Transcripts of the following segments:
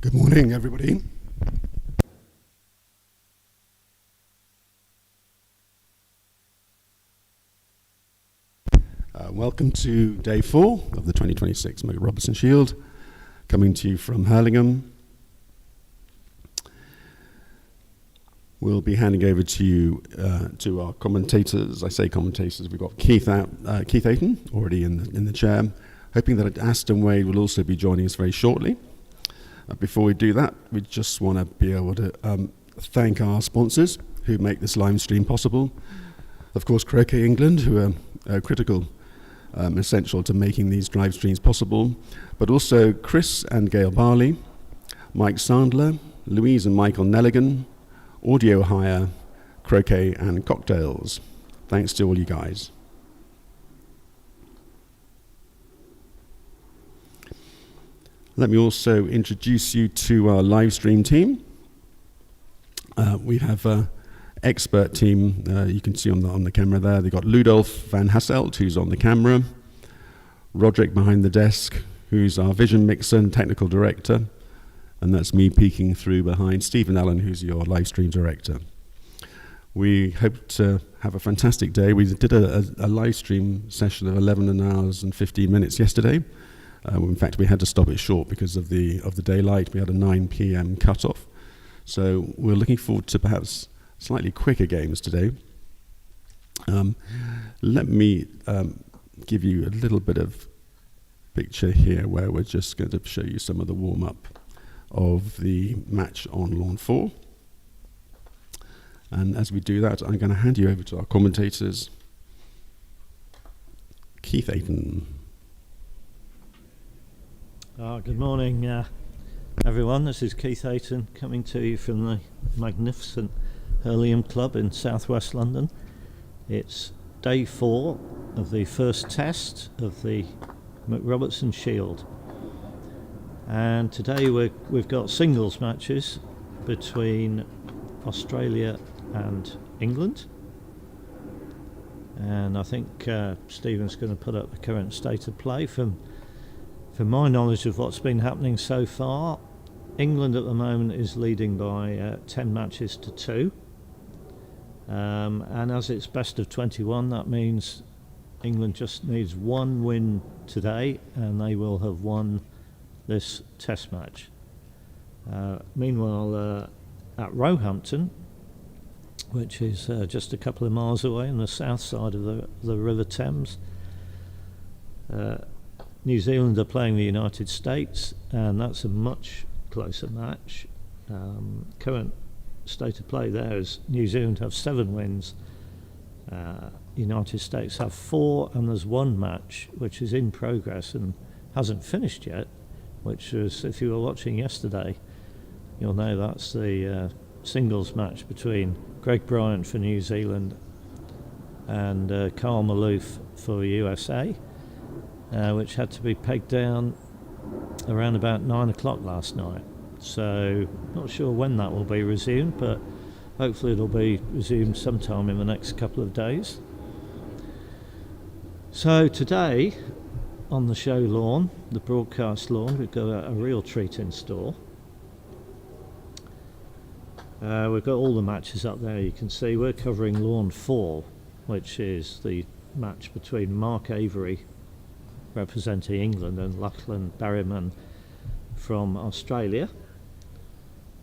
Good morning, everybody. Welcome to day 4 of the 2026 MacRobertson Shield, coming to you from Hurlingham. We'll be handing over to you to our commentators. I say commentators, we've got Keith Ayton already in the chair, hoping that Aston Wade will also be joining us very shortly. Before we do that, we just want to be able to thank our sponsors who make this live stream possible. Of course, Croquet England, who are critical, essential to making these live streams possible, but also Chris and Gail Barley, Mike Sandler, Louise and Michael Nelligan, Audio Hire, Croquet and Cocktails. Thanks to all you guys. Let me also introduce you to our live stream team. We have an expert team you can see on the camera there. They've got Ludolf van Hasselt, who's on the camera, Roderick behind the desk, who's our vision mixer and technical director, and that's me peeking through behind Stephen Allen, who's your live stream director. We hope to have a fantastic day. We did a live stream session of 11 hours and 15 minutes yesterday. In fact, we had to stop it short because of the daylight. We had a 9 p.m. cut-off. So we're looking forward to perhaps slightly quicker games today. Let me give you a little bit of picture here where we're just going to show you some of the warm-up of the match on Lawn 4. And as we do that, I'm going to hand you over to our commentators. Keith Ayton. Good morning, everyone. This is Keith Ayton coming to you from the magnificent Hurlingham Club in southwest London. It's day 4 of the first test of the MacRobertson Shield. And today we've got singles matches between Australia and England. And I think Stephen's going to put up the current state of play. From my knowledge of what's been happening so far, England at the moment is leading by 10 matches to 2. And as it's best of 21, that means England just needs one win today and they will have won this test match. Meanwhile, at Roehampton, which is just a couple of miles away on the south side of the River Thames, New Zealand are playing the United States, and that's a much closer match. Current state of play there is New Zealand have 7 wins, United States have 4, and there's one match which is in progress and hasn't finished yet, which was, if you were watching yesterday, you'll know that's the singles match between Greg Bryant for New Zealand and Carl Maloof for USA. Which had to be pegged down around about 9 o'clock last night. So not sure when that will be resumed, but hopefully it'll be resumed sometime in the next couple of days. So today on the show lawn, the broadcast lawn, we've got a real treat in store. We've got all the matches up there. You can see we're covering Lawn 4, which is the match between Mark Avery representing England and Lachlan Berryman from Australia.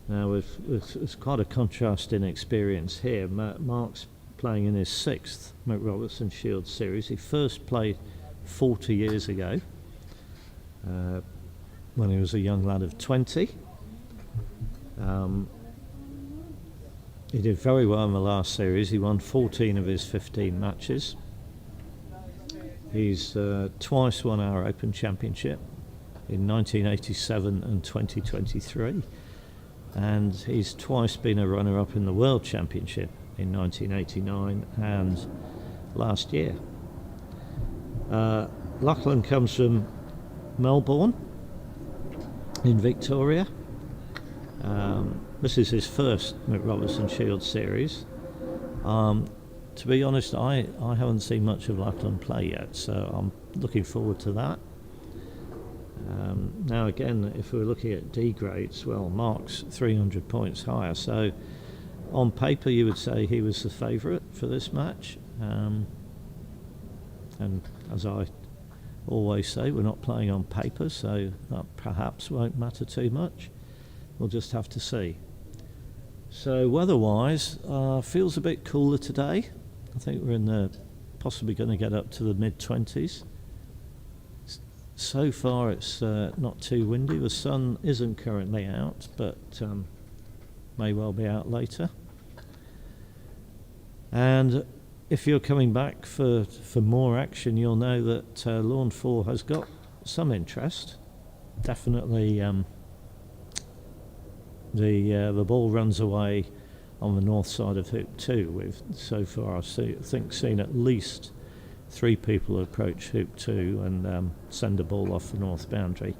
Now it's quite a contrast in experience here. Mark's playing in his 6th MacRobertson Shield series. He first played 40 years ago when he was a young lad of 20. He did very well in the last series. He won 14 of his 15 matches. He's twice won our Open Championship in 1987 and 2023, and he's twice been a runner-up in the World Championship in 1989 and last year. Lachlan comes from Melbourne in Victoria. This is his first MacRobertson Shield series. To be honest, I haven't seen much of Lachlan play yet, so I'm looking forward to that. Now again, if we're looking at D grades, well, Mark's 300 points higher, so on paper you would say he was the favourite for this match, and as I always say, we're not playing on paper, so that perhaps won't matter too much. We'll just have to see. So weather-wise, feels a bit cooler today. I think we're in the possibly going to get up to the mid-20s. So far it's not too windy. The sun isn't currently out, but may well be out later. And if you're coming back for more action, you'll know that Lawn 4 has got some interest. Definitely the ball runs away on the north side of hoop 2. We've so far seen at least 3 people approach hoop 2 and send a ball off the north boundary.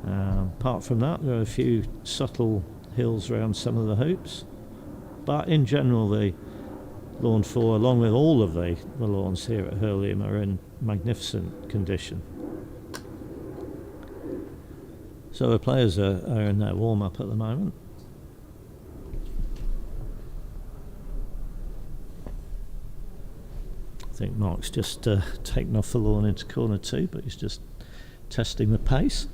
Apart from that, there are a few subtle hills around some of the hoops, but in general the Lawn 4, along with all of the lawns here at Hurlingham, are in magnificent condition. So the players are in their warm-up at the moment. I think Mark's just taken off the lawn into corner 2, but he's just testing the pace.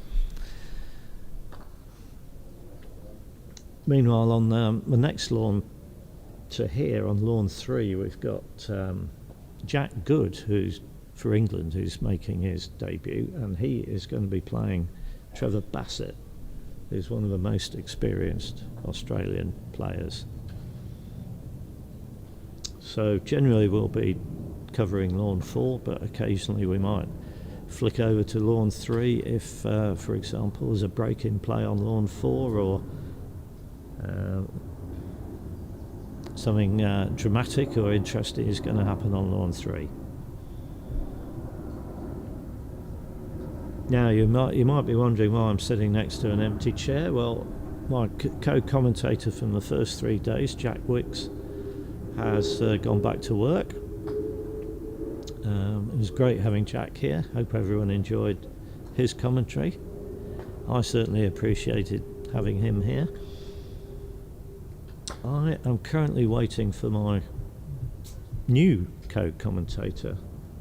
Meanwhile, on the next lawn to here, on lawn 3, we've got Jack Good, who's for England, who's making his debut, and he is going to be playing Trevor Bassett, who's one of the most experienced Australian players. So generally we'll be covering lawn 4, but occasionally we might flick over to lawn 3 if, for example, there's a break in play on lawn 4, or something dramatic or interesting is going to happen on lawn 3. Now you might be wondering why I'm sitting next to an empty chair. Well, my co-commentator from the first 3 days, Jack Wicks, has gone back to work. It was great having Jack here. Hope everyone enjoyed his commentary. I certainly appreciated having him here. I am currently waiting for my new co-commentator,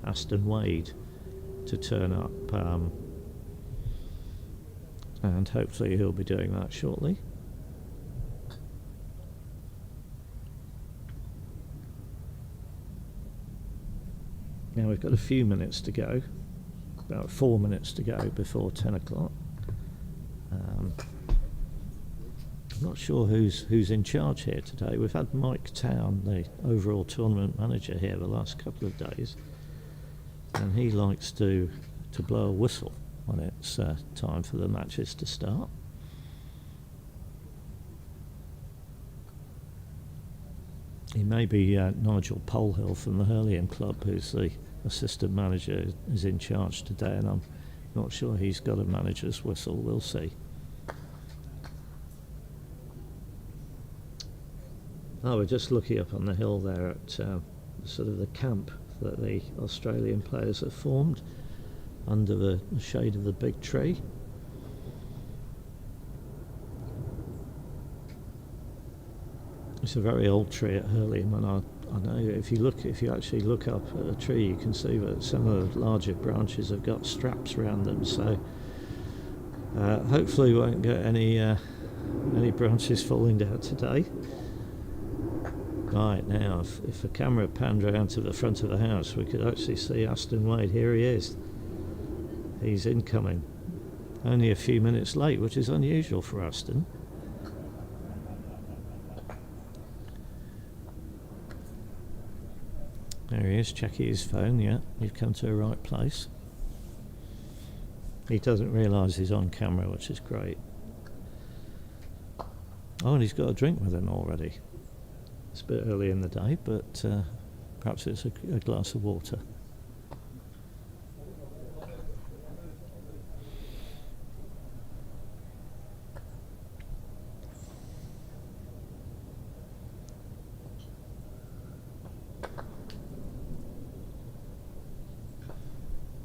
Aston Wade, to turn up, and hopefully he'll be doing that shortly. Now we've got a few minutes to go, about 4 minutes to go before 10 o'clock. I'm not sure who's in charge here today. We've had Mike Town, the overall tournament manager, here the last couple of days, and he likes to blow a whistle when it's time for the matches to start. He may be Nigel Polhill from the Hurlingham Club, who's the assistant manager, is in charge today, and I'm not sure he's got a manager's whistle. We'll see. Oh, we're just looking up on the hill there at sort of the camp that the Australian players have formed under the shade of the big tree. It's a very old tree at Hurlingham, and I know if you actually look up at the tree, you can see that some of the larger branches have got straps around them. So hopefully we won't get any branches falling down today. Right, now if the camera panned around to the front of the house, we could actually see Aston Wade. Here he is. He's incoming. Only a few minutes late, which is unusual for Aston. There he is, checking his phone. Yeah, you've come to the right place. He doesn't realise he's on camera, which is great. Oh, and he's got a drink with him already. It's a bit early in the day, but perhaps it's a glass of water.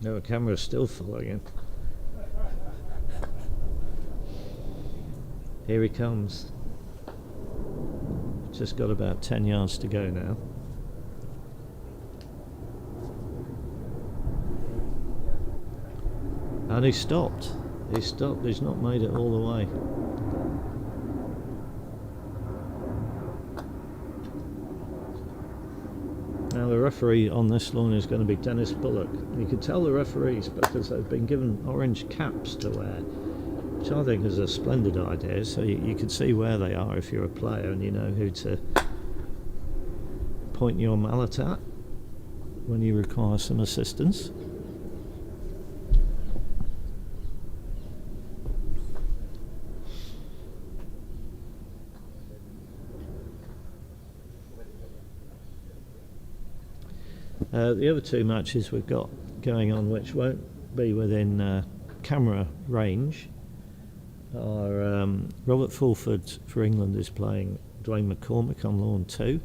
No, the camera's still following him. Here he comes. Just got about 10 yards to go now. And he stopped. He stopped. He's not made it all the way. Now the referee on this lawn is going to be Dennis Bullock. You can tell the referees because they've been given orange caps to wear, which I think is a splendid idea, so you can see where they are if you're a player and you know who to point your mallet at when you require some assistance. The other two matches we've got going on, which won't be within camera range, are Robert Fulford for England is playing Dwayne McCormick on lawn 2,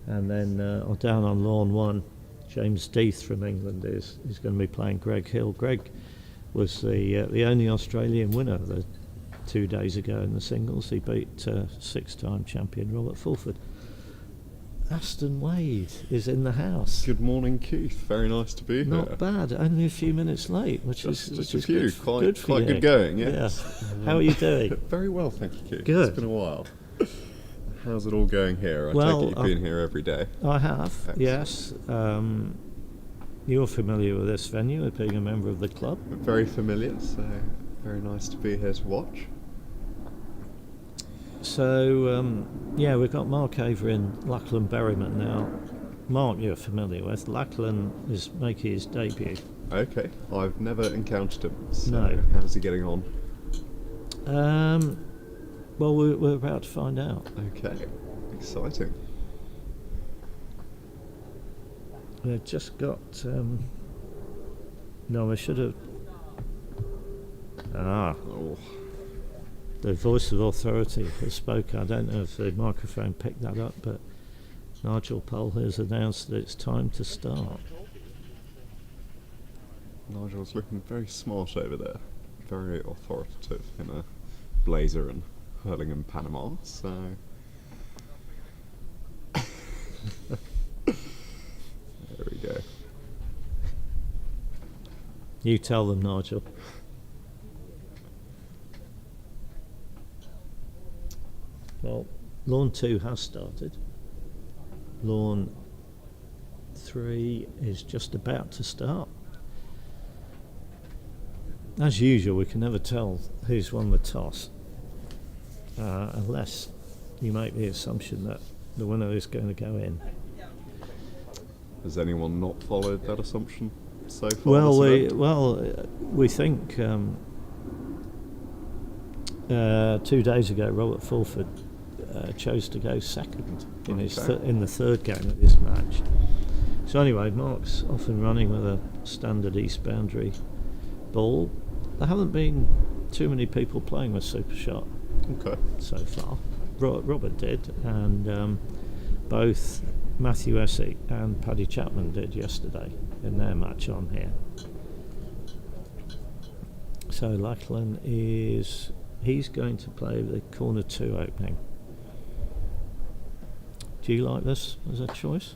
and then down on lawn 1, James Death from England is going to be playing Greg Hill. Greg was the only Australian winner 2 days ago in the singles. He beat 6-time champion Robert Fulford. Aston Wade is in the house. Good morning, Keith. Very nice to be here. Not bad. Only a few minutes late, which is a few. good, Quite good for you. good going. Yes. Yeah. How are you doing? Very well, thank you, Keith. Good. It's been a while. How's it all going here? I Well, take it you've been here every day. I have. Excellent. Yes. You're familiar with this venue, with being a member of the club. Very familiar. So very nice to be here to watch. So, we've got Mark Avery and Lachlan Berryman now. Mark, you're familiar with. Lachlan is making his debut. Okay. I've never encountered him. So No. How's he getting on? Well, we're about to find out. Okay. Exciting. We've just got... no, I should have... Oh. The voice of authority has spoken. I don't know if the microphone picked that up, but Nigel Pole has announced that it's time to start. Nigel's looking very smart over there. Very authoritative in a blazer and Hurlingham Panama, so... There we go. You tell them, Nigel. Well, lawn 2 has started. Lawn 3 is just about to start. As usual, we can never tell who's won the toss unless you make the assumption that the winner is going to go in. Has anyone not followed that assumption so far? We think 2 days ago Robert Fulford chose to go second in in the third game of this match. So anyway, Mark's off and running with a standard east boundary ball. There haven't been too many people playing with Super Shot so far. Robert did, and both Matthew Essick and Paddy Chapman did yesterday in their match on here. So Lachlan he's going to play the corner 2 opening. Do you like this as a choice?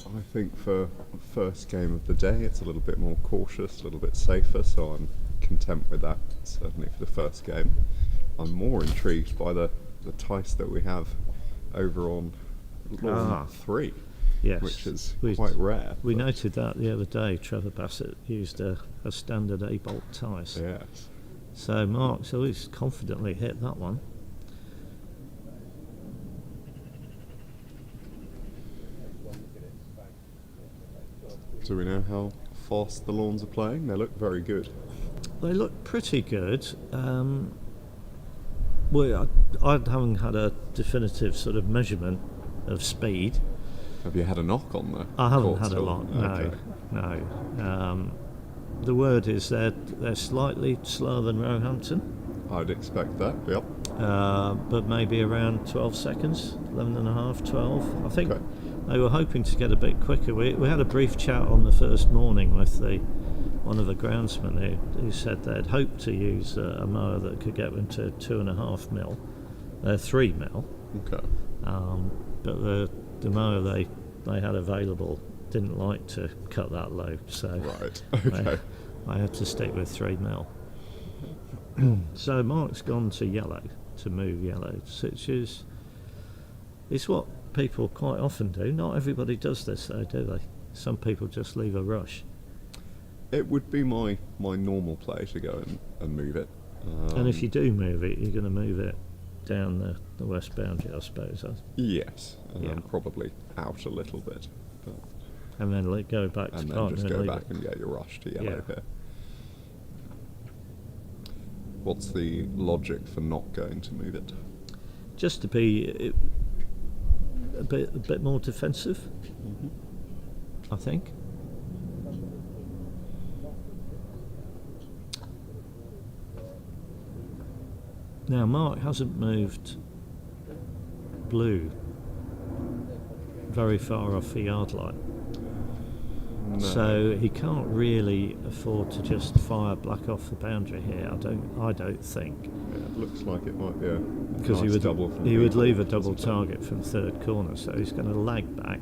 I think for the first game of the day it's a little bit more cautious, a little bit safer, so I'm content with that, certainly for the first game. I'm more intrigued by the Tice that we have over on lawn 3, yes, which is quite rare. We noted that the other day. Trevor Bassett used a standard A-bolt Tice. Yes. So Mark's always confidently hit that one. Do we know how fast the lawns are playing? They look very good. They look pretty good. I haven't had a definitive sort of measurement of speed. Have you had a knock on the I haven't court had a still? lot. Okay. No. The word is that they're slightly slower than Roehampton. I'd expect that. Yep. But maybe around 12 seconds, 11 and a half, 12. I think Okay. they were hoping to get a bit quicker. We had a brief chat on the first morning with the one of the groundsmen who said they'd hoped to use a mower that could get them to 2.5 mil, 3 mil. Okay. But the mower they had available didn't like to cut that low, so Right. Okay. I had to stick with 3 mil. So Mark's gone to yellow, to move yellow, which is it's what people quite often do. Not everybody does this though, do they? Some people just leave a rush. It would be my normal play to go and move it. And if you do move it, you're going to move it down the west boundary, I suppose. Yes, Yeah. probably out a little bit, but, And then go back to and then partner just and go leave back it. and get your rush to yellow Yeah. here. What's the logic for not going to move it? Just to be a bit more defensive, I think. Now Mark hasn't moved blue very far off the yard line, No. so he can't really afford to just fire black off the boundary here. I don't think, Yeah, it looks like it might be a because nice double from he would Beagle, leave a double doesn't it? target from third corner, so he's going to lag back.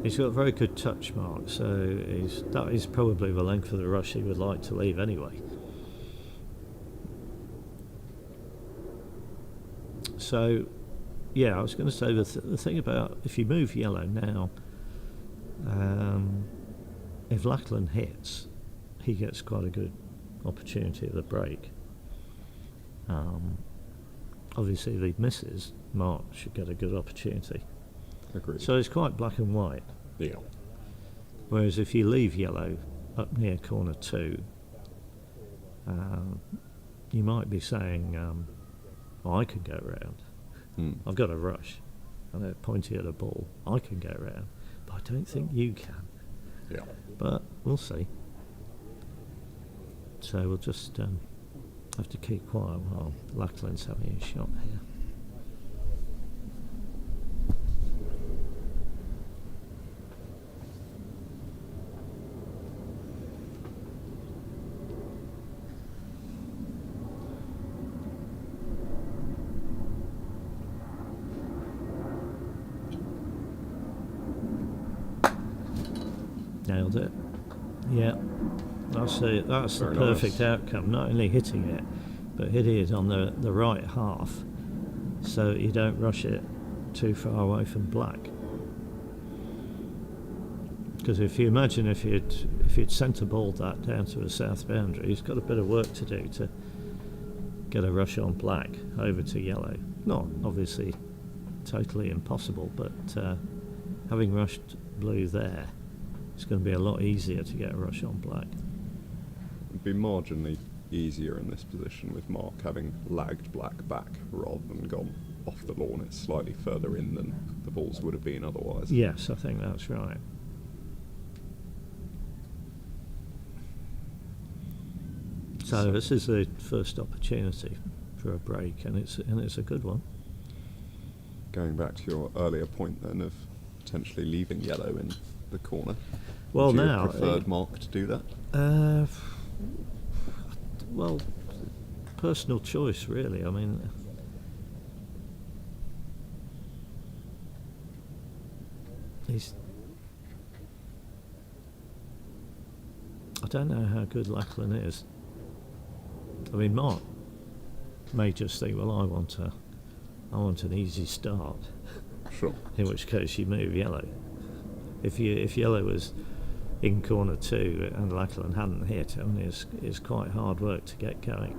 He's got a very good touch, Mark, so that is probably the length of the rush he would like to leave anyway. So, yeah, I was going to say the thing about if you move yellow now, if Lachlan hits, he gets quite a good opportunity at the break. Obviously, if he misses, Mark should get a good opportunity. Agreed. So it's quite black and white. Yeah. Whereas if you leave yellow up near corner 2, you might be saying, I can go round. I've got a rush. I know pointy at a ball. I can go round. But I don't think you can. Yeah. But we'll see. So we'll just have to keep quiet while Lachlan's having a shot here. Nailed it. Yeah, that's the Very perfect nice. outcome. Not only hitting it, but hitting it on the right half, so you don't rush it too far away from black. Because if you imagine if you'd centre balled that down to the south boundary, he's got a bit of work to do to get a rush on black over to yellow. Not obviously totally impossible, but having rushed blue there, it's going to be a lot easier to get a rush on black. It'd be marginally easier in this position with Mark having lagged black back rather than gone off the lawn. It's slightly further in than the balls would have been otherwise. Yes, I think that's right. So this is the first opportunity for a break, and it's a good one. Going back to your earlier point then of potentially leaving yellow in the corner. Well, Would you now have preferred Mark to do that? Well, personal choice, really. I mean, I don't know how good Lachlan is. I mean, Mark may just think, well, I want an easy start. Sure. In which case you move yellow. If yellow was in corner 2 and Lachlan hadn't hit, I mean, it's quite hard work to get going.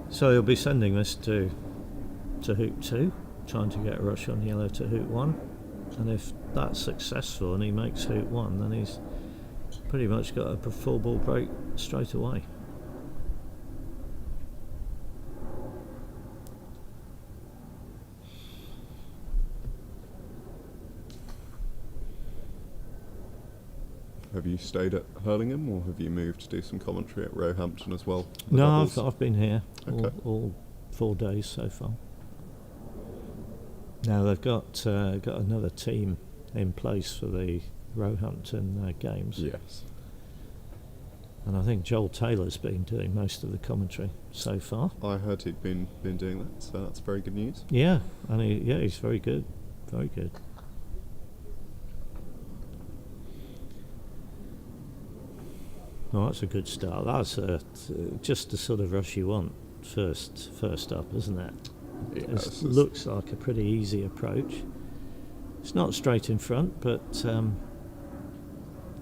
So he'll be sending this to hoop 2, trying to get a rush on yellow to hoop 1, and if that's successful and he makes hoop 1, then he's pretty much got a full ball break straight away. Have you stayed at Hurlingham or have you moved to do some commentary at Roehampton as well? No, Doubles? I've been here Okay. all 4 days so far. Now they've got another team in place for the Roehampton games. Yes. And I think Joel Taylor's been doing most of the commentary so far. I heard he'd been doing that, so that's very good news. Yeah, and he's very good. Very good. Oh, that's a good start. That's just the sort of rush you want first up, isn't it? Yes, It looks like a pretty easy approach. It's not straight in front, but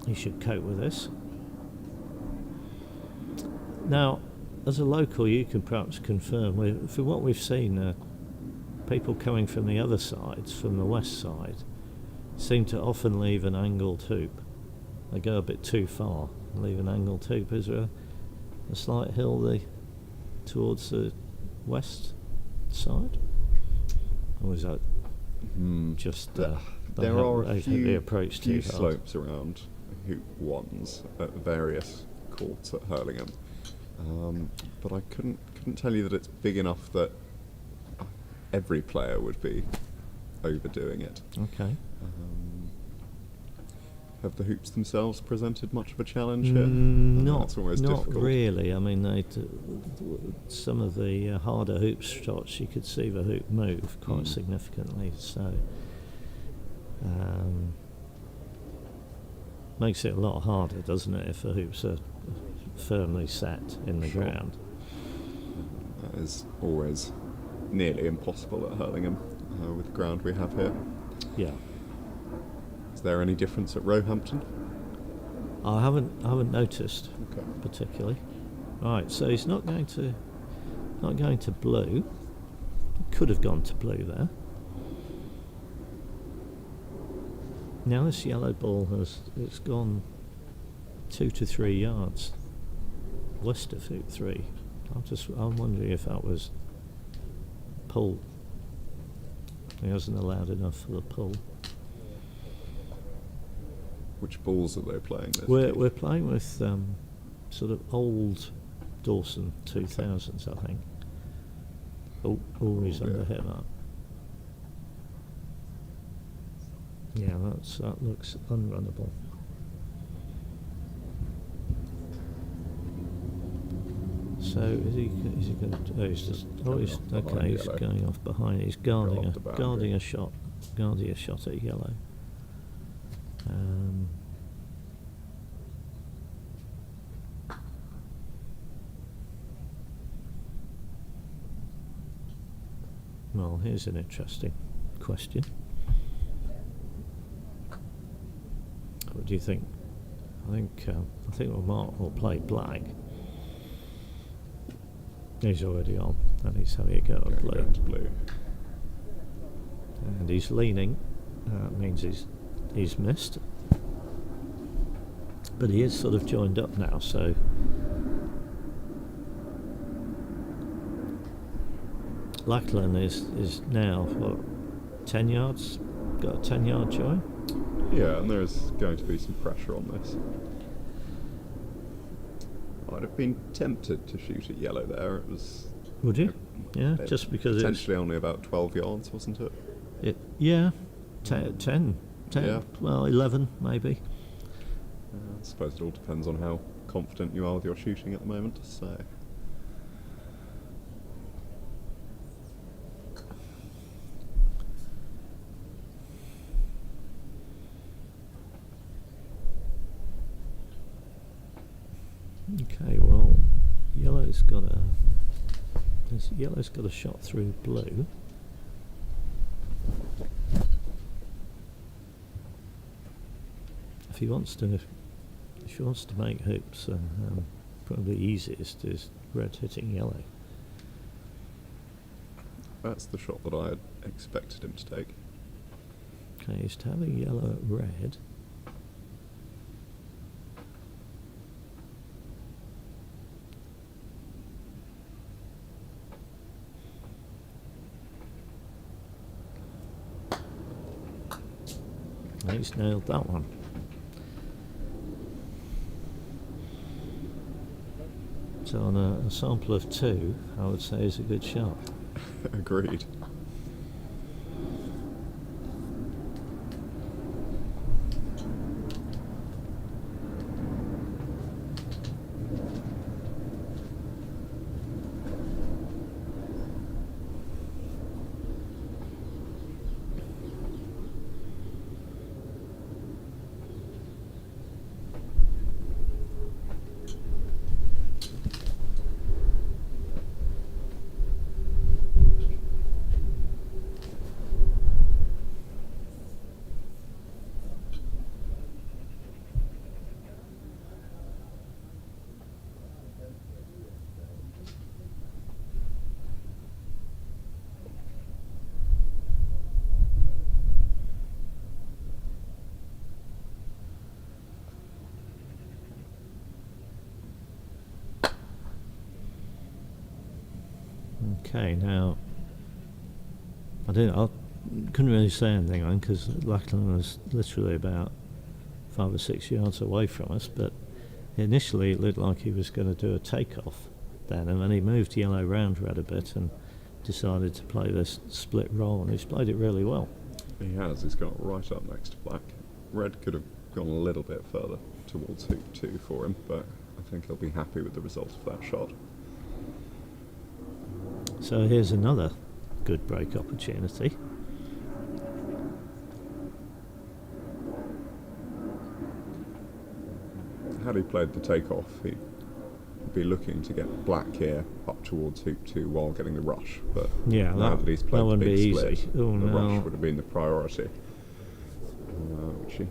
he should cope with this. Now, as a local, you can perhaps confirm, for what we've seen, people coming from the other sides, from the west side, seem to often leave an angled hoop. They go a bit too far and leave an angled hoop. Is there a slight hill towards the west side? Or is that just there are a the approach few too hard? slopes around hoop ones at various courts at Hurlingham, but I couldn't tell you that it's big enough that every player would be overdoing it. Okay. Have the hoops themselves presented much of a challenge here? Not difficult. really. I mean, some of the harder hoop shots, you could see the hoop move quite significantly. So makes it a lot harder, doesn't it, if the hoops are firmly set in the ground? That is always nearly impossible at Hurlingham with the ground we have here. Yeah. Is there any difference at Roehampton? I haven't noticed Okay. particularly. Right, so he's not going to blue. Could have gone to blue there. Now this yellow ball it's gone 2 to 3 yards west of hoop 3. I'm wondering if that was pull. He hasn't allowed enough for the pull. Which balls are they playing this? We're playing with sort of old Dawson 2000s, I think. Always under hit that. Yeah, that looks unrunnable. So is he going to? Oh, he's just. Oh, he's okay. He's yellow. going off behind. He's guarding Got off the boundary. guarding a shot at yellow. Well, here's an interesting question. What do you think? I think Mark will play black. He's already on, and he's having a go at blue. Going to blue. And he's leaning. That means he's missed. But he is sort of joined up now, so Lachlan is now, what, 10 yards? Got a 10-yard join? Yeah, and there's going to be some pressure on this. I'd have been tempted to shoot at yellow there. It was. Would you? Yeah, just because potentially only about 12 yards, wasn't it? Yeah, 10, Yeah. well, 11 maybe. I suppose it all depends on how confident you are with your shooting at the moment. So. Okay, well, yellow's got a shot through blue. If he wants to make hoops, probably easiest is red hitting yellow. That's the shot that I had expected him to take. Okay, he's having yellow at red. He's nailed that one. So on a sample of 2, I would say is a good shot. Agreed. Okay, now I couldn't really say anything then because Lachlan was literally about 5 or 6 yards away from us, but initially it looked like he was going to do a takeoff then, and then he moved yellow round red a bit and decided to play this split roll, and he's played it really well. He has. He's got right up next to black. Red could have gone a little bit further towards hoop 2 for him, but I think he'll be happy with the result of that shot. So here's another good break opportunity. Had he played the takeoff, he'd be looking to get black here up towards hoop 2 while getting the rush, but Yeah, now that he's played the big split, easy. the Oh, no. rush would have been the priority, which he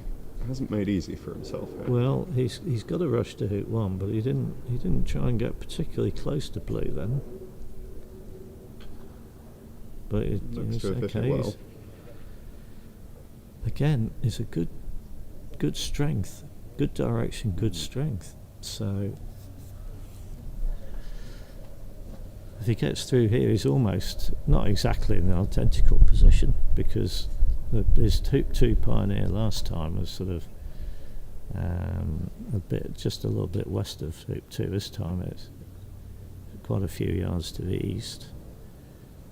hasn't made easy for himself here. Well, he's got a rush to hoop 1, but he didn't try and get particularly close to blue then. But Looks it's to have hit okay. it well. Again, it's a good strength, good direction, good strength. So if he gets through here, he's almost not exactly in an identical position, because his hoop 2 pioneer last time was sort of just a little bit west of hoop 2. This time it's quite a few yards to the east.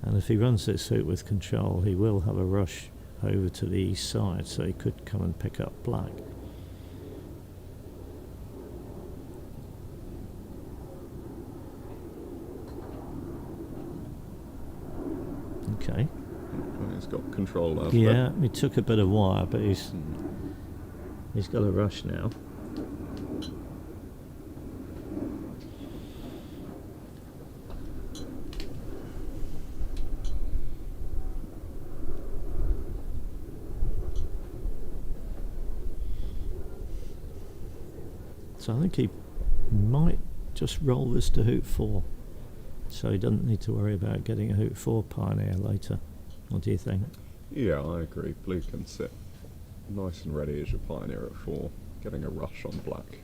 And if he runs this hoop with control, he will have a rush over to the east side, so he could come and pick up black. Okay. He's got control over Yeah, he took a bit of wire, but he's got a rush now. So I think he might just roll this to hoop 4, so he doesn't need to worry about getting a hoop 4 pioneer later. What do you think? Yeah, I agree. Blue can sit nice and ready as your pioneer at 4, getting a rush on black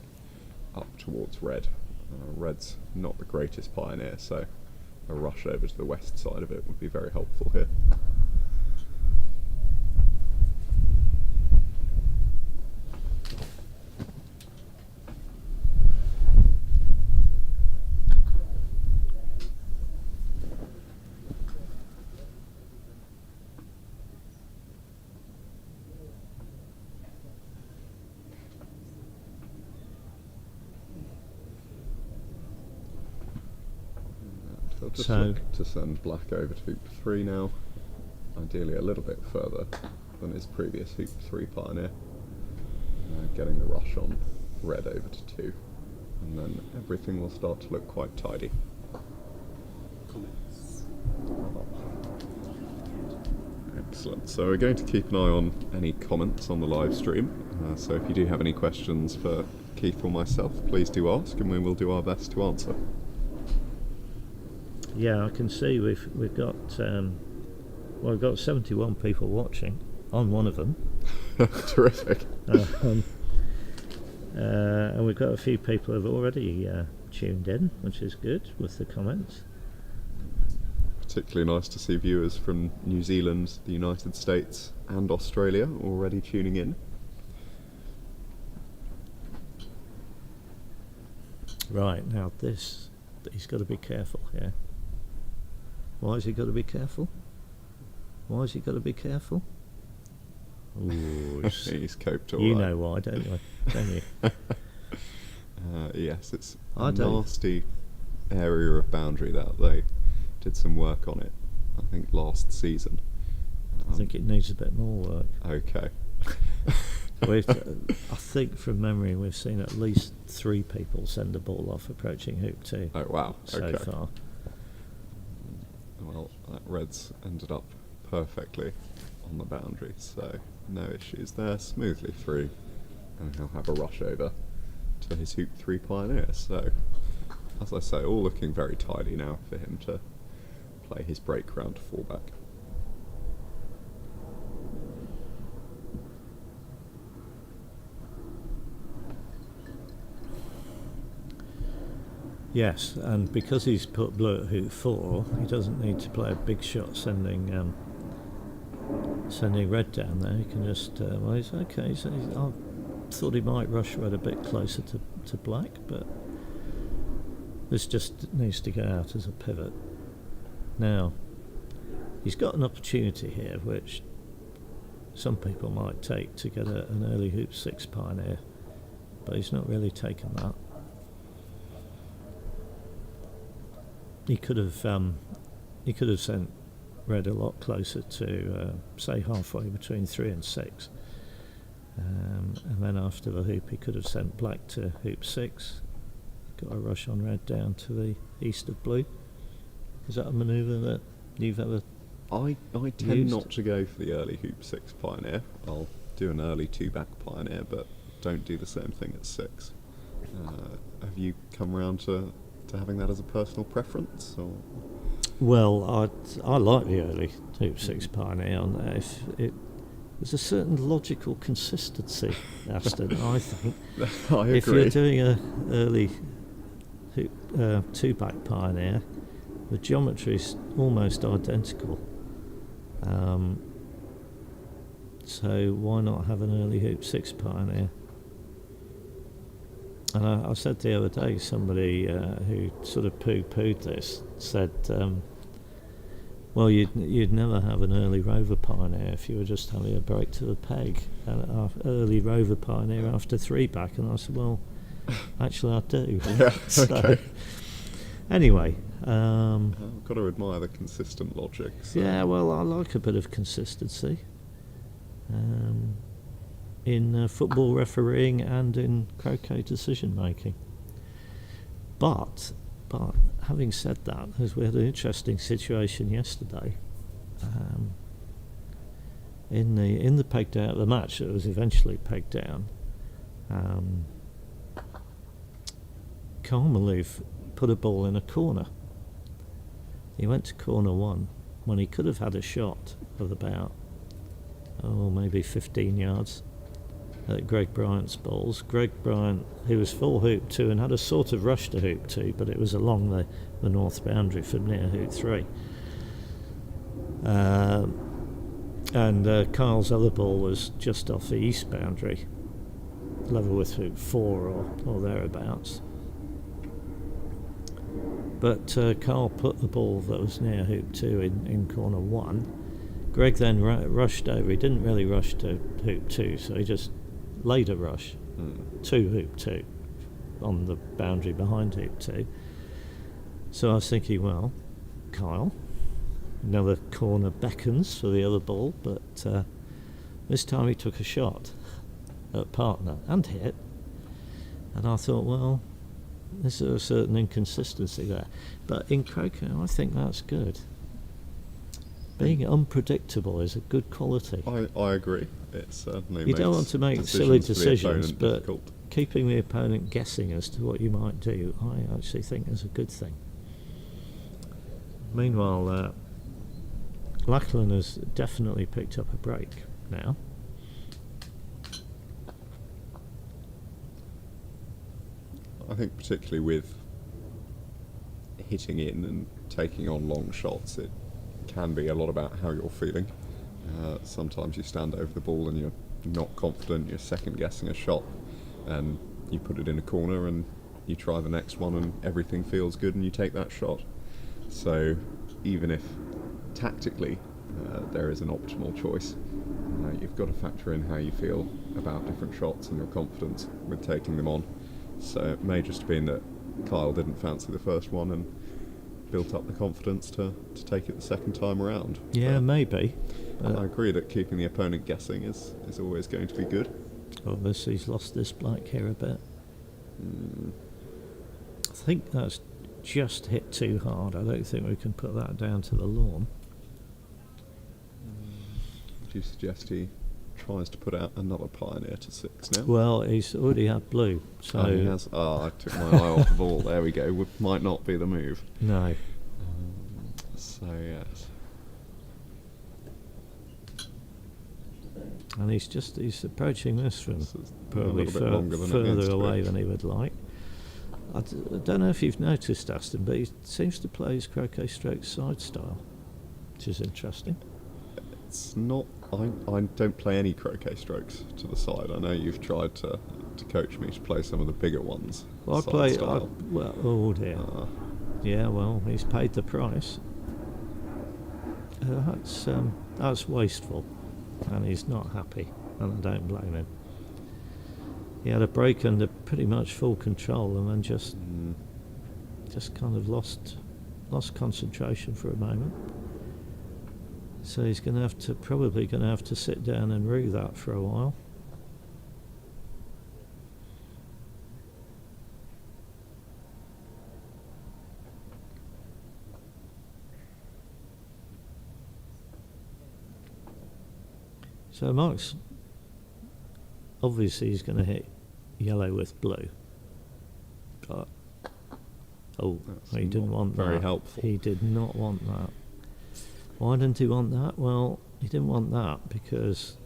up towards red. Red's not the greatest pioneer, so a rush over to the west side of it would be very helpful here. They'll just look to send black over to hoop 3 now, ideally a little bit further than his previous hoop 3 pioneer, getting the rush on red over to 2, and then everything will start to look quite tidy. Excellent. So we're going to keep an eye on any comments on the live stream, so if you do have any questions for Keith or myself, please do ask and we will do our best to answer. Yeah, I can see we've got we've got 71 people watching on one of them. Terrific. And we've got a few people who have already tuned in, which is good, with the comments. Particularly nice to see viewers from New Zealand, the United States and Australia already tuning in. Right, now this, he's got to be careful here. Why has he got to be careful? Why has he got to be careful? Ooh, He's coped all you right. know why, don't you? Yes, it's I a don't. nasty area of boundary that they did some work on it, I think, last season. I think it needs a bit more work. Okay. I think from memory we've seen at least 3 people send a ball off approaching hoop 2 Oh wow. so Okay. far. Well, that red's ended up perfectly on the boundary, so no issues there. Smoothly through, and he'll have a rush over to his hoop 3 pioneer. So, as I say, all looking very tidy now for him to play his break round to fallback. Yes, and because he's put blue at hoop 4, he doesn't need to play a big shot sending red down there. He can just, well, he's okay. So I thought he might rush red a bit closer to black, but this just needs to go out as a pivot. Now, he's got an opportunity here, which some people might take to get an early hoop 6 pioneer, but he's not really taken that. He could have sent red a lot closer to say halfway between 3 and 6, and then after the hoop he could have sent black to hoop 6. Got a rush on red down to the east of blue. Is that a manoeuvre that you've ever I tend used? not to go for the early hoop 6 pioneer. I'll do an early 2-back pioneer, but don't do the same thing at 6. Have you come around to having that as a personal preference? Or? Well, I like the early hoop 6 pioneer on there. There's a certain logical consistency, Aston, I think. I agree. If you're doing a early hoop 2-back pioneer, the geometry's almost identical. So why not have an early hoop 6 pioneer? And I said the other day, somebody who sort of poo-pooed this said, well, you'd never have an early rover pioneer if you were just having a break to the peg, and early rover pioneer after 3-back. And I said, well, actually I do. Yeah, So, okay. anyway. I've got to admire the consistent logic. So. Yeah, well, I like a bit of consistency in football refereeing and in croquet decision making. But having said that, as we had an interesting situation yesterday, in the peg down, the match that was eventually pegged down, Carmelive put a ball in a corner. He went to corner 1 when he could have had a shot of about, maybe 15 yards at Greg Bryant's balls. Greg Bryant, he was full hoop 2 and had a sort of rush to hoop 2, but it was along the north boundary from near hoop 3. And Kyle's other ball was just off the east boundary, level with hoop 4 or thereabouts. But Carl put the ball that was near hoop 2 in corner 1. Greg then rushed over. He didn't really rush to hoop 2, so he just laid a rush to hoop 2 on the boundary behind hoop 2. So I was thinking, well, Kyle, another corner beckons for the other ball, but this time he took a shot at partner and hit. And I thought, well, there's a certain inconsistency there. But in croquet, I think that's good. Being unpredictable is a good quality. I agree. It certainly You makes don't want to make silly decisions, but difficult. keeping the opponent guessing as to what you might do, I actually think is a good thing. Meanwhile, Lachlan has definitely picked up a break now. I think particularly with hitting in and taking on long shots, it can be a lot about how you're feeling. Sometimes you stand over the ball and you're not confident, you're second guessing a shot, and you put it in a corner and you try the next one and everything feels good and you take that shot. So even if tactically there is an optimal choice, you've got to factor in how you feel about different shots and your confidence with taking them on. So it may just have been that Kyle didn't fancy the first one and built up the confidence to take it the second time around. Yeah, but maybe. I agree that keeping the opponent guessing is always going to be good. Obviously he's lost this black here a bit. I think that's just hit too hard. I don't think we can put that down to the lawn. Do you suggest he tries to put out another pioneer to 6 now? Well, he's already had blue, so... he has. I took my eye off the ball. There we go. Might not be the move. No. So, yes. And he's approaching this from This is a probably little bit longer than it needs further to away be. than he would like. I don't know if you've noticed, Aston, but he seems to play his croquet stroke side style, which is interesting. It's not. I don't play any croquet strokes to the side. I know you've tried to coach me to play some of the bigger ones. Well, side style. oh dear. Yeah, well, he's paid the price. That's wasteful, and he's not happy, and I don't blame him. He had a break under pretty much full control, and then just kind of lost concentration for a moment. So he's probably going to have to sit down and rue that for a while. So Mark's obviously he's going to hit yellow with blue, but he didn't want that. Very helpful. He did not want that. Why didn't he want that? Well, he didn't want that because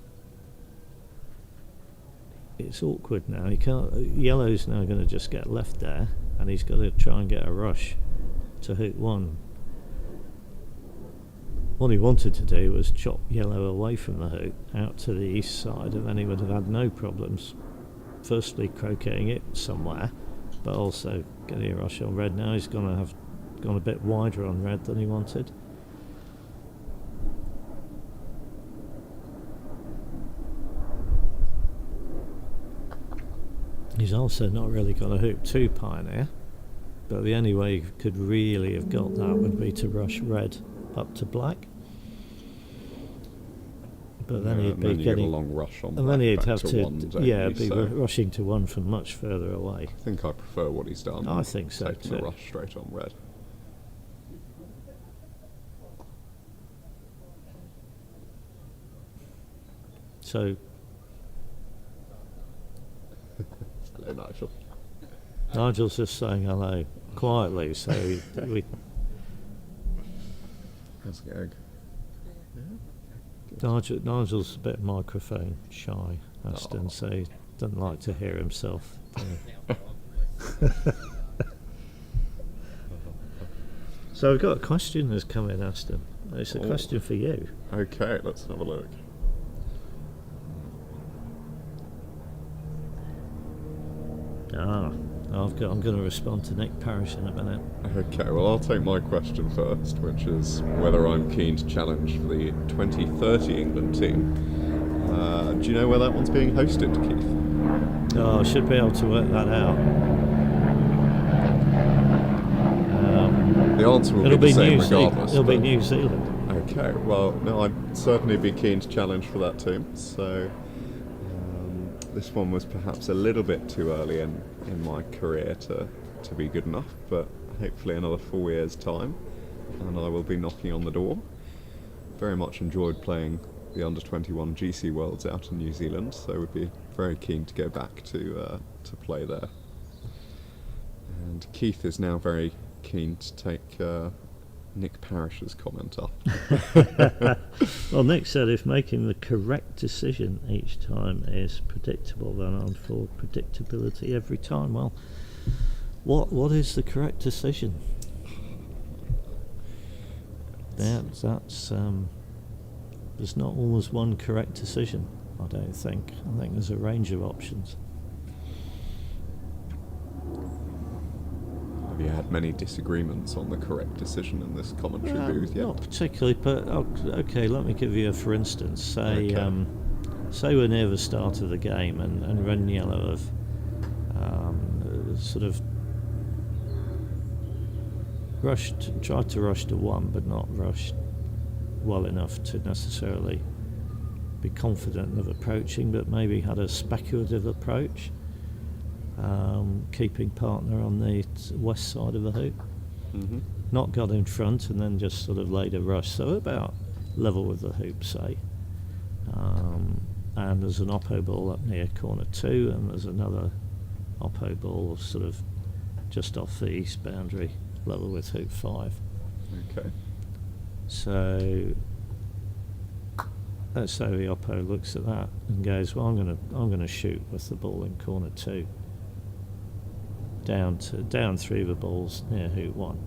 it's awkward now. He can't. Yellow's now going to just get left there, and he's got to try and get a rush to hoop one. What he wanted to do was chop yellow away from the hoop out to the east side, and then he would have had no problems. Firstly, croqueting it somewhere, but also getting a rush on red. Now he's going to have gone a bit wider on red than he wanted. He's also not really got a hoop 2 pioneer, but the only way he could really have got that would be to rush red up to black. But then he'd be getting a long rush on, and then he'd have to one, be rushing to one from much further away. I think I prefer what he's done. I think so taking too. a rush straight on red. So Hello, Nigel. Nigel's just saying hello quietly, so we. How's it going? Nigel's a bit microphone shy, Aston, so he doesn't like to hear himself. So we've got a question that's come in, Aston. It's a question for you. Okay, let's have a look. I'm going to respond to Nick Parrish in a minute. Okay, well, I'll take my question first, which is whether I'm keen to challenge for the 2030 England team. Do you know where that one's being hosted, Keith? I should be able to work that out. The answer will be the same regardless. It'll be New Zealand. Okay, well, no, I'd certainly be keen to challenge for that team. So this one was perhaps a little bit too early in my career to be good enough, but hopefully another 4 years' time, and I will be knocking on the door. Very much enjoyed playing the under-21 GC Worlds out in New Zealand, so would be very keen to go back to play there. And Keith is now very keen to take Nick Parrish's comment up. Well, Nick said if making the correct decision each time is predictable, then I'm for predictability every time. Well, what is the correct decision? That's there's not always one correct decision, I don't think. I think there's a range of options. Have you had many disagreements on the correct decision in this commentary booth yet? Not particularly, but okay, let me give you a for instance. Say Okay. We're near the start of the game and Red and Yellow have sort of tried to rush to one, but not rushed well enough to necessarily be confident of approaching, but maybe had a speculative approach, keeping partner on the west side of the hoop. Mm-hmm. Not got in front and then just sort of laid a rush, so about level with the hoop, say. And there's an oppo ball up near corner 2, and there's another oppo ball sort of just off the east boundary, level with hoop 5. Okay. So let's say the oppo looks at that and goes, well, I'm going to shoot with the ball in corner 2. down through the balls near hoop 1,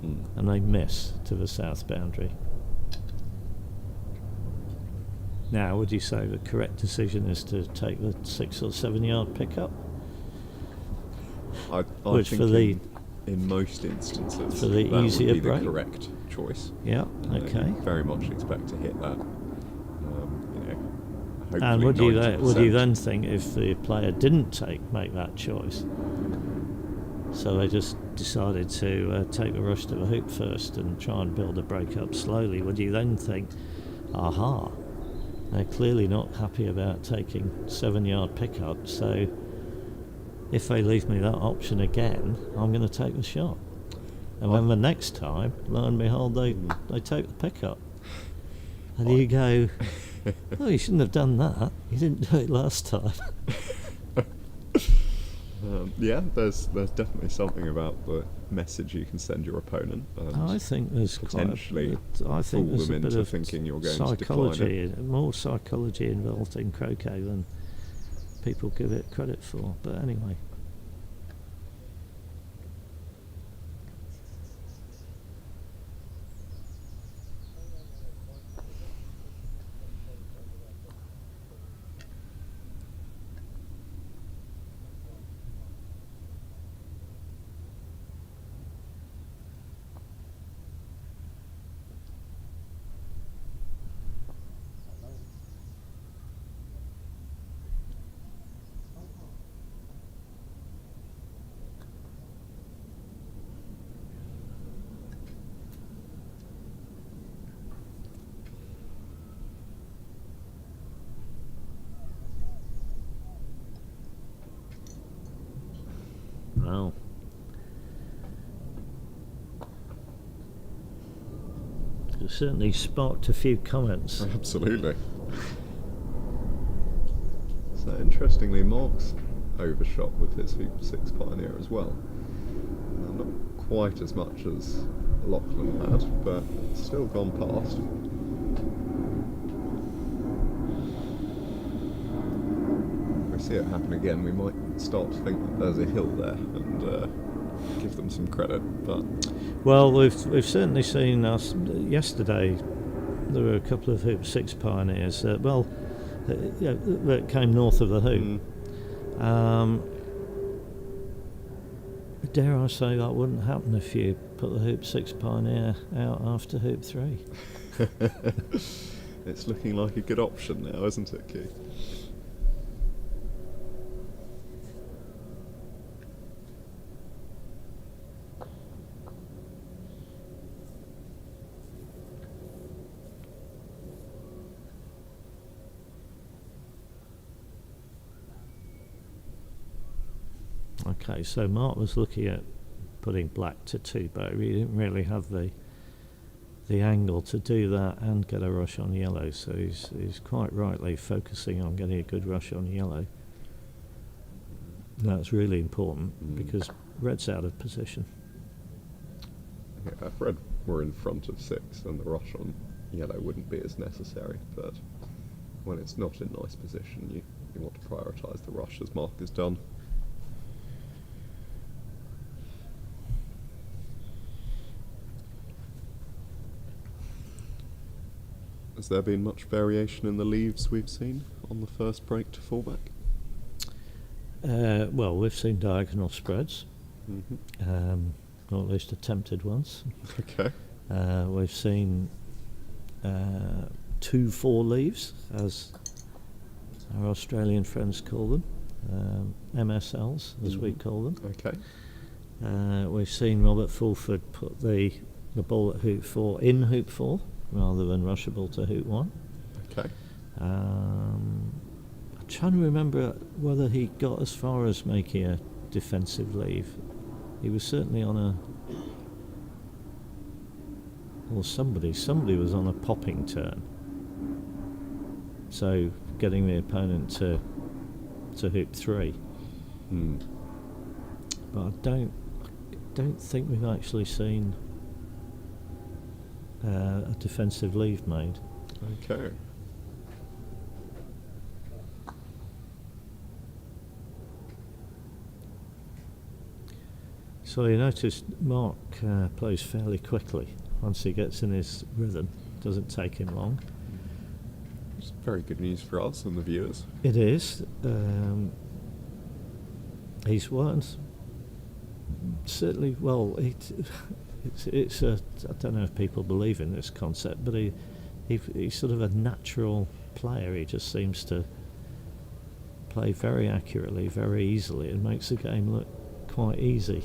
Mm. and they miss to the south boundary. Now, would you say the correct decision is to take the 6 or 7 yard pickup? I Which think for the in most instances for the that easier would be break? the correct choice. Yeah. Okay. You very much expect to hit that. Hopefully And would you 90%. then think if the player didn't make that choice, so they just decided to take the rush to the hoop first and try and build a break up slowly, would you then think, aha, they're clearly not happy about taking 7 yard pickup, so if they leave me that option again, I'm going to take the shot. And then the next time, lo and behold, they take the pickup. And you go, oh, you shouldn't have done that. You didn't do it last time. Yeah, there's definitely something about the message you can send your opponent. I think there's potentially I think fool there's them a bit into of thinking you're going to decline psychology, more psychology involved in croquet than people give it credit for. But anyway. Wow. It certainly sparked a few comments. Absolutely. So interestingly, Mark's overshot with his hoop 6 Pioneer as well. Not quite as much as Lachlan had, but still gone past. If we see it happen again, we might start to think that there's a hill there and give them some credit. But Well, we've certainly seen us yesterday. There were a couple of hoop 6 Pioneers. That came north of the hoop. Dare I say that wouldn't happen if you put the hoop 6 Pioneer out after hoop 3. It's looking like a good option now, isn't it, Keith? Okay, so Mark was looking at putting black to 2, but he didn't really have the angle to do that and get a rush on yellow, so he's quite rightly focusing on getting a good rush on yellow. That's really important because red's out of position. Yeah, if red were in front of 6, then the rush on yellow wouldn't be as necessary, but when it's not in nice position, you want to prioritise the rush as Mark has done. Has there been much variation in the leaves we've seen on the first break to fullback? Well, we've seen diagonal spreads, or at least attempted ones. Okay. We've seen 2 4 leaves, as our Australian friends call them, MSLs, as we call them. Okay. We've seen Robert Fulford put the ball at hoop 4 in hoop 4, rather than rushable to hoop 1. Okay. I'm trying to remember whether he got as far as making a defensive leave. He was certainly on a... Or somebody was on a popping turn. So getting the opponent to hoop 3. But I don't think we've actually seen a defensive leave made. Okay. So you notice Mark plays fairly quickly once he gets in his rhythm. Doesn't take him long. It's very good news for us and the viewers. It is. He's won certainly. Well, it's a. I don't know if people believe in this concept, but he's sort of a natural player. He just seems to play very accurately, very easily, and makes the game look quite easy.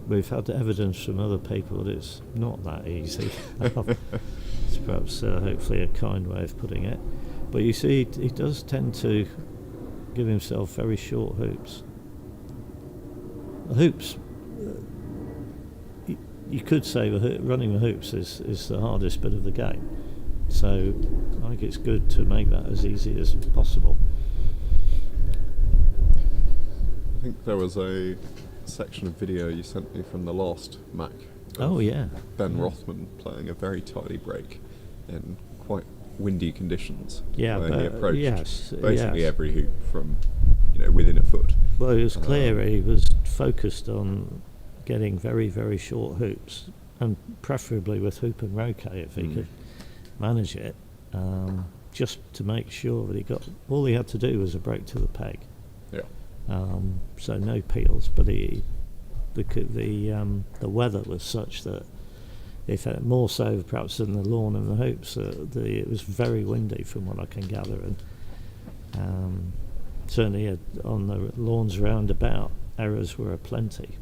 We've had evidence from other people that it's not that easy. It's perhaps hopefully a kind way of putting it. But you see, he does tend to give himself very short hoops. The hoops, you could say running the hoops is the hardest bit of the game. So I think it's good to make that as easy as possible. I think there was a section of video you sent me from the last Mac. Oh yeah. Ben Rothman playing a very tidy break in quite windy conditions. Yeah, where he approached basically every hoop from within a foot. Well, it was clear he was focused on getting very, very short hoops, and preferably with hoop and roquet if he could manage it, just to make sure that he got. All he had to do was a break to the peg. Yeah. So no peels, but the weather was such that if more so perhaps than the lawn and the hoops, it was very windy from what I can gather, and certainly on the lawns roundabout errors were aplenty,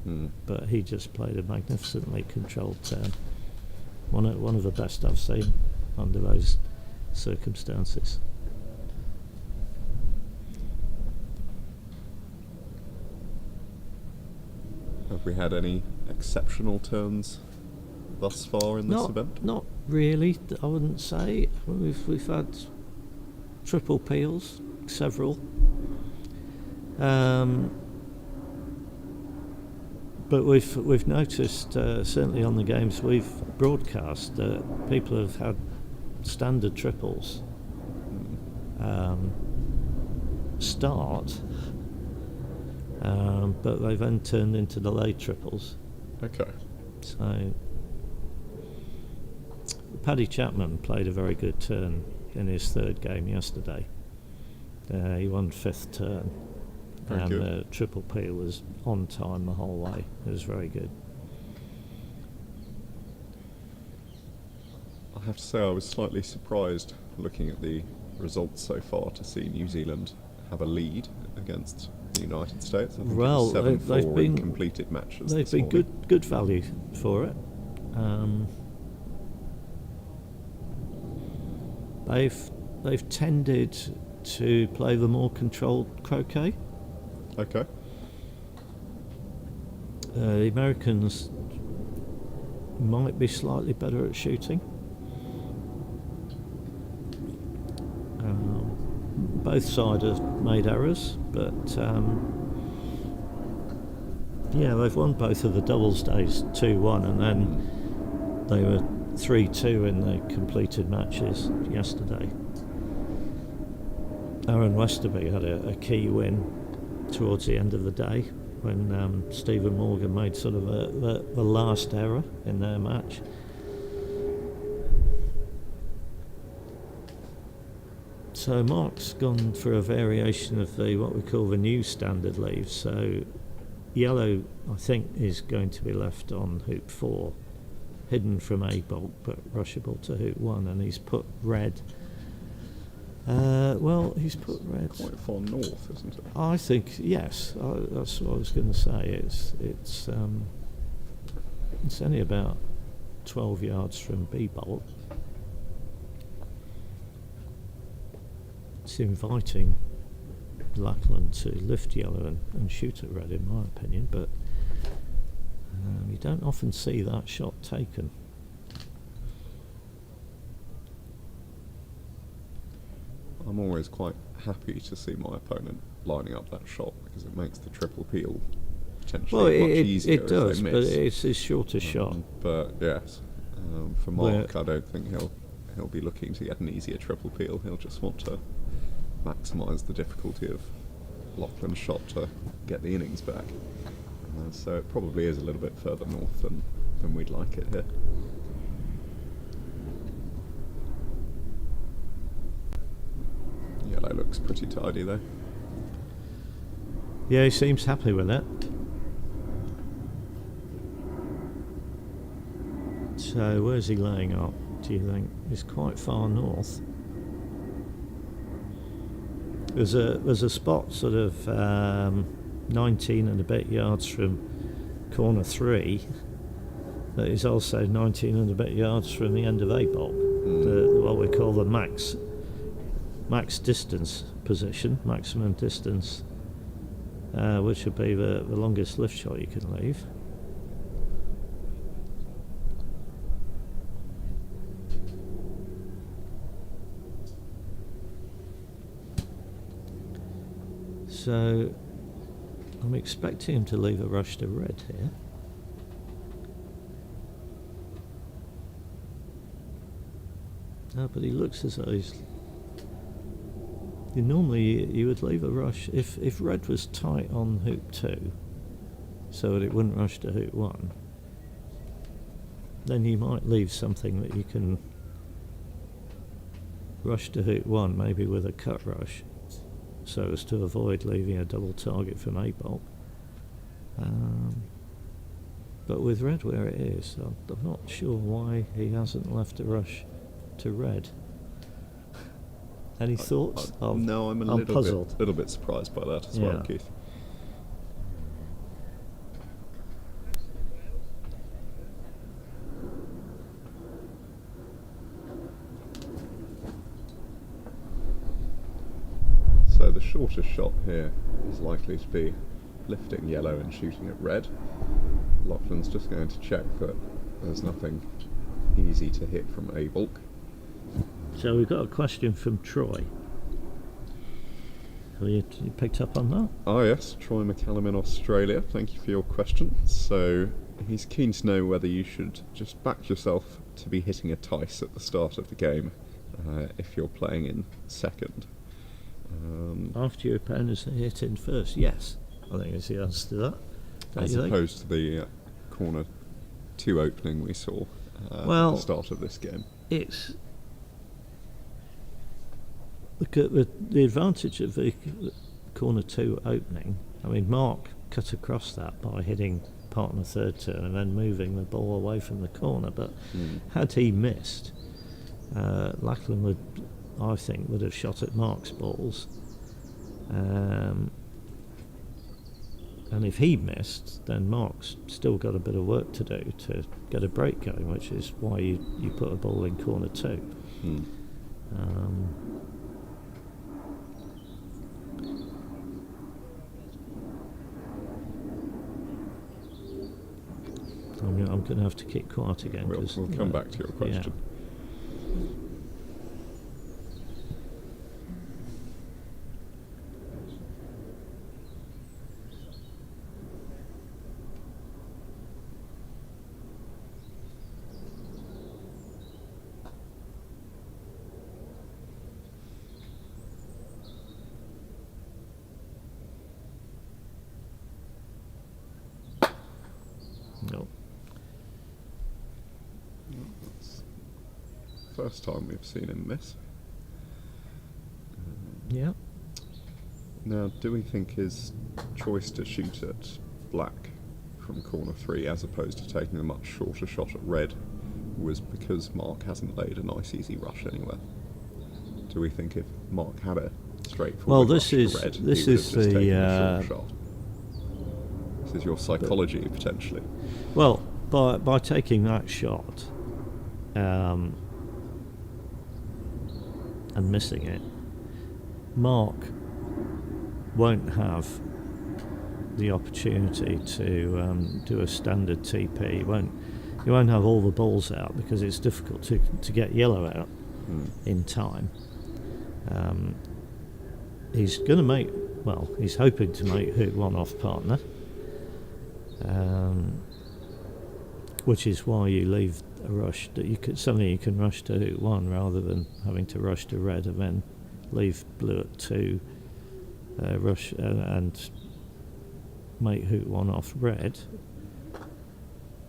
but he just played a magnificently controlled turn. One of the best I've seen under those circumstances. Have we had any exceptional turns thus far in this event? Not really, I wouldn't say. We've had triple peels, several. But we've noticed, certainly on the games we've broadcast, that people have had standard triples start, but they've then turned into delayed triples. Okay. So Paddy Chapman played a very good turn in his third game yesterday. He won fifth turn. And the triple P was on time the whole way. It was very good. I have to say I was slightly surprised looking at the results so far to see New Zealand have a lead against the United States. I think well, it was 7-4 they've been completed matches. They've been good value for it. They've tended to play the more controlled croquet. Okay. The Americans might be slightly better at shooting. Both sides have made errors, but they've won both of the doubles days 2-1, and then they were 3-2 in the completed matches yesterday. Aaron Westerby had a key win towards the end of the day when Stephen Morgan made sort of the last error in their match. So Mark's gone for a variation of what we call the new standard leaves. So yellow, I think, is going to be left on hoop 4, hidden from A bolt but rushable to hoop 1, and he's put red. He's put red quite far north, isn't it? I think yes. That's what I was going to say. It's only about 12 yards from B bolt. It's inviting Lackland to lift yellow and shoot at red, in my opinion, but you don't often see that shot taken. I'm always quite happy to see my opponent lining up that shot because it makes the triple peel potentially much easier. It does, if they but miss. it's his shortest shot. But yes, for Mark, I don't think he'll be looking to get an easier triple peel. He'll just want to maximise the difficulty of Loughlin's shot to get the innings back. So it probably is a little bit further north than we'd like it here. Yellow looks pretty tidy though. Yeah, he seems happy with it. So where's he laying up, do you think? He's quite far north. There's a spot sort of 19 and a bit yards from corner 3 that is also 19 and a bit yards from the end of 8 bolt. What we call the max distance position, maximum distance, which would be the longest lift shot you can leave. So I'm expecting him to leave a rush to red here. No, but he looks as though he's... Normally you would leave a rush if red was tight on hoop 2, so that it wouldn't rush to hoop 1, then you might leave something that you can rush to hoop 1, maybe with a cut rush, so as to avoid leaving a double target from 8 bolt. But with red where it is, I'm not sure why he hasn't left a rush to red. Any thoughts? No, I'm a little bit surprised by that as well, Keith. So the shortest shot here is likely to be lifting yellow and shooting at red. Loughlin's just going to check that there's nothing easy to hit from A bulk. So we've got a question from Troy. Have you picked up on that? Ah yes, Troy McCallum in Australia, thank you for your question. So he's keen to know whether you should just back yourself to be hitting a Tice at the start of the game if you're playing in second. After your opponents are hit in first, yes, I think is the answer to that. As opposed to the corner 2 opening we saw at the start of this game. It's... Look at the advantage of the corner 2 opening. I mean, Mark cut across that by hitting partner third turn and then moving the ball away from the corner, but had he missed, Lachlan would, I think, would have shot at Mark's balls, and if he missed, then Mark's still got a bit of work to do to get a break going, which is why you put a ball in corner 2. I'm going to have to keep quiet again. We'll come back to your question. No. First time we've seen him miss. Yeah. Now, do we think his choice to shoot at black from corner 3 as opposed to taking a much shorter shot at red was because Mark hasn't laid a nice easy rush anywhere? Do we think if Mark had a straightforward rush to red, he would have just taken a short shot? This is your psychology, potentially. Well, by taking that shot and missing it, Mark won't have the opportunity to do a standard TP. He won't have all the balls out because it's difficult to get yellow out in time. He's going to make, he's hoping to make hoop 1 off partner, which is why you leave a rush that you can rush to hoop 1 rather than having to rush to red and then leave blue at 2 rush and make hoop 1 off red.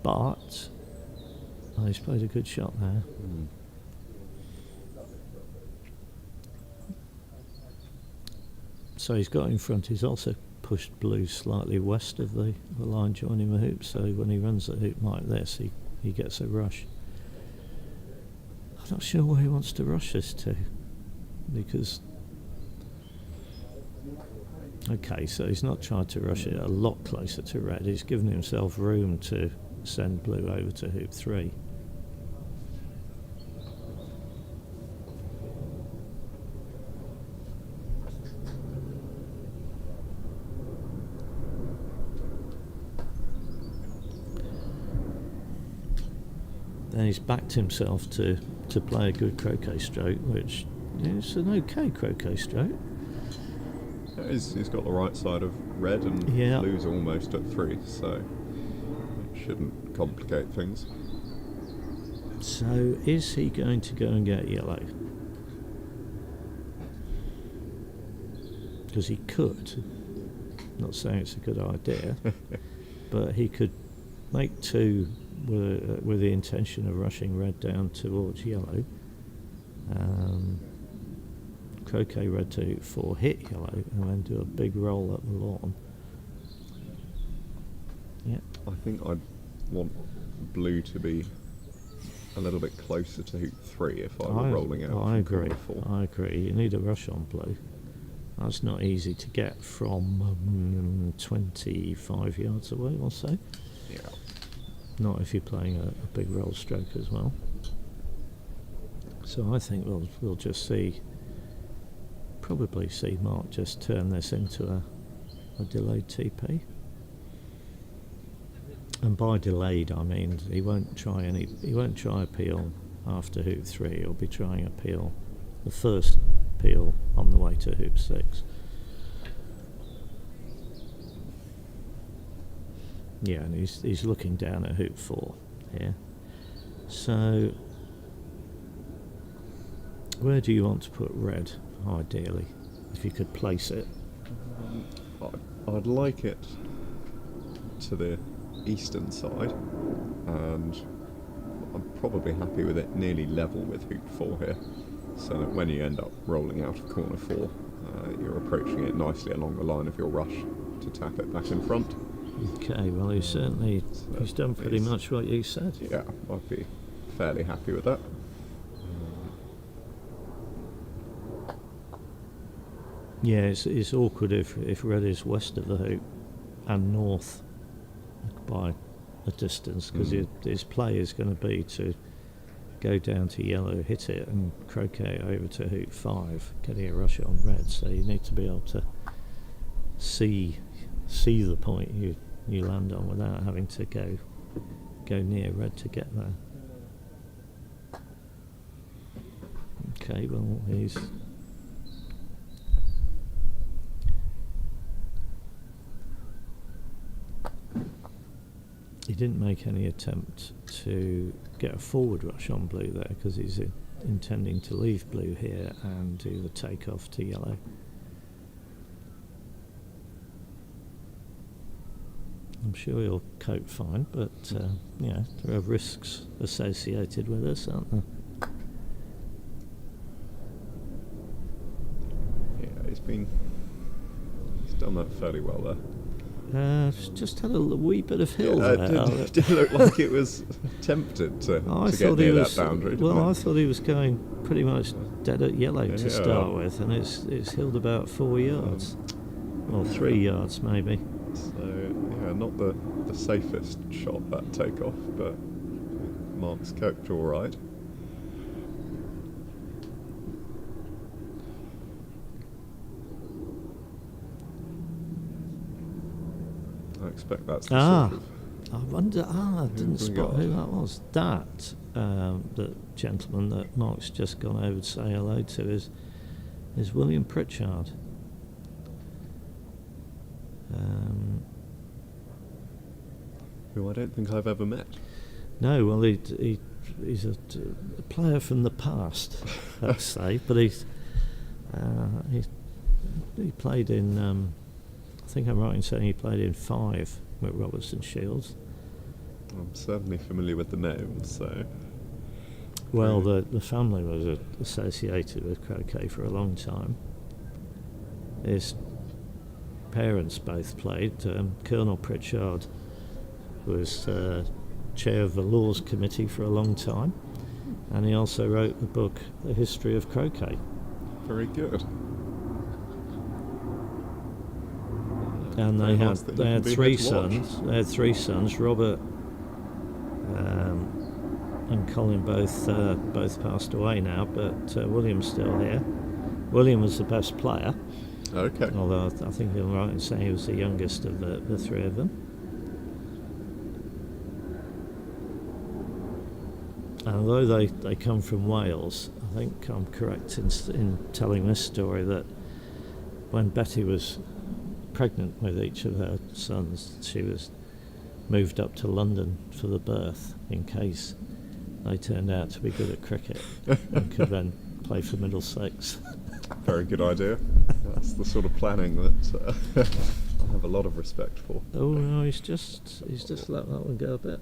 But he's played a good shot there. So he's got in front. He's also pushed blue slightly west of the line joining the hoop, so when he runs the hoop like this, he gets a rush. I'm not sure where he wants to rush this to, because okay, so he's not tried to rush it a lot closer to red. He's given himself room to send blue over to hoop 3. Then he's backed himself to play a good croquet stroke, which is an okay croquet stroke. Yeah, he's got the right side of red, and blue's almost at 3, so it shouldn't complicate things. So is he going to go and get yellow? Because he could. Not saying it's a good idea, but he could make 2 with the intention of rushing red down towards yellow. Croquet red to hoop 4, hit yellow, and then do a big roll up the lawn. Yeah. I think I'd want blue to be a little bit closer to hoop 3 if I were rolling out. I agree. I agree. You need a rush on blue. That's not easy to get from 25 yards away or so. Yeah. Not if you're playing a big roll stroke as well. So I think we'll just probably see Mark just turn this into a delayed TP. And by delayed, I mean he won't try a peel after hoop 3. He'll be trying a peel, the first peel on the way to hoop 6. Yeah, and he's looking down at hoop 4 here. So where do you want to put red, ideally, if you could place it? I'd like it to the eastern side, and I'm probably happy with it nearly level with hoop 4 here, so that when you end up rolling out of corner 4, you're approaching it nicely along the line of your rush to tap it back in front. Okay, well he's done pretty much what you said. Yeah, I'd be fairly happy with that. Yeah, it's awkward if red is west of the hoop and north by a distance, because his play is going to be to go down to yellow, hit it, and croquet over to hoop 5, getting a rush on red. So you need to be able to see the point you land on without having to go near red to get there. Okay, well he didn't make any attempt to get a forward rush on blue there, because he's intending to leave blue here and do the takeoff to yellow. I'm sure he'll cope fine, but there are risks associated with this, aren't there? Yeah, he's done that fairly well there. Just had a wee bit of hill there. It did look like it was tempted to get near that boundary. Well, I thought he was going pretty much dead at yellow to start with, and it's hilled about 4 yards, or 3 yards maybe. So yeah, not the safest shot, that takeoff, but Mark's coped all right. I expect that's the sort of... I wonder, I didn't spot who that was. The gentleman that Mark's just gone over to say hello to is William Pritchard. Who I don't think I've ever met. No, well, he's a player from the past, let's say, but he played in. I think I'm right in saying he played in 5 MacRobertson Shields. I'm certainly familiar with the name, so. Well, the family was associated with croquet for a long time. His parents both played. Colonel Pritchard was chair of the Laws Committee for a long time, and he also wrote the book The History of Croquet. Very good. And Very they nice had that they you had can be 3 here to watch. sons. They had 3 sons. Robert and Colin both passed away now, but William's still here. William was the best player, Okay. although I think I'm right in saying he was the youngest of the 3 of them. And although they come from Wales, I think I'm correct in telling this story that when Betty was pregnant with each of her sons, she was moved up to London for the birth in case they turned out to be good at cricket and could then play for Middlesex. Very good idea. That's the sort of planning that I have a lot of respect for. Oh no, he's just let that one go a bit.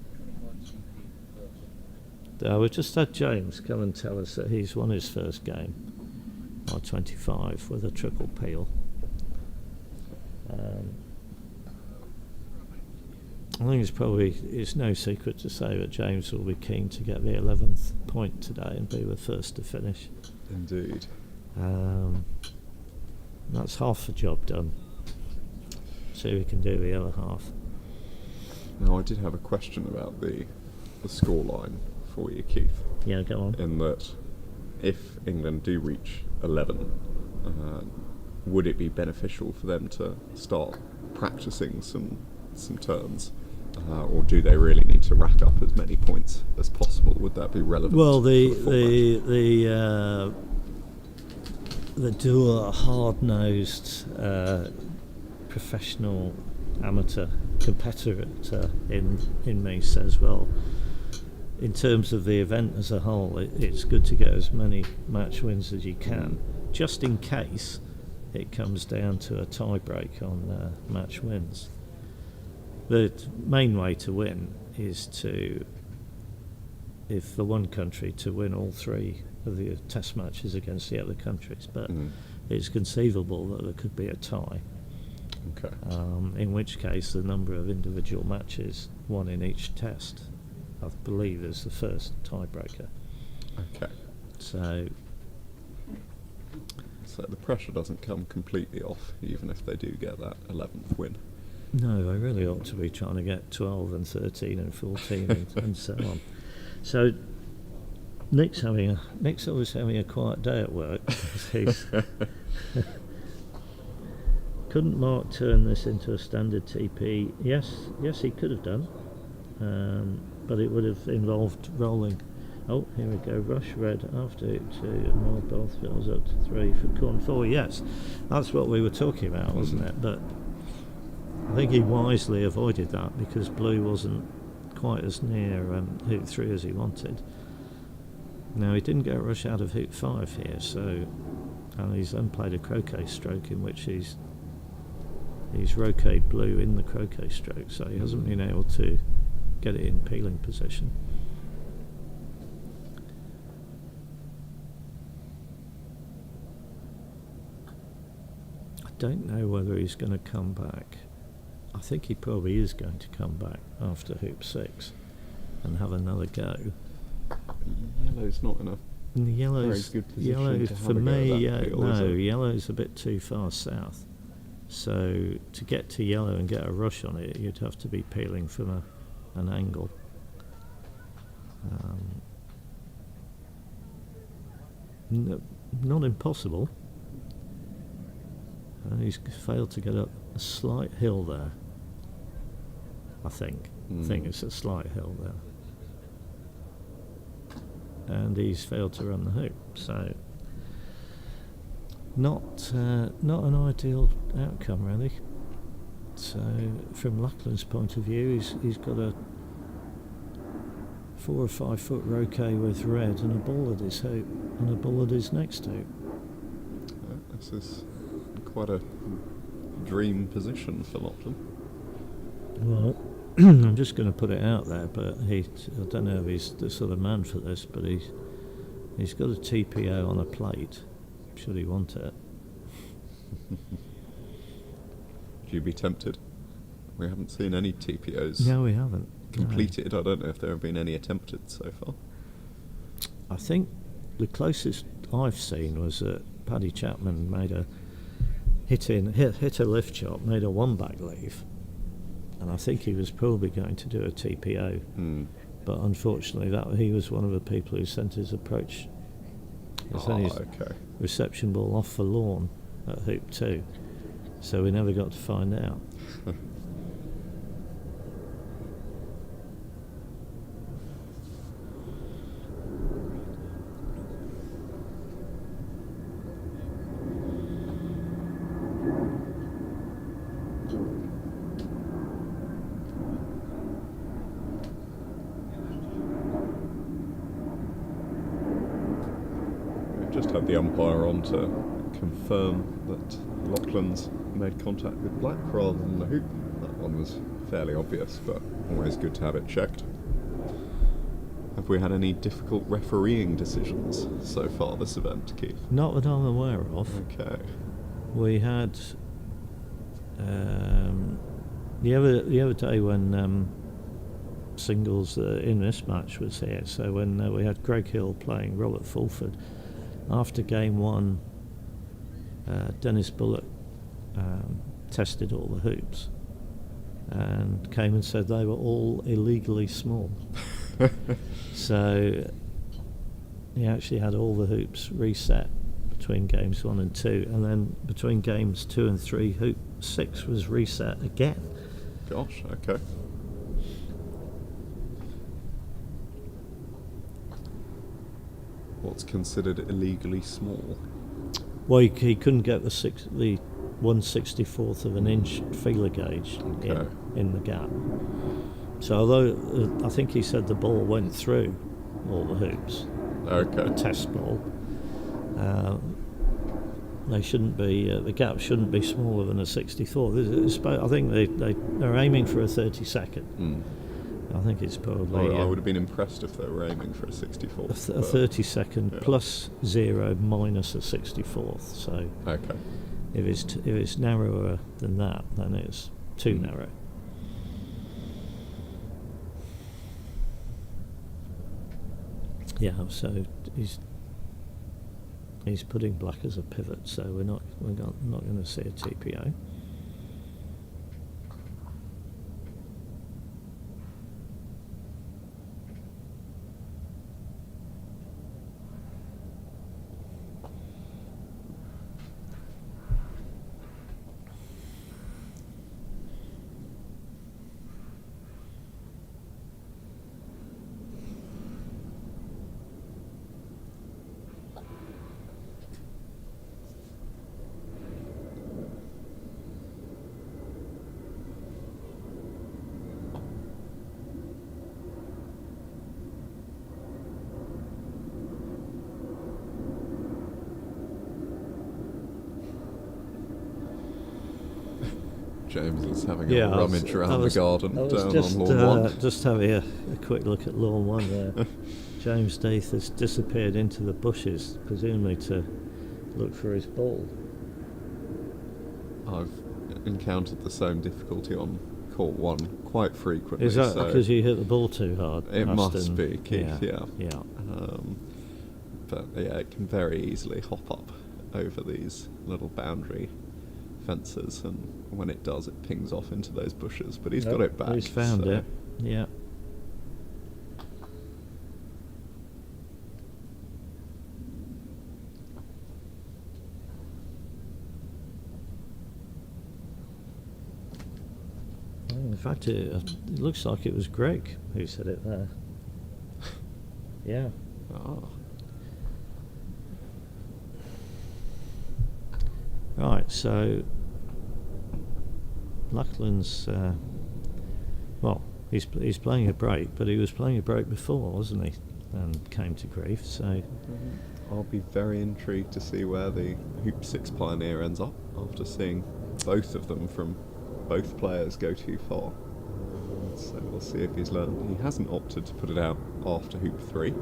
We've just had James come and tell us that he's won his first game by 25 with a triple peel. I think it's no secret to say that James will be keen to get the 11th point today and be the first to finish. Indeed. That's half the job done. See if we can do the other half. Now, I did have a question about the scoreline for you, Keith. Yeah, go on. In that, if England do reach 11, would it be beneficial for them to start practicing some turns, or do they really need to rack up as many points as possible? Would that be relevant? Well, the dour, hard-nosed, professional amateur competitor in me says, well, in terms of the event as a whole, it's good to get as many match wins as you can, just in case it comes down to a tie break on match wins. The main way to win is if for one country to win all 3 of the test matches against the other countries, but it's conceivable that there could be a tie. Okay. In which case the number of individual matches won in each test, I believe, is the first tiebreaker. Okay. So the pressure doesn't come completely off, even if they do get that 11th win. no, they really ought to be trying to get 12 and 13 and 14 and so on. So Nick's always having a quiet day at work. Couldn't Mark turn this into a standard TP? Yes, he could have done, but it would have involved rolling. Oh, here we go. Rush red after 2 and roll both fields up to 3 for corner 4. Yes, that's what we were talking about, wasn't it? But I think he wisely avoided that because blue wasn't quite as near hoop 3 as he wanted. Now, he didn't get a rush out of hoop 5 here, and he's then played a croquet stroke in which he's roquet blue in the croquet stroke, so he hasn't been able to get it in peeling position. I don't know whether he's going to come back. I think he probably is going to come back after hoop 6 and have another go. Yellow's not in a very good position to have for a go me, at that peel, is it? yellow's a bit too far south. So to get to yellow and get a rush on it, you'd have to be peeling from an angle. Not impossible. He's failed to get up a slight hill there. I think it's a slight hill there. And he's failed to run the hoop, so not an ideal outcome really. So from Lachlan's point of view, he's got a 4 or 5 foot roquet with red and a ball at his hoop and a ball at his next hoop. This is quite a dream position for Lachlan. Well, I'm just going to put it out there, but I don't know if he's the sort of man for this, but he's got a TPO on a plate, should he want it. Would you be tempted? We haven't seen any TPOs No, we haven't. completed. No. I don't know if there have been any attempted so far. I think the closest I've seen was that Paddy Chapman made a hit a lift shot, made a one-back leave, and I think he was probably going to do a TPO, but unfortunately he was one of the people who sent his approach. Okay. Reception ball off for lawn at hoop 2, so we never got to find out. Just had the umpire on to confirm that Lachlan's made contact with black rather than the hoop. That one was fairly obvious, but always good to have it checked. Have we had any difficult refereeing decisions so far this event, Keith? Not that I'm aware of. Okay. We had the other day when singles in this match was here. So when we had Greg Hill playing Robert Fulford, after game 1, Dennis Bullock tested all the hoops and came and said they were all illegally small. So he actually had all the hoops reset between games 1 and 2, and then between games 2 and 3, hoop 6 was reset again. Gosh, okay. What's considered illegally small? Well, he couldn't get the 1/64th of an inch feeler gauge in the gap. So although I think he said the ball went through all the hoops, Okay. a test ball, they shouldn't be. The gap shouldn't be smaller than a 64th. I think they're aiming for a 32nd. I think it's probably. I would have been impressed if they were aiming for a 64th. A 32nd yeah. plus 0 minus a 64th. So Okay. if it's narrower than that, then it's too narrow. Yeah, so he's putting black as a pivot, so we're not going to see a TPO. James is having a rummage around the garden down on lawn 1. Just having a quick look at lawn 1 there. James Death has disappeared into the bushes, presumably to look for his ball. I've encountered the same difficulty on court 1 quite frequently. Is that because you hit the ball too hard? It must be, Keith, yeah. But yeah, it can very easily hop up over these little boundary fences, and when it does, it pings off into those bushes. But he's got it back. He's found it. Yeah. In fact, it looks like it was Greg who said it there. Yeah. Oh. Right, so Lachlan's he's playing a break, but he was playing a break before, wasn't he? and came to grief. So I'll be very intrigued to see where the Hoop 6 Pioneer ends up after seeing both of them from both players go too far. So we'll see if he's learned. He hasn't opted to put it out after Hoop 3.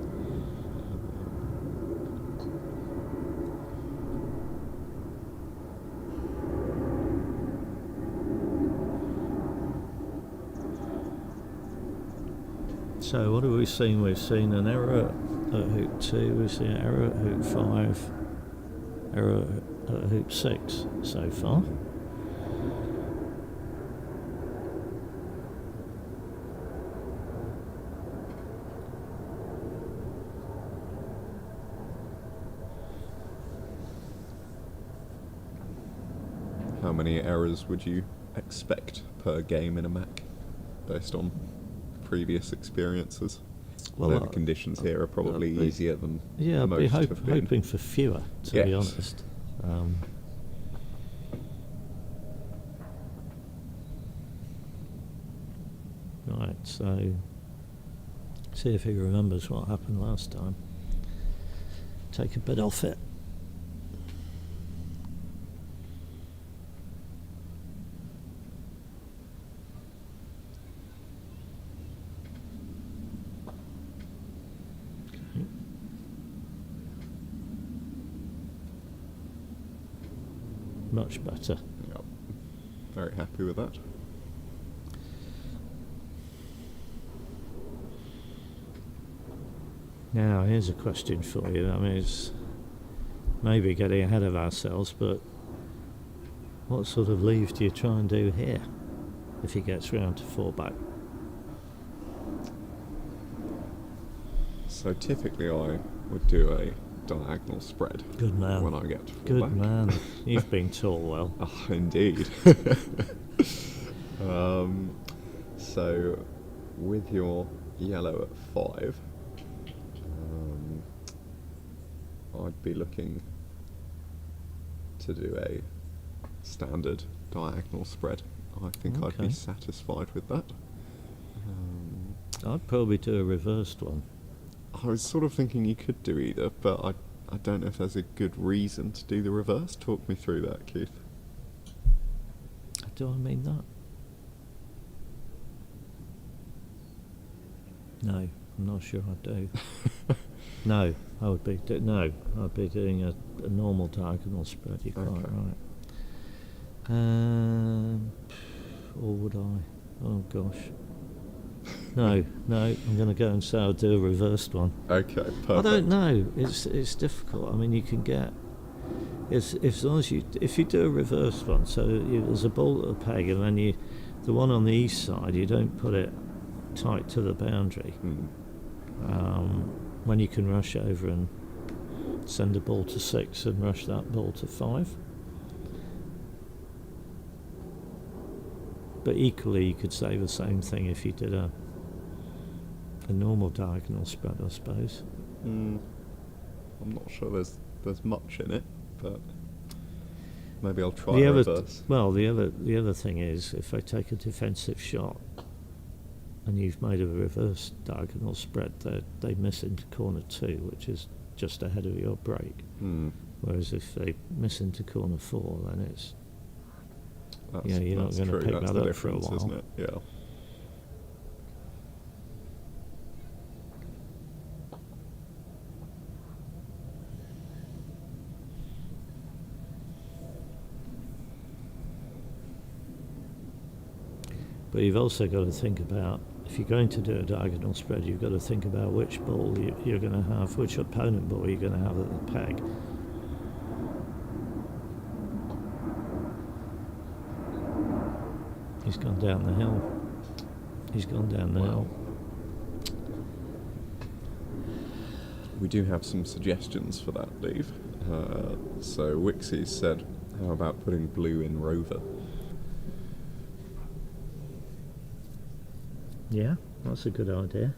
So what have we seen? We've seen an error at Hoop 2, we've seen an error at Hoop 5, error at Hoop 6 so far. How many errors would you expect per game in a Mac, based on previous experiences? Well, the conditions here are probably easier than yeah, most I'd be have been. hoping for fewer, to be honest. Right, so see if he remembers what happened last time. Take a bit off it. Much better. Yep. Very happy with that. Now, here's a question for you. I mean, it's maybe getting ahead of ourselves, but what sort of leave do you try and do here if he gets round to 4 back? So typically I would do a diagonal spread. Good man. When I get to 4 Good back. man. You've been taught well. Oh, indeed. So with your yellow at 5, I'd be looking to do a standard diagonal spread. I think I'd be satisfied with that. I'd probably do a reversed one. I was sort of thinking you could do either, but I don't know if there's a good reason to do the reverse. Talk me through that, Keith. Do I mean that? No, I'm not sure I do. No, I'd be doing a normal diagonal spread. You're quite right. Or would I? Oh gosh. No, I'm going to go and say I'll do a reversed one. Okay, perfect. I don't know. It's difficult. I mean, you can get as long as if you do a reversed one. So there's a ball at the peg, and then the one on the east side, you don't put it tight to the boundary. When you can rush over and send a ball to 6 and rush that ball to 5. But equally, you could say the same thing if you did a normal diagonal spread, I suppose. I'm not sure there's much in it, but maybe I'll try a reverse. Well, the other thing is, if I take a defensive shot and you've made a reverse diagonal spread, they miss into corner 2, which is just ahead of your break. Whereas if they miss into corner 4, then you're not going to pick that up for a while. Isn't it? Yeah. But you've also got to think about, if you're going to do a diagonal spread, you've got to think about which ball you're going to have, which opponent ball you're going to have at the peg. He's gone down the hill. He's gone down the hill. We do have some suggestions for that leave. So Wixie said, how about putting blue in rover? Yeah, that's a good idea.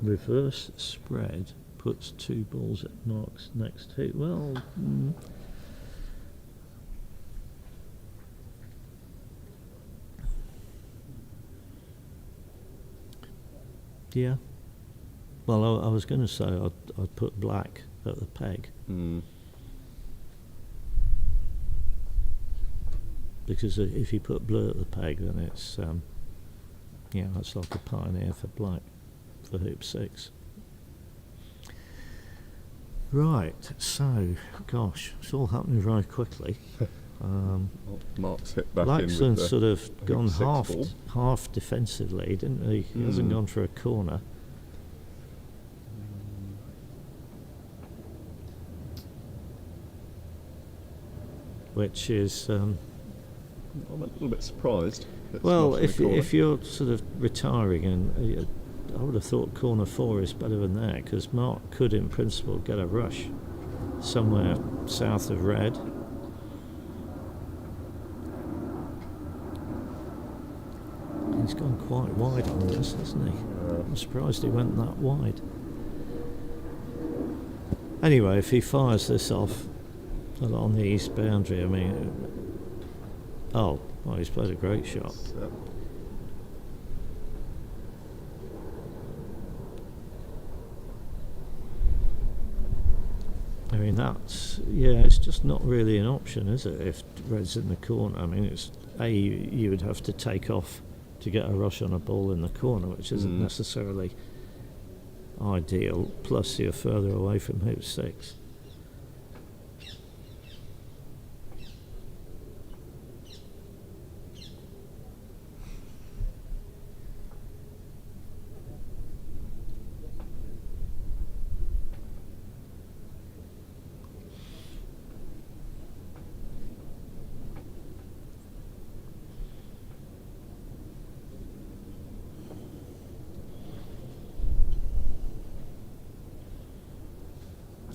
Reverse spread puts 2 balls at knocks next to. Well, Yeah. Well, I was going to say I'd put black at the peg. Because if you put blue at the peg, then it's it's like a pioneer for black for hoop 6. Right, so gosh, it's all happening very quickly. Mark's hit back Laxton's in with the sort of gone hoop 6 ball. half defensively, didn't he? He hasn't gone for a corner. Which is I'm a little bit surprised. well, if you're sort of retiring, and I would have thought corner 4 is better than that, because Mark could, in principle, get a rush somewhere south of red. He's gone quite wide on this, hasn't he? I'm surprised he went that wide. Anyway, if he fires this off along the east boundary, I mean, well, he's played a great shot. I mean, it's just not really an option, is it, if red's in the corner? I mean, it's you would have to take off to get a rush on a ball in the corner, which isn't necessarily ideal, plus you're further away from hoop 6.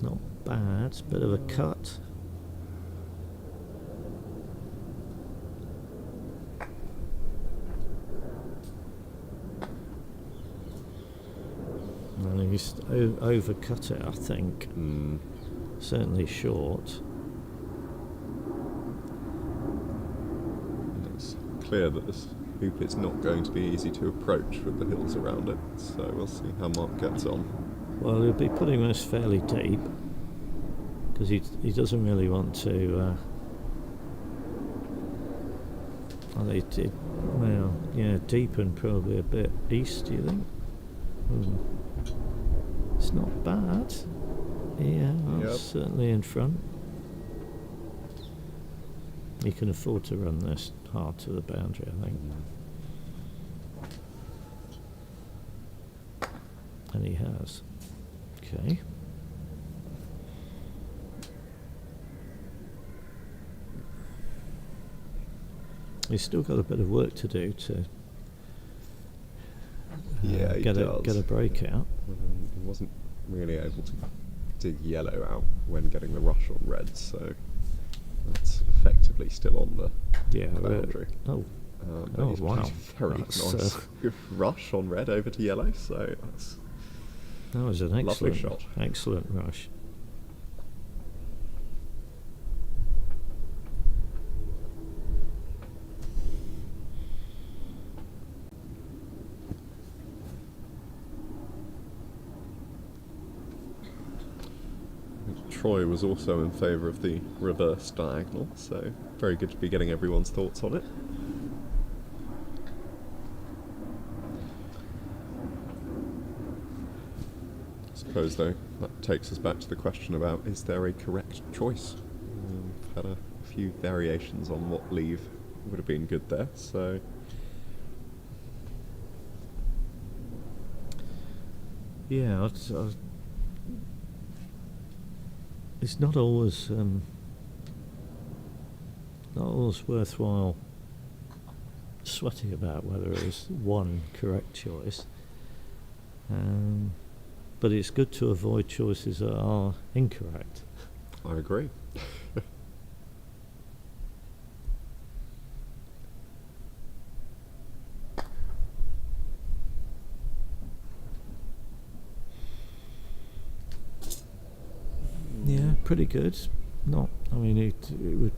Not bad, bit of a cut. And he's overcut it, I think. Certainly short. It's clear that this hoop is not going to be easy to approach with the hills around it, so we'll see how Mark gets on. Well, he'll be putting this fairly deep, because he doesn't really want to. Deep and probably a bit east. Do you think? It's not bad. Yeah, that's certainly in front. He can afford to run this hard to the boundary, I think. And he has. Okay. He's still got a bit of work to do to get a break out. He wasn't really able to dig yellow out when getting the rush on red, so that's effectively still on the boundary. Wow! Very nice rush on red over to yellow, so that was an lovely shot. Excellent rush. Troy was also in favour of the reverse diagonal, so very good to be getting everyone's thoughts on it. I suppose, though, that takes us back to the question about, is there a correct choice? We've had a few variations on what leave would have been good there, so... Yeah, it's not always worthwhile sweating about whether it was one correct choice, but it's good to avoid choices that are incorrect. I agree. Yeah, pretty good. I mean, it would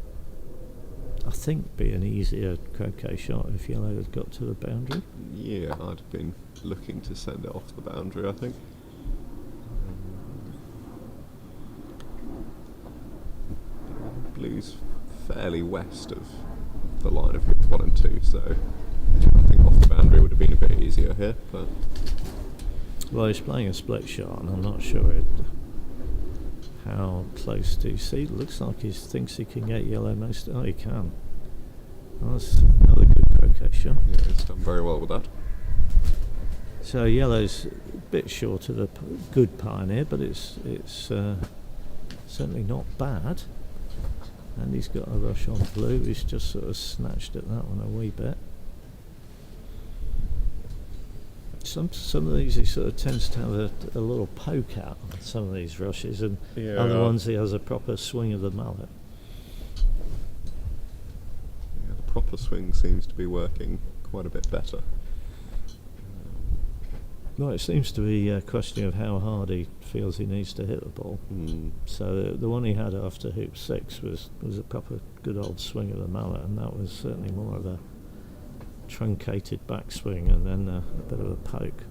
I think, be an easier croquet shot if yellow had got to the boundary. Yeah, I'd have been looking to send it off the boundary, I think. Blue's fairly west of the line of hoops 1 and 2, so I think off the boundary would have been a bit easier here, but... Well, he's playing a split shot, and I'm not sure how close do you see? Looks like he thinks he can get yellow most. Oh, he can. Well, that's another good croquet shot. Yeah, he's done very well with that. So yellow's a bit short of the good pioneer, but it's certainly not bad. And he's got a rush on blue. He's just sort of snatched at that one a wee bit. Some of these he sort of tends to have a little poke out on some of these rushes, and other ones he has a proper swing of the mallet. Yeah, the proper swing seems to be working quite a bit better. Well, it seems to be a question of how hard he feels he needs to hit the ball. So the one he had after hoop 6 was a proper good old swing of the mallet, and that was certainly more of a truncated backswing and then a bit of a poke.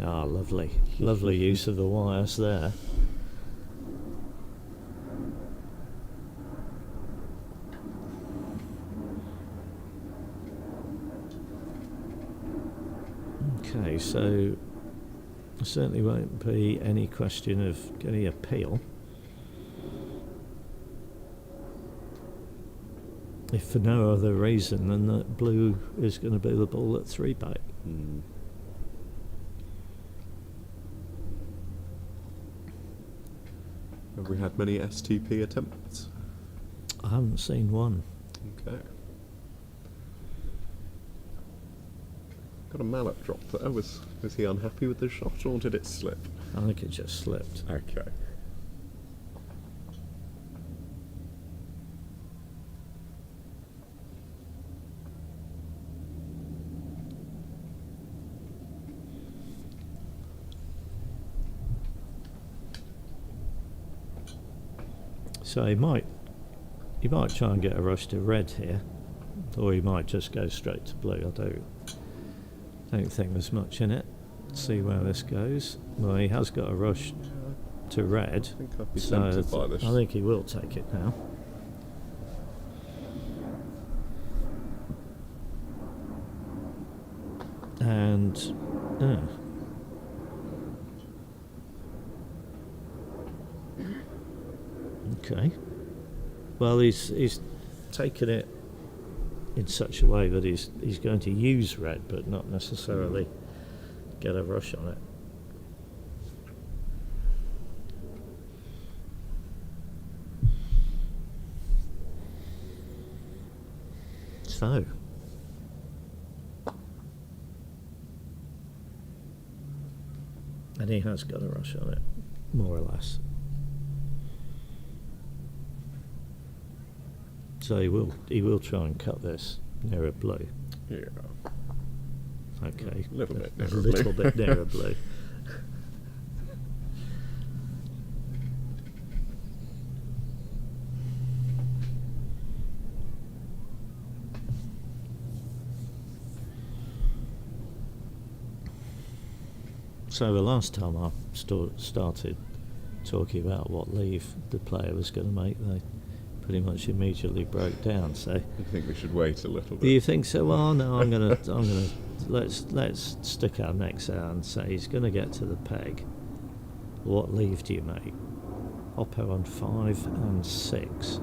Ah, lovely use of the wires there. Okay, so there certainly won't be any question of getting a peel. If for no other reason than that blue is going to be the ball at 3-back. Have we had many STP attempts? I haven't seen one. Okay. Got a mallet drop there. Was he unhappy with the shot, or did it slip? I think it just slipped. Okay. So he might try and get a rush to red here, or he might just go straight to blue. I don't think there's much in it. Let's see where this goes. Well, he has got a rush to red, I think I'd be so tempted by this. I think he will take it now. And okay. Well, he's taken it in such a way that he's going to use red, but not necessarily get a rush on it. So, and he has got a rush on it, more or less. So he will try and cut this nearer blue. Yeah. Okay. A little bit A nearer little blue. bit nearer blue. So the last time I started talking about what leave the player was going to make, they pretty much immediately broke down. So I think we should wait a little bit. do you think so? Well, no, I'm gonna let's stick our necks out and say he's going to get to the peg. What leave do you make? Oppo on 5 and 6.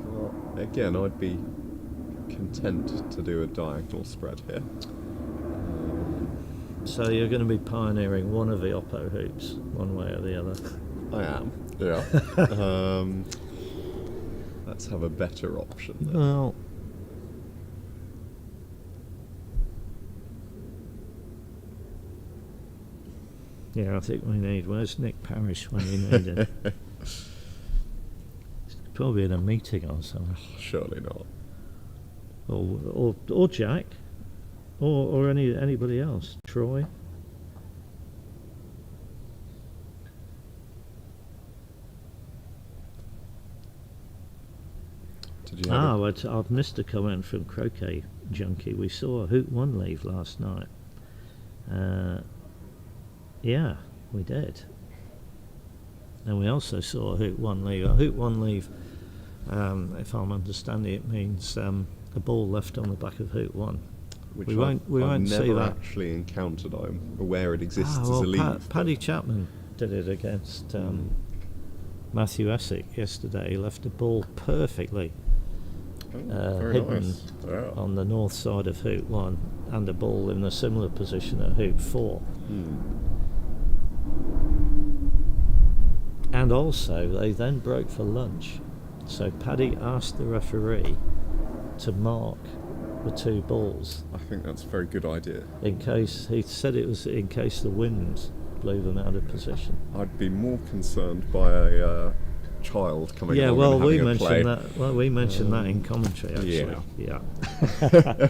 Well, again, I'd be content to do a diagonal spread here. So you're going to be pioneering one of the Oppo hoops, one way or the other. I am. Yeah. Let's have a better option then. Well, yeah, I think we need. Where's Nick Parrish when you need him? He's probably in a meeting or something. Surely not. Or Jack, or anybody else. Troy. Did you have I've missed a comment from Croquet Junkie. We saw a Hoop 1 leave last night. Yeah, we did. And we also saw a Hoop 1 leave. A Hoop 1 leave, if I'm understanding it, means a ball left on the back of Hoop 1. Which We won't see never that. actually encountered. I'm aware it exists as a leave. Paddy Chapman did it against Matthew Essick yesterday. He left a ball perfectly very hidden nice. Yeah. on the north side of Hoop 1 and a ball in a similar position at Hoop 4. And also they then broke for lunch, so Paddy asked the referee to mark the two balls I think that's a very good idea. in case, he said it was in case the wind blew them out of position. I'd be more concerned by a child coming Yeah, along well, and we having a play. mentioned that. Well, we mentioned that in commentary, actually. Yeah.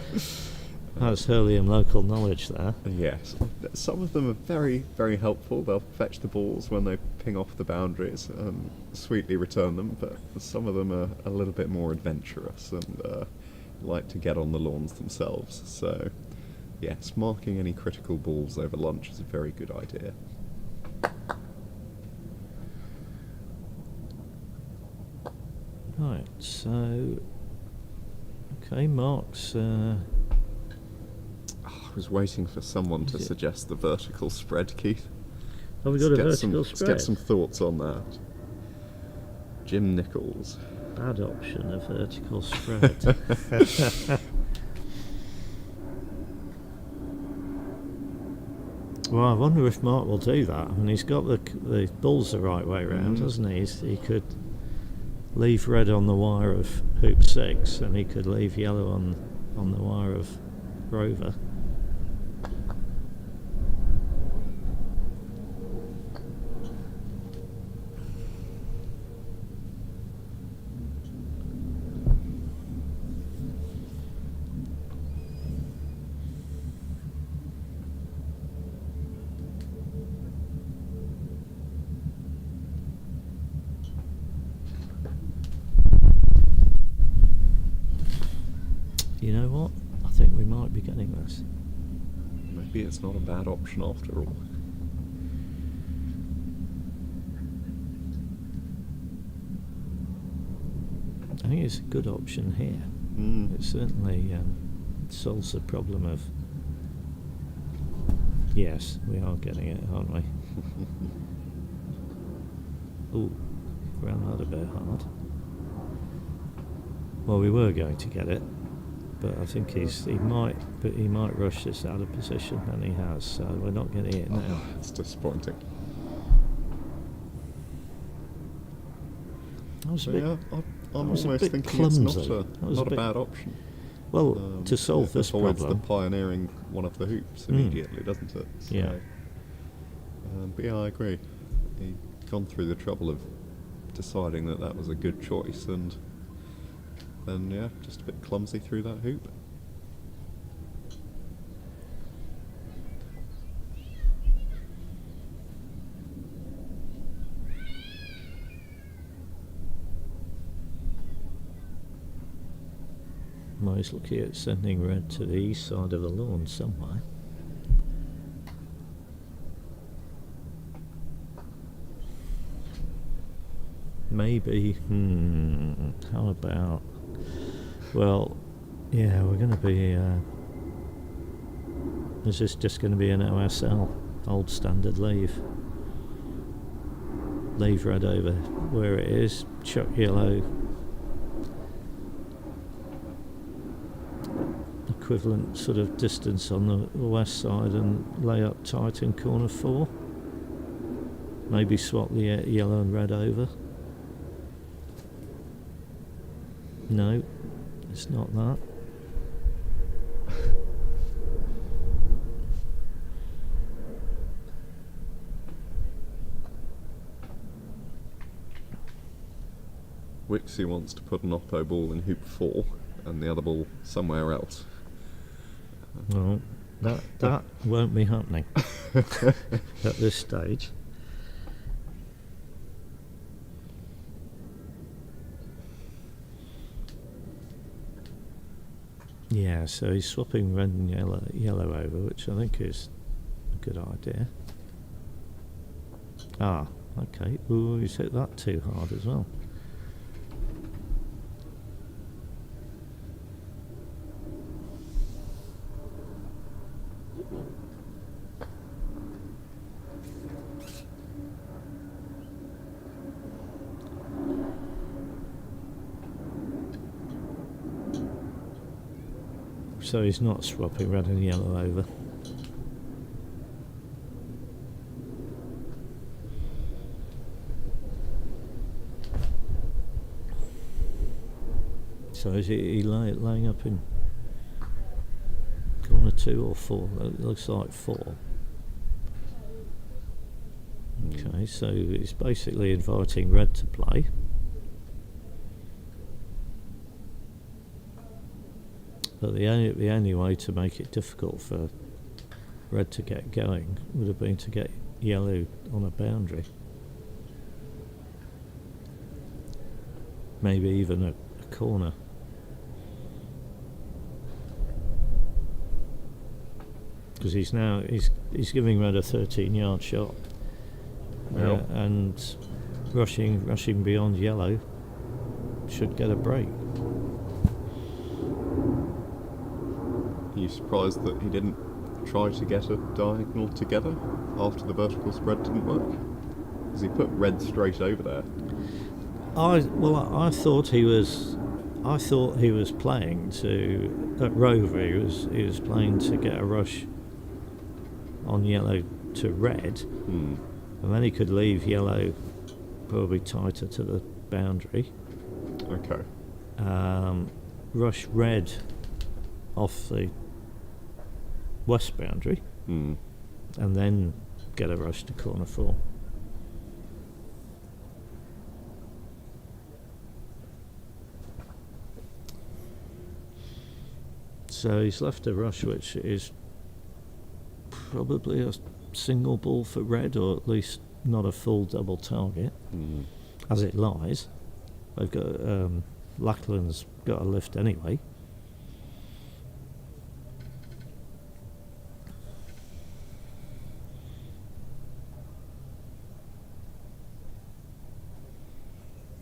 That's Hurlingham local knowledge there. Yes, some of them are very, very helpful. They'll fetch the balls when they ping off the boundaries and sweetly return them, but some of them are a little bit more adventurous and like to get on the lawns themselves. So, yes, marking any critical balls over lunch is a very good idea. Right, so... Okay, Mark's... I was waiting for someone to suggest the vertical spread, Keith. Have we got a vertical Let's spread? get some thoughts on that. Jim Nichols. Bad option, a vertical spread. Well, I wonder if Mark will do that. I mean, he's got the balls the right way round, hasn't he? He could leave red on the wire of Hoop 6 and he could leave yellow on the wire of Rover. You know what? I think we might be getting this. Maybe it's not a bad option after all. I think it's a good option here. It certainly solves the problem of... Yes, we are getting it, aren't we? Ooh, ran that a bit hard. Well, we were going to get it, but I think he might rush this out of position, and he has. So we're not getting it now. Oh, it's disappointing. That was a So bit. yeah, I'm was a almost bit thinking it's clumsy. not That was a a bit- bad option. Well, to solve this avoids problem, the pioneering one of the hoops immediately, doesn't it? So, Yeah. But yeah, I agree. He'd gone through the trouble of deciding that was a good choice, and then yeah, just a bit clumsy through that hoop. well, he's looking at sending red to the east side of the lawn somewhere. Maybe, how about, well, yeah, we're going to be, is this just going to be an OSL, old standard leave? Leave red over where it is, chuck yellow, equivalent sort of distance on the west side, and lay up tight in corner 4. Maybe swap the yellow and red over. No, it's not that. Wixie wants to put an oppo ball in hoop 4 and the other ball somewhere else. Well, that won't be happening at this stage. Yeah, so he's swapping red and yellow over, which I think is a good idea. Ah, okay. Ooh, he's hit that too hard as well. So he's not swapping red and yellow over. So is he laying up in corner 2 or 4? It looks like 4. Okay, so he's basically inviting red to play. But the only way to make it difficult for red to get going would have been to get yellow on a boundary. Maybe even a corner. Because he's giving red a 13-yard shot. Yeah. And rushing beyond yellow should get a break. Are you surprised that he didn't try to get a diagonal together after the vertical spread didn't work? Because he put red straight over there. I thought he was playing to at Rover. He was playing to get a rush on yellow to red, and then he could leave yellow probably tighter to the boundary. Okay. Rush red off the west boundary, and then get a rush to corner 4. So he's left a rush which is probably a single ball for red, or at least not a full double target. As it lies, they've got Lachlan's got a lift anyway.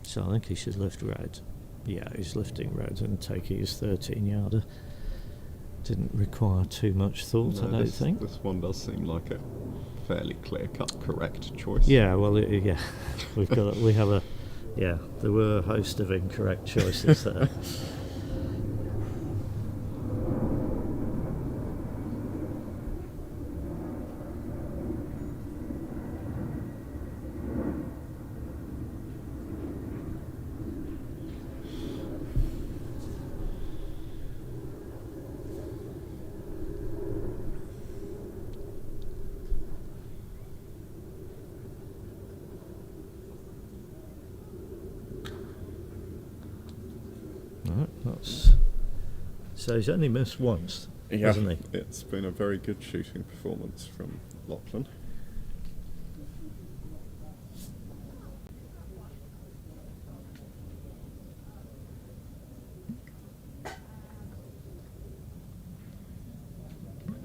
So I think he should lift red. Yeah, he's lifting red and taking his 13-yarder. Didn't require too much thought, No, I don't think. This one does seem like a fairly clear-cut correct choice. Yeah, well, yeah, there were a host of incorrect choices there. So he's only missed once, hasn't he? It's been a very good shooting performance from Lachlan.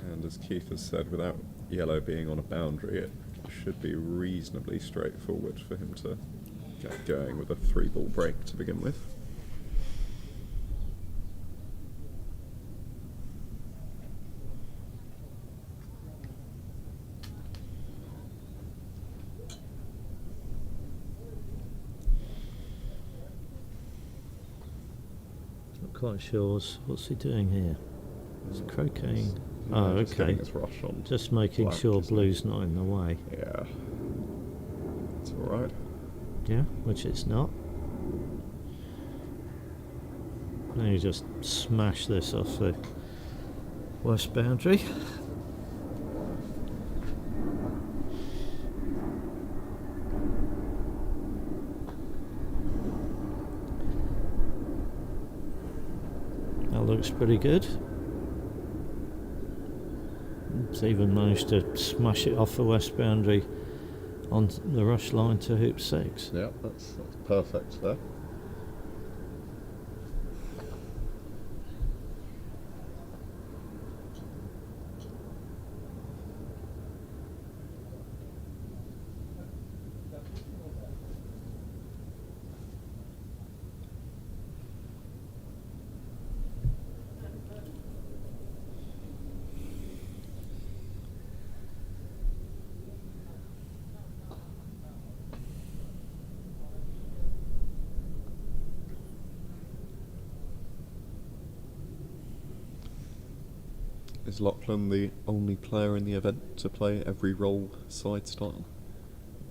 And as Keith has said, without yellow being on a boundary, it should be reasonably straightforward for him to get going with a 3-ball break to begin with. Quite sure what's he doing here. It's croqueting. Just okay. getting his rush on. Just making black, sure isn't it? blue's not in the way. Yeah. It's alright. Yeah, which it's not. Now you just smash this off the west boundary. That looks pretty good. It's even managed to smash it off the west boundary on the rush line to hoop 6. Yeah, that's perfect there. Is Lachlan the only player in the event to play every role side style?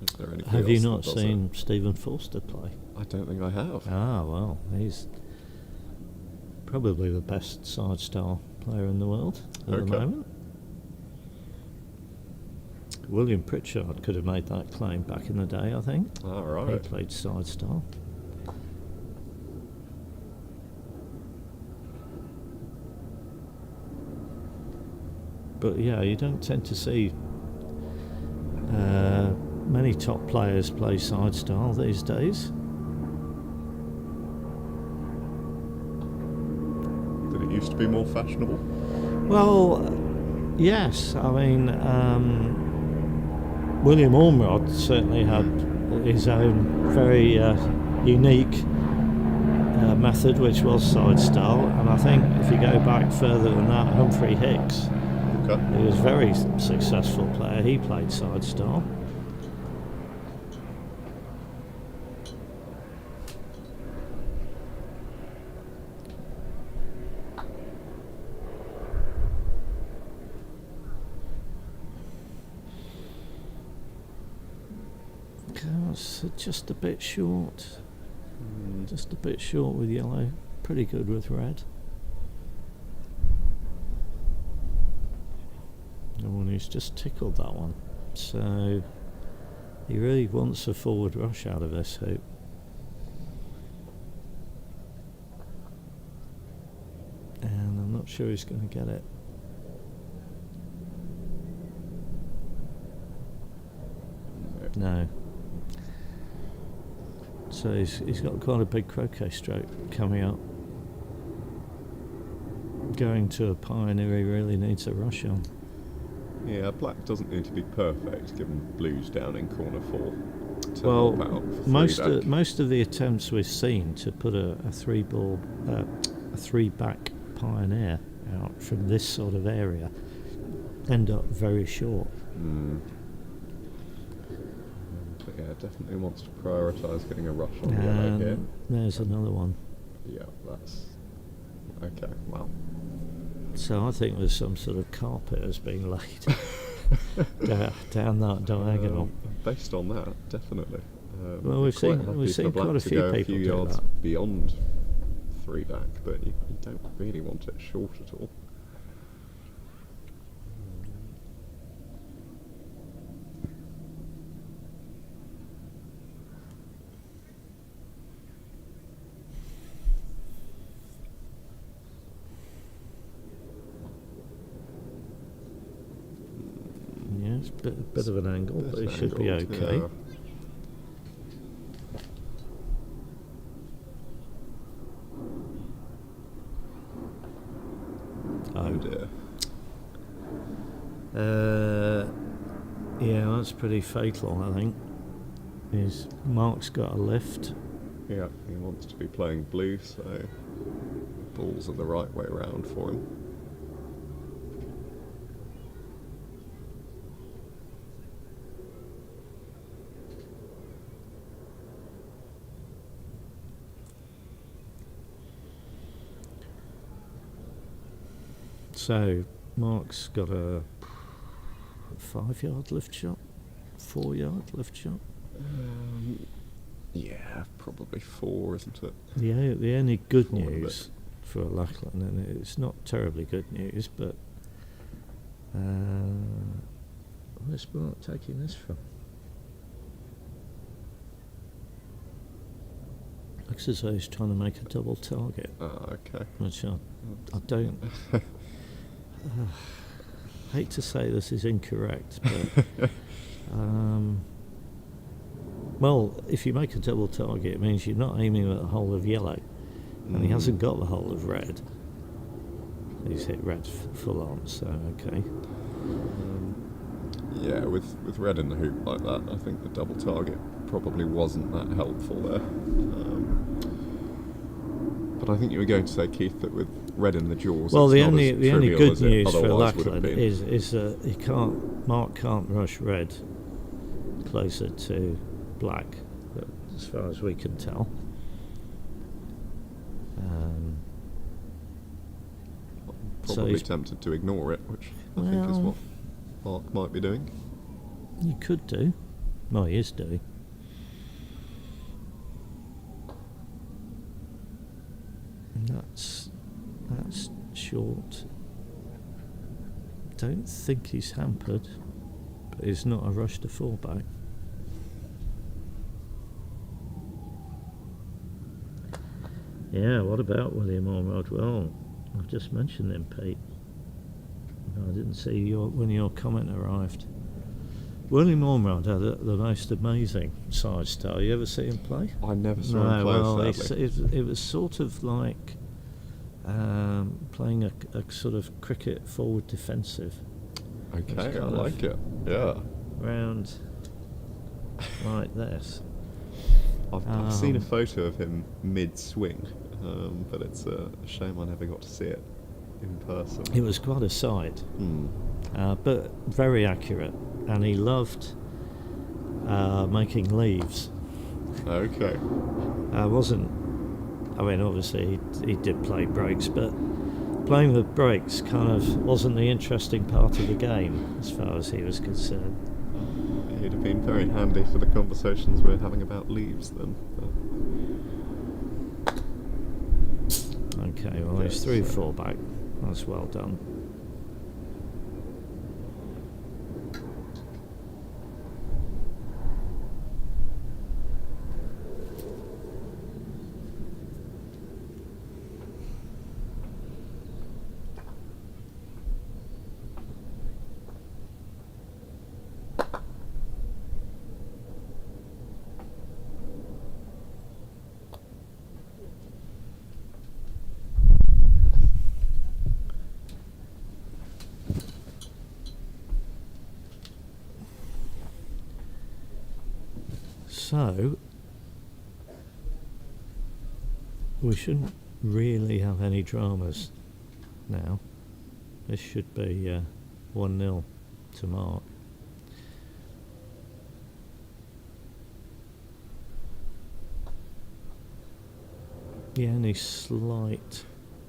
Is there anybody Have you else not that does seen Stephen Forster play? I don't think I have. Ah, well, he's probably the best side style player in the world at the Okay. moment. William Pritchard could have made that claim back in the day, I think. All He right. played side style. But yeah, you don't tend to see many top players play side style these days. Did it used to be more fashionable? Well, yes. I mean, William Ormerod certainly had his own very unique method, which was side style. And I think if you go back further than that, Humphrey Hicks, Okay. he was a very successful player. He played side style. It's just a bit short. Just a bit short with yellow. Pretty good with red. Oh, and he's just tickled that one. So he really wants a forward rush out of this hoop. And I'm not sure he's going to get it. No. So he's got quite a big croquet stroke coming up. Going to a pioneer, he really needs a rush on. Yeah, black doesn't need to be perfect, given blue's down in corner 4. To Well, help out for most of the attempts we've seen to put a three back pioneer out from this sort of area end up very short. But yeah, definitely wants to prioritise getting a rush on yellow here. And there's another one. Yeah, that's okay. Wow. So I think there's some sort of carpet that's being laid down that diagonal. Based on that, definitely. Well, we've quite seen happy for quite black a to few go people a few do yards that. beyond 3 back, but you don't really want it short at all. Yeah, it's a bit of an angle, but it should be Angled, okay. yeah. Oh dear. Yeah, that's pretty fatal, I think. Mark's got a lift. Yeah, he wants to be playing blue, so balls are the right way round for him. So Mark's got a 5-yard lift shot, 4-yard lift shot. Yeah, probably 4, isn't it? The only good Forward a news for Lachlan, and it's not terribly good news, but where's Mark taking this from? Looks as though he's trying to make a double target, Okay. which I don't hate to say this is incorrect, but well, if you make a double target, it means you're not aiming at the whole of yellow, and he hasn't got the whole of red. He's hit red full on, so okay. Yeah, with red in the hoop like that, I think the double target probably wasn't that helpful there. But I think you were going to say, Keith, that with red in the jaws, Well, it's the not only as trivial good as it news for otherwise would have Lachlan been. is that Mark can't rush red closer to black, as far as we can tell. probably he's tempted to ignore it, which I think is what Mark might be doing. You could do. Well, he is doing. That's short. Don't think he's hampered, but it's not a rush to fall back. Yeah, what about William Ormerod? Well, I've just mentioned him, Pete. No, I didn't see when your comment arrived. William Ormerod had the most amazing side style. You ever see him play? I never saw him play, sadly. It was sort of like playing a sort of cricket forward defensive. Okay, I like it. Yeah. Round like this. I've seen a photo of him mid-swing, but it's a shame I never got to see it in person. It was quite a sight, but very accurate, and he loved making leaves. Okay. I mean, obviously he did play breaks, but playing the breaks kind of wasn't the interesting part of the game as far as he was concerned. He'd have been very handy for the conversations we're having about leaves then. Okay, well, he's through full back. That's well done. So, we shouldn't really have any dramas now. This should be 1-0 to Mark. The only slight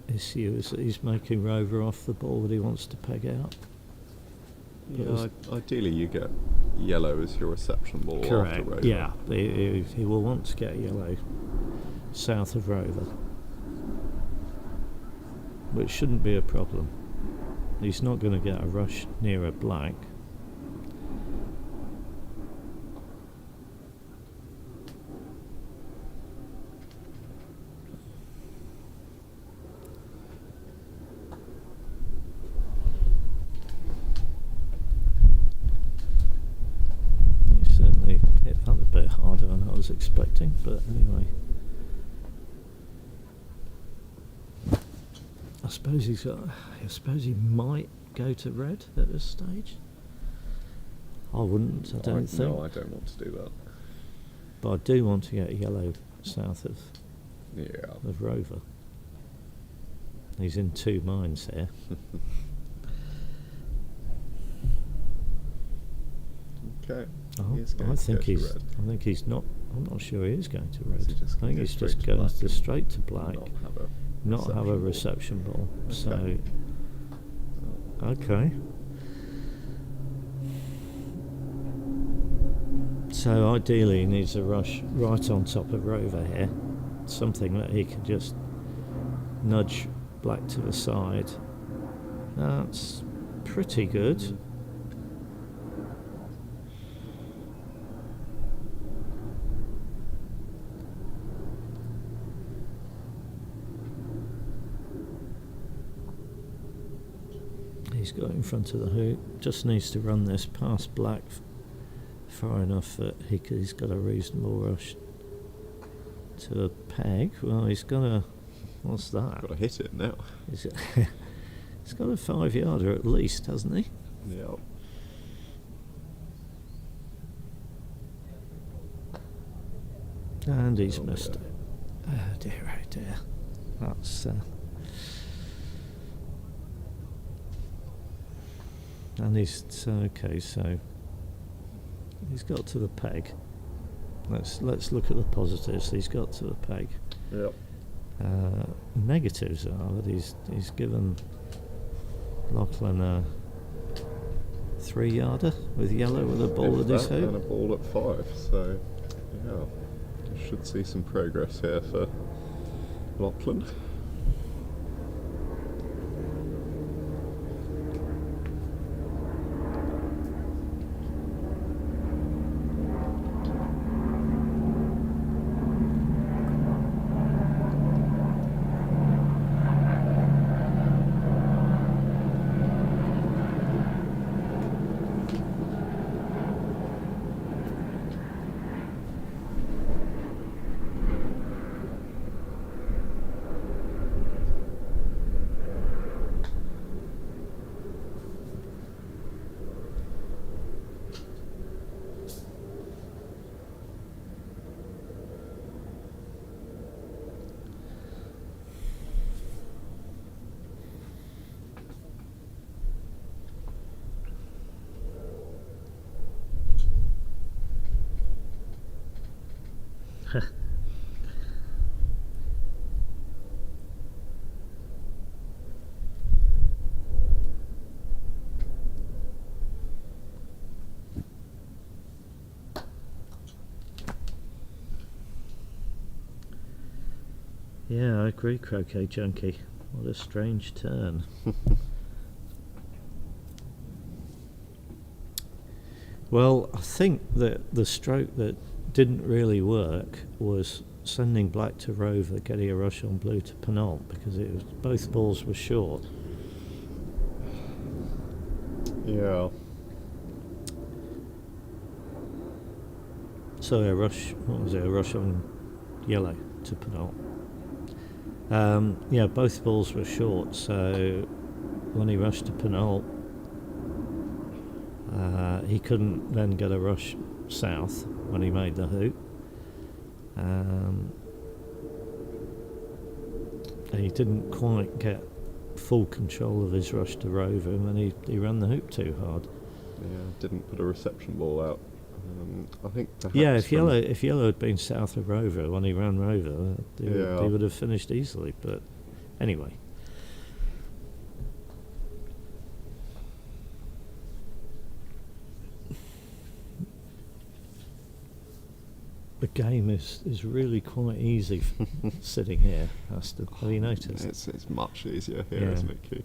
issue is that he's making Rover off the ball that he wants to peg out. Yeah, ideally you get yellow as your reception ball. Correct. After Rover. Yeah, he will want to get yellow south of Rover, which shouldn't be a problem. He's not going to get a rush near a black. Hit that a bit harder than I was expecting, but anyway. I suppose he might go to red at this stage. I wouldn't, I don't think. No, I don't want to do that. But I do want to get yellow south of Rover. He's in two minds here. Okay. I think he's not. I'm not sure he is going to red. I think he's just going straight to black. Not have a reception ball. Okay. So, okay. So ideally he needs a rush right on top of Rover here. Something that he can just nudge black to the side. That's pretty good. He's got in front of the hoop, just needs to run this past black far enough that he's got a reasonable rush to a peg. Well, he's got a, what's that? Got to hit it now. He's got a 5-yarder at least, hasn't he? Yeah. And he's missed it. Oh dear, oh dear. That's and he's okay. So he's got to the peg. Let's look at the positives. He's got to the peg. Yep. Negatives are that he's given Lachlan a 3-yarder with yellow with a ball at his and a hoop. ball at 5. So, yeah, we should see some progress here for Lachlan. Yeah, I agree, Croquet Junkie. What a strange turn. Well, I think that the stroke that didn't really work was sending black to Rover, getting a rush on blue to Penalt, because it was both balls were short. Yeah. So a rush, what was it, a rush on yellow to Penalt. Yeah, both balls were short, so when he rushed to Penalt, he couldn't then get a rush south when he made the hoop. And he didn't quite get full control of his rush to Rover, and then he ran the hoop too hard. Yeah, didn't put a reception ball out. I think perhaps Yeah, if yellow had been south of Rover when he ran Rover, they would have finished easily. But anyway, the game is really quite easy sitting here. Have you noticed? It's much easier here, Yeah. isn't it, Keith?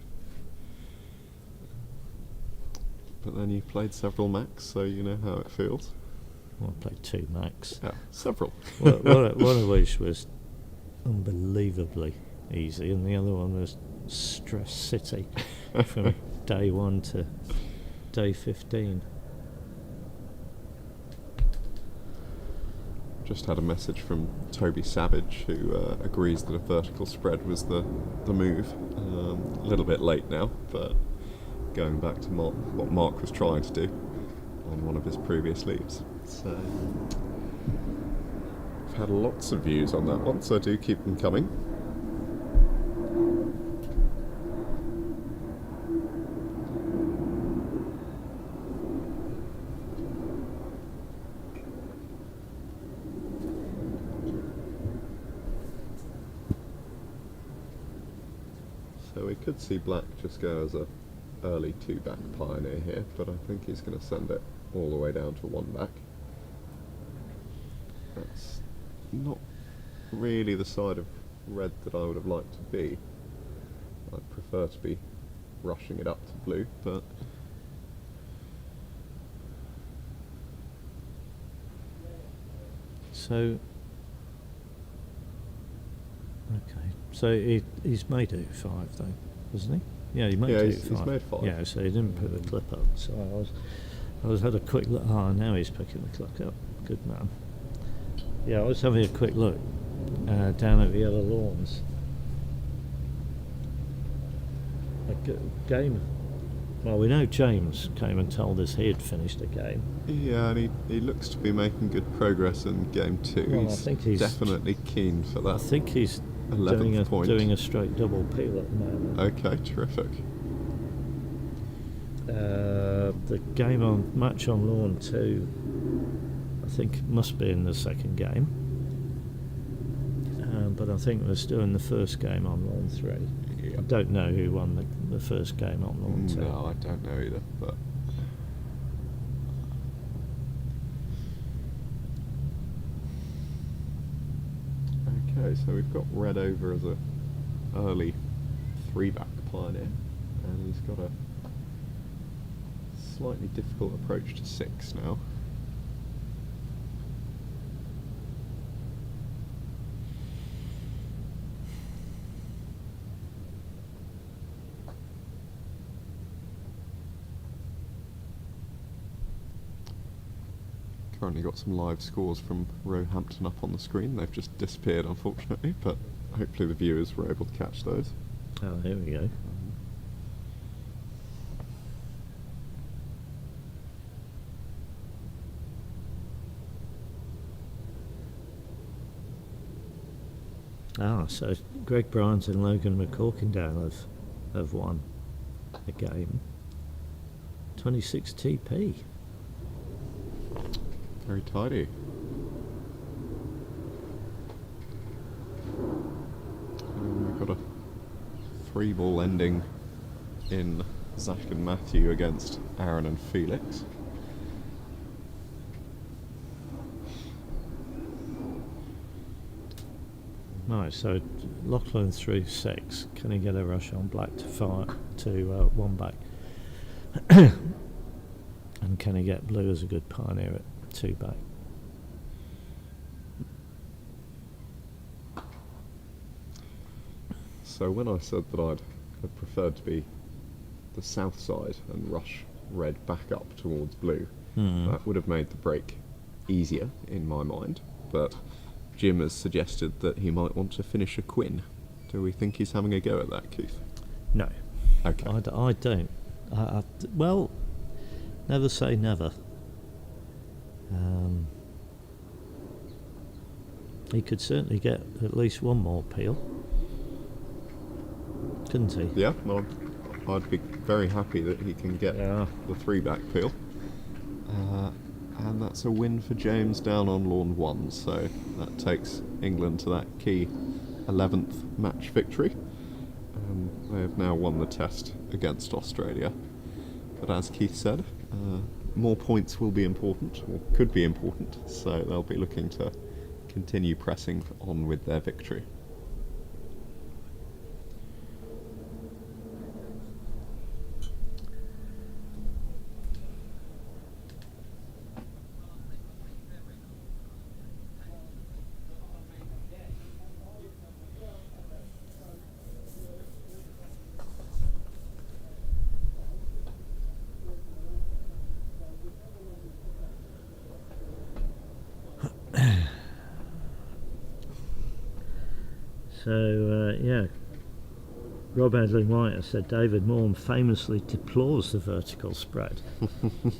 But then you've played several Macs, so you know how it feels. Well, I played 2 Macs. Yeah, several. one of which was unbelievably easy, and the other one was Stress City from day 1 to day 15. Just had a message from Toby Savage, who agrees that a vertical spread was the move. A little bit late now, but going back to what Mark was trying to do on one of his previous leaves. So I've had lots of views on that one, so do keep them coming. So we could see black just go as a early 2-back pioneer here, but I think he's going to send it all the way down to 1-back. That's not really the side of red that I would have liked to be. I'd prefer to be rushing it up to blue, but So, okay. So he's made it 5 though, hasn't he? Yeah, he made it 5. He's made 5. Yeah, so he didn't put the clip up. So I was had a quick look. Oh, now he's picking the clock up. Good man. Yeah, I was having a quick look down at the other lawns. Game. Well, we know James came and told us he had finished a game. Yeah, and he looks to be making good progress in game 2. Well, I think he's definitely keen for that. I think he's 11th point. doing a straight double peel at the moment. Okay, terrific. The match on lawn 2, I think must be in the second game. But I think we're still in the first game on lawn 3. Yeah. I don't know who won the first game on Lawn 2. No, I don't know either, but... Okay, so we've got red over as a early 3-back pioneer, and he's got a slightly difficult approach to 6 now. Currently got some live scores from Roehampton up on the screen. They've just disappeared, unfortunately, but hopefully the viewers were able to catch those. Oh, there we go. So Greg Bryant and Logan McCorkindale have won a game. 26 TP. Very tidy. We've got a 3-ball ending in Zach and Matthew against Aaron and Felix. Right, so Lachlan through 6. Can he get a rush on black to 1 back? And can he get blue as a good pioneer at 2 back? So when I said that I'd have preferred to be the south side and rush red back up towards blue, that would have made the break easier in my mind, but Jim has suggested that he might want to finish a Quinn. Do we think he's having a go at that, Keith? No. Okay. I don't. Well, never say never. He could certainly get at least one more peel, couldn't he? Yeah, well, I'd be very happy that he can get the 3-back peel. And that's a win for James down on Lawn 1, so that takes England to that key 11th match victory. They have now won the test against Australia. But as Keith said, more points will be important, or could be important, so they'll be looking to continue pressing on with their victory. So, Rob Edlin-White has said David Morn famously deplores the vertical spread.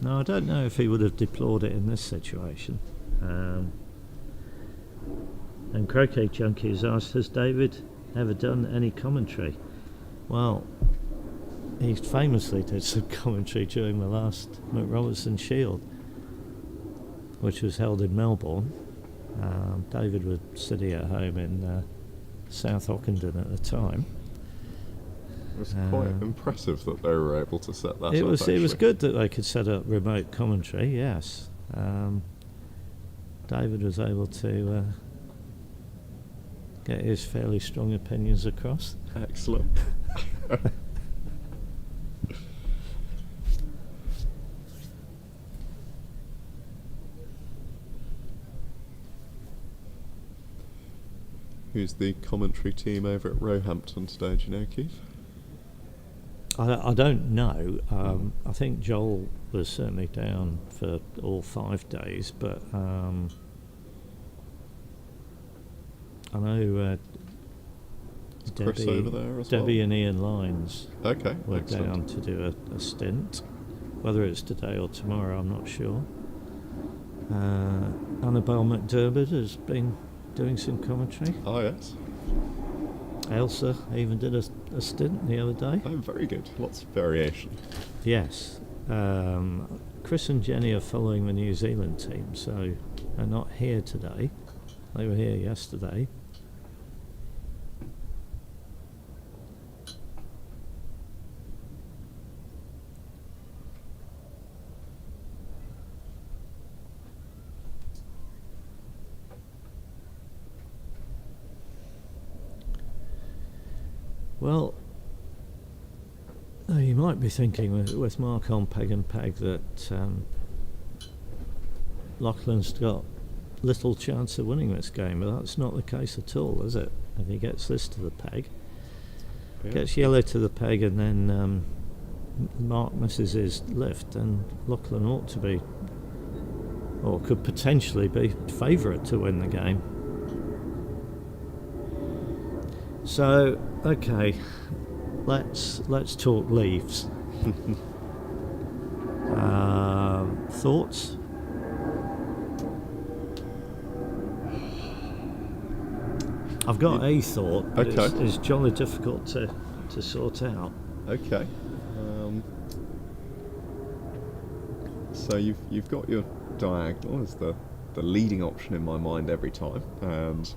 Now, I don't know if he would have deplored it in this situation. And Croquet Junkie has asked, has David ever done any commentary? Well, he famously did some commentary during the last MacRobertson Shield, which was held in Melbourne. David was sitting at home in South Ockenden at the time. It was quite impressive that they were able to set that up. It was actually. good that they could set up remote commentary, yes. David was able to get his fairly strong opinions across. Excellent. Who's the commentary team over at Roehampton today, do you know, Keith? I don't know. I think Joel was certainly down for all 5 days, but I know Chris over there as Debbie well? and Ian Lyons Okay, were excellent. down to do a stint. Whether it's today or tomorrow, I'm not sure. Annabelle McDermott has been doing some commentary. Oh, yes. Elsa even did a stint the other day. Oh, very good. Lots of variation. Yes. Chris and Jenny are following the New Zealand team, so they're not here today. They were here yesterday. Well, you might be thinking with Mark on peg and peg that Lachlan's got little chance of winning this game, but that's not the case at all, is it? If he gets this to the peg, gets yellow to the peg, and then Mark misses his lift, then Lachlan ought to be, or could potentially be, favourite to win the game. So, okay, let's talk leaves. Thoughts? I've got a thought, but it's jolly difficult to sort out. Okay. So you've got your diagonal as the leading option in my mind every time, and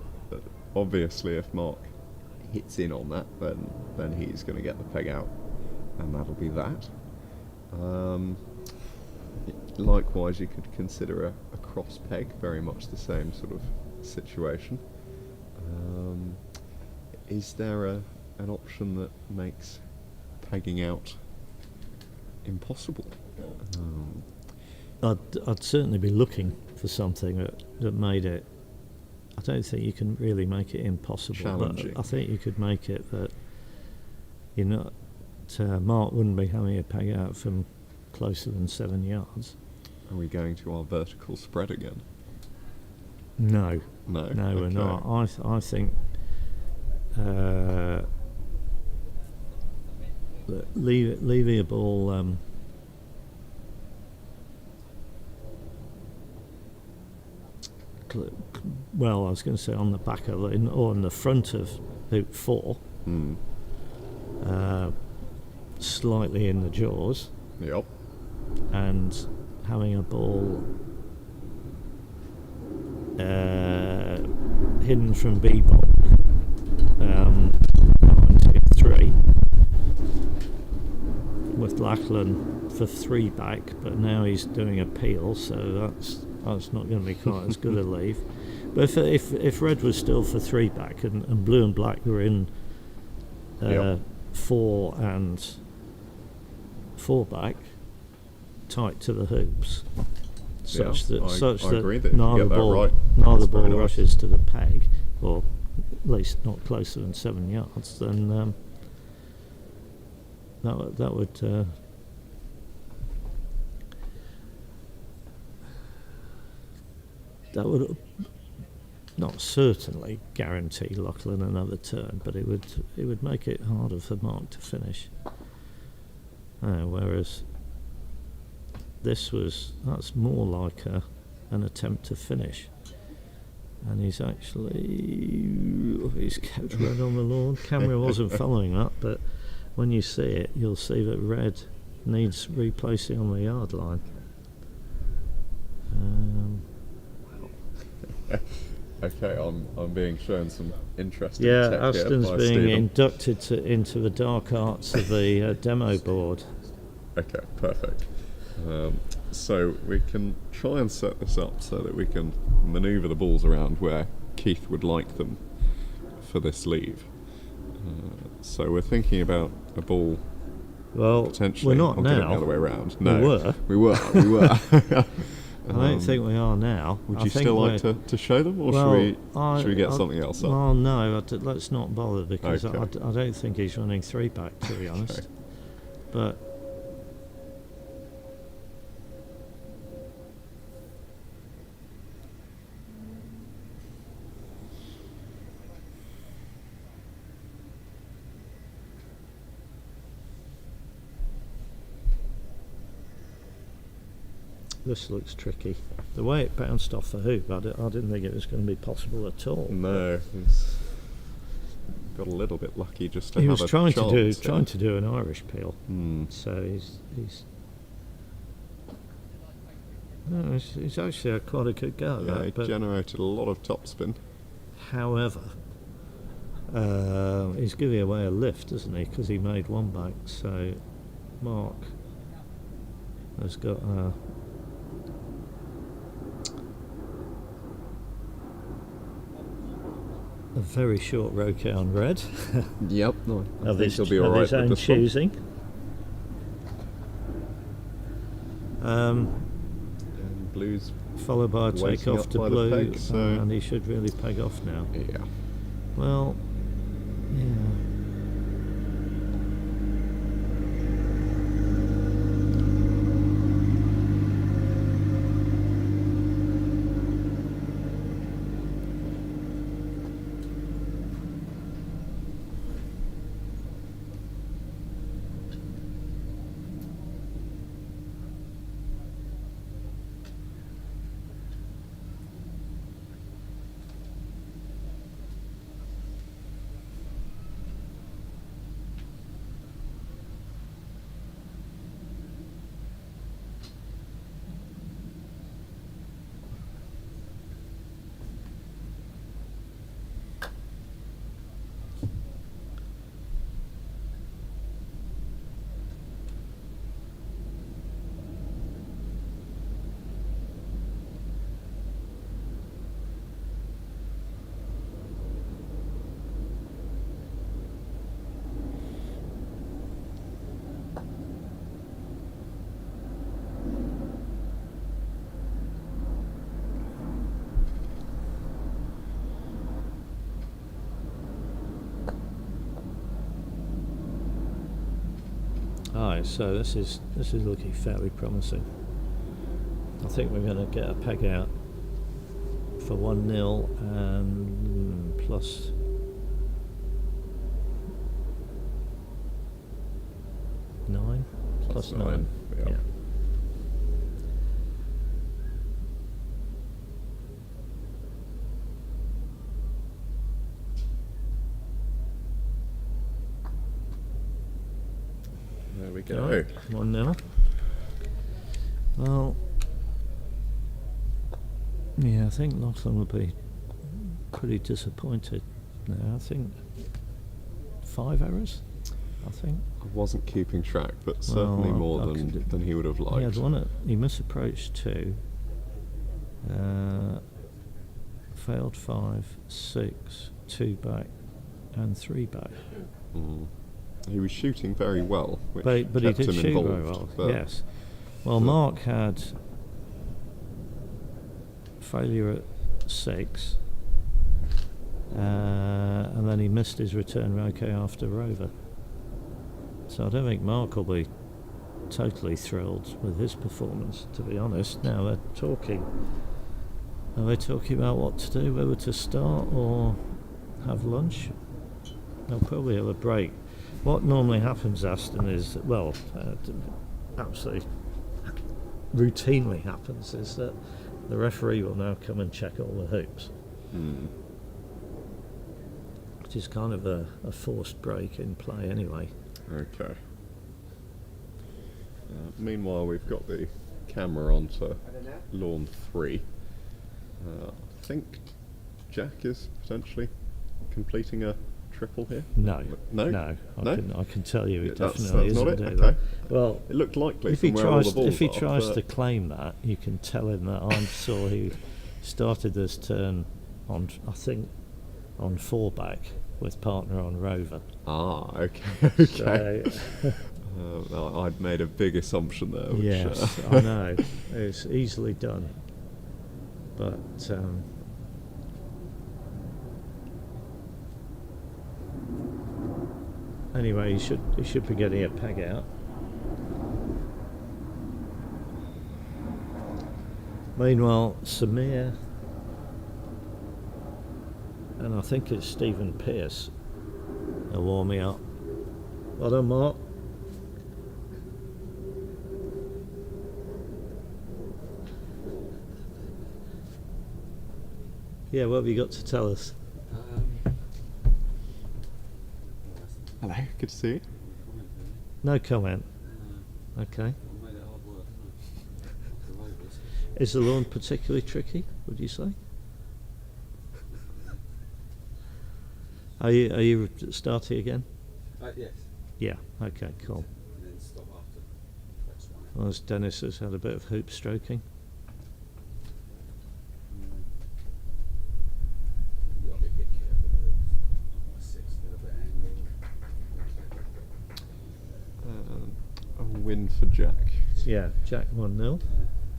obviously if Mark hits in on that, then he's going to get the peg out, and that'll be that. Likewise, you could consider a cross peg, very much the same sort of situation. Is there an option that makes pegging out impossible? I'd certainly be looking for something that made it. I don't think you can really make it impossible, challenging. But I think you could make it that Mark wouldn't be having a peg out from closer than 7 yards. Are we going to our vertical spread again? No, okay. We're not. I think leaving a ball well, I was going to say on the back of it, or in the front of hoop 4, slightly in the jaws. Yep. And having a ball hidden from B-ball behind hoop 3, with Lachlan for 3 back, but now he's doing a peel, so that's not going to be quite as good a leave. But if red was still for 3 back and blue and black were in 4 and 4 back, tight to the hoops, such that neither ball rushes to the peg, or at least not closer than 7 yards, then that would not certainly guarantee Lachlan another turn, but it would make it harder for Mark to finish. Whereas that's more like an attempt to finish, and he's kept red on the lawn. Camera wasn't following that, but when you see it, you'll see that red needs replacing on the yard line. Okay, I'm being shown some interesting tech here Aston's by being Stephen. inducted into the dark arts of the demo board. Okay, perfect. So we can try and set this up so that we can manoeuvre the balls around where Keith would like them for this leave. So we're thinking about a ball potentially. We're not I'm now. getting the other way around. No, We were. I don't think we are now. Would you still like to show them, or should we get something else up? Well, no, let's not bother, because Okay. I don't think he's running 3 back, to be honest. Okay. But this looks tricky. The way it bounced off the hoop, I didn't think it was going to be possible at all. No, he's got a little bit lucky just to He have was a trying chance, to do an Irish peel. So he's actually had quite a good go. Yeah, That, he but generated a lot of topspin. however, he's giving away a lift, isn't he? Because he made 1 back. So Mark has got a a very short roquet on red. Yep, no, I of think his, he'll be of alright his with own this one. choosing. And blues, Followed by a take waiting off up to by the blue, peg, so- and he should really peg off now. yeah. Well, yeah. Alright, so this is looking fairly promising. I think we're going to get a peg out for 1-0 and plus nine. Plus nine. Yeah. There we go. Right, 1-0. Well, yeah, I think Lachlan will be pretty disappointed now. I think 5 errors, I think. I wasn't keeping track, but certainly more than he would have liked. He had one he misapproached 2, failed 5, 6, 2 back, and 3 back. Mm. He was shooting very well, which But he kept did him shoot involved. very well. But Yes. Well, Mark had failure at 6, and then he missed his return roquet after Rover. So I don't think Mark will be totally thrilled with his performance, to be honest. Now they're talking. Are they talking about what to do, whether to start or have lunch? They'll probably have a break. What normally happens, Aston, is, well, absolutely routinely happens, is that the referee will now come and check all the hoops. Which is kind of a forced break in play anyway. Okay. Meanwhile, we've got the camera onto lawn 3. I think Jack is potentially completing a triple here. No. No? I can tell you it That's definitely not isn't it? doing Okay. that. Well, It looked likely if he from where all the tries, balls if he are, tries but to claim that, you can tell him that I saw he started this turn on, I think, on 4 back with partner on Rover. Ah, okay. Okay. So, I'd made a big assumption there. Which, yes, I know. It's easily done. But anyway, he should be getting a peg out. Meanwhile, Samir and I think it's Stephen Pearce are warming up. Well done, Mark. Yeah, what have you got to tell us? Hello, good to see you. No comment. Okay. Is the lawn particularly tricky, would you say? Are you starting again? Yes. Yeah, okay, cool. And then stop after next one. Well, as Dennis has had a bit of hoop stroking. You got to be a bit careful a win for Jack. Yeah, Jack 1-0.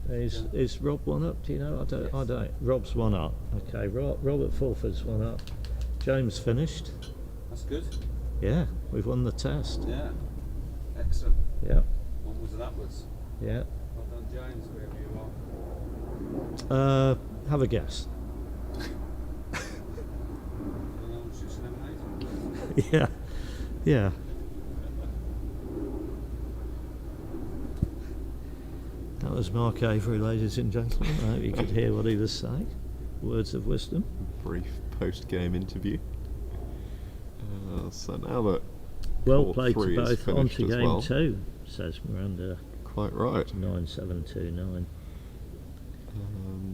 Is Rob 1 up? Do you know? I don't. Rob's 1 up. Okay, Robert Fulford's 1 up. James finished. That's good. Yeah, we've won the test. Yeah. Excellent. Yeah, Onwards and upwards. yeah. Well done, James, wherever you are. Have a guess. Orange juice and lemonade. Yeah, yeah. That was Mark Avery, ladies and gentlemen. I hope you could hear what he was saying. Words of wisdom. Brief post-game interview. So now that Well court played to 3 is both. On finished to as game well. 2, says Miranda. Quite right. 9729.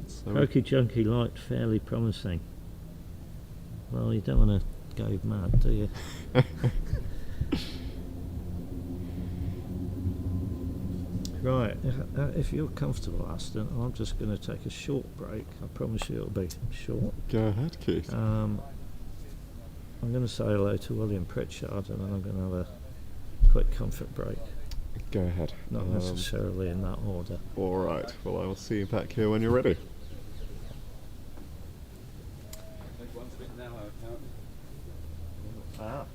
So Croquet Junkie liked fairly promising. Well, you don't want to go mad, do you? Right, if you're comfortable, Aston, I'm just going to take a short break. I promise you it'll be short. go ahead, Keith. I'm going to say hello to William Pritchard and then I'm going to have a quick comfort break. Go ahead. Not necessarily in that order. All right. Well, I will see you back here when you're ready. I think one's a bit narrow, apparently.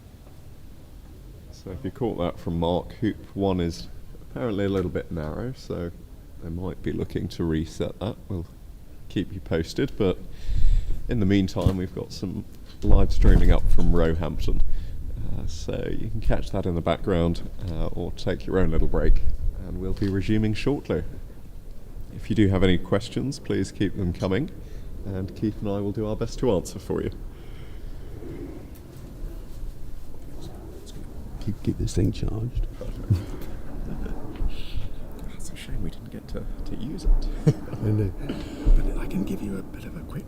So if you caught that from Mark, hoop 1 is apparently a little bit narrow, so they might be looking to reset that. We'll keep you posted, but in the meantime we've got some live streaming up from Roehampton, so you can catch that in the background or take your own little break, and we'll be resuming shortly. If you do have any questions, please keep them coming, and Keith and I will do our best to answer for you. Keep this thing charged. It's a shame we didn't get to use it. I know. But I can give you a bit of a quick.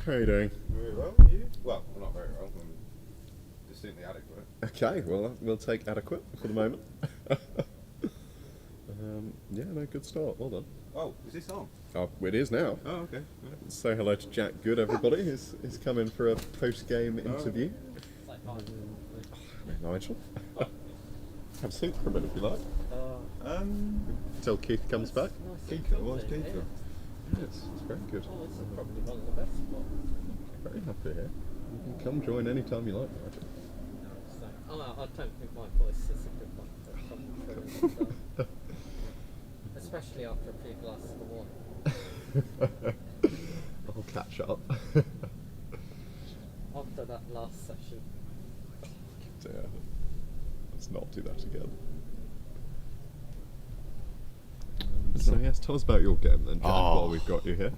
Mark, how are you doing? Very well, you? Well, not very well. I'm distinctly adequate. Okay, well, we'll take adequate for the moment. Yeah, no, good start. Well done. Oh, is this on? Oh, it is now. Oh, okay. Say hello to Jack Good, everybody. He's come in for a post-game interview. Nigel. Have a seat for a minute if you like. Till Keith comes back. Keith, what's Keith? Yes, it's very good. Oh, this is probably one of the best spots. Very happy here. You can come join any time you like, Nigel. Oh, no, I don't think my voice is a good one for commentary, so. Especially after a few glasses of wine. I'll catch up. After that last session. Yeah. Let's not do that again. So yes, tell us about your game then, Jack, while we've got you here.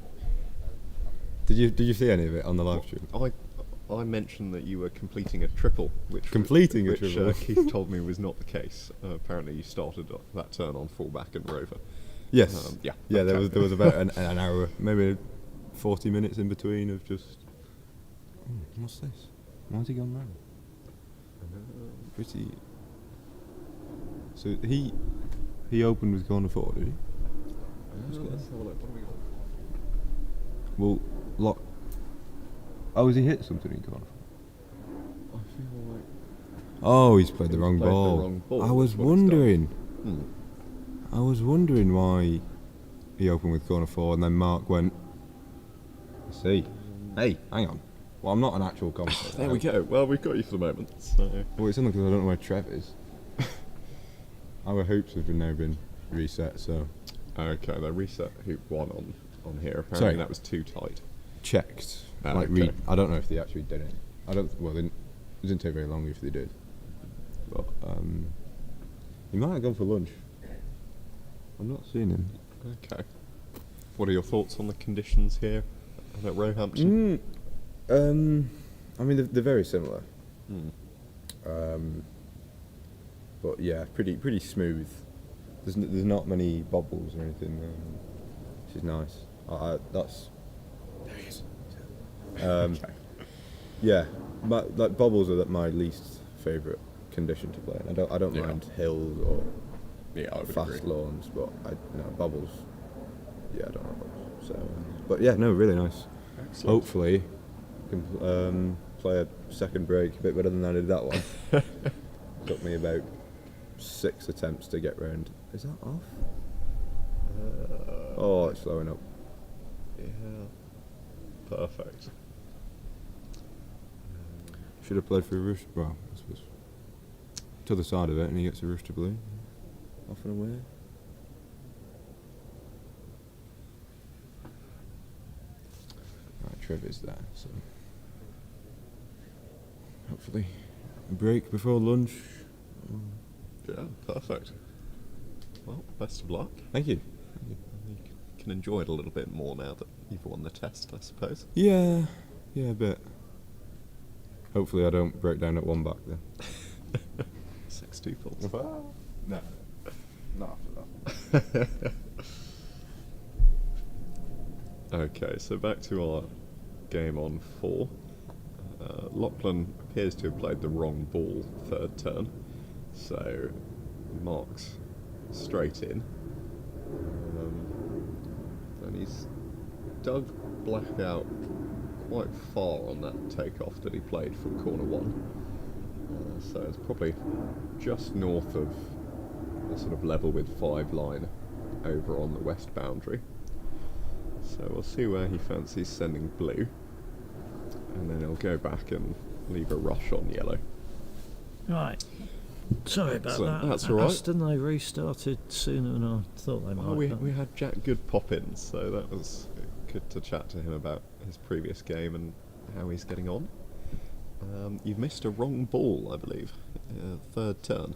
Did you see any of it on the live stream? I mentioned that you were completing a triple, which triple? Keith told me was not the case. Apparently, you started that turn on fullback and rover. Yes. Yeah. Yeah. Okay. There was about an hour, maybe 40 minutes in between of just. What's this? Why has he gone round? Pretty. So he opened with corner 4, did he? Let's have a look. What have we got? Well, lock. Oh, has he hit something in corner 4? I feel like Oh, he's played the wrong played the ball. wrong ball, I was that's what he's done. wondering. I was wondering why he opened with corner 4 and then Mark went. Let's see. Hey, hang on. Well, I'm not an actual commentator. There we go. Well, we've got you for the moment. So. Well, it's only because I don't know where Trev is. Our hoops have now been reset, so Okay, they reset hoop 1 on here. Apparently Sorry. that was too tight. checked. Ah, Like okay. I don't know if they actually did it. Well, it didn't take very long if they did. But he might have gone for lunch. I'm not seeing him. Okay. What are your thoughts on the conditions here at Roehampton? I mean, they're very similar. Mm. But yeah, pretty smooth. There's not many bobbles or anything, which is nice. That's there he is. Okay. Yeah, like bobbles are my least favourite condition to play in. I don't Yeah. mind hills or Yeah, I would fast agree. lawns, but bobbles. Yeah, I don't like bobbles. So, but yeah, no, really nice. Excellent. Hopefully, can play a second break a bit better than I did that one. Took me about 6 attempts to get round. Is that off? Oh, it's slowing up. Yeah. Perfect. Should have played for a rush. Well, I suppose to the side of it, and he gets a rush to blue. Off and away. Right, Trev is there, so hopefully a break before lunch. Yeah, perfect. Well, best of luck. Thank you. You can enjoy it a little bit more now that you've won the test, I suppose. Yeah, a bit. Hopefully I don't break down at one back then. 6-2 falls. No, not after that. Okay, so back to our game on 4. Lachlan appears to have played the wrong ball third turn, so Mark's straight in. And he's dug Black out quite far on that takeoff that he played from corner 1. So it's probably just north of the sort of level with 5 line over on the west boundary. So we'll see where he fancies sending blue, and then he'll go back and leave a rush on yellow. Right. Sorry about Excellent, that. that's all right. Aston, they restarted sooner than I thought they might. Well, we had Jack Good pop in, so that was good to chat to him about his previous game and how he's getting on. You've missed a wrong ball, I believe, third turn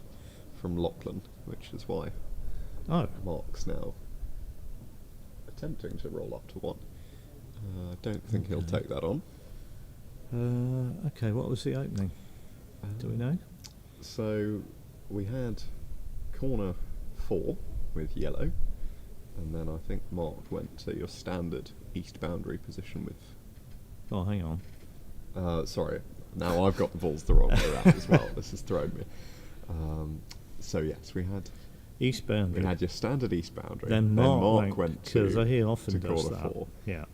from Lachlan, which is why Mark's now attempting to roll up to 1. I don't think he'll take that on. Okay, what was the opening? Do we know? So we had corner 4 with yellow, and then I think Mark went to your standard east boundary position with Oh, hang on. Sorry, now I've got the balls the wrong way around as well. This has thrown me. So yes, we had East boundary. your standard east boundary. Then Mark went to because he often to does corner that. 4. Yeah.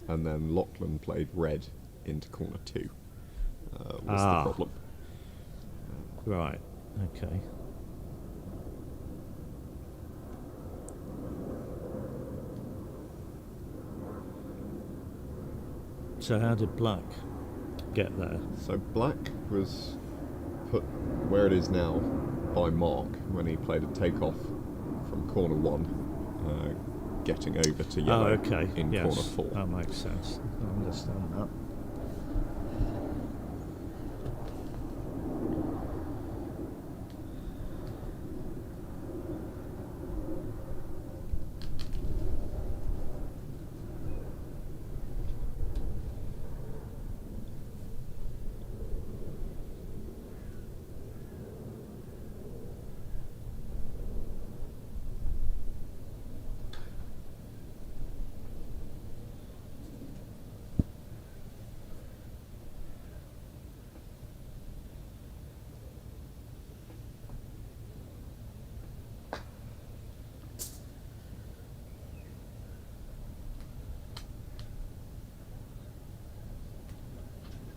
And then Lachlan played red into corner 2. Was the Ah. problem? Right. Okay. So how did Black get there? So Black was put where it is now by Mark when he played a takeoff from corner 1, getting over to yellow Oh, okay. in Yes, corner 4. that makes sense. I understand that.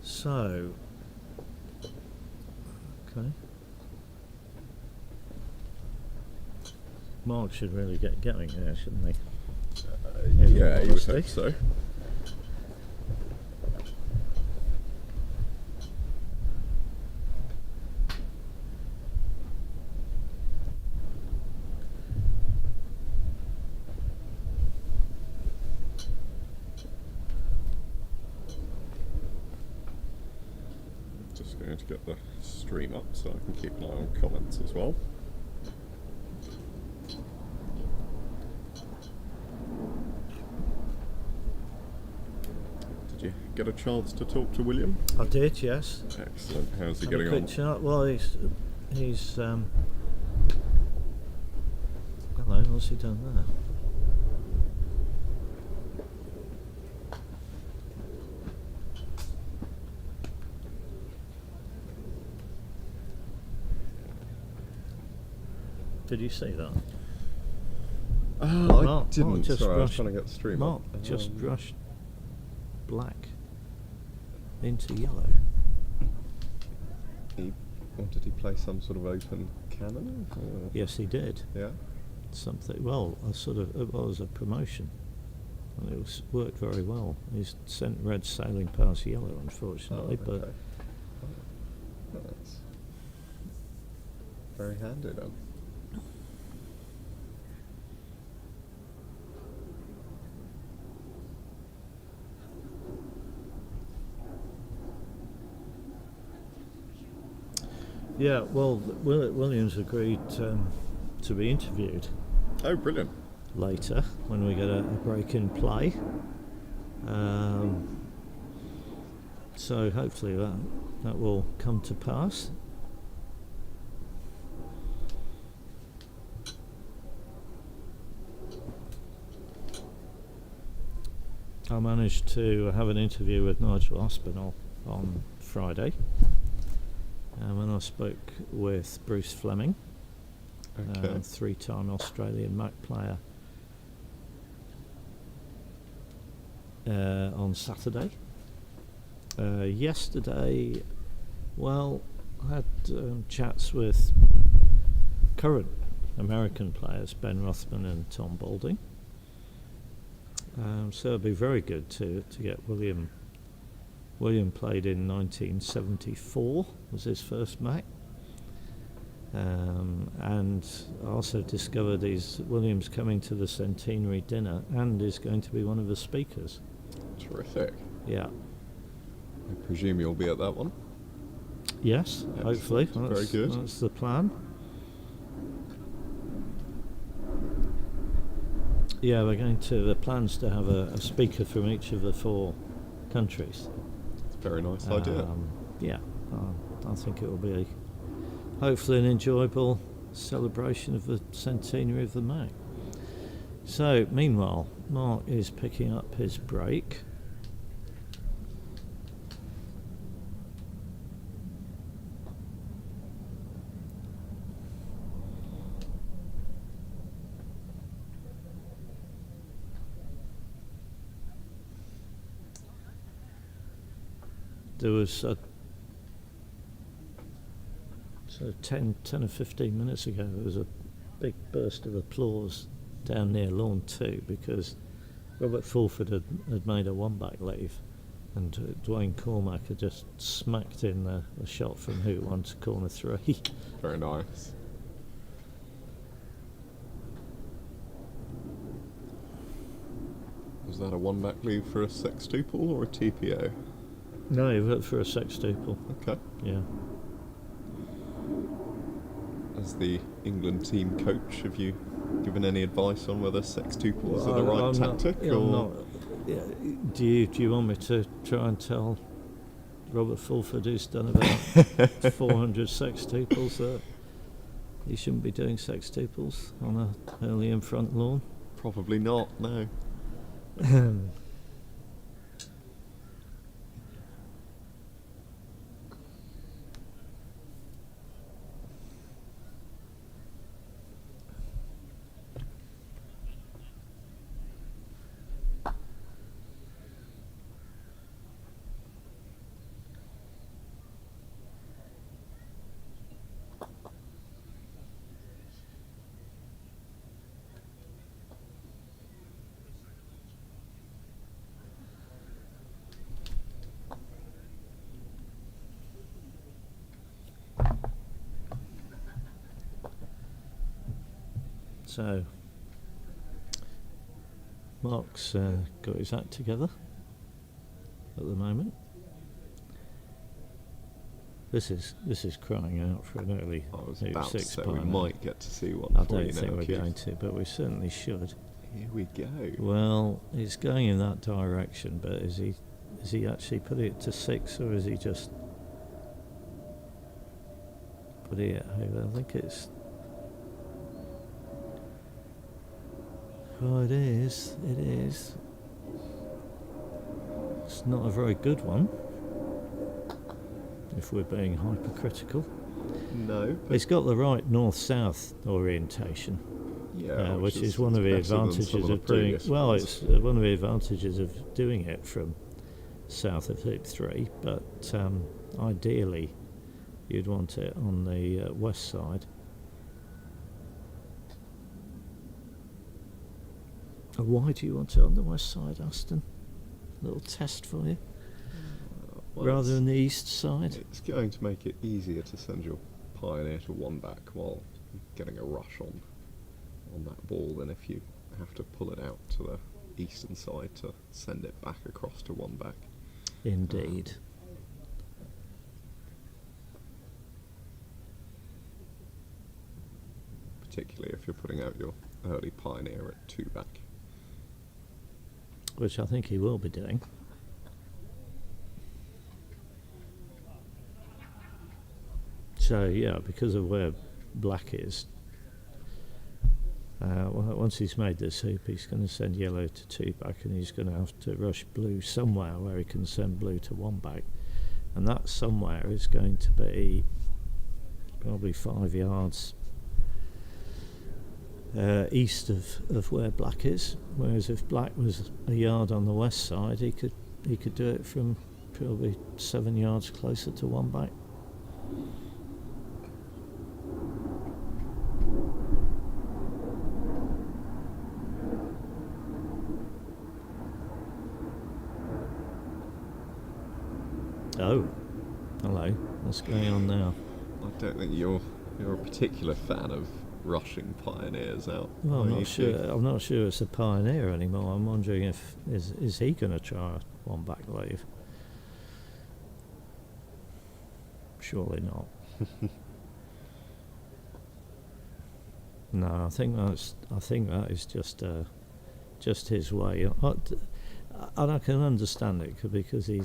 So, okay. Mark should really get going there, shouldn't he? Yeah, you would hope so. Just going to get the stream up so I can keep an eye on comments as well. Did you get a chance to talk to William? I did, yes. Excellent. How's he Had a getting quick on? chat. Well, he's hello, what's he done there? Did you see that? I Mark didn't. just Sorry, I was rushed- trying to get the stream Mark up. just rushed Black into yellow. Did he play some sort of open cannon? Or- Yes, he did. Yeah. Something. Well, it was a promotion, and it was worked very well. He's sent red sailing past yellow, unfortunately, but okay. Oh, that's very handy then. yeah. Well, Williams agreed to be interviewed Oh, brilliant. later when we get a break in play. So hopefully that will come to pass. I managed to have an interview with Nigel Aspinall on Friday, when I spoke with Bruce Fleming, Okay. 3-time Australian Mac player, on Saturday. Yesterday, well, I had chats with current American players, Ben Rothman and Tom Balding. So it'd be very good to get William. William played in 1974, was his first Mac. And I also discovered William's coming to the centenary dinner and is going to be one of the speakers. Terrific. Yeah. I presume you'll be at that one. Yes, Excellent. hopefully. Very good. That's the plan. Yeah, the plan's to have a speaker from each of the 4 countries. It's a very nice idea. Yeah, I think it will be hopefully an enjoyable celebration of the centenary of the Mac. So, meanwhile, Mark is picking up his break. there was so 10 or 15 minutes ago, there was a big burst of applause down near lawn 2 because Robert Fulford had made a one-back leave, and Dwayne Cormack had just smacked in a shot from hoop 1 to corner 3. Very nice. Was that a one-back leave for a sextuple or a TPO? No, he went for a sextuple. Okay. Yeah. As the England team coach, have you given any advice on whether sextuples are the right I'm tactic? Not, I'm not, yeah, do you want me to try and tell Robert Fulford, who's done about 400 sextuples, that he shouldn't be doing sextuples on a Hurlingham front lawn? Probably not, no. So, Mark's got his act together at the moment. This is crying out for an early I was hoop about to 6 say we partner. might get to see one I for you don't think now, we're Keith. going to, but we certainly should. Here we go. Well, he's going in that direction, but is he actually putting it to 6, or is he just putting it over? I think it's. Oh, it is. It is. It's not a very good one, if we're being hypercritical. No, but It's got the right north-south orientation. yeah, Which is one of the better than some advantages the of doing. previous Well, ones. it's one of the advantages of doing it from south of hoop 3. But ideally, you'd want it on the west side. Why do you want it on the west side, Aston? A little test for you, Well, rather it's- than the east side. It's going to make it easier to send your pioneer to one back while getting a rush on that ball than if you have to pull it out to the eastern side to send it back across to one back. Indeed. Particularly if you're putting out your early pioneer at two back. Which I think he will be doing. So yeah, because of where black is, once he's made this hoop, he's going to send yellow to two back, and he's going to have to rush blue somewhere where he can send blue to one back, and that somewhere is going to be probably 5 yards east of where black is. Whereas if black was a yard on the west side, he could do it from probably 7 yards closer to one back. Oh, hello. What's going on now? I don't think you're a particular fan of rushing pioneers out. Well, I'm are not you, sure. Keith? I'm not sure it's a pioneer anymore. I'm wondering if is he going to try one back leave? Surely not. No, I think that is just his way. And I can understand it because he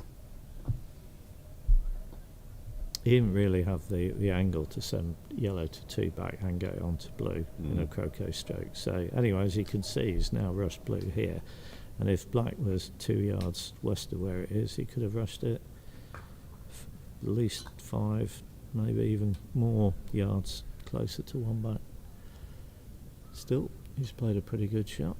didn't really have the angle to send yellow to two back and get it onto blue in a croquet stroke. So anyway, as you can see, he's now rushed blue here, and if black was 2 yards west of where it is, he could have rushed it at least 5, maybe even more yards closer to one back. Still, he's played a pretty good shot.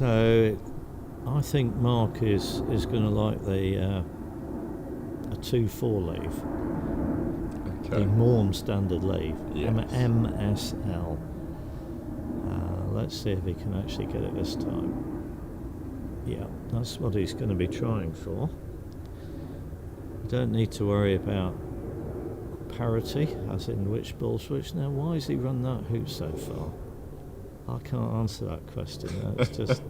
So I think Mark is going to like the a 2-4 leave, Okay. the Morm standard leave, Yes. MSL. Let's see if he can actually get it this time. Yeah, that's what he's going to be trying for. Don't need to worry about parity, as in which ball's which. Now, why has he run that hoop so far? I can't answer that question. It's just.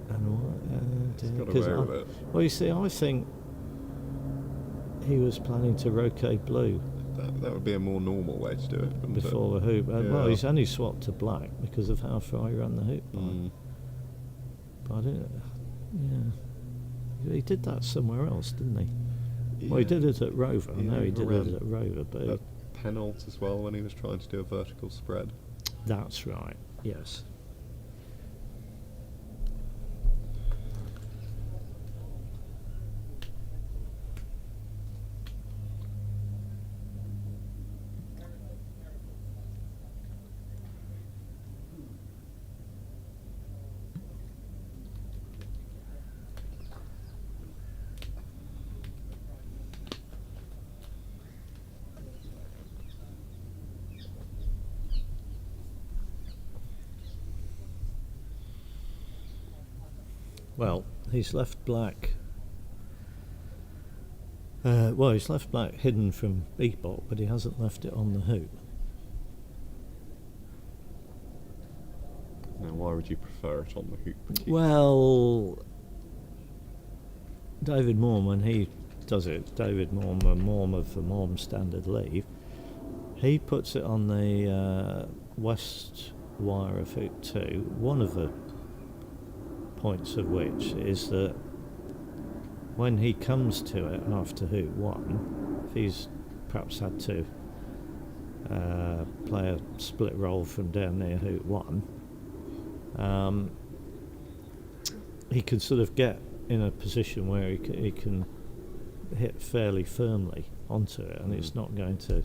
And what? He's got 'cause away with it. well, you see, I think he was planning to roquet blue That would be a more normal way to do it, wouldn't before the hoop. Well, Yeah. he's only swapped to black because of how far he ran the hoop it? line. But I didn't. Yeah, he did that somewhere else, didn't he? Well, he did it at Rover. I know he did around it at Rover, but At Penalt as well when he was trying to do a vertical spread. that's right. Yes. Well, he's left black. He's left black hidden from Beatbot, but he hasn't left it on the hoop. Now, why would you prefer it on the hoop? Well, David Morm, when he does it, David Morm, a Morm of the Morm standard leave, he puts it on the west wire of hoop 2, one of the points of which is that when he comes to it after hoop 1, if he's perhaps had to play a split roll from down near hoop 1, he can sort of get in a position where he can hit fairly firmly onto it, and it's not going to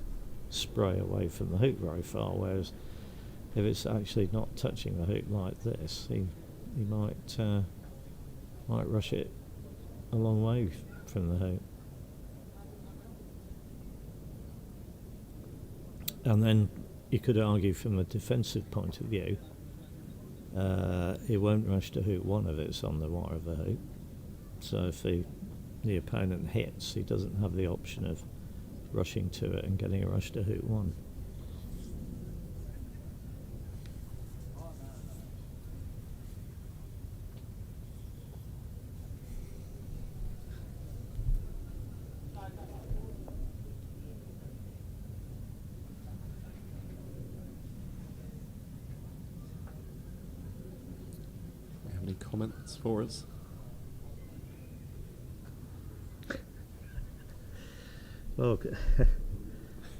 spray away from the hoop very far, whereas if it's actually not touching the hoop like this, he might rush it a long way from the hoop. And then you could argue from a defensive point of view, he won't rush to hoop 1 if it's on the wire of the hoop. So if the opponent hits, he doesn't have the option of rushing to it and getting a rush to hoop 1. Any comments for us? Well,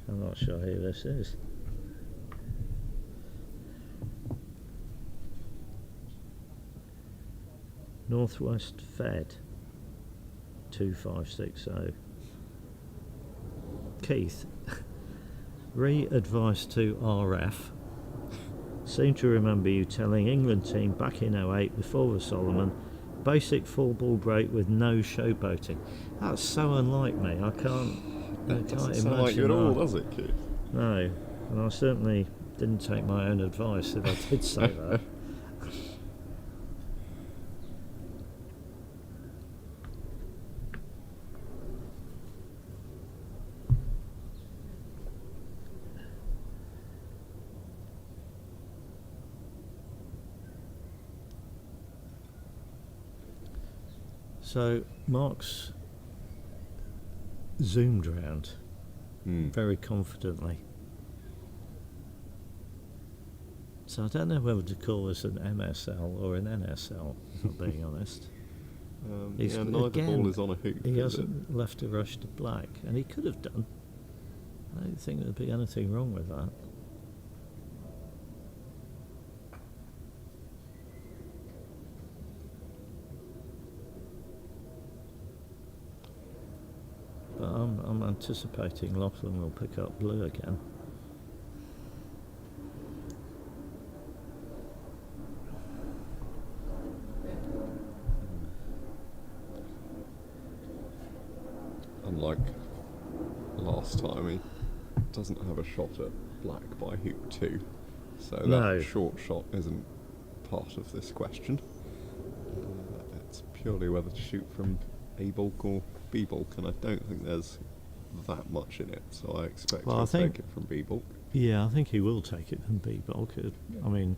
I'm not sure who this is. Northwest Fed 2560. Keith, re-advice to RF. Seem to remember you telling England team back in 08 before the Solomon, basic full ball break with no showboating. That's so unlike me. I can't Doesn't imagine sound like you at all, that. does it, Keith? No, and I certainly didn't take my own advice if I did say that. So Mark's zoomed round very confidently. So I don't know whether to call this an MSL or an NSL, if I'm being honest. He's- Yeah, neither again, ball is on a hoop. He is it? hasn't left a rush to black, and he could have done. I don't think there'd be anything wrong with that. But I'm anticipating Lachlan will pick up blue again. like last time, he doesn't have a shot at black by hoop 2, so No. that short shot isn't part of this question. It's purely whether to shoot from A bulk or B bulk, and I don't think there's that much in it, so I expect Well, he'll I think- take it from B bulk. Yeah, I think he will take it from B bulk. I mean,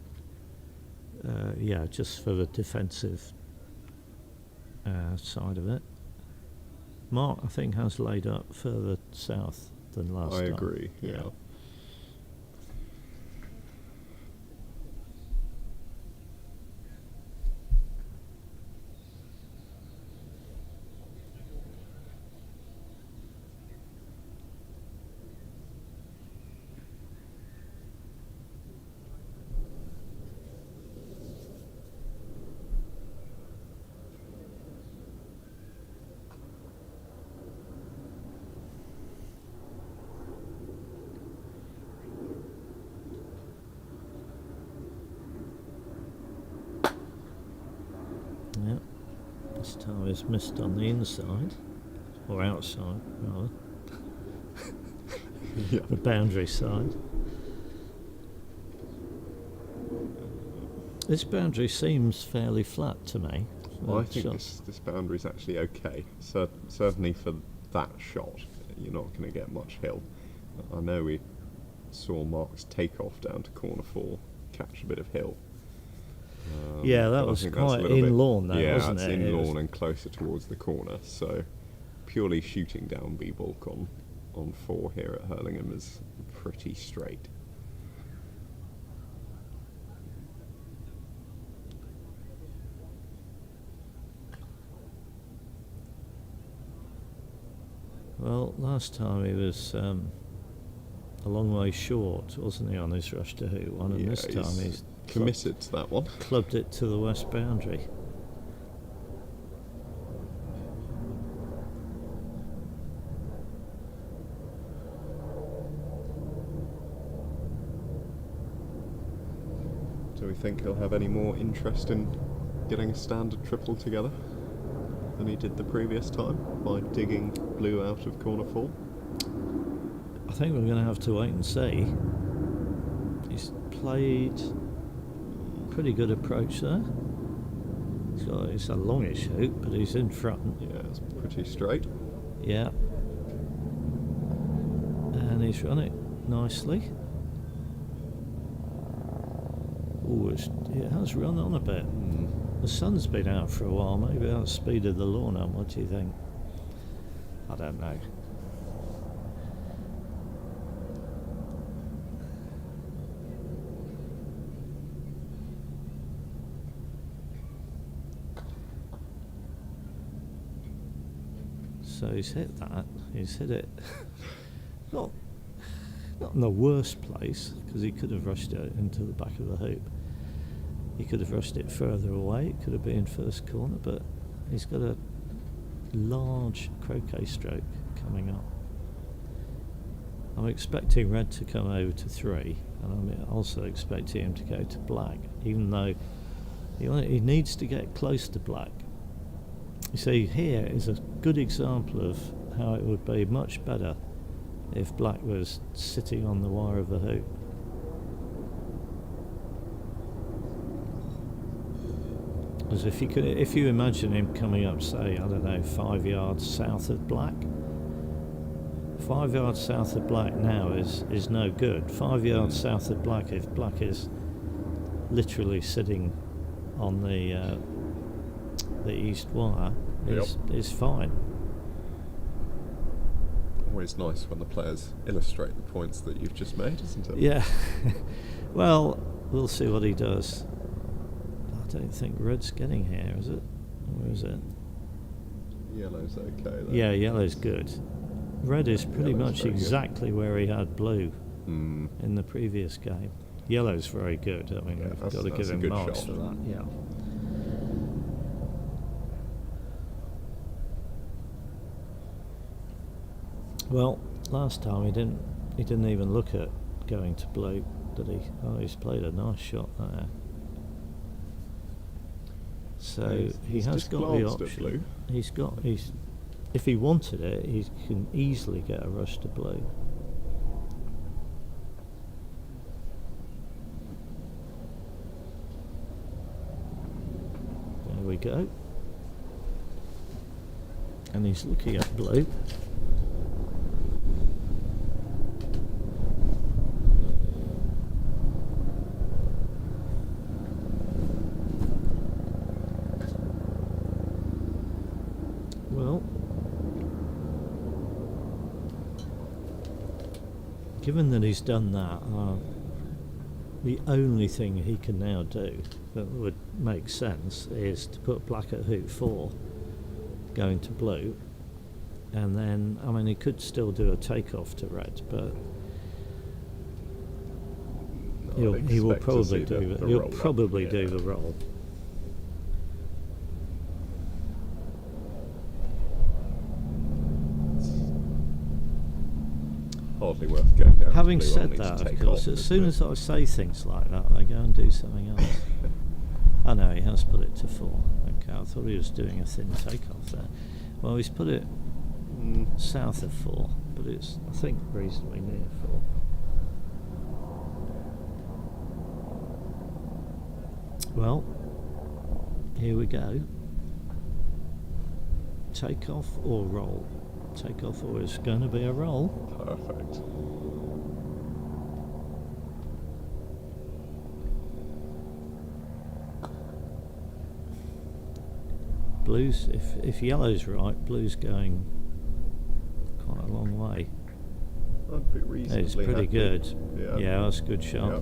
yeah, just for the defensive side of it. Mark, I think, has laid up further south than last I time. agree, yeah. Yeah. This time he's missed on the inside, or outside, rather. Yeah. The boundary side. This boundary seems fairly flat to me. Well, I The think shots- this boundary's actually okay. Certainly for that shot, you're not going to get much hill. I know we saw Mark's takeoff down to corner 4 catch a bit of hill. Yeah, that but I was think that's a quite little bit- in-lawn though, yeah, wasn't it's it? It was- in-lawn and closer towards the corner, so purely shooting down B-bulk on 4 here at Hurlingham is pretty straight. Well, last time he was a long way short, wasn't he, on his rush to hoot one? And Yeah, this time he's committed to that one. clubbed it to the west boundary. Do we think he'll have any more interest in getting a standard triple together than he did the previous time by digging blue out of corner 4? I think we're going to have to wait and see. He's played pretty good approach there. It's a longish hoop, but he's in front. Yeah, it's pretty straight. Yeah. And he's run it nicely. Oh, it has run on a bit. The sun's been out for a while. Maybe that's speeded the lawn up. What do you think? I don't know. So he's hit that. He's hit it. not in the worst place, because he could have rushed it into the back of the hoop. He could have rushed it further away. It could have been first corner, but he's got a large croquet stroke coming up. I'm expecting red to come over to 3, and I'm also expecting him to go to black, even though he needs to get close to black. You see, here is a good example of how it would be much better if black was sitting on the wire of the hoop. As if you imagine him coming up, say, I don't know, 5 yards south of black. 5 yards south of black now is no good. 5 yards south of black, if black is literally sitting on the east wire, is fine. Always nice when the players illustrate the points that you've just made, isn't it? Yeah. Well, we'll see what he does. I don't think red's getting here, is it? Or is it? Yellow's okay though. Yeah, yellow's good. Red is pretty Yellow's much very good. exactly where he had blue Mm. in the previous game. Yellow's very good. I mean, Yeah, we've that's- got to that's give a him good marks shot. for that. Yeah. Well, last time he didn't even look at going to blue, did he? Oh, he's played a nice shot there. So Yeah, he he's has just got the glanced at option. blue. He's if he wanted it, he can easily get a rush to blue. There we go. And he's looking at blue. Well, given that he's done that, the only thing he can now do that would make sense is to put black at hoop 4, going to blue, and then, I mean, he could still do a takeoff to red, but he will probably do it. He'll probably do the roll. Hardly worth going down. Having to blue, said I'll need that, to of take course, off, as soon isn't as I say things like that, they go and do something else. Oh no, he has put it to 4. Okay, I thought he was doing a thin takeoff there. Well, he's put it south of 4, but it's, I think, reasonably near 4. Well, here we go. Take off or roll? Take off or it's going to be a roll. Perfect. Blue's, if yellow's right, blue's going quite a long way. I'd be reasonably It's pretty happy. good. Yeah. Yeah, that's a good shot. Yeah.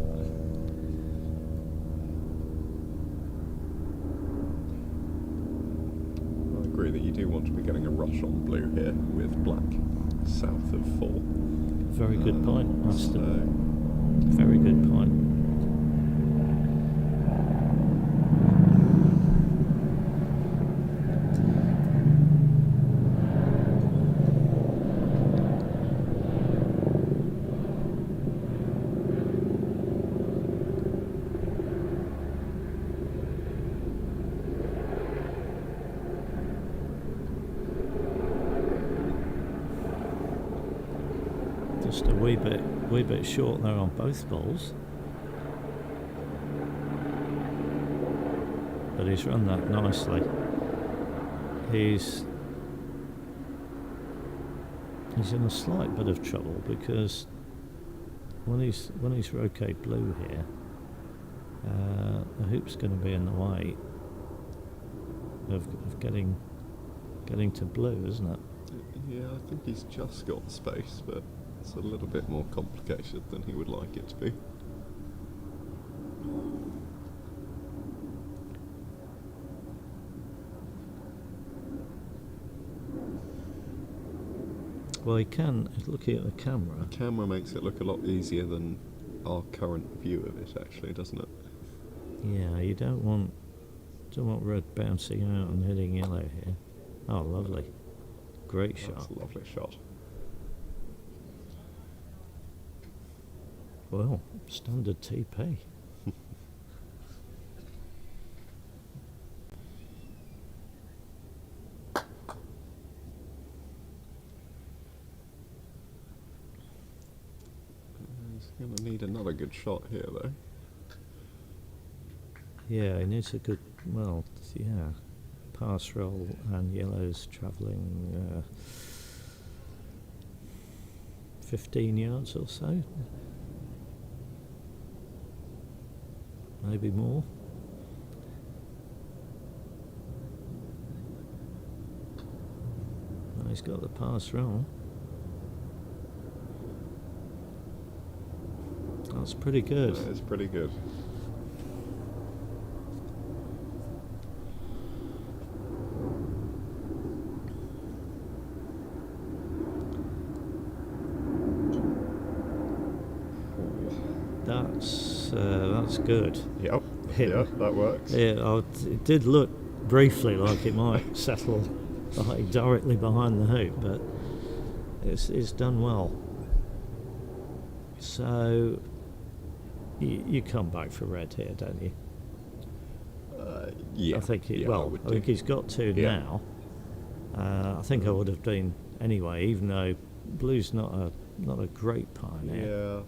I agree that you do want to be getting a rush on blue here with black south of 4. Very good point, Master. So, Very good point. Just a wee bit short there on both balls, but he's run that nicely. He's in a slight bit of trouble because when he's roquet blue here, the hoop's going to be in the way of getting to blue, isn't it? yeah, I think he's just got the space, but it's a little bit more complicated than he would like it to be. Well, he can, looking at the camera. The camera makes it look a lot easier than our current view of it, actually, doesn't it? Yeah, you don't want red bouncing out and hitting yellow here. Oh, lovely. Great That's shot. a lovely shot. Well, standard TP. He's going to need another good shot here, though. Yeah, he needs a good, well, yeah, pass roll, and yellow's travelling 15 yards or so. Maybe more. Now he's got the pass roll. That's pretty good. That is pretty good. That's good. Yep. Hit. Yep, that works. Yeah, it did look briefly like it might settle directly behind the hoop, but it's done well. So you come back for red here, don't you? Yeah. I think yeah, I would think do. he's got to Yeah. now. I think I would have been anyway, even though blue's not a great pioneer. Yeah.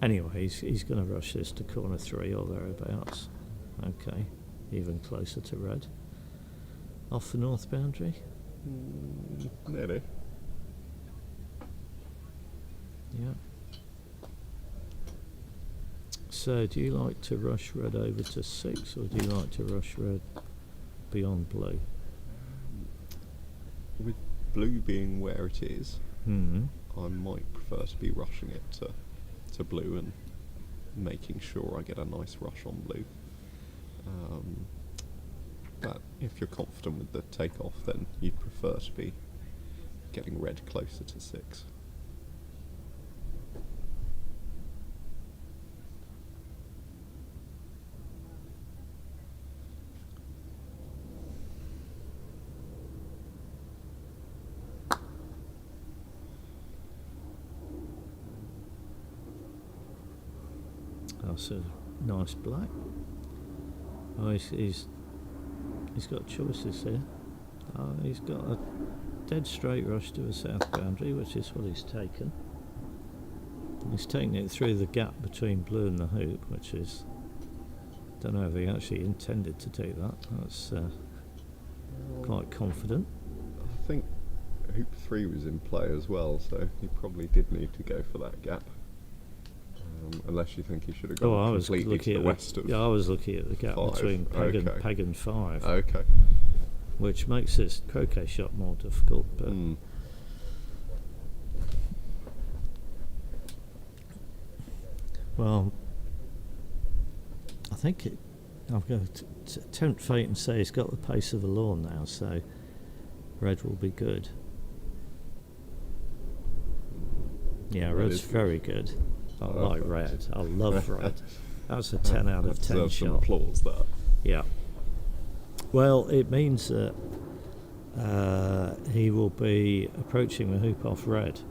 Anyway, he's going to rush this to corner 3 or thereabouts. Okay, even closer to red. Off the north boundary. Nearly. Yeah. So, do you like to rush red over to 6, or do you like to rush red beyond blue? With blue being where it is, I might prefer to be rushing it to blue and making sure I get a nice rush on blue. But if you're confident with the takeoff, then you'd prefer to be getting red closer to 6. That's a nice black. Oh, he's got choices here. Oh, he's got a dead straight rush to a south boundary, which is what he's taken. He's taken it through the gap between blue and the hoop, which is, don't know if he actually intended to do that. That's quite confident. I think hoop 3 was in play as well, so he probably did need to go for that gap. Unless you think he should have gone completely to the west of. Yeah, I was looking at the gap 5. between peg and 5. Okay. Which makes this croquet shot more difficult, but well, I think I'm going to tempt fate and say he's got the pace of the lawn now, so red will be good. Yeah, red's very good. I like red. I love red. That's a 10 out of 10 shot. Some applause, that. Yeah. Well, it means that he will be approaching the hoop off red,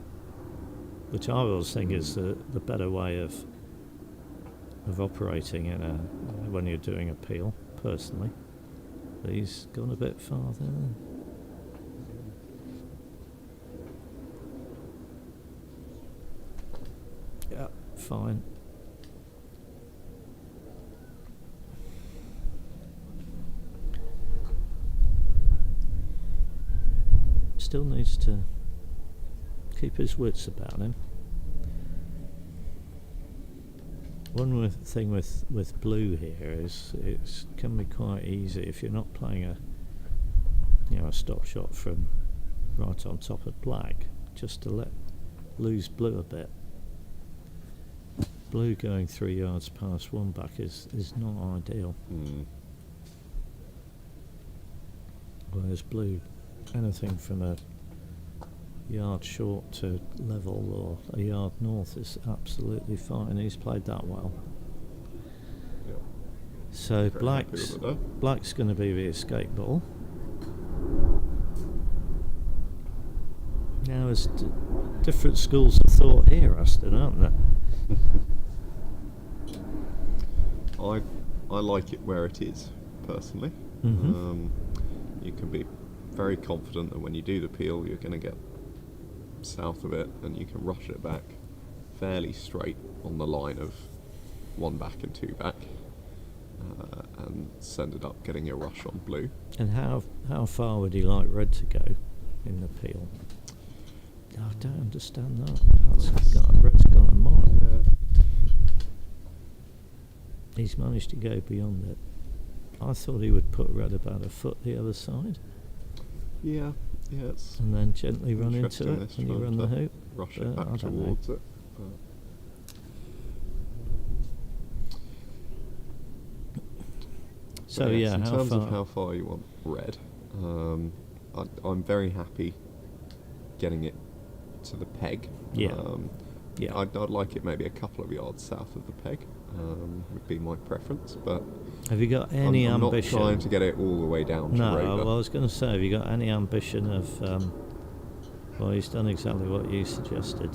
which I always think is the better way of operating in when you're doing a peel, personally. But he's gone a bit far there. Yeah, fine. Still needs to keep his wits about him. One thing with blue here is it can be quite easy if you're not playing a stop shot from right on top of black, just to lose blue a bit. Blue going 3 yards past one back is not ideal. Whereas blue, anything from a yard short to level or a yard north is absolutely fine. He's played that well. Yep. So Very black's going to be the escape ball. Now there's different schools of thought here, Aston, aren't there? I like it where it is, personally. You can be very confident that when you do the peel, you're going to get south of it, and you can rush it back fairly straight on the line of 1 back and 2 back, and send it up getting a rush on blue. And how far would he like red to go in the peel? I don't understand that. Red's gone a mile. He's managed to go beyond it. I thought he would put red about a foot the other side. Yeah, it's and then gently run into it when you run the hoop. Rush it back towards it. So yes, yeah, in terms of how far you want red, I'm very happy getting it to the peg. I'd like it maybe a couple of yards south of the peg. Would be my preference, but have you got any I'm ambition? not trying to get it all the way down to Rover. Well, I was going to say, have you got any ambition of well, he's done exactly what you suggested.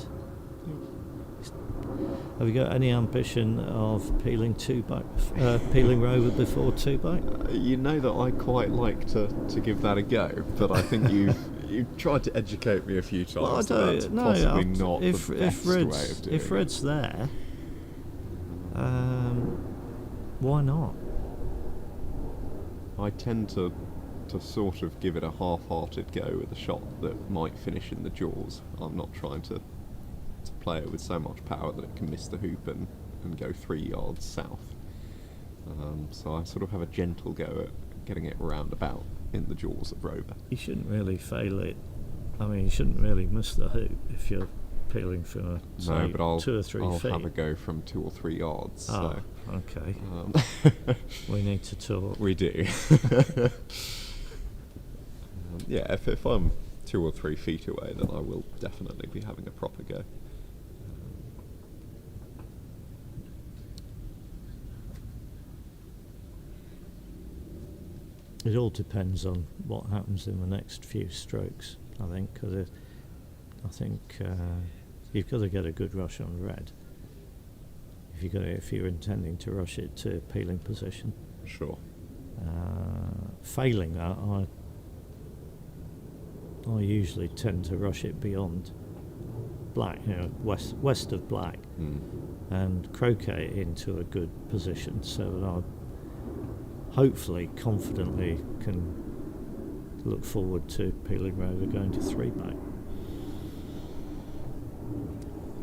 Have you got any ambition of peeling peeling Rover before 2 back? You know that I quite like to give that a go, but I think you've tried to educate me a few times. Well, I that's don't. No, possibly not if the best way of doing if Red's there, why not? I tend to sort of give it a half-hearted go with a shot that might finish in the jaws. I'm not trying to play it with so much power that it can miss the hoop and go 3 yards south. So I sort of have a gentle go at getting it roundabout in the jaws of Rover. You shouldn't really fail it. I mean, you shouldn't really miss the hoop if you're peeling from a, say, No, but I'll 2 or 3 I'll feet. have a go from 2 or 3 yards. Ah, So, okay. We need to talk. we do. Yeah, if I'm 2 or 3 feet away, then I will definitely be having a proper go. It all depends on what happens in the next few strokes, I think, because I think you've got to get a good rush on Red. If you're intending to rush it to peeling position. Sure. Failing that, I usually tend to rush it beyond black, west of black, and croquet into a good position, so that I hopefully confidently can look forward to peeling Rover going to 3 back.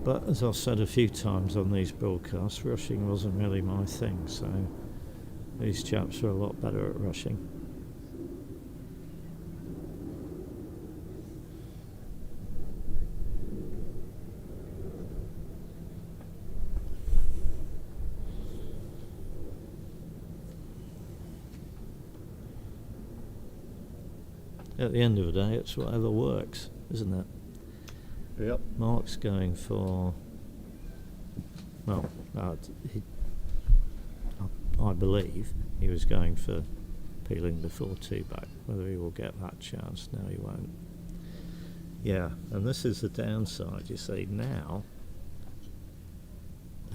But as I've said a few times on these broadcasts, rushing wasn't really my thing, so these chaps are a lot better at rushing. At the end of the day, it's whatever works, isn't it? Yep. Mark's going for, well, I believe he was going for peeling before 2 back. Whether he will get that chance, no, he won't. Yeah, and this is the downside, you see. Now,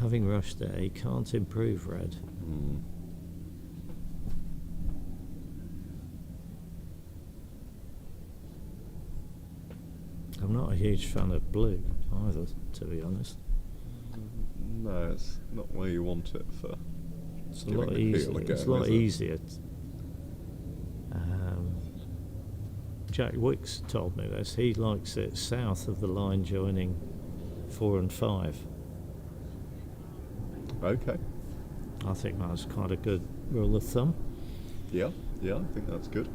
having rushed there, he can't improve Red. I'm not a huge fan of blue either, to be honest. No, it's not where you want it for. It's a lot easier. It's a lot easier. Jack Wicks told me this. He likes it south of the line joining 4 and 5. Okay. I think that's quite a good rule of thumb. Yeah, I think that's good.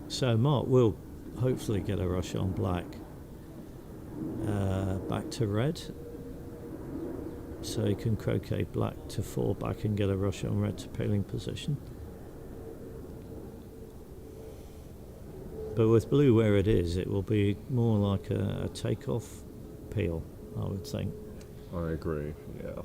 So Mark will hopefully get a rush on black back to Red, so he can croquet black to 4 back and get a rush on Red to peeling position. But with blue where it is, it will be more like a take-off peel, I would think. I agree, yeah.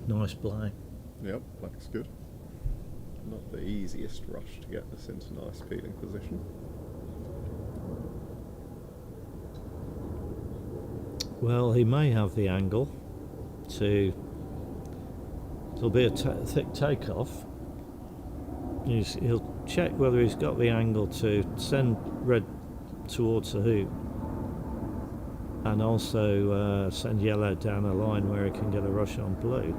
Nice black. Yep, black's good. Not the easiest rush to get this into nice peeling position. Well, he may have the angle to. There'll be a thick takeoff. He'll check whether he's got the angle to send Red towards the hoop, and also send yellow down a line where he can get a rush on blue.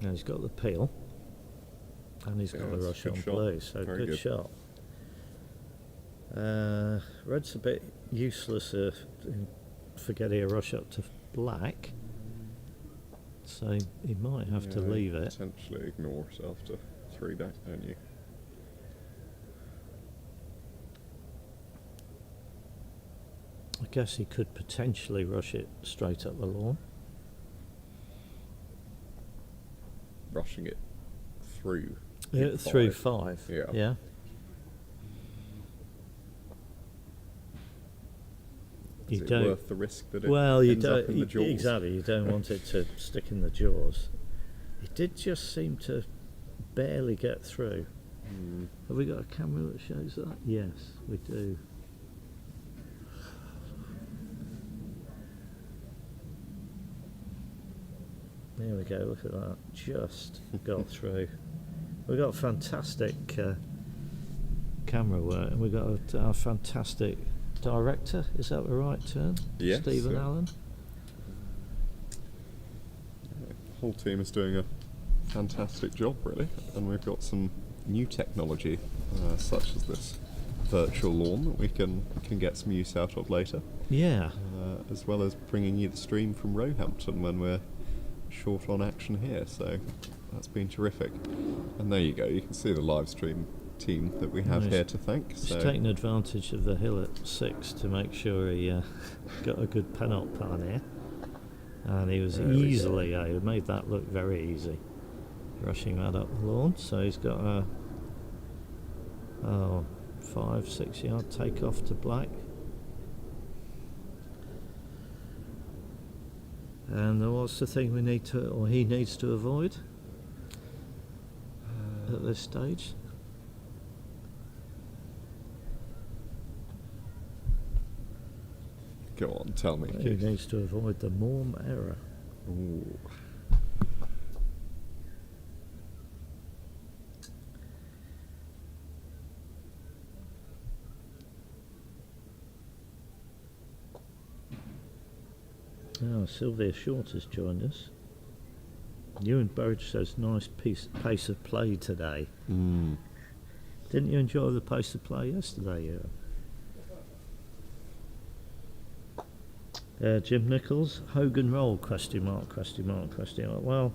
Now he's got the peel, and he's got Yeah, the it's a rush good on shot. blue, so Very good good. shot. Red's a bit useless for getting a rush up to black, so he might have to Yeah, leave you it. potentially ignore it after 3 back, don't you? I guess he could potentially rush it straight up the lawn. Rushing it through. Through 5. Yeah. Yeah. Is You it don't. worth the risk that it Well, you ends don't up in the jaws? exactly. You don't want it to stick in the jaws. It did just seem to barely get through. Mm. Have we got a camera that shows that? Yes, we do. There we go. Look at that. Just got through. We've got fantastic camera work, and we've got our fantastic director. Is that the right term? Yes, Stephen yeah. Allen. The whole team is doing a fantastic job, really, and we've got some new technology, such as this virtual lawn that we can get some use out of later, Yeah. as well as bringing you the stream from Roehampton when we're short on action here. So that's been terrific. And there you go. You can see the live stream team that we have Nice. here to thank. He's So taking advantage of the hill at 6 to make sure he got a good penalty pan here. And he was There we easily, he made that look very easy, rushing that up the lawn. So he's got a 5-6 yard takeoff to black. And what's the thing we need to, or he needs to avoid at this stage? go on, tell me. He needs to avoid the Morm error. Ooh. Oh, Sylvia Short has joined us. Ewan Burridge says, nice pace of play today. Mm. Didn't you enjoy the pace of play yesterday, Ewan? Jim Nichols, Hogan roll, question mark, question mark, question mark. Well,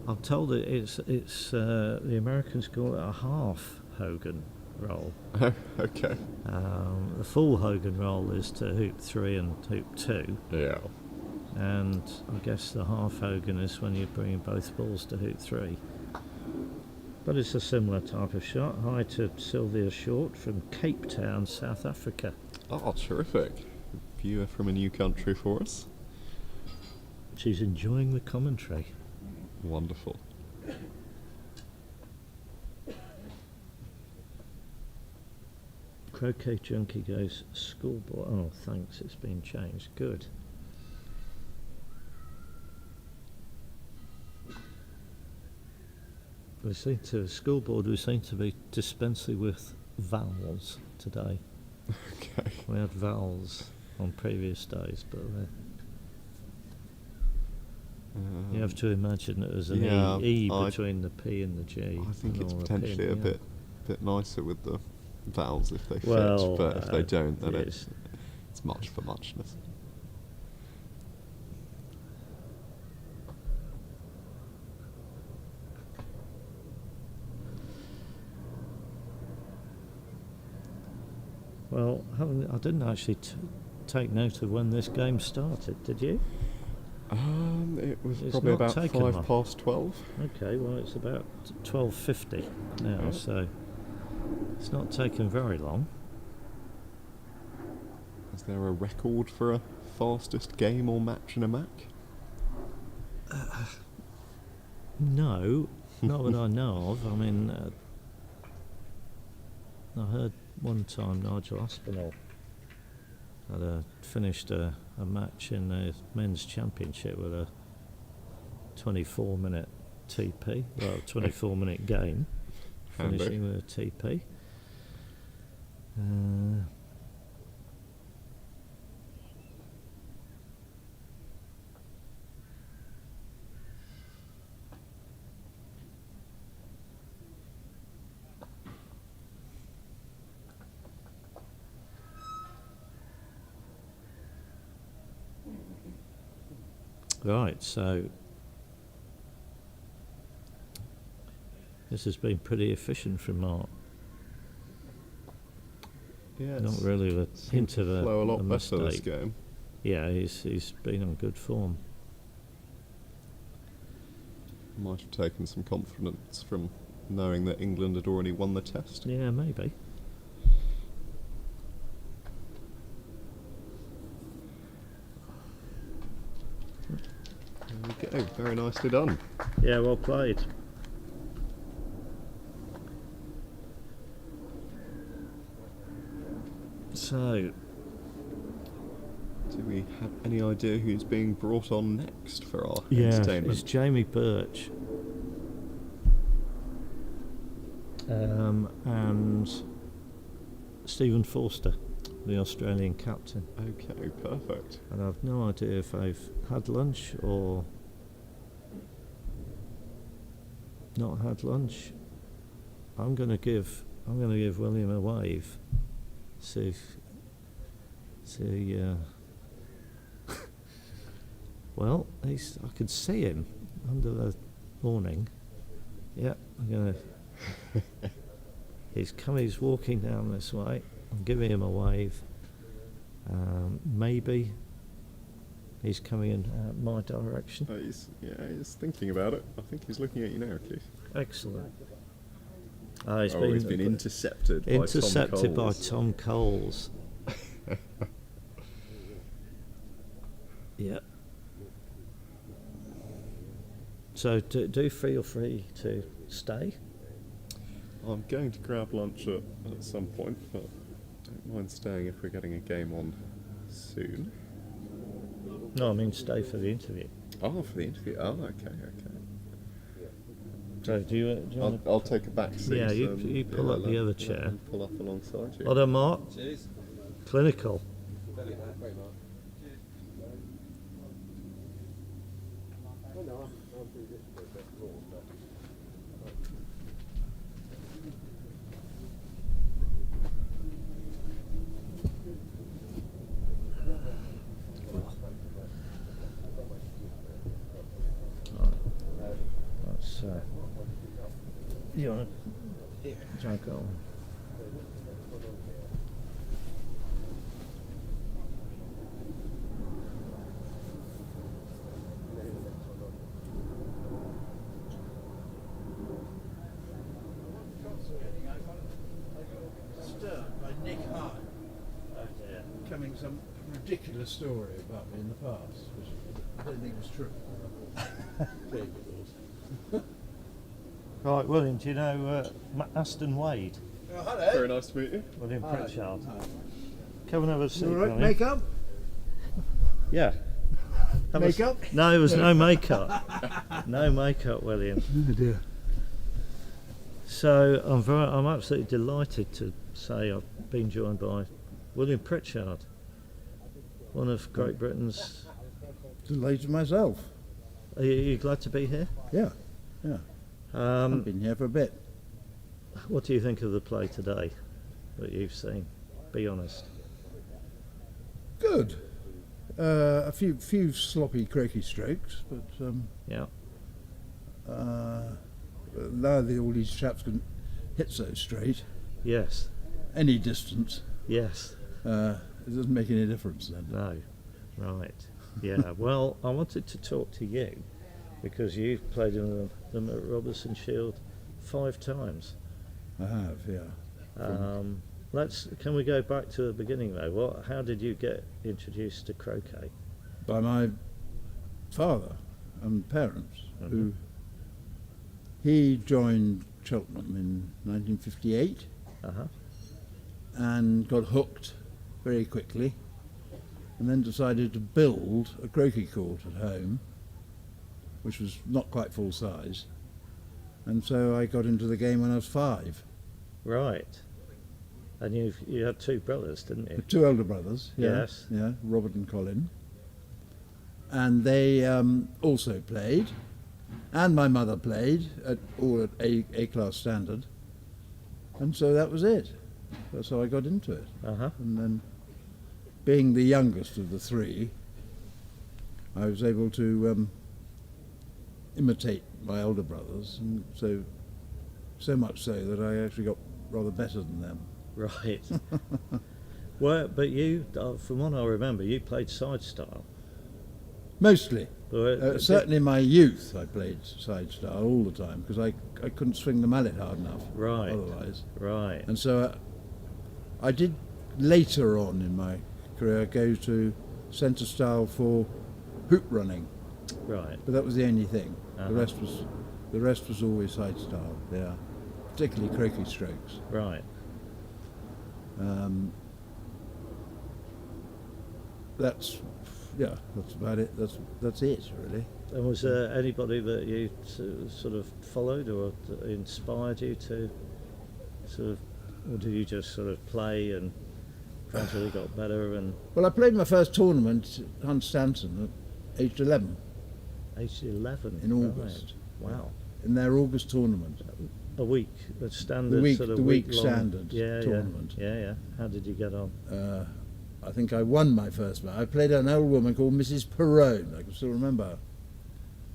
I'm told that it's the Americans call it a half Hogan roll. Okay. The full Hogan roll is to hoop 3 and hoop 2. Yeah. And I guess the half Hogan is when you're bringing both balls to hoop 3. But it's a similar type of shot. Hi to Sylvia Short from Cape Town, South Africa. Oh, terrific. Viewer from a new country for us. She's enjoying the commentary. Wonderful. Croquet Junkie goes, schoolboy. Oh, thanks, it's been changed. Good. We seem to, schoolboard, we seem to be dispensing with vowels today. Okay. We had vowels on previous days, but you have to imagine it as an yeah, E between the P and the G. I think and it's all the P potentially a and the L. bit nicer with the vowels if they Well, fit, but if they don't, then it's- it's much for muchness. Well, I didn't actually take note of when this game started, did you? It was It's probably not about taken 5 long. past 12. Okay, well it's about 12:50 now, Okay. so it's not taken very long. Is there a record for a fastest game or match in a Mac? No, not that I know of. I mean, I heard one time Nigel Aspinall had finished a match in the men's championship with a 24-minute TP, well, 24-minute game, Handy. finishing with a TP. Right, so this has been pretty efficient from Mark. Yeah, Not really a hint of a flow a lot better mistake. this game. Yeah, he's been on good form. Might have taken some confidence from knowing that England had already won the test. Yeah, maybe. There we go, very nicely done. Yeah, well played. So, Do we have any idea who's being brought on next for our it's entertainment? Jamie Birch. And Stephen Forster, the Australian captain. Okay, perfect. And I've no idea if they've had lunch or not had lunch. I'm gonna give William a wave. See. Well, I could see him under the awning. Yeah, I'm gonna. He's walking down this way. I'm giving him a wave. Maybe he's coming in my direction. He's thinking about it. I think he's looking at you now, Keith. Excellent. He's been intercepted by Tom Coles. Yeah. So do feel free to stay. I'm going to grab lunch at some point, but don't mind staying if we're getting a game on soon. No, I mean stay for the interview. Oh, for the interview. Oh, okay. So do you want I'll take a back seat. Yeah, you pull up the other chair. And pull up alongside you. Other Mark? Cheers. Clinical. Very much. That's you want to drink on? By Nick Hart, telling some ridiculous story about me in the past, which I don't think was true. Right, William, do you know Aston Wade? Oh, hello. Very nice to meet you. William Hi. Pritchard. Hi. Come and have a seat, All right, William. makeup? Yeah. Have a s- Makeup? No, there was no makeup. No makeup, William. Oh dear. So I'm absolutely delighted to say I've been joined by William Pritchard, one of Great Britain's. Delighted myself. Are you glad to be here? Yeah. I've been here for a bit. What do you think of the play today that you've seen? Be honest. Good. A few sloppy croquet strokes, but Yeah. now all these chaps can hit so straight, Yes. any distance, Yes. it doesn't make any difference then. No. Right. Yeah. Well, I wanted to talk to you because you've played in the MacRobertson Shield 5 times. I have, yeah. Can we go back to the beginning though? How did you get introduced to croquet? By my father and parents, who he joined Cheltenham in 1958 Uh-huh. and got hooked very quickly, and then decided to build a croquet court at home, which was not quite full size, and so I got into the game when I was 5. Right. And you had 2 brothers, didn't you? 2 elder brothers, Yes. yeah, Robert and Colin, and they also played, and my mother played all at A class standard, and so that was it. That's how I got into it. Uh-huh. And then, being the youngest of the 3, I was able to imitate my older brothers, and so much so that I actually got rather better than them. Right. Well, but you, from what I remember, you played side style. Mostly. Or, Certainly in my youth I played side style all the time because I couldn't swing the mallet hard enough Right. otherwise. Right. And so I did later on in my career go to centre style for hoop running, Right. but that was the only thing. Uh-huh. The rest was always side style, yeah, particularly croquet strokes. Right. That's about it. That's it really. And was there anybody that you sort of followed or that inspired you to sort of, or did you just sort of play and gradually got better and Well, I played my first tournament at Hunstanton at age 11 age 11? in Right. August. Wow. In their August tournament. A week, a standard The week- sort of the week week-long standard tournament. Yeah, yeah. How did you get on? I think I won my first match. I played an old woman called Mrs. Perrone. I can still remember her.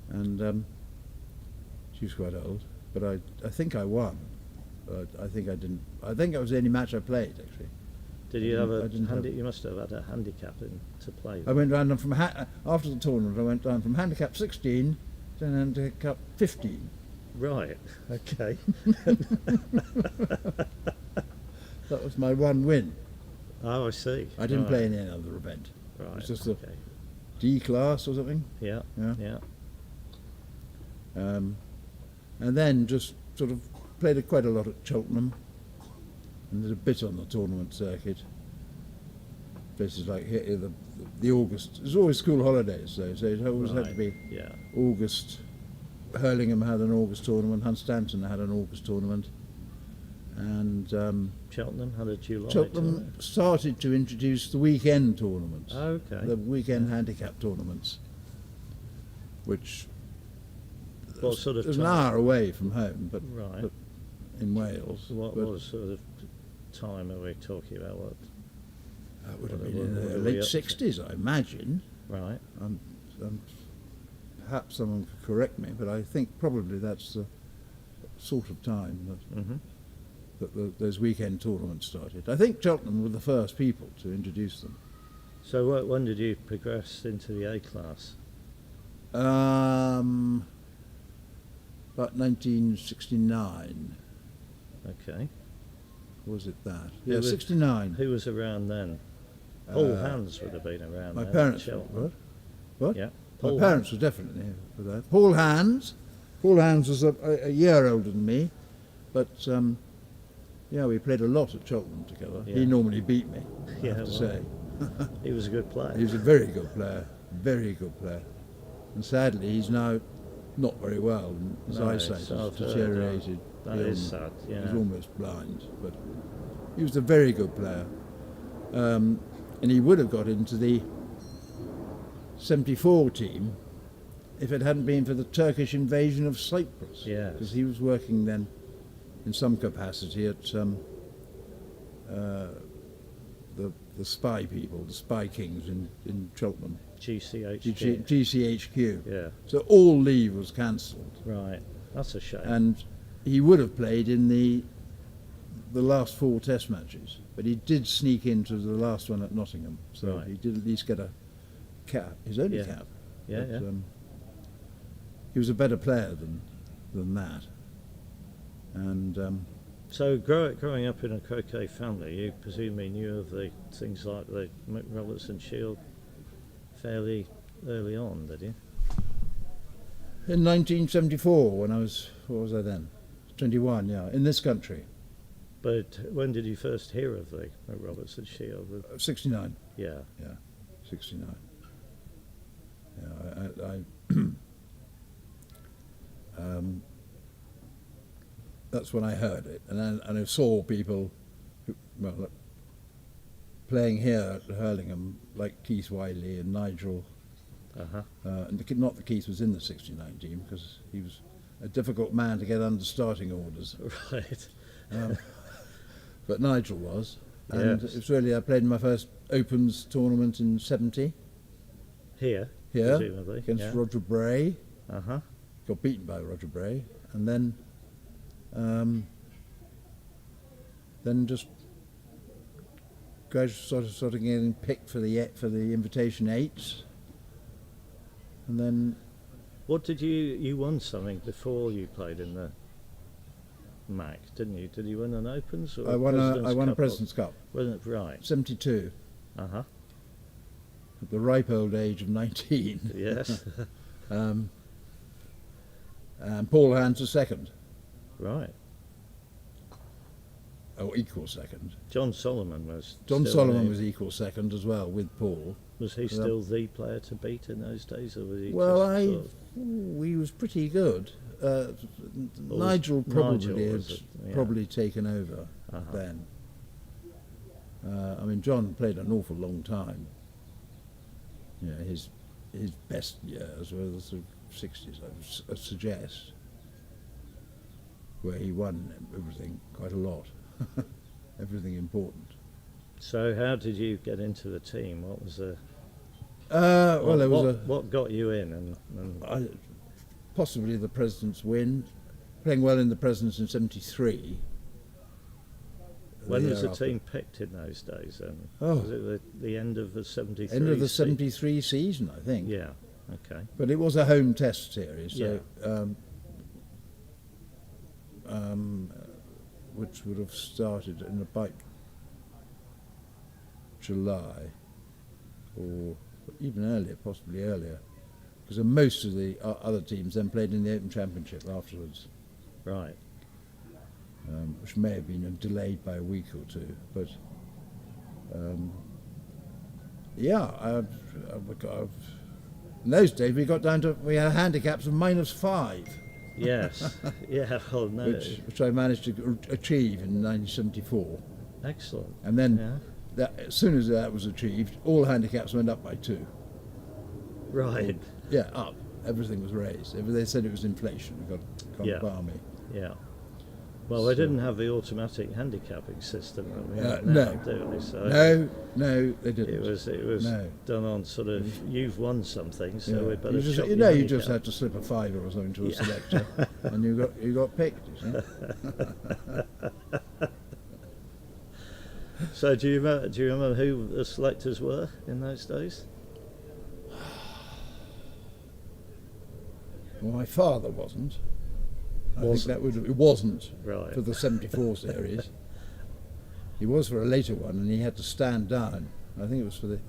And she was quite old, but I think I won. But I think I didn't. I think it was the only match I played actually. Did you have I didn't have- you must have had a handicap to play. I went round from after the tournament. I went down from handicap 16 to handicap 15. Right. Okay. That was my one win. Oh, I see. I didn't Right. play in any other event. Right. was just a- okay. D class or something. Yeah. Yeah. Yeah. And then just sort of played quite a lot at Cheltenham and did a bit on the tournament circuit. Places like here, the August. There's always school holidays, though, so it always had to Right. be Yeah. August. Hurlingham had an August tournament. Hunstanton had an August tournament. And Cheltenham had a July. Cheltenham tournament. started to introduce the weekend tournaments, Okay. the weekend handicap tournaments, which What sort of was an time? hour away from home, but Right. in Wales. What but sort of time are we talking about? What? that would have what- been in what the are we late up to? 60s, I imagine. Right. Perhaps someone could correct me, but I think probably that's the sort of time Mm-hmm. that those weekend tournaments started. I think Cheltenham were the first people to introduce them. So when did you progress into the A class? About 1969. Okay. Was it that? Who Yeah, was- 69. Who was around then? Paul Uh, Hands would have been around My then. parents. Cheltenham. What? Yeah. My Paul parents were definitely here for that. Paul Hands. Paul Hands was a year older than me, but yeah, we played a lot at Cheltenham together. Yeah. He normally beat me, I Yeah, have to well, say. He was a good player. He was a very good player. And sadly, he's now not very well. And his No, eyesight it's has I've heard deteriorated. That is sad. He's Yeah. almost blind, but he was a very good player. And he would have got into the 74 team if it hadn't been for the Turkish invasion of Cyprus. Yes. Because he was working then in some capacity at the spy people, the spy kings in Cheltenham, GCHQ. GCHQ. Yeah. So all leave was cancelled. Right. That's a shame. And he would have played in the last 4 test matches, but he did sneak into the last one at Nottingham, so Right. he did at least get a cap, his only Yeah. cap. Yeah, But, yeah. he was a better player than that. And So growing up in a croquet family, you presumably knew of the things like the MacRobertson Shield fairly early on, did you? in 1974, when what was I then? 21, yeah, in this country, But when did you first hear of the MacRobertson Shield? 69. Yeah. 69. Yeah, that's when I heard it, and I saw people, playing here at Hurlingham, like Keith Wiley and Nigel. Uh-huh. And not that Keith was in the 69 team, because he was a difficult man to get under starting orders. Right. But Nigel was, and Yes. it was really, I played in my first Opens tournament in 70 Here? here presumably. against Yeah. Roger Bray. Uh-huh. Got beaten by Roger Bray, and then just gradually sort of getting picked for the invitation eights, and then What did you won something before you played in the Mac, didn't you? Did you win an Opens? Or I won a Cup President's Cup, Wasn't it right? 72, Uh-huh. at the ripe old age of 19. Yes. And Paul Hans was second, Right. or equal second. John Solomon was John still Solomon the- was equal second as well with Paul. Was he still the player to beat in those days, or was he Well, just sort of, he was pretty good. Nigel probably Nigel, had was it? Yeah. probably taken over Uh-huh. then. I mean, John played an awful long time. You know, his best years were the sort of 60s, I suggest, where he won everything, quite a lot, everything important. So how did you get into the team? What was the Well, there was what got you in and possibly the President's win, playing well in the President's in '73. when was the year after. team picked in those days? And Oh. was it the end of the 73? End of the '73 season, I think. Yeah. Okay. But it was a home test series, so which would have started in about July, or even earlier, possibly earlier, because most of the other teams then played in the Open Championship afterwards, Right. which may have been delayed by a week or two. But in those days we had handicaps of -5. Yes. Yeah. Oh no. which I managed to achieve in 1974. Excellent. And then, Yeah. as soon as that was achieved, all handicaps went up by 2. Right. Yeah, up. Everything was raised. They said it was inflation. It got Yeah. balmy. Yeah. Well, they So- didn't have the automatic handicapping system that we have no. now, do they? So No, they didn't. it was No. done on sort of you've won something, so Yeah. we better you just, chop you your know, you just handicap. had to slip a fiver or something to a selector, and you got picked. You see? So do you remember who the selectors were in those days? Well, my father wasn't. I think Wasn't. it wasn't Right. for the '74 series. He was for a later one, and he had to stand down. I think it was for the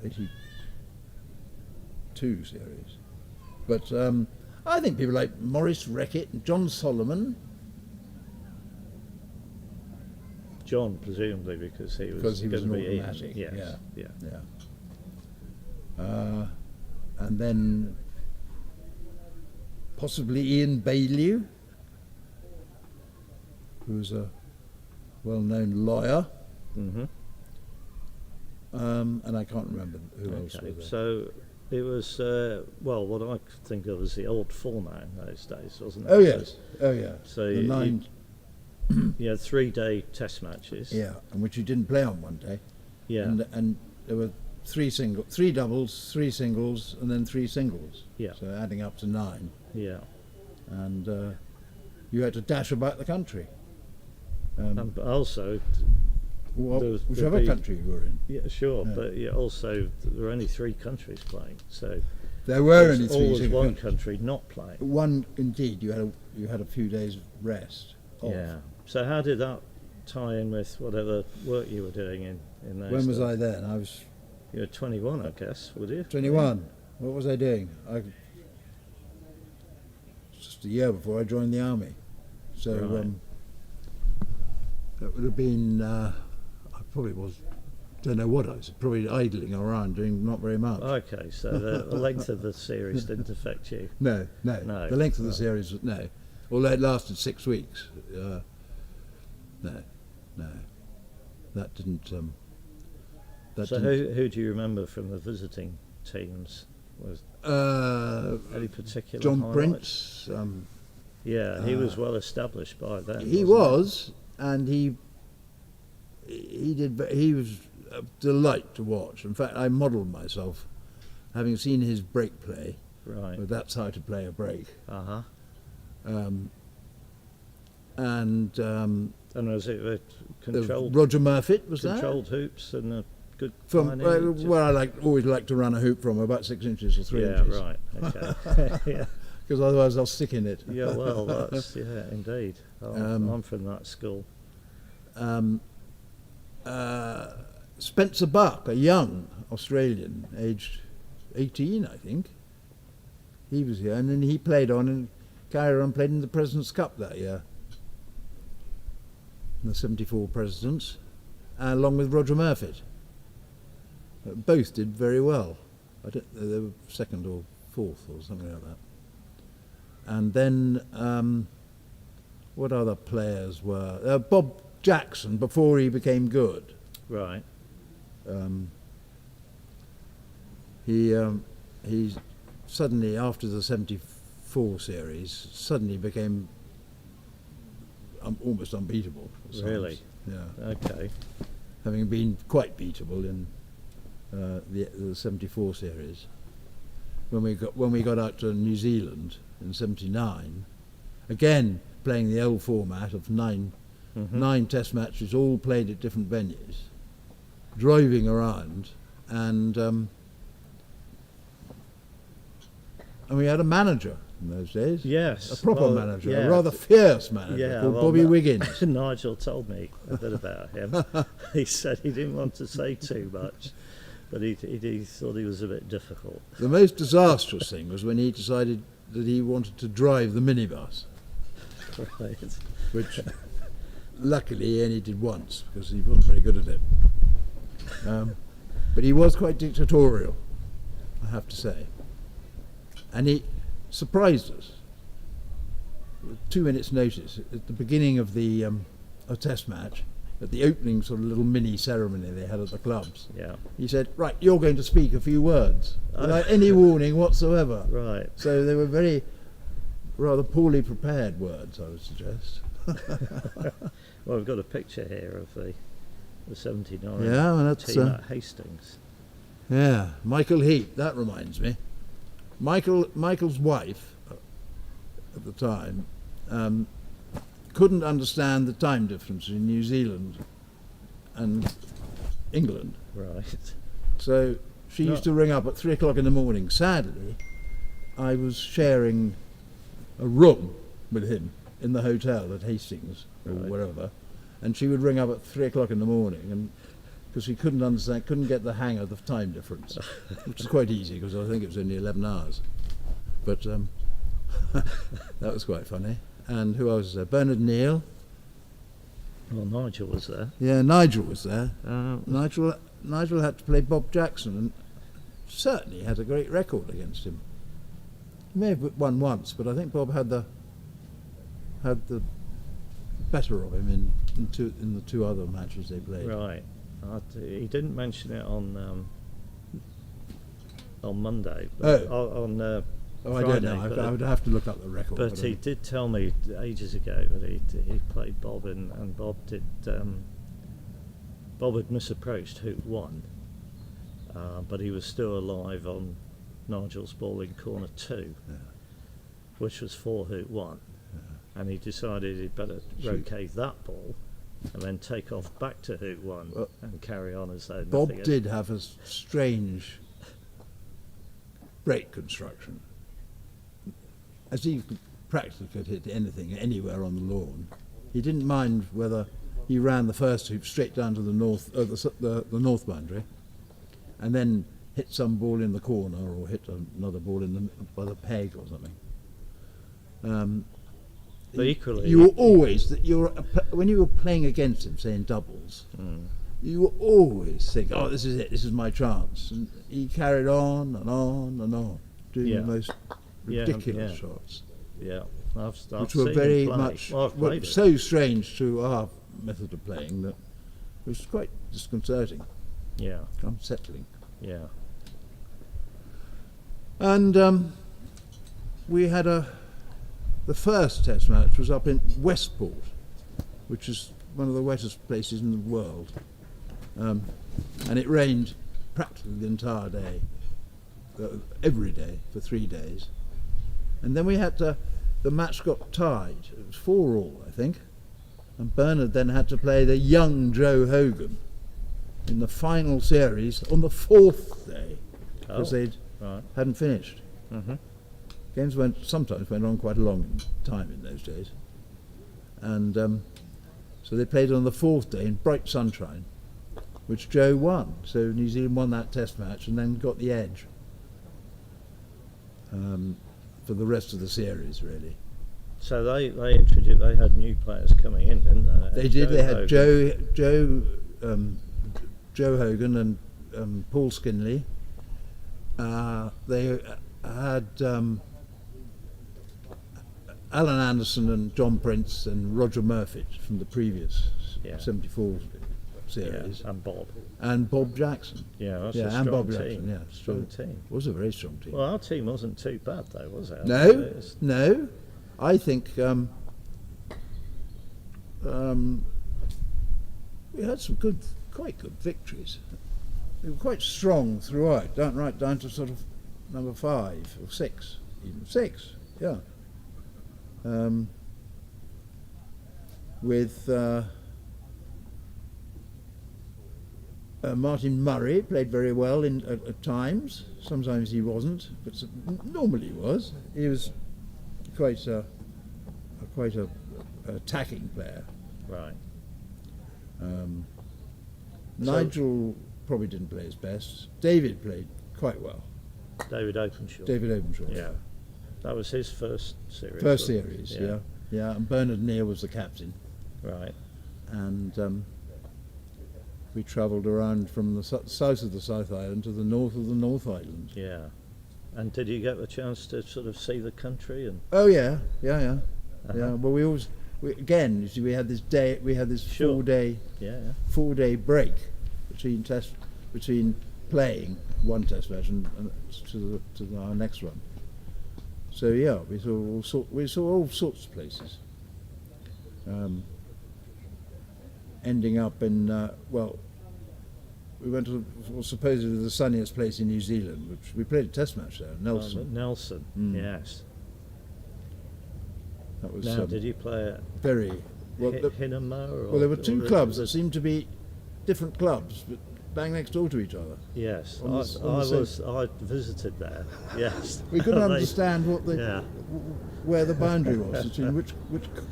'82 series. But I think people like Maurice Reckitt and John Solomon, John, presumably, because he was because he was going an to be automatic. in. Yes. Yeah. And then possibly Ian Bailey, who was a well-known lawyer, Mm-hmm. and I can't remember who else Okay. was there. So it was what I think of as the old format in those days, wasn't it? Oh yes, oh yeah. So the you- 9, You had 3-day test matches. yeah, and which you didn't play on one day. Yeah. And there were 3 doubles, 3 singles, and then 3 singles. Yeah. So adding up to 9, Yeah. and you had to dash about the country. But also, there's- Whichever there'd be- country you were in. yeah, sure, Yeah. but also there were only 3 countries playing, so There were there's only 3 always single one countries. country not playing. One, indeed, you had a few days rest. Off. Yeah. So how did that tie in with whatever work you were doing in those When was days? I then? I was You were 21, I guess, would you? 21. What was I doing? Just a year before I joined the army. So Right. that would have been. I probably don't know what I was. Probably idling around, doing not very much. Okay, so the length of the series didn't affect you. No. No. The length of the Right. series was no. Although it lasted 6 weeks. No. That didn't. So who do you remember from the visiting teams? Was any particular John highlights? Prince. Yeah, he was well established by then. He wasn't was, and he was a delight to watch. In fact, I modelled myself having seen his break play, Right. but that's how to play a break. Uh-huh. And And was it there was controlled, Roger Murfitt was controlled hoops and a good from line in? Just- where I always like to run a hoop from about 6 inches or 3 yeah, inches. right. Okay. Yeah. Because otherwise I'll stick in it. Yeah, well, that's, yeah, indeed. I'm from that school. Spencer Buck, a young Australian, aged 18, I think. He was here, and then he played on and carried on, played in the President's Cup that year. In the 74 Presidents, along with Roger Murfitt. Both did very well. I don't know, they were second or fourth or something like that. And then, what other players were? Bob Jackson, before he became good. Right. He suddenly, after the 74 series, suddenly became almost unbeatable. at times. Really? Yeah. Okay. Having been quite beatable in the 74 series. When we got out to New Zealand in 79, again playing the old format of nine test matches, all played at different venues, driving around, and we had a manager in those days. Yes. A proper well, manager, yeah. a rather fierce manager Yeah, called well, Bobby Wiggins. Nigel told me a bit about him. He said he didn't want to say too much, but he thought he was a bit difficult. The most disastrous thing was when he decided that he wanted to drive the minibus, Right. which luckily he only did once because he wasn't very good at it. But he was quite dictatorial, I have to say. And he surprised us with 2 minutes' notice at the beginning of a test match, at the opening sort of little mini ceremony they had at the clubs. Yeah. He said, "Right, you're going to speak a few words," without any warning whatsoever. Right. So they were rather poorly prepared words, I would suggest. Well, we've got a picture here of the 79 Yeah, well, that's team at Hastings. yeah. Michael Heat. That reminds me. Michael's wife at the time couldn't understand the time difference in New Zealand and England. Right. So she used to ring up at 3 o'clock in the morning. Sadly, I was sharing a room with him in the hotel at Hastings or Right. wherever, and she would ring up at 3 o'clock in the morning, and because she couldn't understand, couldn't get the hang of the time difference, which is quite easy because I think it was only 11 hours. But that was quite funny. And who else was there? Bernard Neal. Well, Nigel was there. Yeah, Nigel was there. Uh, Nigel had to play Bob Jackson, and certainly had a great record against him. He may have won once, but I think Bob had the better of him in the two other matches they played. right. He didn't mention it on Monday. But on Oh, I Friday, don't know. but- I would have to look up the record. But he did tell me ages ago that he played Bob, and Bob did. Bob had misapproached Hoop 1, but he was still alive on Nigel's ball in corner 2, which was for Hoop 1, and he decided he'd better rotate that ball and then take off back to Hoop 1 Well, and carry on as though Bob nothing had- did have a strange break construction. As he practically could hit anything anywhere on the lawn, he didn't mind whether he ran the first hoop straight down to the north boundary, and then hit some ball in the corner or hit another ball by the peg or something. But equally, You were always when you were playing against him, say in doubles, you were always thinking, "Oh, this is it. This is my chance." And he carried on and on and on, doing Yeah. the most Yeah, ridiculous yeah. shots, yeah, I've which were seen very him play. much Well, I've were played it. so strange to our method of playing that it was quite disconcerting, Yeah, unsettling. yeah. And we had the first test match was up in Westport, which is one of the wettest places in the world, and it rained practically the entire day. every day for 3 days. And then the match got tied. It was 4-4, I think. And Bernard then had to play the young Joe Hogan in the final series on the 4th day, because they hadn't finished. Mm-hmm. Games sometimes went on quite a long time in those days. And so they played on the 4th day in bright sunshine, which Joe won. So New Zealand won that test match and then got the edge for the rest of the series, really. So they introduced. They had new players coming in, didn't they? They did. They had Hogan. Joe Hogan and Paul Skinley. They had Alan Anderson and John Prince and Roger Murphy from the previous 74 series. Yeah, and Bob. And Bob Jackson. Yeah, that's a and strong Bob team. Jackson. Yeah, Strong team. It was a very strong team. Well, our team wasn't too bad though, was it? No. I think we had some quite good victories. We were quite strong throughout, right down to sort of number 5 or 6, even 6. Yeah. With Martin Murray played very well at times. Sometimes he wasn't, but normally he was. He was quite a attacking player. Right. Nigel probably didn't play his best. David played quite well. David Openshaw. Yeah. That was his first series. First series, yeah. And Bernard Neal was the captain. Right. And we travelled around from the south of the South Island to the north of the North Island. Yeah. And did you get the chance to sort of see the country? And Oh yeah. Uh-huh. Yeah. Well, again, you see, we had this 4-day 4-day break between playing one test match and to our next one. So yeah, we saw all sorts of places. Ending up in we went to supposedly the sunniest place in New Zealand, which we played a test match there, Nelson. Nelson, yes. That was Now, did you play at very well. Hinama? Well, there were 2 clubs that seemed to be different clubs, but bang next door to each other. Yes, I I visited there. Yes, We couldn't understand Yeah. where the boundary was between which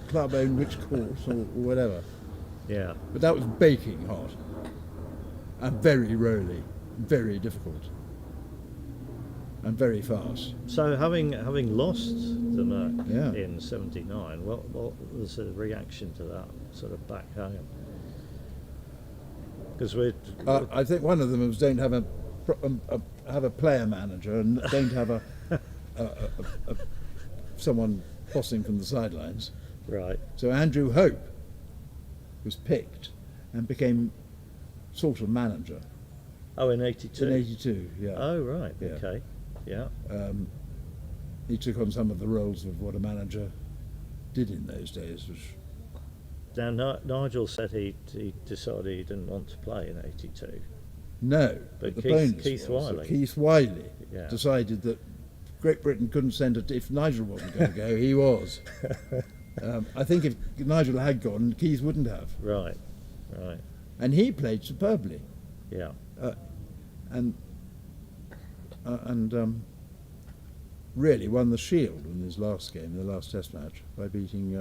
club owned which course or whatever. Yeah. But that was baking hot and very rolly, very difficult, and very fast. So having lost the Merc Yeah. in '79, what was the reaction to that sort of back home? Because I think one of them was don't have a player manager and don't have a someone bossing from the sidelines. right. So Andrew Hope was picked and became sort of manager Oh, in '82. in '82. Yeah. Oh, right. Yeah. Okay. Yeah. He took on some of the roles of what a manager did in those days. Which, Now Nigel said he decided he didn't want to play in '82. no, But the Keith bonus was that Wiley. Keith Wiley Yeah. decided that Great Britain couldn't send it. If Nigel wasn't going to go, he was. I think if Nigel had gone, Keith wouldn't have. Right. And he played superbly. Yeah. And really won the Shield in his last game, the last Test match, by beating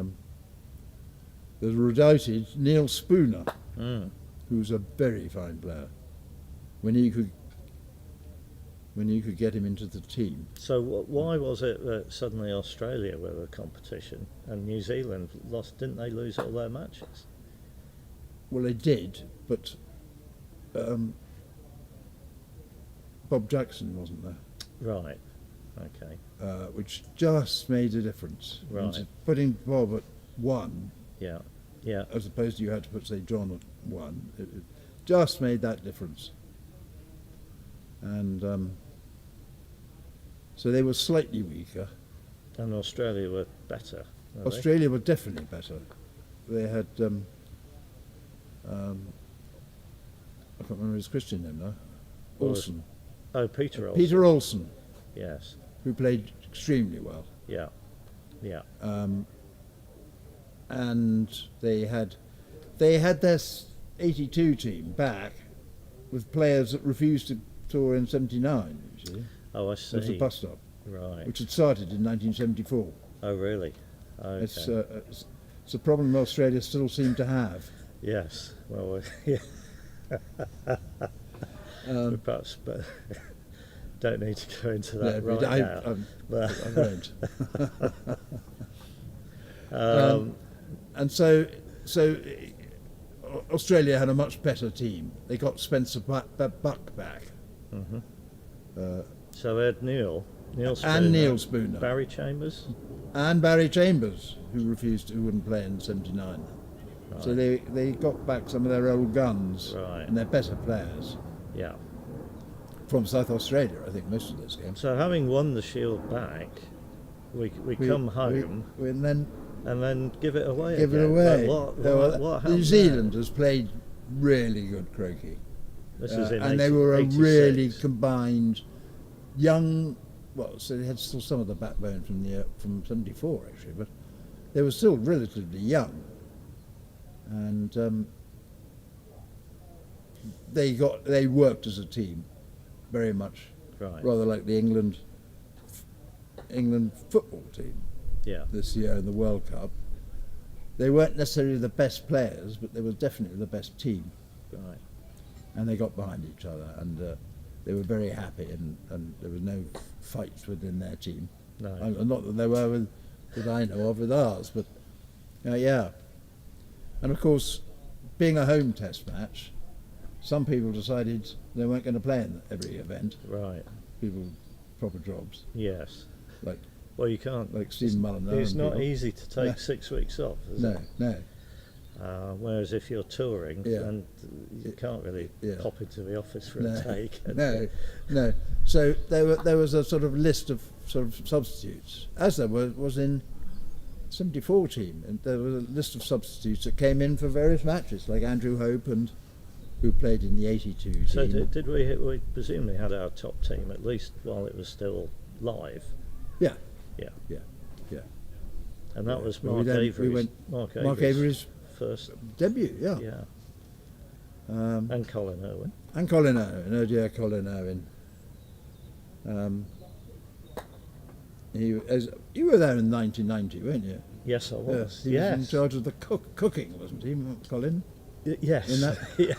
the redoubted Neil Spooner, who's a very fine player. When you could get him into the team. So why was it that suddenly Australia were the competition and New Zealand lost? Didn't they lose all their matches? Well, they did, but Bob Jackson wasn't there, Right. Okay. which just made a difference. Right. And putting Bob at 1, Yeah. Yeah. as opposed to you had to put, say, John at 1, it just made that difference. And so they were slightly weaker. And Australia were better. Were they? Australia were definitely better. They had I can't remember his Christian name now. Well, Olsen. Oh, Peter Olsen. Peter Olsen, Yes. who played extremely well. Yeah. Yeah. And they had their 82 team back with players that refused to tour in 79, you see. Oh, I It was a see. bus stop, Right. which had started in 1974. Oh, really? Okay. It's a problem Australia still seem to have. Yes. Well, yeah. Perhaps, but don't need to go into that No, right but now. I won't. And so Australia had a much better team. They got Spencer Buck back. So Ed Neil Spooner, And Neil Spooner. Barry Chambers. And Barry Chambers, who wouldn't play in '79. So they got back some of their old guns, Right. and they're better players Yeah. from South Australia. I think most of those games. So having won the Shield back, we come home and then and then give it away. give it again. away. What happened New there? Zealanders played really good croquet. This is in And they were a 86. really combined young. Well, so they had still some of the backbone from '74 actually, but they were still relatively young, and they worked as a team, very much, Right. rather like the England football team Yeah. this year in the World Cup. They weren't necessarily the best players, but they were definitely the best team. Right. And they got behind each other, and they were very happy, and there was no fights within their team. No. Not that there were that I know of with ours, but yeah. And of course, being a home test match, some people decided they weren't going to play in every event. Right. People with proper jobs, Yes. like Well, you can't. Stephen Mulliner. It's and not people. easy to take No. 6 weeks off, is No, it? no. Whereas if you're touring, Yeah. then you can't really Yeah. pop into the office for No, a take. no. So there was a sort of list of sort of substitutes, as there was in '74 team, and there was a list of substitutes that came in for various matches, like Andrew Hope and who played in the '82 team. So did we presumably had our top team at least while it was still live? Yeah. Yeah. Yeah. Yeah. And that was Well, Mark we then- we Avery's. went- Mark Mark Avery's Avery's first. debut, yeah. Yeah. Um, And Colin Irwin. and Colin Irwin, oh dear, Colin Irwin. You were there in 1990, weren't you? Yes, I was. He was in charge of the cooking, wasn't he, Colin? Yes. In that- yeah.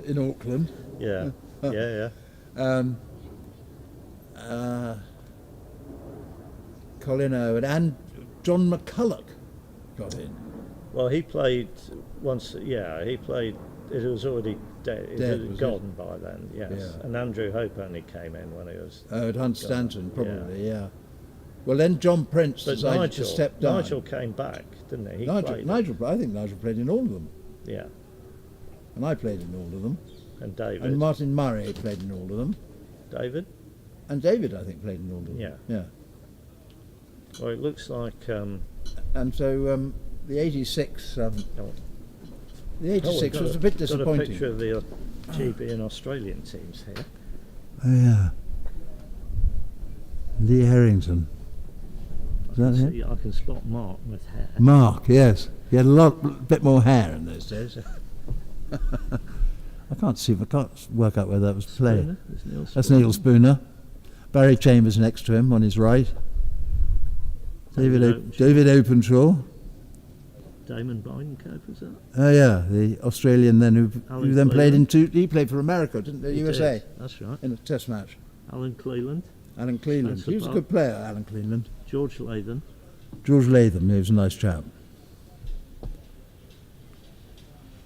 In Auckland. Yeah. Yeah. Colin Irwin and John McCulloch got in. Well, he played once. Yeah, he played. It was already it Dead, had was gone by then. Yes. Yeah. And Andrew Hope only came in when he was. At Hunt Stanton, probably, yeah. Well, then John Prince But decided Nigel, to step down. Nigel came back, didn't he? He Nigel, played. I think Nigel played in all of them, Yeah. and I played in all of them. And David. And Martin Murray played in all of them, David. and David, I think, played in all of them. Yeah. Yeah. Well, it looks like. And so the '86, oh, the '86 got was a bit Got a disappointing. picture of the GB and Australian teams here. Oh yeah. Lee Harrington. Is that him? See, I can spot Mark with hair. Mark, yes. He had a bit more hair in those days. I can't work out where that was played. Spooner? There's Neil That's Spooner. Neil Spooner. Barry Chambers next to him on his right. David David Openshaw. Damon Bidenkopf, is that? Oh yeah, the Australian then who Alan then played in Cleland. He played for America, didn't he? He USA did, that's right. in a Test match. Alan Cleland, Alan Cleland. Spencer He was a Buck. good player, Alan Cleland. George Lathan, George Latham, he was a nice chap.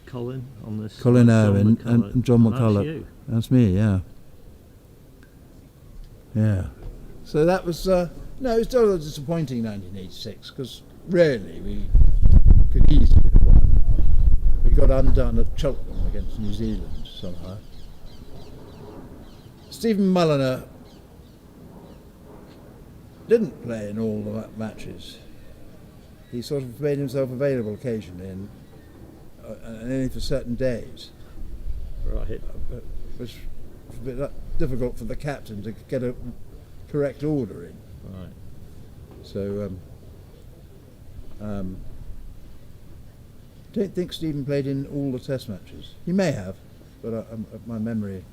Colin on this. Colin John Irwin McCulloch. and John That's McCulloch. you. That's me, yeah. Yeah. So that was, no, it was still a disappointing 1986, because really we could easily have won. We got undone at Cheltenham against New Zealand somehow. Stephen Mulliner didn't play in all the matches. He sort of made himself available occasionally and only for certain days. Right. Which was a bit difficult for the captain to get a correct order in. Right. So, don't think Stephen played in all the Test matches. He may have, but my memory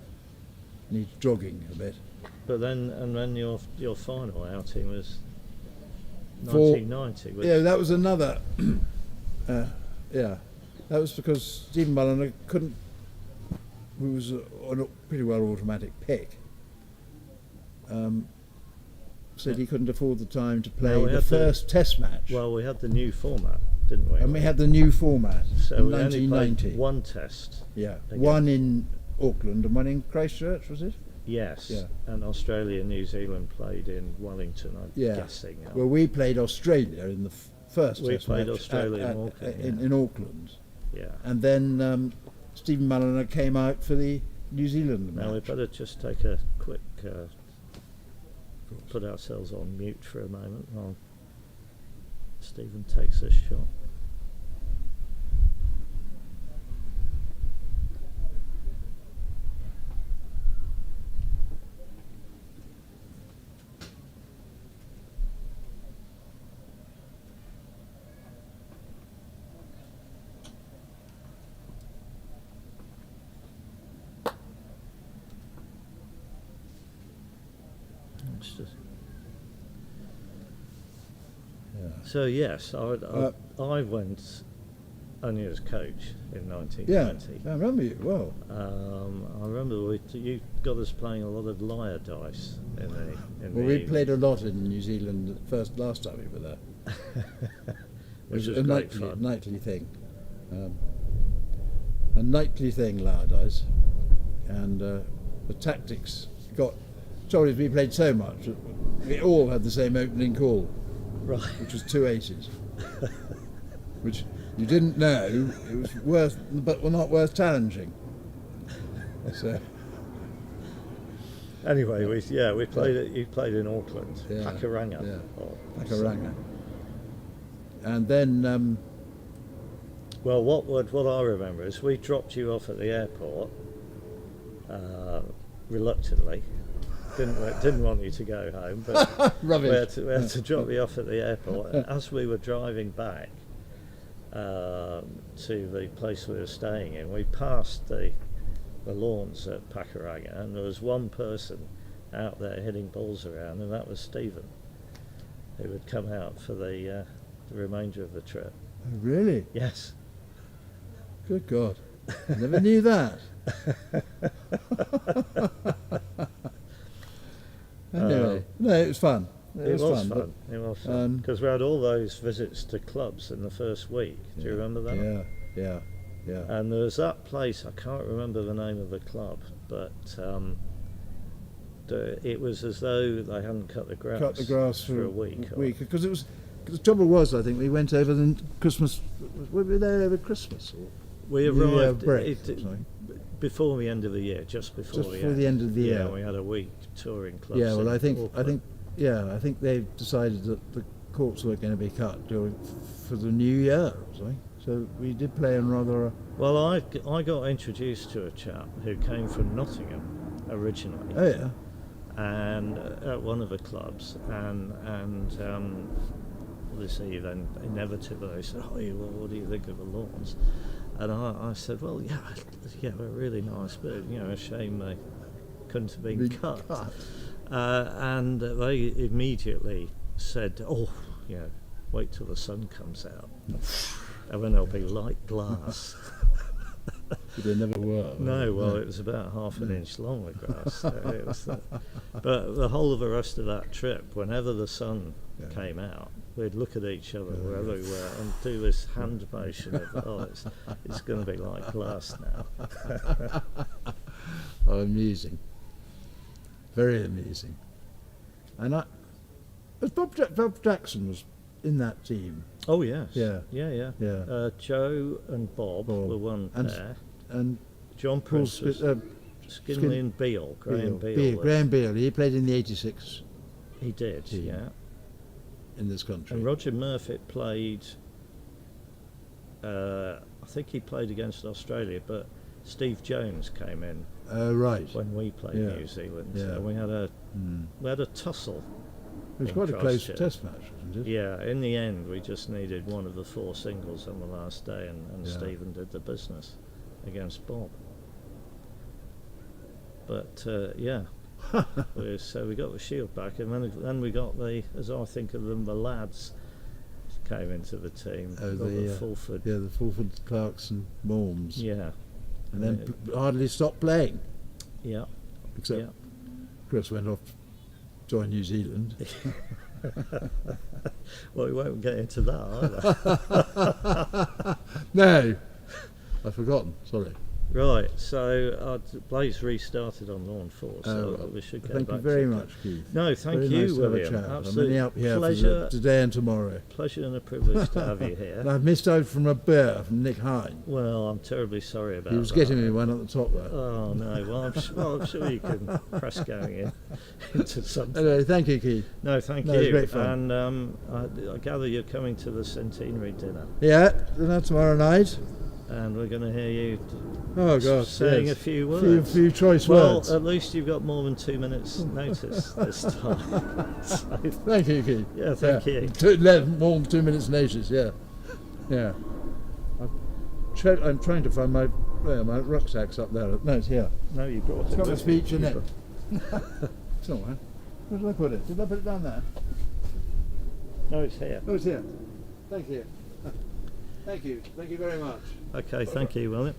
needs jogging a bit. But then your final outing was For- 1990. Which Yeah, that was another. Yeah, that was because Stephen Mulliner couldn't. Who was on a pretty well automatic pick. Said he couldn't afford the time to play Well, we the had the- first Test match, Well, we had the new format, didn't we? and we had the new format so in we only 1990. played one test. Yeah, again. one in Auckland and one in Christchurch, was it? Yes. Yeah. And Australia and New Zealand played in Wellington, I'm Yeah. guessing. Well, we played Australia in the first We Test played match Australia in Auckland, in Auckland, yeah. and then Stephen Mulliner came out for the New Zealand Now we match. better just take a quick put ourselves on mute for a moment while Stephen takes this shot. It's just- Yeah. So yes, I went only as coach in Yeah, 1990. I remember you well. I remember you got us playing a lot of lyre dice in the. Well, we played a lot in New Zealand last time we were there. which was a great fun. nightly thing. A nightly thing, nowadays. And the tactics got. Trouble is, we played so much that we all had the same opening call, Right. which was 2 aces. Which you didn't know it was worth, but were not worth challenging. So Anyway, we played it. You played in Auckland, Yeah, Pakuranga. yeah. or Pakuranga. And then Well, what I remember is we dropped you off at the airport reluctantly. Didn't want you to go home, but rubbish. we had to drop you off at the airport. And as we were driving back to the place we were staying in, we passed the lawns at Pakuranga, and there was one person out there hitting balls around, and that was Stephen, who had come out for the remainder of the trip. Oh, really? Yes. Good God. Never knew that. Anyway, no, it was fun. It was fun. but- It was fun because we had all those visits to clubs in the first week. Do you remember that? Yeah. And there was that place. I can't remember the name of the club, but it was as though they hadn't cut the grass for a week. because it was. Cause the trouble was, I think we went over the Christmas. We were there over Christmas. Or We New Year arrived break, sorry. before the end of the year, just before the end of the year. Yeah, we had a week touring clubs. Yeah, well, in I think Auckland. they decided that the courts were going to be cut for the new year or something. So we did play in rather a. Well, I got introduced to a chap who came from Nottingham originally. Oh yeah. And at one of the clubs, and obviously then inevitably they said, "Oh, well, what do you think of the lawns?" And I said, "Well, yeah, they're really nice, but a shame they couldn't have been cut." And they immediately said, "Oh, wait till the sun comes out, and then they'll be like glass." But they never were. No, well, it was about half an inch long, the grass. So but the whole of the rest of that trip, whenever the sun came out, we'd look at each other wherever we were and do this hand motion of, it's going to be like glass now. Oh, amusing. Very amusing. And Bob Jackson was in that team. Oh, yes. Yeah. Yeah. Joe and Bob were one pair. And John Paul Prince, Skinley and Beale, Graham Beale. Graham Beale. He played in the '86 He did, team. yeah. In this country. And Roger Murphy played, I think he played against Australia, but Steve Jones came in Right. when we played Yeah. New Zealand. Yeah. And we had a Mm. tussle. It was in quite a close Christchurch. test match, wasn't it? Yeah, in the end, we just needed one of the 4 singles on the last day, and Yeah. Stephen did the business against Bob. But yeah, so we got the shield back, and then we got as I think of them, the lads came into the team. Oh, Got the Fulford. Yeah, the Fulford, Clarks and Malms. Yeah, And then hardly stopped playing, yeah, except yeah. Chris went off to join New Zealand. Well, we won't get into that either. No, I've forgotten. Sorry. Right, so Blaze restarted on lawn 4, so Oh, we should go thank back you very to much, Keith. No, thank Very you, nice to have a William. chat. I'm Absolute only up here pleasure, for today and tomorrow. pleasure and a privilege to have you here. And I've missed out from a beer from Nick Hine. Well, I'm terribly sorry about that. He was getting me one at the top there. Oh no! Well, I'm sure you can press going into something. Anyway, thank you, Keith. No, thank No, it was you. great fun. And I gather you're coming to the centenary dinner, Yeah, dinner tomorrow night. and we're going to hear you Oh, gosh. saying yes. a few words. Few choice Well, words. at least you've got more than 2 minutes notice this time. So, Thank you, Keith. yeah, thank you. More than 2 minutes notice, yeah. Yeah. I'm trying to find my rucksack's up there. No, it's here. No, you brought It's it. got my with speech you. in it. Somewhere. Where did I put it? Did I put it down there? No, it's here. Oh, it's here. Thank you. Thank you. Thank you very much. Okay, thank you, William.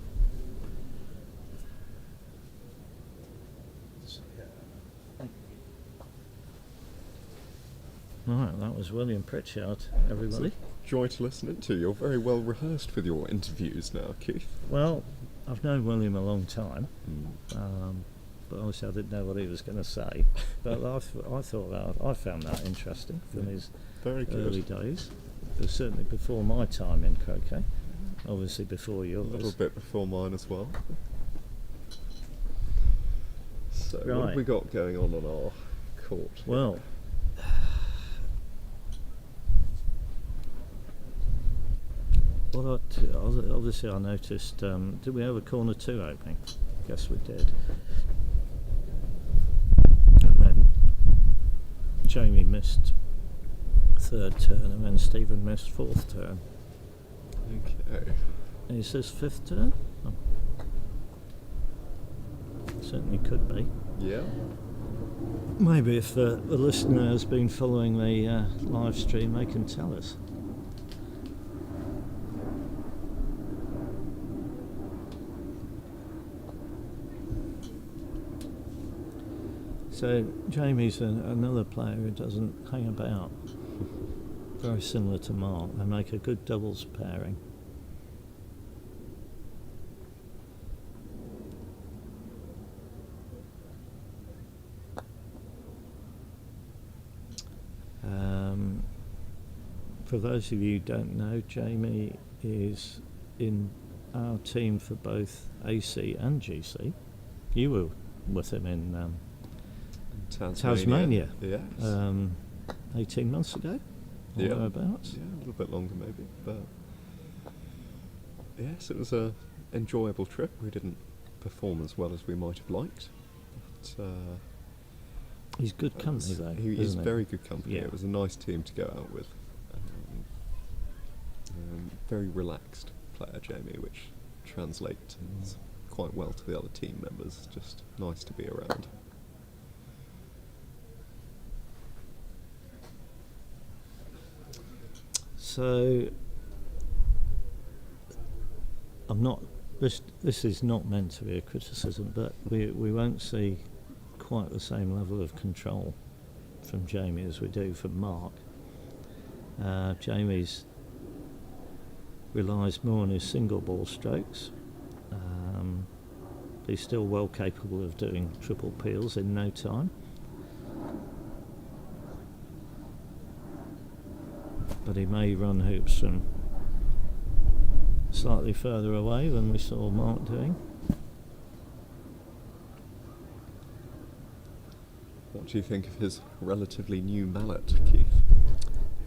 Right, that was William Pritchard, everybody. Joy to listen to. You're very well rehearsed with your interviews now, Keith. Well, I've known William a long time, but obviously I didn't know what he was going to say. But I found that interesting from his Very good. early days. But certainly before my time in croquet, obviously before A yours. little bit before mine as well. So what Right. have we got going on our court? Well, obviously I noticed, did we have a corner 2 opening? Guess we did. And then Jamie missed 3rd turn, and then Stephen missed 4th turn. Okay. Is this 5th turn? Oh. Certainly could be. Yeah. Maybe if the listener has been following the live stream, they can tell us. So Jamie's another player who doesn't hang about. Very similar to Mark. They make a good doubles pairing. For those of you who don't know, Jamie is in our team for both AC and GC. You were with him in Tasmania. Yes. 18 months ago, or Yeah. thereabouts. Yeah, a little bit longer maybe, but yes, it was a enjoyable trip. We didn't perform as well as we might have liked, but He's good company though. he is isn't he? very good company. Yeah. It was a nice team to go out with. Very relaxed player, Jamie, which translates quite well to the other team members. Just nice to be around. So I'm not. This is not meant to be a criticism, but we won't see quite the same level of control from Jamie as we do from Mark. Jamie's relies more on his single ball strokes. He's still well capable of doing triple peels in no time. But he may run hoops from slightly further away than we saw Mark doing. What do you think of his relatively new mallet, Keith?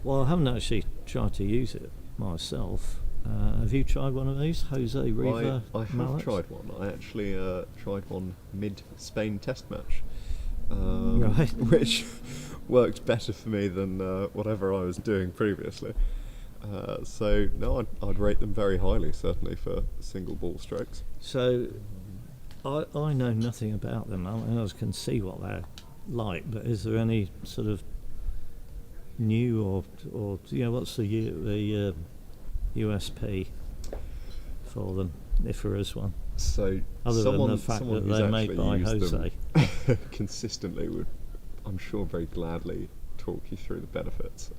Well, I haven't actually tried to use it myself. Have you tried one of these, Jose Riva I have mallets? tried one. I actually tried one mid-Spain test match, Right. which worked better for me than whatever I was doing previously. So no, I'd rate them very highly, certainly for single ball strokes. So, I know nothing about them. I can see what they're like, but is there any sort of new or what's the USP for them, if there is one? So Other someone, than the fact someone that who's they're made actually by used Jose. them consistently would, I'm sure, very gladly talk you through the benefits.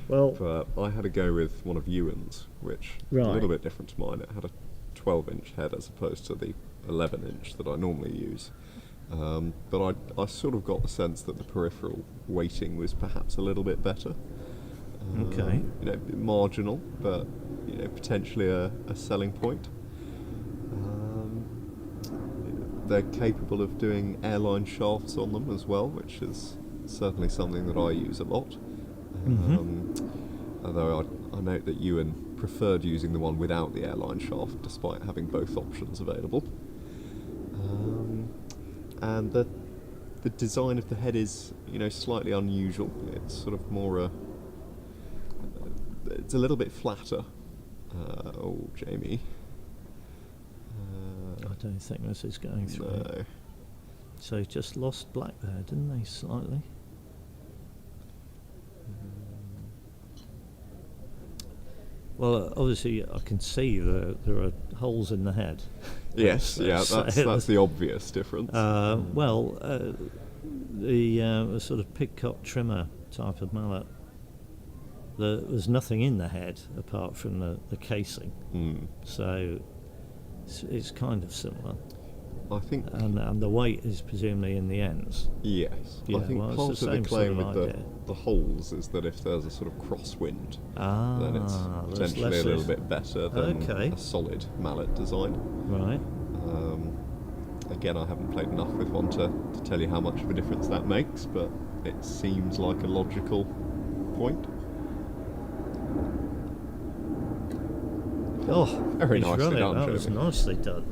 Well, But I had to go with one of Ewan's, which is a Right. little bit different to mine. It had a 12-inch head as opposed to the 11-inch that I normally use. But I sort of got the sense that the peripheral weighting was perhaps a little bit better. Okay. Marginal, but potentially a selling point. They're capable of doing airline shafts on them as well, which is certainly something that I use a lot. Although I note that Ewan preferred using the one without the airline shaft, despite having both options available. And the design of the head is, slightly unusual. It's sort of more it's a little bit flatter. Jamie. I don't think this is going through. No. So he just lost black there, didn't they, slightly? Well, obviously I can see there are holes in the head. Yes, yeah, So- that's the obvious difference. The sort of pigcock trimmer type of mallet, there's nothing in the head apart from the casing, so it's kind of similar. I think And the weight is presumably in the ends. yes. Yeah, I think well, it's part the of the same claim sort of with idea. the holes is that if there's a sort of crosswind, then it's There's potentially a less little of- bit better than Okay. a solid mallet design. Right. Again, I haven't played enough with one to tell you how much of a difference that makes, but it seems like a logical point. Oh, Very he's nicely run it. done, That was Jamie. nicely done.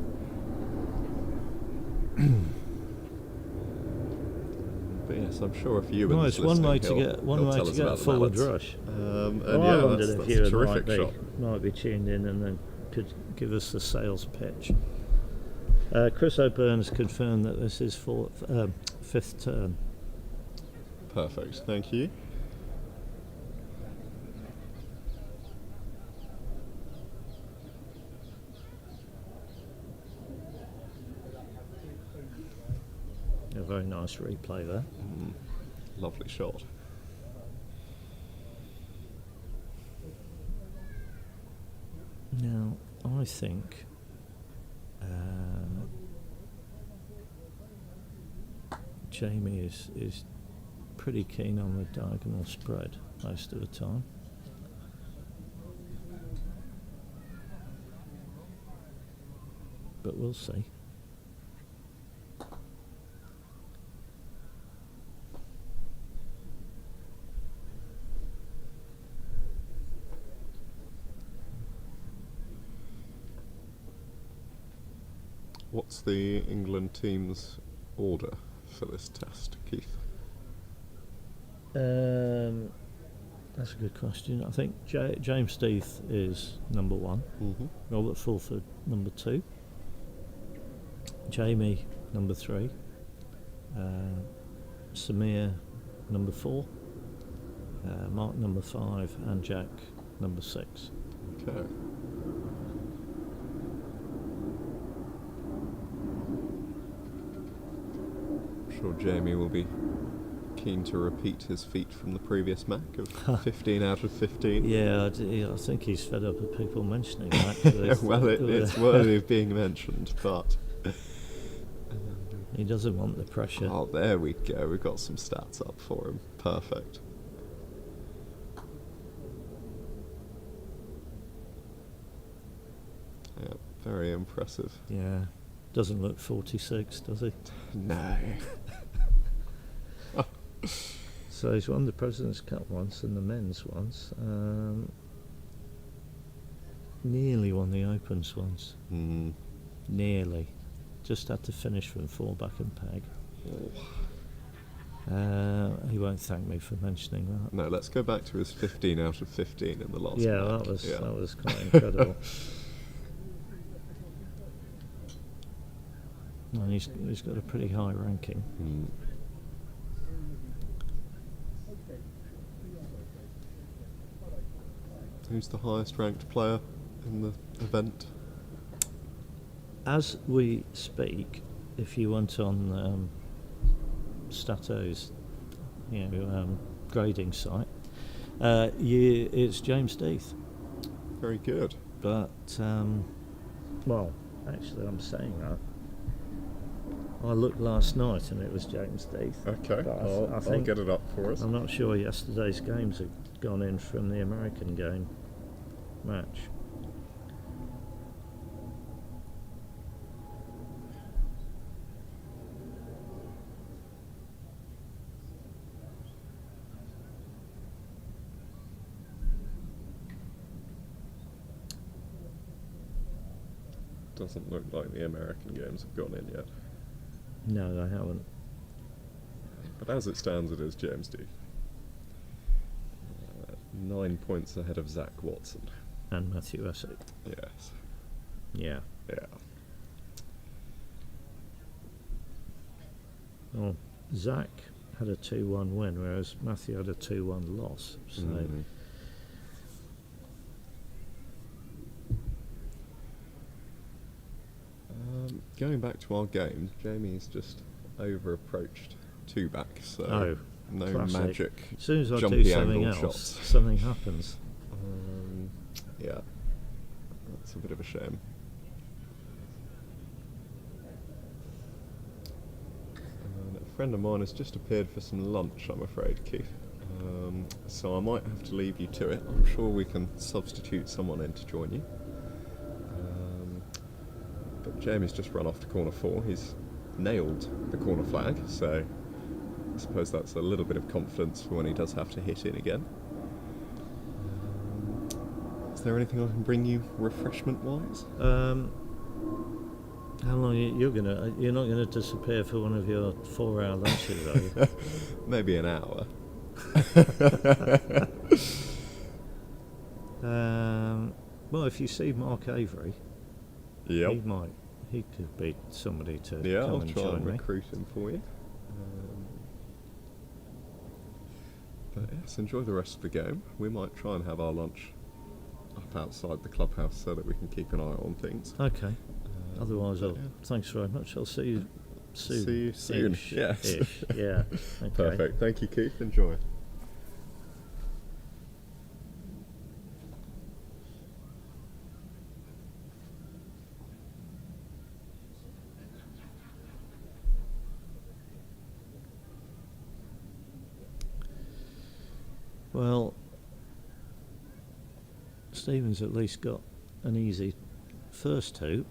But yes, I'm sure if you Well, were it's one way to get a forward rush. rush. And Well, yeah, I wondered that's if a you terrific shot. might be tuned in and then could give us the sales pitch. Chris O'Byrne's confirmed that this is for fifth turn. Perfect, thank you. A very nice replay there. Lovely shot. Now, I think Jamie is pretty keen on the diagonal spread most of the time. But we'll see. What's the England team's order for this test, Keith? That's a good question. I think James Steith is number 1, Robert Fulford number 2, Jamie number 3, Samir number 4, Mark number 5, and Jack number 6. Okay. I'm sure Jamie will be keen to repeat his feat from the previous Mac of 15 out of 15. Yeah, I think he's fed up with people mentioning that. Well, it's worthy of being mentioned, but... He doesn't want the pressure. Oh, there we go. We've got some stats up for him. Perfect. Yeah, very impressive. Yeah, doesn't look 46, does he? No. So he's won the President's Cup once and the men's once. nearly won the Opens once. Mm. Nearly. Just had to finish from 4 back and peg. He won't thank me for mentioning that. No, let's go back to his 15 out of 15 in the last Yeah, match. that was quite incredible. And he's got a pretty high ranking. Mm. Who's the highest ranked player in the event? As we speak, if you went on Stato's grading site, it's James Death. Very good. But, well, actually I'm saying that. I looked last night and it was James Death. Okay, But I'll think get it up for us. I'm not sure yesterday's games have gone in from the American game match. Doesn't look like the American games have gone in yet. No, they haven't. But as it stands, it is James Death. 9 points ahead of Zach Watson. And Matthew Essex. Yes. Yeah. Yeah. Well, Zach had a 2-1 win, whereas Matthew had a 2-1 loss. So Mhm. Going back to our game, Jamie's just over approached 2 back, so no classic. magic. As soon as I do jumpy something angle else, shots. something happens. Yeah, that's a bit of a shame. And a friend of mine has just appeared for some lunch, I'm afraid, Keith. So I might have to leave you to it. I'm sure we can substitute someone in to join you. But Jamie's just run off to corner 4. He's nailed the corner flag, so I suppose that's a little bit of confidence for when he does have to hit in again. Is there anything I can bring you refreshment-wise? How long you're not gonna disappear for one of your 4-hour lunches, are you? Maybe an hour. Well, if you see Mark Avery, Yep. he could be somebody to Yeah, come I'll and try join and me. recruit him for you. But yes, enjoy the rest of the game. We might try and have our lunch up outside the clubhouse so that we can keep an eye on things. Okay. Otherwise, but thanks very much. I'll see you soon. See you soon. Ish, Yes. ish, yeah. Okay. Perfect. Thank you, Keith. Enjoy. Well, Stephen's at least got an easy first 2,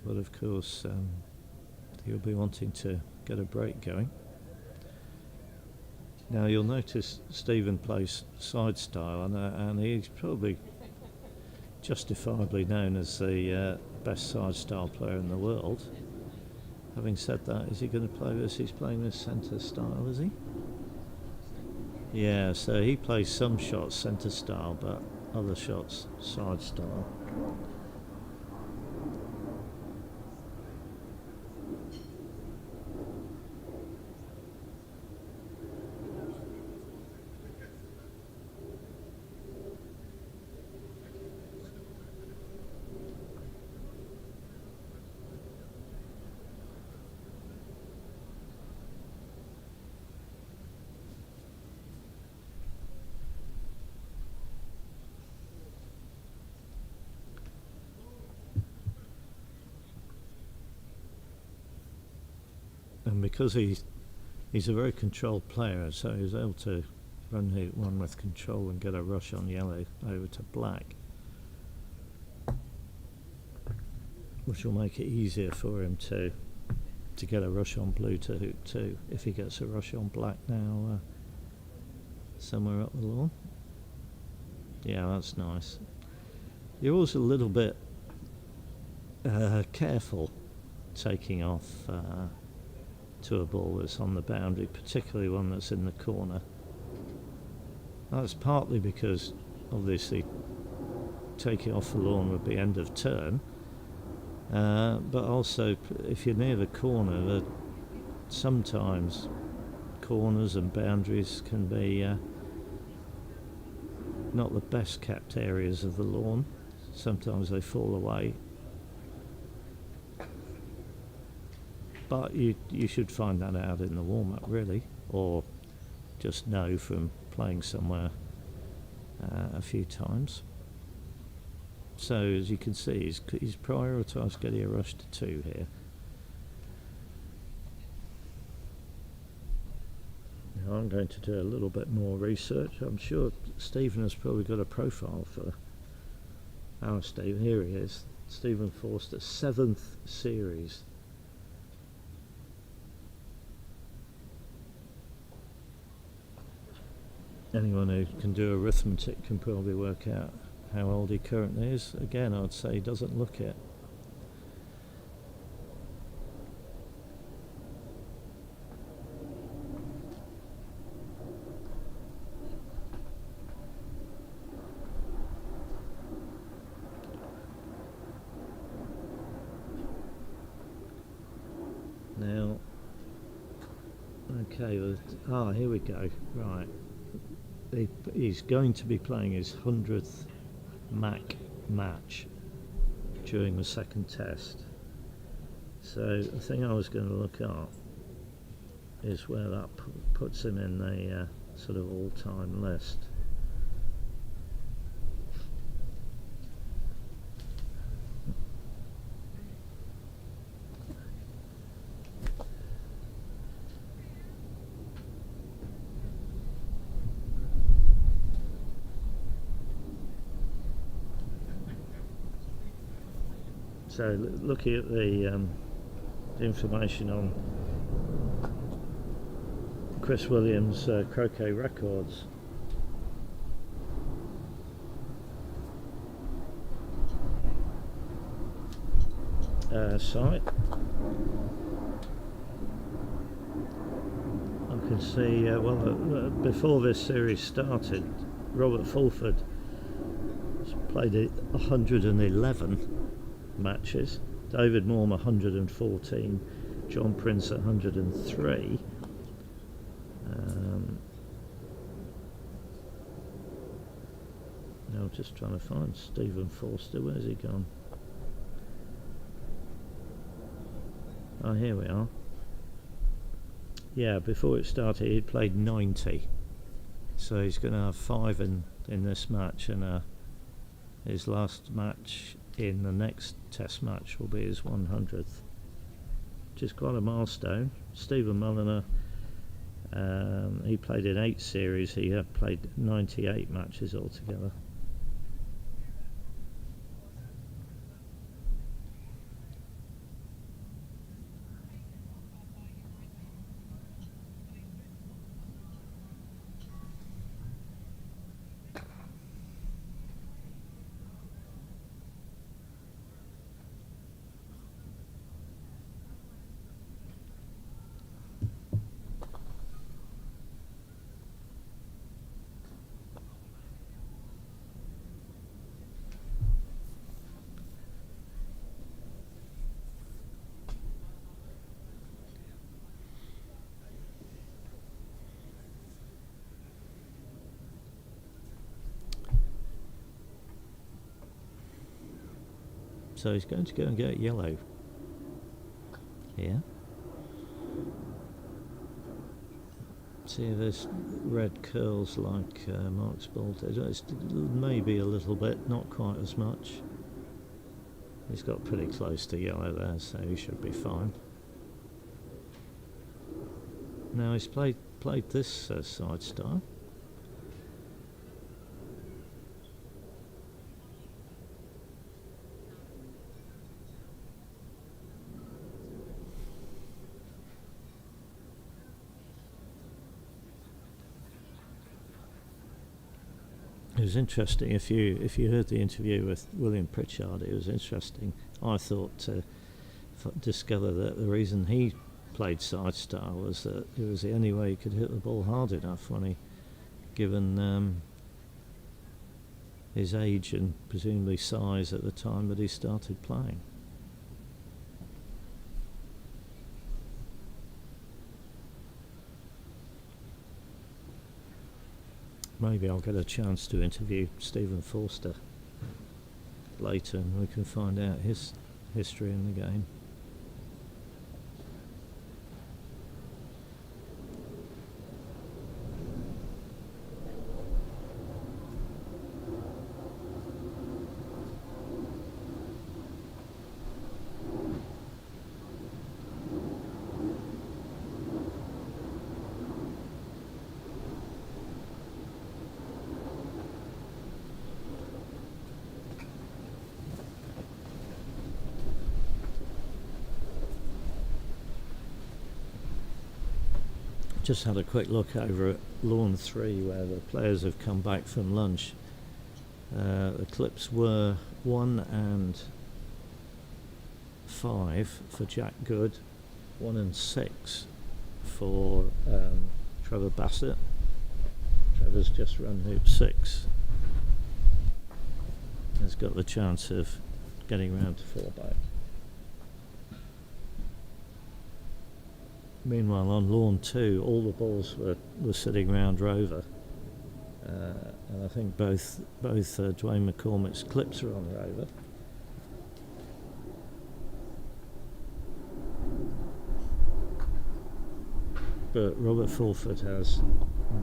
but of course he'll be wanting to get a break going. Now you'll notice Stephen plays side style, and he's probably justifiably known as the best side style player in the world. Having said that, is he going to play this? He's playing this centre style, is he? Yeah, so he plays some shots centre style, but other shots side style. And because he's a very controlled player, so he was able to run one with control and get a rush on yellow over to black, which will make it easier for him to get a rush on blue to hoop 2 if he gets a rush on black now somewhere up the lawn. Yeah, that's nice. you're always a little bit careful taking off to a ball that's on the boundary, particularly one that's in the corner. That's partly because obviously taking off the lawn would be end of turn, but also if you're near the corner, sometimes corners and boundaries can be not the best kept areas of the lawn. Sometimes they fall away, but you should find that out in the warm-up really, or just know from playing somewhere a few times. So as you can see, he's prioritised getting a rush to 2 here. Now I'm going to do a little bit more research. I'm sure Stephen has probably got a profile for our Stephen. Here he is, Stephen Forster, 7th series. Anyone who can do arithmetic can probably work out how old he currently is. Again, I'd say he doesn't look it. Now, okay, here we go, right. He's going to be playing his 100th Mac match during the second test. So the thing I was going to look at is where that puts him in the sort of all-time list. So looking at the information on Chris Williams' Croquet Records, site, I can see, before this series started, Robert Fulford played 111 matches, David Moore 114, John Prince 103. Now I'm just trying to find Stephen Forster. Where's he gone? Oh, here we are. Yeah, before it started he'd played 90, so he's going to have 5 in this match, and his last match in the next test match will be his 100th, which is quite a milestone. Stephen Mulliner, he played in 8 series. He had played 98 matches altogether. So he's going to go and get yellow here. See if there's red curls like Mark's ball did. It's maybe a little bit, not quite as much. He's got pretty close to yellow there, so he should be fine. Now he's played this side style. was interesting. If you heard the interview with William Pritchard, it was interesting. I thought to discover that the reason he played side style was that it was the only way he could hit the ball hard enough when he, given his age and presumably size at the time that he started playing. Maybe I'll get a chance to interview Stephen Forster later and we can find out his history in the game. Just had a quick look over at Lawn 3 where the players have come back from lunch. The clips were 1 and 5 for Jack Good, 1 and 6 for Trevor Bassett. Trevor's just run hoop 6. Has got the chance of getting round to 4 back. Meanwhile, on Lawn 2, all the balls were sitting round Rover, and I think both Dwayne McCormick's clips are on Rover. But Robert Fulford has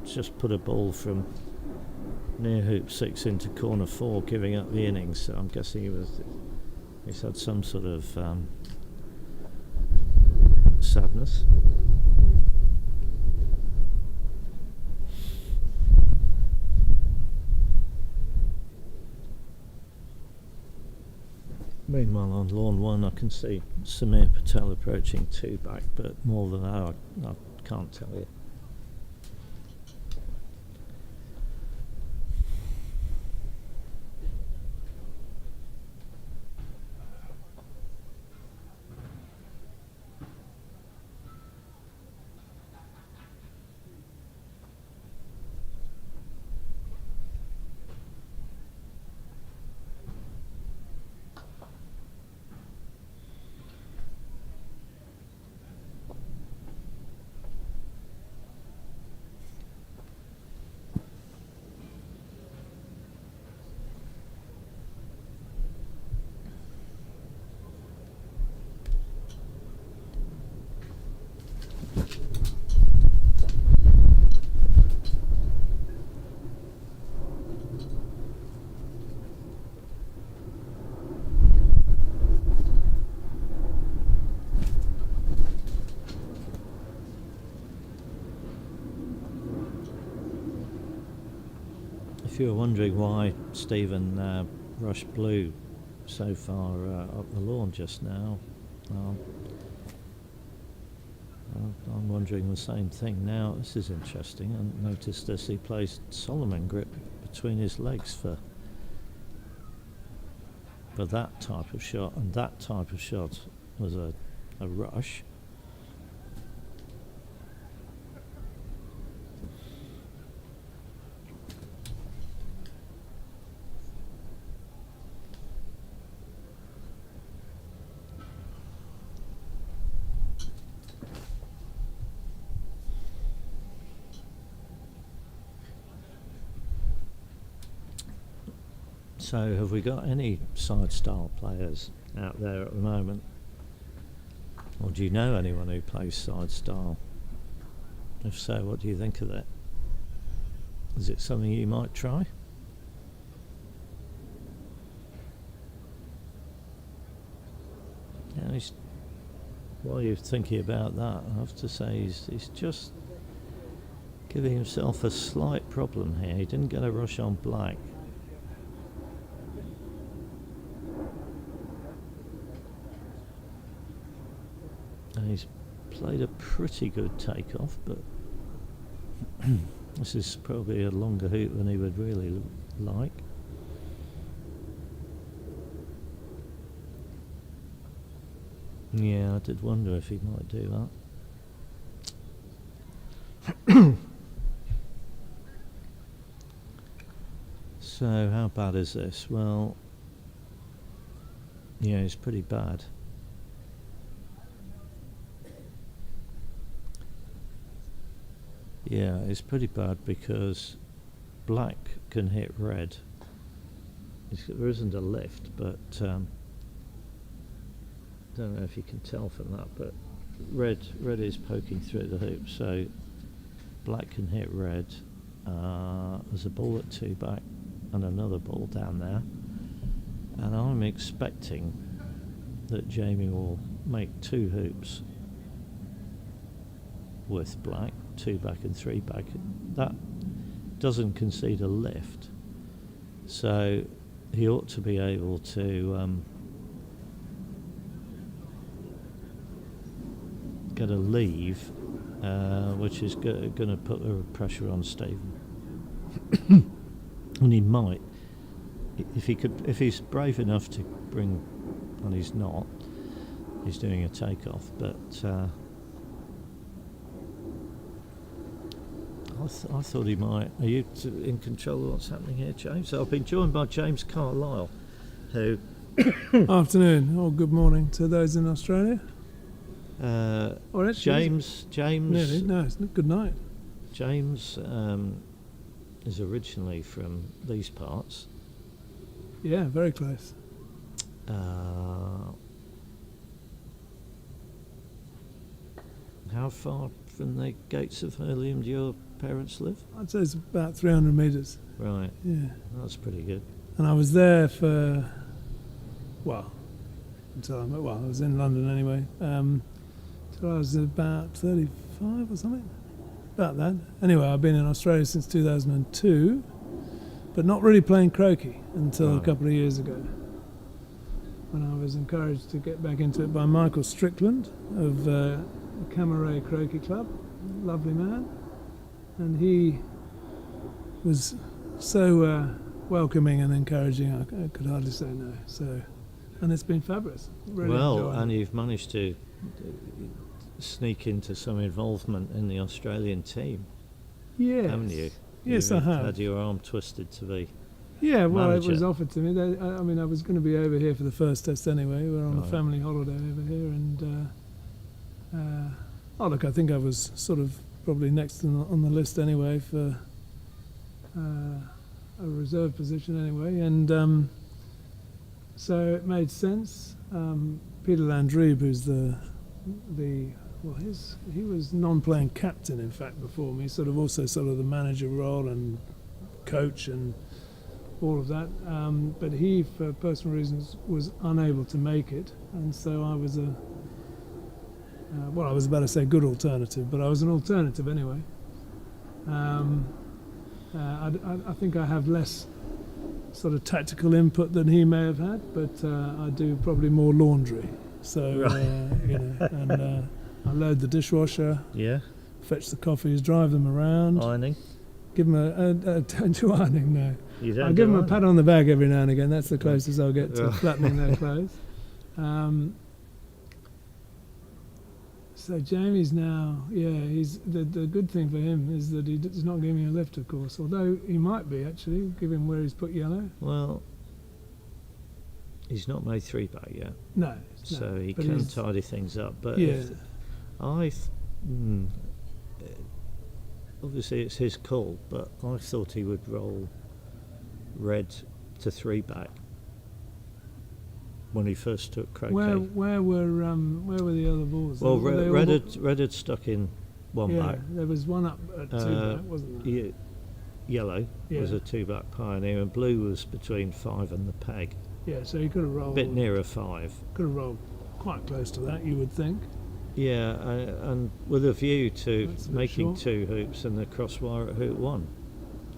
just put a ball from near hoop 6 into corner 4, giving up the innings. So I'm guessing he's had some sort of sadness. Meanwhile, on Lawn 1, I can see Samir Patel approaching 2 back, but more than that, I can't tell you. If you were wondering why Stephen rushed blue so far up the lawn just now, I'm wondering the same thing now. This is interesting. I noticed this. He plays Solomon grip between his legs for that type of shot, and that type of shot was a rush. So have we got any side style players out there at the moment? Or do you know anyone who plays side style? If so, what do you think of that? Is it something you might try? Yeah, while you're thinking about that, I have to say he's just giving himself a slight problem here. He didn't get a rush on black. And he's played a pretty good takeoff, but this is probably a longer hoop than he would really like. Yeah, I did wonder if he might do that. So how bad is this? Well, yeah, it's pretty bad. Yeah, it's pretty bad because black can hit red. There isn't a lift, but don't know if you can tell from that, but red is poking through the hoop, so black can hit red. There's a ball at 2 back and another ball down there, and I'm expecting that Jamie will make 2 hoops with black, 2 back and 3 back. That doesn't concede a lift, so he ought to be able to get a leave, which is going to put the pressure on Stephen. And he might, if he's brave enough to bring, and he's not, he's doing a takeoff, but I thought he might. Are you in control of what's happening here, James? So I've been joined by James Carlisle, who Afternoon or good morning to those in Australia. Or actually, James nearly, no, it's not good night. James is originally from these parts. Yeah, very close. How far from the gates of Hurlingham do your parents live? I'd say it's about 300 metres. Right, Yeah, that's pretty good. and I was there for, until I was in London anyway. Till I was about 35 or something. About that. Anyway, I've been in Australia since 2002, but not really playing croquet until a couple of years ago, when I was encouraged to get back into it by Michael Strickland of Croquet Croquet Club. Lovely man. And he was so welcoming and encouraging, I could hardly say no. So, and it's been fabulous. Really Well, enjoyed and it. you've managed to sneak into some involvement in the Australian team, Yes. haven't you? Yes, You've I have. had your arm twisted to be. Yeah, well, manager. it was offered to me. I mean, I was going to be over here for the first test anyway. We're on a Right. family holiday over here, and look, I think I was sort of probably next on the list anyway for a reserve position anyway, and so it made sense. Peter Landreeb, who's he was non-playing captain in fact before me, sort of the manager role and coach and all of that, but he, for personal reasons, was unable to make it, and so I was I was about to say good alternative, but I was an alternative anyway. I think I have less sort of tactical input than he may have had, but I do probably more laundry. So, and I load the dishwasher, Yeah, fetch the coffees, drive them around, ironing. give them don't do ironing, no. You don't I'll give do them a ironing? pat on the back every now and again. That's the closest I'll get to flattening their clothes. So Jamie's now, he's the good thing for him is that he's not giving me a lift, of course. Although he might be actually, given where he's put yellow. Well, he's not made 3 back yet, No, so he but can he's- tidy things up. But Yeah, obviously it's his call, but I thought he would roll red to 3 back when he first took croquet. where were the other balls? Well, Were they all red had stuck in 1 back. there was one up at 2 back, wasn't there? Yellow was Yeah. a 2 back pioneer, and blue was between 5 and the peg, Yeah, so he could have a rolled. bit nearer 5. Could have rolled quite close to that, you would think. Yeah, and with a view to That's a bit making short. 2 hoops and the crosswire at hoop 1.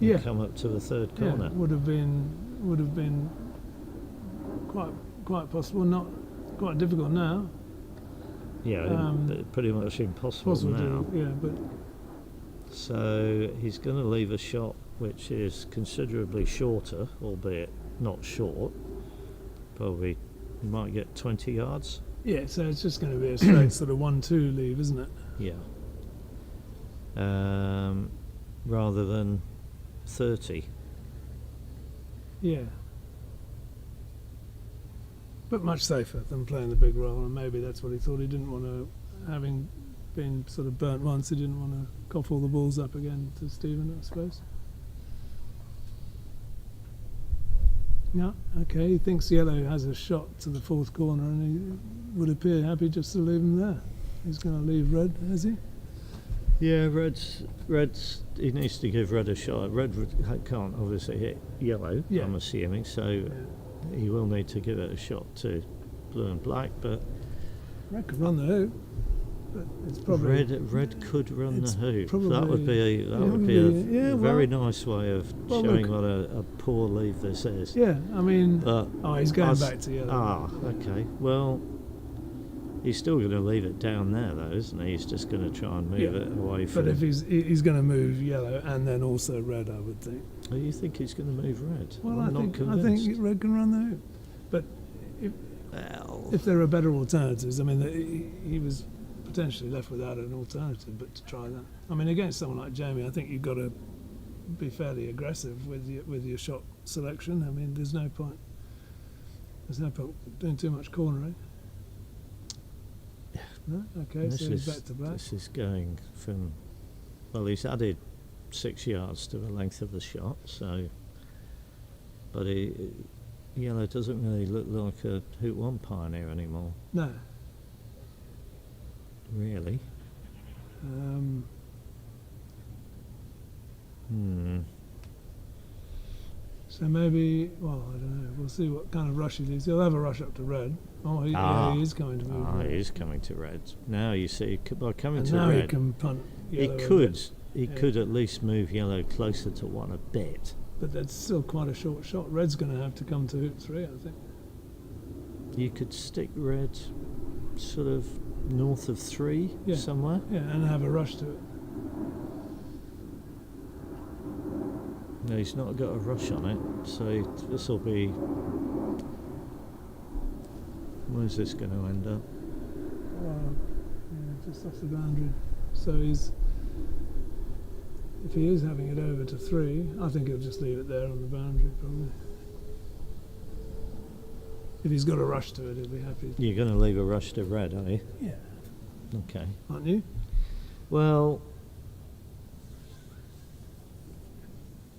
And Yeah. come up to the 3rd Yeah, corner. would have been quite possible. Not quite difficult now. Yeah, Um, but pretty much impossible Possible now. to, yeah, but So he's going to leave a shot which is considerably shorter, albeit not short. Probably you might get 20 yards. Yeah, so it's just going to be a straight sort of 1-2 leave, isn't it? Yeah. Rather than 30. Yeah. But much safer than playing the big roll, and maybe that's what he thought. He didn't want to, having been sort of burnt once, he didn't want to cough all the balls up again to Stephen, I suppose. Yeah, okay, he thinks yellow has a shot to the fourth corner, and he would appear happy just to leave him there. He's going to leave red, has he? Yeah, red's. He needs to give red a shot. Red can't obviously hit yellow, Yeah. I'm assuming, so Yeah. he will need to give it a shot to blue and black, but Red could run the hoop, but it's probably... red could run it's the hoop. probably- That would be it would be- yeah, a very well- nice way of well, showing look- what a poor leave this is. Yeah, I mean... But he's going as- back to yellow. Ah, okay. Well, he's still going to leave it down there, though, isn't he? He's just going to try and move Yeah. it away from. But if he's going to move yellow and then also red, I would think. Oh, you think he's going to move red? Well, I'm I not think convinced. red can run the hoop. But Well, if there are better alternatives, I mean, he was potentially left without an alternative, but to try that. I mean, against someone like Jamie, I think you've got to be fairly aggressive with your shot selection. I mean, there's no point doing too much cornering. No? Okay, this so he's back to black. This is going from. Well, he's added 6 yards to the length of the shot, so. But yellow doesn't really look like a Hoot 1 pioneer anymore, No. really. So maybe, well, I don't know. We'll see what kind of rush he leaves. He'll have a rush up to red. Oh, yeah, he is going to move. Ah, red. he is coming to red. Now you see, by coming And to now red, he can punt he yellow. a could. bit. He Yeah. could at least move yellow closer to one a bit. But that's still quite a short shot. Red's going to have to come to hoop 3, I think. You could stick red sort of north of 3 Yeah. somewhere. Yeah, and have a rush to it. No, he's not got a rush on it, so this will be. Where's this going to end up? Yeah, just off the boundary. So if he is having it over to 3, I think he'll just leave it there on the boundary, probably. If he's got a rush to it, he'll be happy. You're going to leave a rush to red, are you? Yeah. Okay. Aren't you? Well,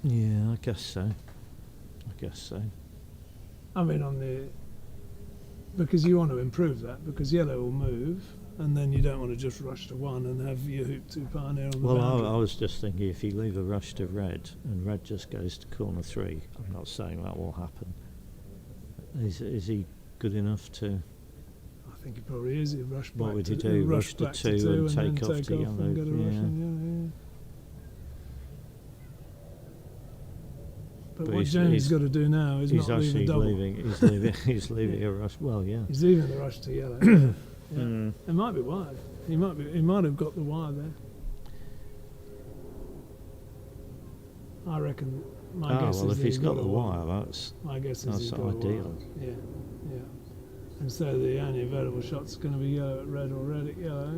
yeah, I guess so. I mean, because you want to improve that, because yellow will move, and then you don't want to just rush to 1 and have your hoop 2 pioneer on the Well, boundary. I was just thinking if you leave a rush to red and red just goes to corner 3, I'm not saying that will happen. Is he good enough to? I think he probably is. He'll rush back. What would you to, do? he'll Rush to back 2 and then take off to yellow? and get a rush Yeah. in, yeah. But But what he's- Jamie's he's- got to do now is He's not leave a actually double. leaving. He's leaving a rush. Well, yeah. He's leaving the rush to yellow. Yeah. Mm. It might be wide. He might have got the wire there. I reckon. My Oh, guess well, is if he's he's got the wire. wire, that's. My guess is That's he's got a ideal. wire. Yeah, yeah. And so the only available shot's going to be yellow at red or red at yellow.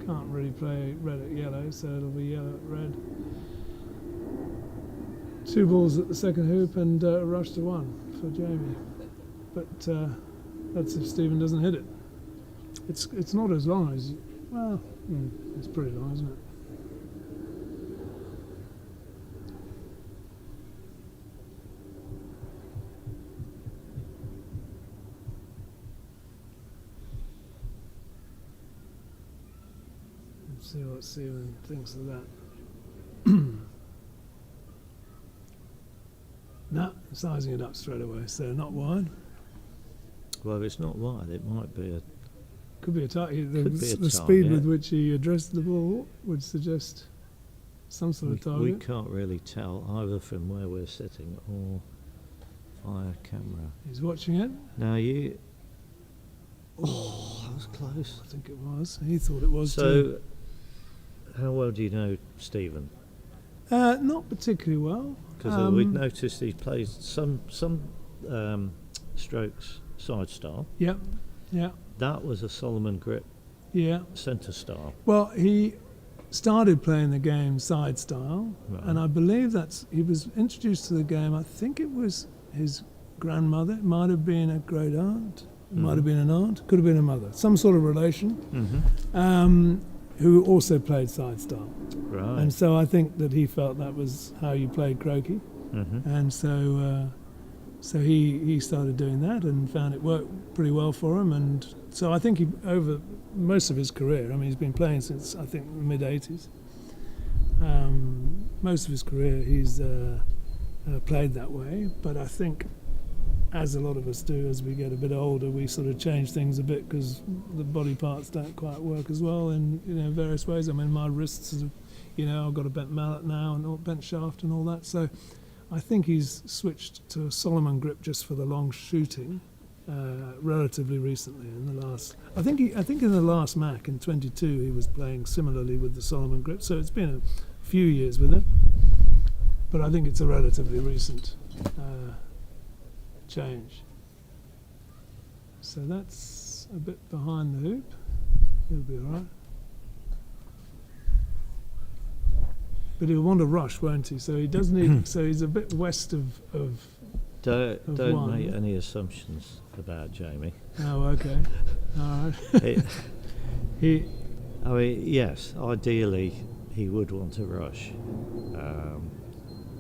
Can't really play red at yellow, so it'll be yellow at red. 2 balls at the second hoop and a rush to 1 for Jamie. But that's if Stephen doesn't hit it. It's not as long as, well, it's pretty long, isn't it? Let's see what Stephen thinks of that. No, sizing it up straight away, so not wide. Well, if it's not wide, it might be a. Could be a target. Could be a The speed target. with which he addressed the ball would suggest some sort of We target. can't really tell either from where we're sitting or via camera. He's watching it. Now you. Oh, that was close. I think it was. He thought it was too. So, How well do you know Stephen? Not particularly well. Because we've noticed he plays some strokes side style. Yeah, yeah, That was a Solomon grip yeah. centre style. Well, he started playing the game side style, Right. and I believe he was introduced to the game. I think it was his grandmother. It might have been a great aunt. It might have been an aunt. Could have been a mother. Some sort of relation. Who also played side style. Right. And so I think that he felt that was how you played croquet. And so he started doing that and found it worked pretty well for him. And so I think he, over most of his career, I mean, he's been playing since, I think, the mid-'80s. Most of his career he's played that way. But I think, as a lot of us do, as we get a bit older, we sort of change things a bit because the body parts don't quite work as well in various ways. I mean, my wrists, I've got a bent mallet now and bent shaft and all that. So I think he's switched to a Solomon grip just for the long shooting relatively recently. I think in the last Mac in 22 he was playing similarly with the Solomon grip. So it's been a few years with it, but I think it's a relatively recent change. So that's a bit behind the hoop. He'll be all right. But he'll want to rush, won't he? So he does need. So he's a bit west of Don't one. make any assumptions about Jamie. Oh, okay. All right. I mean, yes, ideally he would want to rush.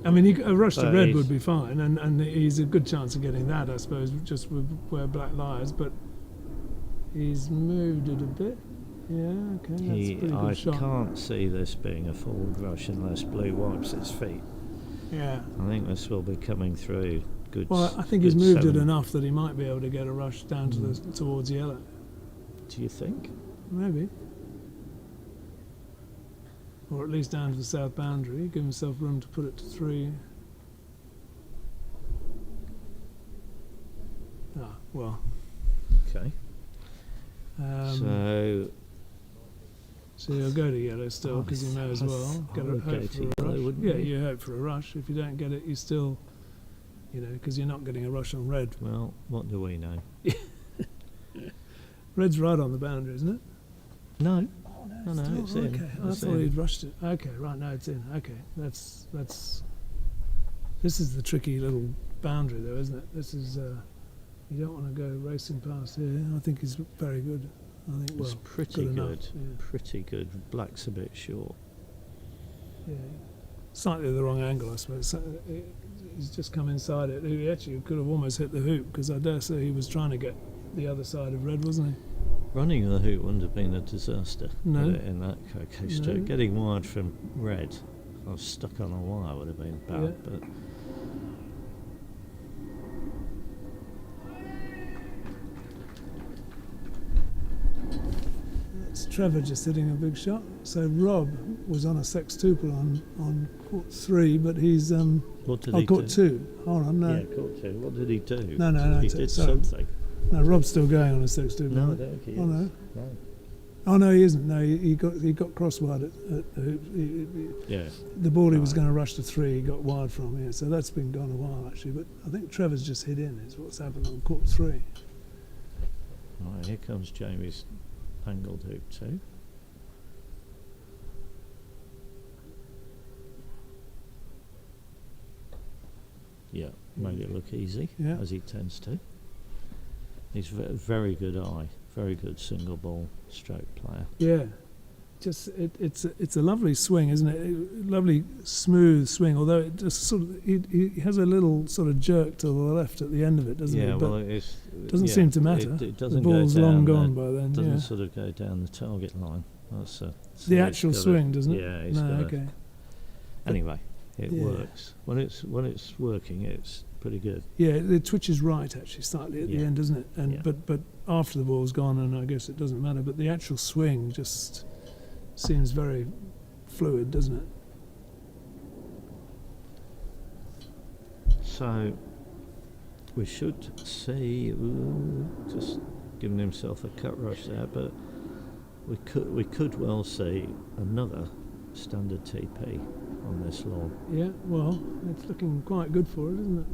I mean, a rush to But red he's- would be fine, and he's a good chance of getting that, I suppose, just with where black lies. But he's moved it a bit. Yeah, okay, that's a pretty I good shot. can't see this being a forward rush unless Blue wipes its feet. Yeah. I think this will be coming through good. Well, I think he's good moved it 7. enough that he might be able to get a rush down to towards yellow. Do you think? Maybe. Or at least down to the south boundary, give himself room to put it to 3. Ah, well. Okay. So you'll go to yellow still because you may as well I get would go hope to for a yellow, rush. wouldn't Yeah, you? you hope for a rush. If you don't get it, you still, because you're not getting a rush on red. Well, what do we know? Red's right on the boundary, isn't it? No. Oh, No, it's in. okay. I It's thought in. he'd rushed it. Okay, right, no, it's in. Okay, that's. This is the tricky little boundary, though, isn't it? This is. You don't want to go racing past here. I think he's very good. I think It's well, pretty good. good. Enough, yeah. Pretty good. Black's a bit short. Yeah, slightly the wrong angle, I suppose. So he's just come inside it. He actually could have almost hit the hoop because I dare say he was trying to get the other side of red, wasn't he? Running the hoop wouldn't have been a disaster. No. Would it, in that croquet stroke. No. Getting wired from red, if I was stuck on a wire, would have been bad. Yeah. But It's Trevor just hitting a big shot. So Rob was on a sextuple on court 3, but he's what did he court do? 2. Hold on, no. Yeah, court 2. What did he do? No, He it's- did sorry. something. No, Rob's still going on a sextuple. No, I don't think he Oh, is. no. No. Oh no, he isn't. No, he got crosswired at the hoop. Yeah. The ball he was Right. going to rush to 3, he got wired from here. So that's been gone a while actually. But I think Trevor's just hit in. Is what's happened on court 3. Right, here comes Jamie's angled hoop 2. Yeah, made it look easy, Yeah. as he tends to. He's very good eye, very good single ball stroke player. Yeah, just it's a lovely swing, isn't it? Lovely smooth swing. Although it just sort of he has a little sort of jerk to the left at the end of it, doesn't Yeah, it? well, But it doesn't seem to matter. It doesn't the ball's go down long the- gone by then. Doesn't Yeah. sort of go down the target line. That's so The he's actual gotta- swing, doesn't it? Yeah, he's No, gotta- okay. Anyway, it Yeah. works. When it's working, it's pretty good. Yeah, it twitches right actually slightly at the Yeah. end, doesn't it? And Yeah. but after the ball's gone, and I guess it doesn't matter. But the actual swing just seems very fluid, doesn't it? So we should see. Just giving himself a cut rush there, but we could well see another standard TP on this lawn. Yeah, well, it's looking quite good for it, isn't it?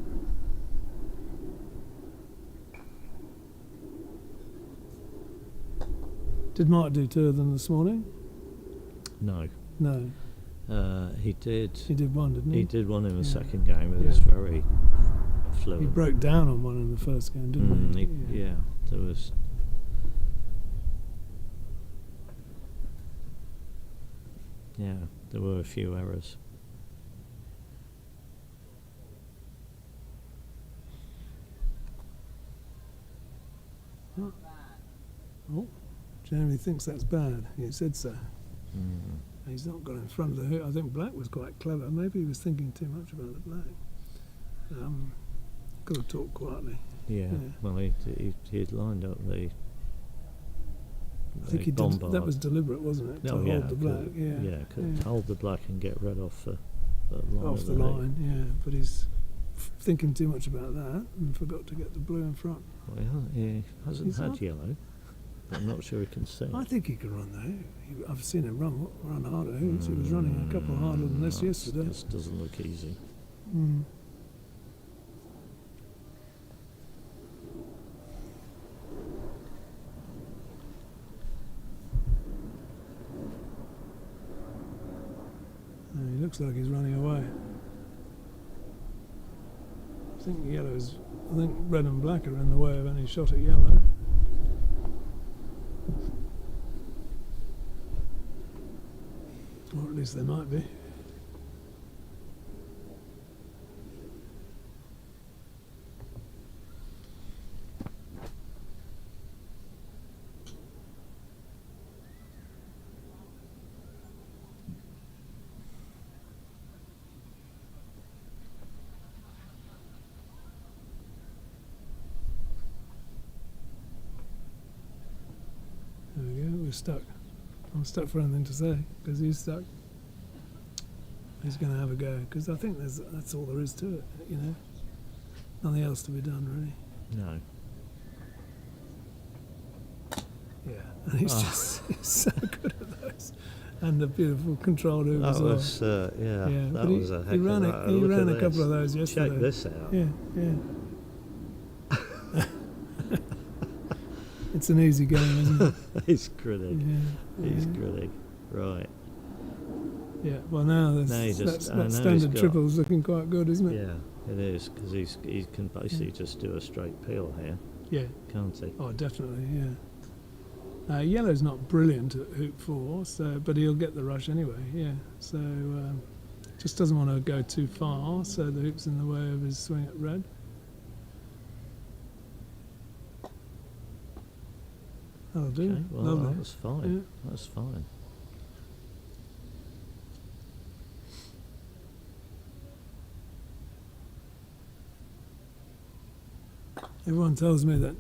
Did Mark do two of them this morning? No. No, He did. he did one, didn't he? He did one in the Yeah. second game. It Yeah. was very fluent. He broke down on one in the first game, didn't he? Yeah, there was. Yeah, there were a few errors. Oh, Jeremy thinks that's bad. He said so. Mm. He's not got in front of the hoop. I think Black was quite clever. Maybe he was thinking too much about the Black. Got to talk quietly. Yeah, Yeah. well, he'd lined up the. I think he did. That was deliberate, wasn't it? To hold the Black. Yeah, hold the Black and get red off the line. Off of the hoop. line, yeah. But he's thinking too much about that and forgot to get the blue in front. Well, he hasn't He's had not- yellow. But I'm not sure he can see. I think he can run the hoop. I've seen him run harder hoops. He was running a couple harder than this yesterday. This doesn't look easy. Mm. He looks like he's running away. I think red and black are in the way of any shot at yellow. Or at least they might be. There we go, we're stuck. I'm stuck for anything to say because he's stuck. He's going to have a go because I think that's all there is to it, you know. Nothing else to be done, really. No. Yeah, and he's he's so good at those, and the beautiful control hoop That as well. was, that but was a heck he ran of it. a He look ran at a couple this. of those yesterday. Check this out. Yeah, yeah. It's an easy game, isn't it? He's gritty. Yeah, He's yeah. gritty. Right. Yeah. Well, now Now he just- that now he's standard got- triple is looking quite good, isn't it? Yeah, it is because he can basically just do a straight peel here, Yeah. can't he? Oh, definitely. Yeah. Yellow's not brilliant at hoop 4, but he'll get the rush anyway. Yeah. So just doesn't want to go too far, so the hoop's in the way of his swing at red. That'll do. Okay, well, Lovely. that was fine. Yeah. That was fine. Everyone tells me that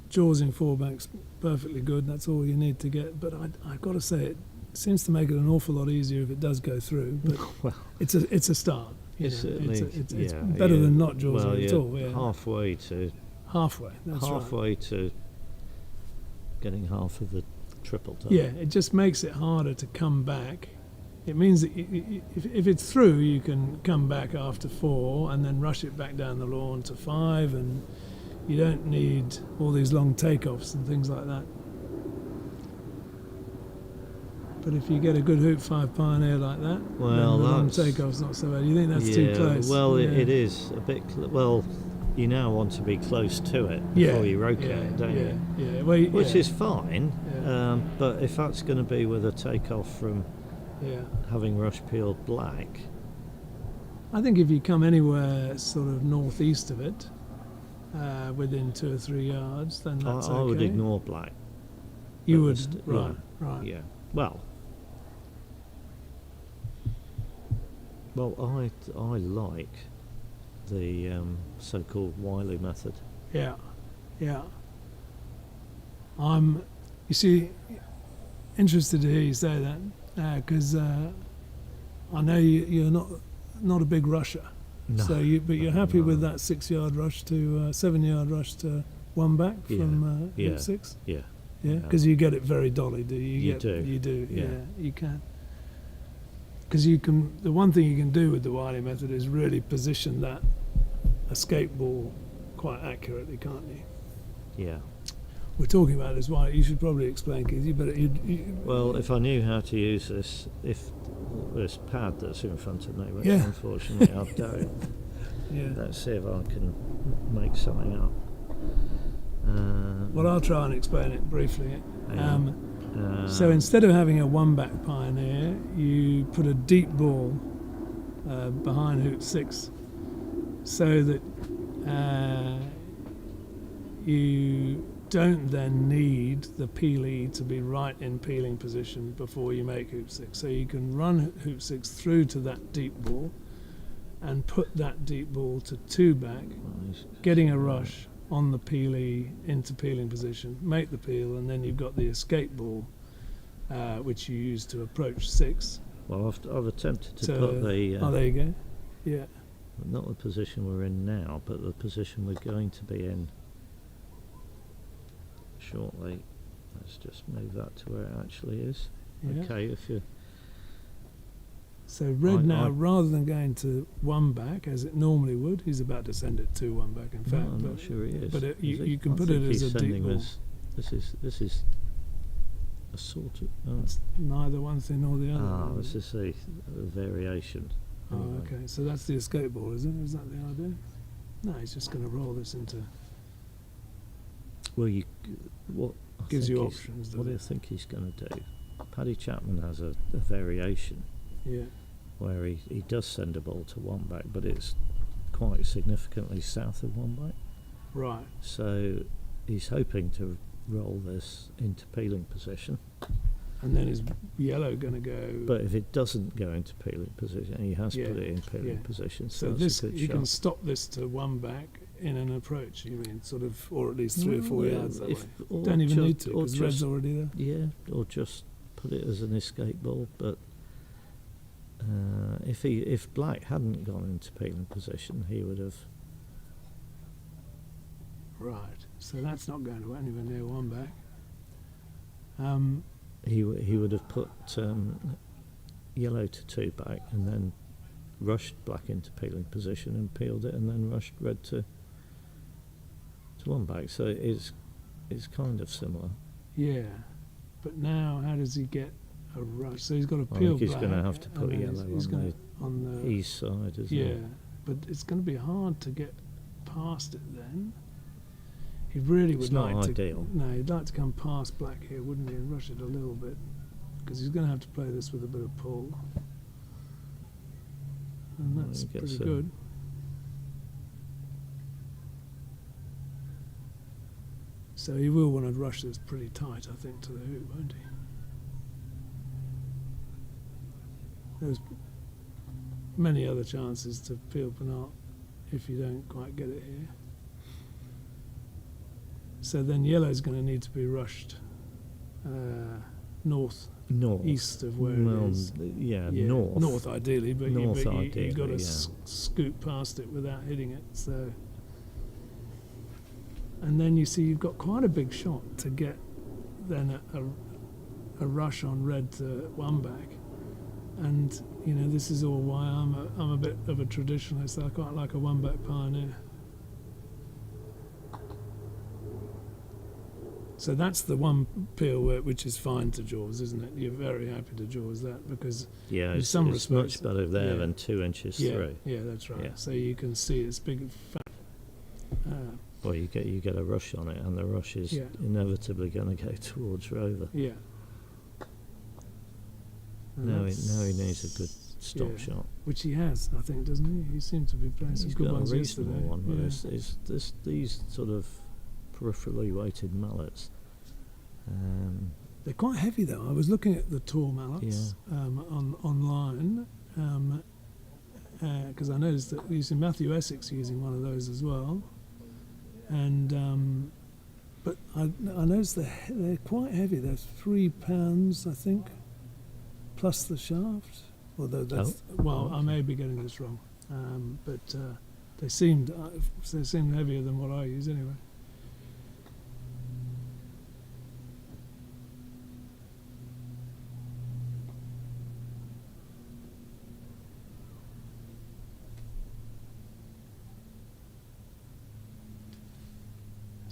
jawsing 4-bank's perfectly good. That's all you need to get. But I've got to say, it seems to make it an awful lot easier if it does go through. But Well, it's a start. you it's know. certainly It's better than not jawsing well, at all. Yeah. halfway to Halfway. That's right. halfway to getting half of the triple done. Yeah, it just makes it harder to come back. It means that if it's through, you can come back after 4 and then rush it back down the lawn to 5, and you don't need all these long takeoffs and things like that. But if you get a good hoop 5 pioneer like that, Well, then the long that's- takeoff's not so bad. You think that's too close? Well, yeah. it is a bit. Well, you now want to be close to it Yeah, before you rotate, don't yeah, you? Yeah, well, Which yeah, is fine, Yeah. but if that's going to be with a takeoff from yeah. having rush peeled black, I think if you come anywhere sort of northeast of it, within 2 or 3 yards, then that's I would okay. ignore black. You but would, st- right, right. Yeah. Well. Well, I like the so-called Wiley method. Yeah, yeah. I'm, you see, interested to hear you say that because I know you're not a big rusher. No, So but you're no, happy with no. that 6-yard rush to 7-yard rush to 1 back Yeah, from yeah. hoop 6. Yeah. Yeah, because you get it very dolly, do you? You Get- do, You do. yeah. Yeah, you can. because the one thing you can do with the Wiley method is really position that escape ball quite accurately, can't you? Yeah. We're talking about this Wiley. You should probably explain, Keith. Well, if I knew how to use this pad that's in front of me, which Yeah. unfortunately I don't. Yeah. Let's see if I can make something up. Well, I'll try and explain it briefly. Yeah. So instead of having a one-back pioneer, you put a deep ball behind hoop 6, so that you don't then need the peelee to be right in peeling position before you make hoop 6. So you can run hoop 6 through to that deep ball and put that deep ball to 2-back, getting a rush on the peelee into peeling position, make the peel, and then you've got the escape ball, which you use to approach 6. Well, I've attempted to put the... oh, there you go. Yeah. Not the position we're in now, but the position we're going to be in shortly. Let's just move that to where it actually is. Yeah. Okay, if you... So red rather than going to 1-back as it normally would, he's about to send it to 1-back. In fact, I'm not sure he is. But you can put it as a deep ball. This is a sort of... Oh. It's neither one thing nor the other. Ah, this is a variation. Oh, Anyway. okay. So that's the escape ball, is it? Is that the idea? No, he's just going to roll this into... Well, Gives you options. What do you think he's going to do? Paddy Chapman has a variation. Yeah. Where he does send a ball to 1-back, but it's quite significantly south of 1-back. Right. So he's hoping to roll this into peeling position. And then is yellow going to go... But if it doesn't go into peeling position, he has put it in peeling position. So that's this you can stop this to 1-back in an approach, you mean, sort of, or at least 3 or 4 yards that way. Don't even need to, because red's already there. Yeah, or just put it as an escape ball, but... if black hadn't gone into peeling position, he would have... Right, so that's not going to anywhere near 1-back. He would have put yellow to 2-back and then rushed black into peeling position and peeled it, and then rushed red to 1-back. So it's kind of similar. Yeah, but now how does he get a rush? So he's got to peel black. I think he's going to have to put yellow on the east side, isn't yeah, it? but it's going to be hard to get past it then. He really would like to. Ideal. No, he'd like to come past black here, wouldn't he, and rush it a little bit, because he's going to have to play this with a bit of pull, and that's pretty good. So he will want to rush this pretty tight, I think, to the hoop, won't he? There's many other chances to peel Penart if you don't quite get it here. So then yellow's going to need to be rushed north, east of where it is. Yeah, north. North ideally, but you've got to yeah. scoot past it without hitting it. So, and then you see you've got quite a big shot to get then a rush on red to 1-back. And you know, this is all why I'm a bit of a traditionalist. I quite like a 1-back pioneer. So that's the one peel which is fine to jaws, isn't it? You're very happy to jaws that, because in some it's respects much better there than 2 inches through. Yeah, that's right. Yeah. So you can see it's big, fat. Well, you get a rush on it, and the rush is inevitably going to go towards Rover. Yeah. Now he needs a good stop shot, which he has, I think, doesn't he? He seems to be playing some good ones yesterday. He's got a reasonable one, but these sort of peripherally weighted mallets. They're quite heavy, though. I was looking at the tall mallets online, because I noticed that using Matthew Essex using one of those as well, and but I noticed they're quite heavy. They're 3 pounds, I think, plus the shaft. Although that's I may be getting this wrong, but they seemed heavier than what I use anyway.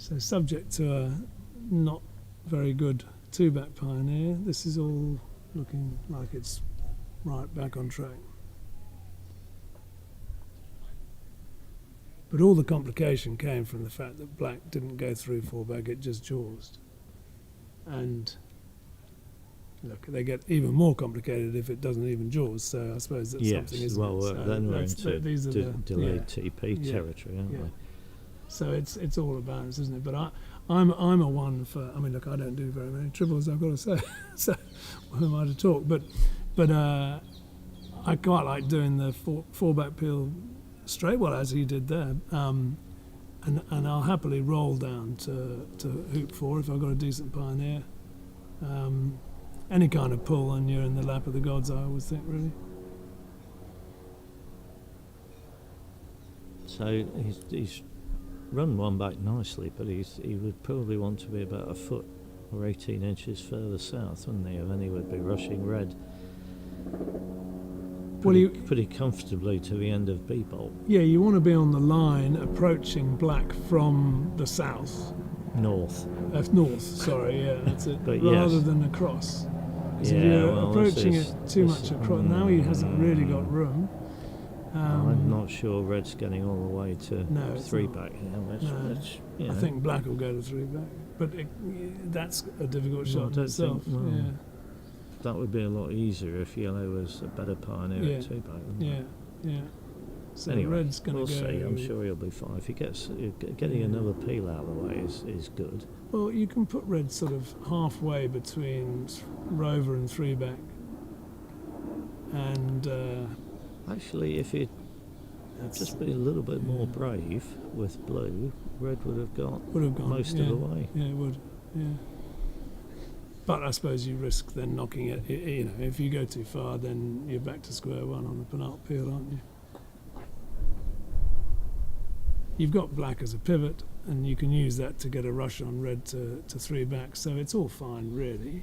So subject to a not very good two-back pioneer, this is all looking like it's right back on track. But all the complication came from the fact that black didn't go through four-back, it just jawsed. And look, they get even more complicated if it doesn't even jaws, so I suppose that's something, isn't well, it? So then we're that's- into these are the delayed TP Yeah. territory, aren't Yeah. we? So it's all a balance, isn't it? But I'm a one for. I mean, look, I don't do very many triples, I've got to say. So who am I to talk? But I quite like doing the four back peel straight, well, as he did there. And I'll happily roll down to hoop four if I've got a decent pioneer. Any kind of pull and you're in the lap of the gods, I always think, really. So he's run one back nicely, but he would probably want to be about a foot or 18 inches further south, wouldn't he? And then he would be rushing red pretty comfortably to the end of B-bolt. Yeah, you want to be on the line approaching black from the south. North. North, sorry, yeah, that's it. But rather yes. than across. Because Yeah, if you're well, approaching this it is- too this- much across, now he hasn't really got room. I'm not sure red's getting all the way to No, it's three not. back here, No. which you I know, think black will go to three back, but that's a difficult Well, I shot in don't itself. think- well, yeah, that would be a lot easier if yellow was a better pioneer Yeah. at two back. wouldn't yeah, it? yeah. So Anyway, red's going we'll to go. see. I'm sure he'll be fine. If he gets getting Yeah. another peel out of the way is good. Well, you can put red sort of halfway between rover and three back, and Actually, if he'd just been a little bit more brave with blue, red would have got would have gone most yeah. of the way. Yeah, it would. Yeah. But I suppose you risk then knocking it. You know, if you go too far, then you're back to square one on the penalt peel, aren't you? You've got black as a pivot, and you can use that to get a rush on red to three back. So it's all fine, really.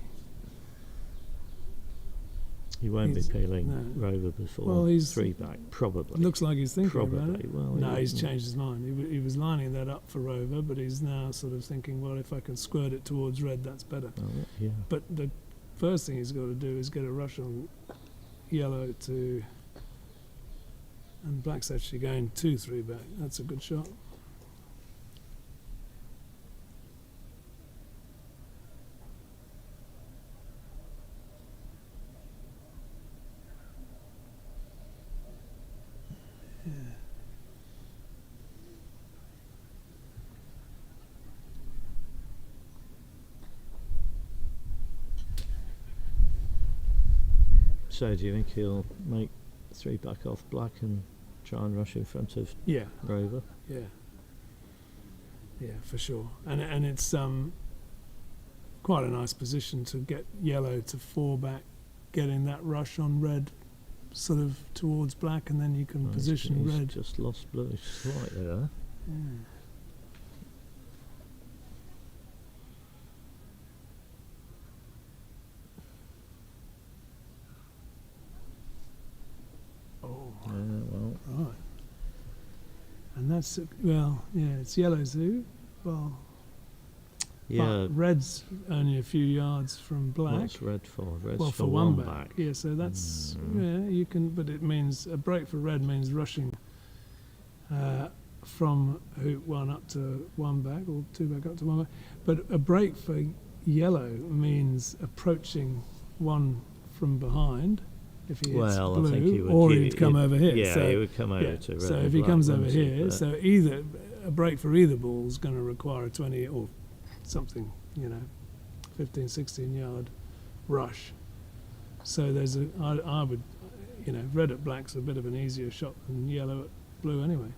He won't He's- be peeling no. rover before Well, he's- three back, probably. Looks like he's thinking about Probably. it. Well, No, he- he's changed his mind. He was lining that up for rover, but he's now sort of thinking, well, if I can squirt it towards red, that's better. Oh, yeah. But the first thing he's got to do is get a rush on yellow to, and black's actually going 2-3 back. That's a good shot. Yeah. So do you think he'll make three back off black and try and rush in front of Yeah, rover? yeah, yeah, for sure. And it's quite a nice position to get yellow to 4 back, getting that rush on red, sort of towards black, and then you can Well, position he's red. just lost blue slightly there. Yeah. Oh, Yeah, well, right. And that's well, yeah. It's yellow's who? Well, yeah. but red's only a few yards from black. What's red for? Red's Well, for one one back. back. Yeah, so that's Mm. yeah. You can, but it means a break for red means rushing from hoop 1 up to 1 back, or 2 back up to 1 back. But a break for yellow means approaching 1 from behind. If he hits Well, blue, I think he would. or he'd come over here. Yeah, so, he would come over yeah, to red. so and if he black, comes over wouldn't he? here, But so either a break for either ball is going to require a 20 or something, 15, 16 yard rush. So there's I would, red at black's a bit of an easier shot than yellow at blue anyway.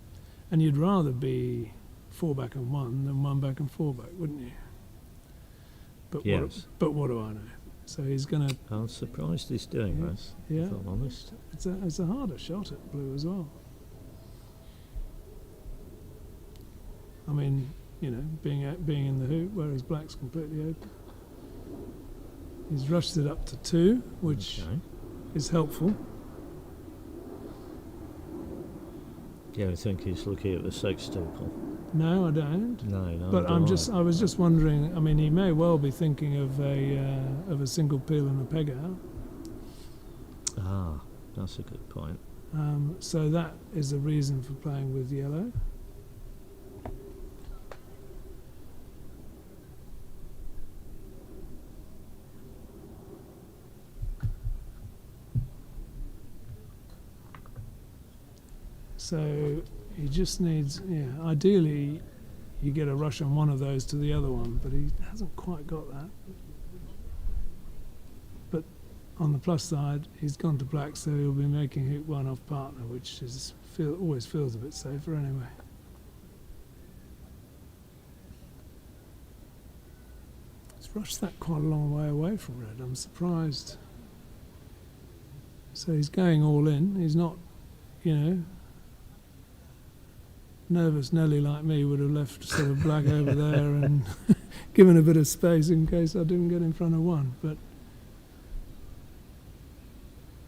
And you'd rather be 4 back and 1 than 1 back and 4 back, wouldn't you? But Yes. what do I know? So he's going to. I'm surprised he's doing Yes, that, yeah. if I'm honest. It's a harder shot at blue as well. I mean, being in the hoop, whereas black's completely open. He's rushed it up to 2, which Okay. is helpful. Yeah, I think he's looking at the sextuple. No, I don't. No, But I was just wondering. I mean, he may well be thinking of a single peel and a peg out. Ah, that's a good point. So that is a reason for playing with yellow. So he just needs, ideally you get a rush on one of those to the other one, but he hasn't quite got that. But on the plus side, he's gone to black, so he'll be making hoop one off partner, which always feels a bit safer anyway. He's rushed that quite a long way away from red. I'm surprised. So he's going all in. He's not, nervous Nelly like me would have left sort of black over there and given a bit of space in case I didn't get in front of one, but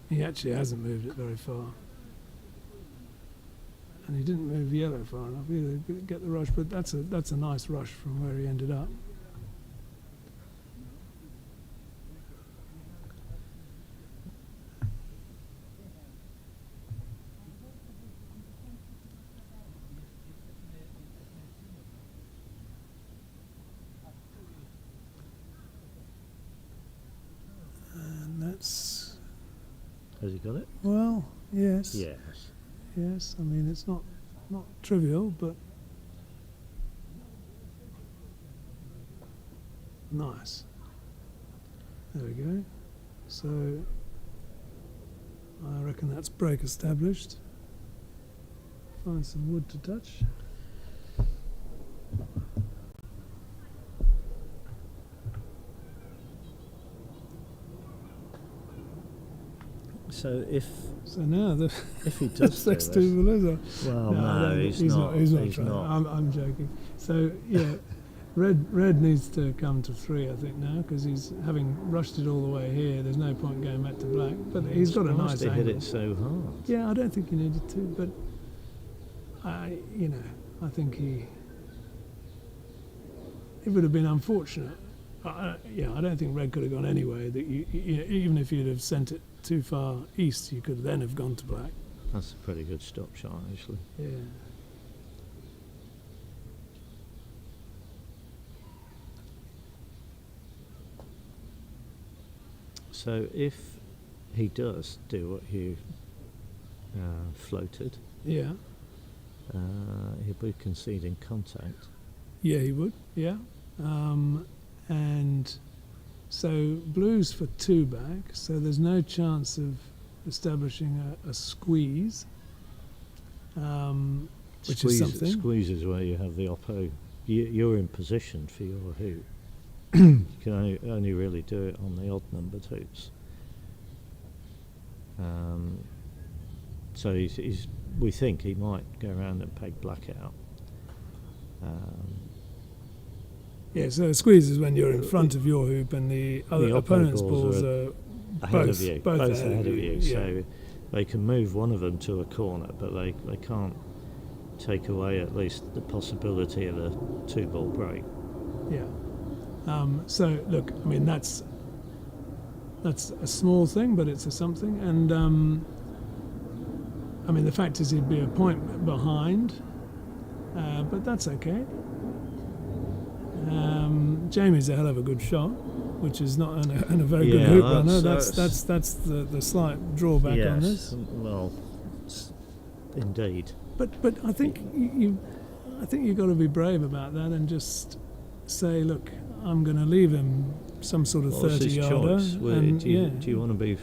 he actually hasn't moved it very far, and he didn't move yellow far enough either to get the rush, but that's a nice rush from where he ended up. Has he got it? Well, yes. Yes. Yes, I mean, it's not trivial, but nice. There we go. So I reckon that's break established. Find some wood to touch. So now if he does do this, well, no, he's not. He's not. I'm joking. So yeah, red needs to come to 3, I think, now, because he's having rushed it all the way here. There's no point going back to black. But he's got a nice angle. Hit it so hard. Yeah, I don't think he needed to, but I think it would have been unfortunate. I don't think red could have gone anyway. That even if you'd have sent it too far east, you could then have gone to black. That's a pretty good stop shot, actually. Yeah. So if he does do what you floated, yeah, he'll be conceding contact. Yeah, he would. Yeah, and so blue's for 2 back, so there's no chance of establishing a squeeze, which is something. Squeeze is where you have the oppo. You're in position for your hoop. You can only really do it on the odd numbered hoops. So we think he might go around and peg black out. Yeah, so a squeeze is when you're in front of your hoop and the opponent's balls are ahead of you, both ahead of you. Yeah. So they can move one of them to a corner, but they can't take away at least the possibility of a 2-ball break. Yeah. So look, I mean that's a small thing, but it's a something, and I mean the fact is he'd be a point behind, but that's okay. Jamie's a hell of a good shot, which is not and a very good hoop runner. That's the slight drawback on this. Well, indeed. But I think you've got to be brave about that and just say, look, I'm going to leave him some sort of 30-yarder. Do you want to be,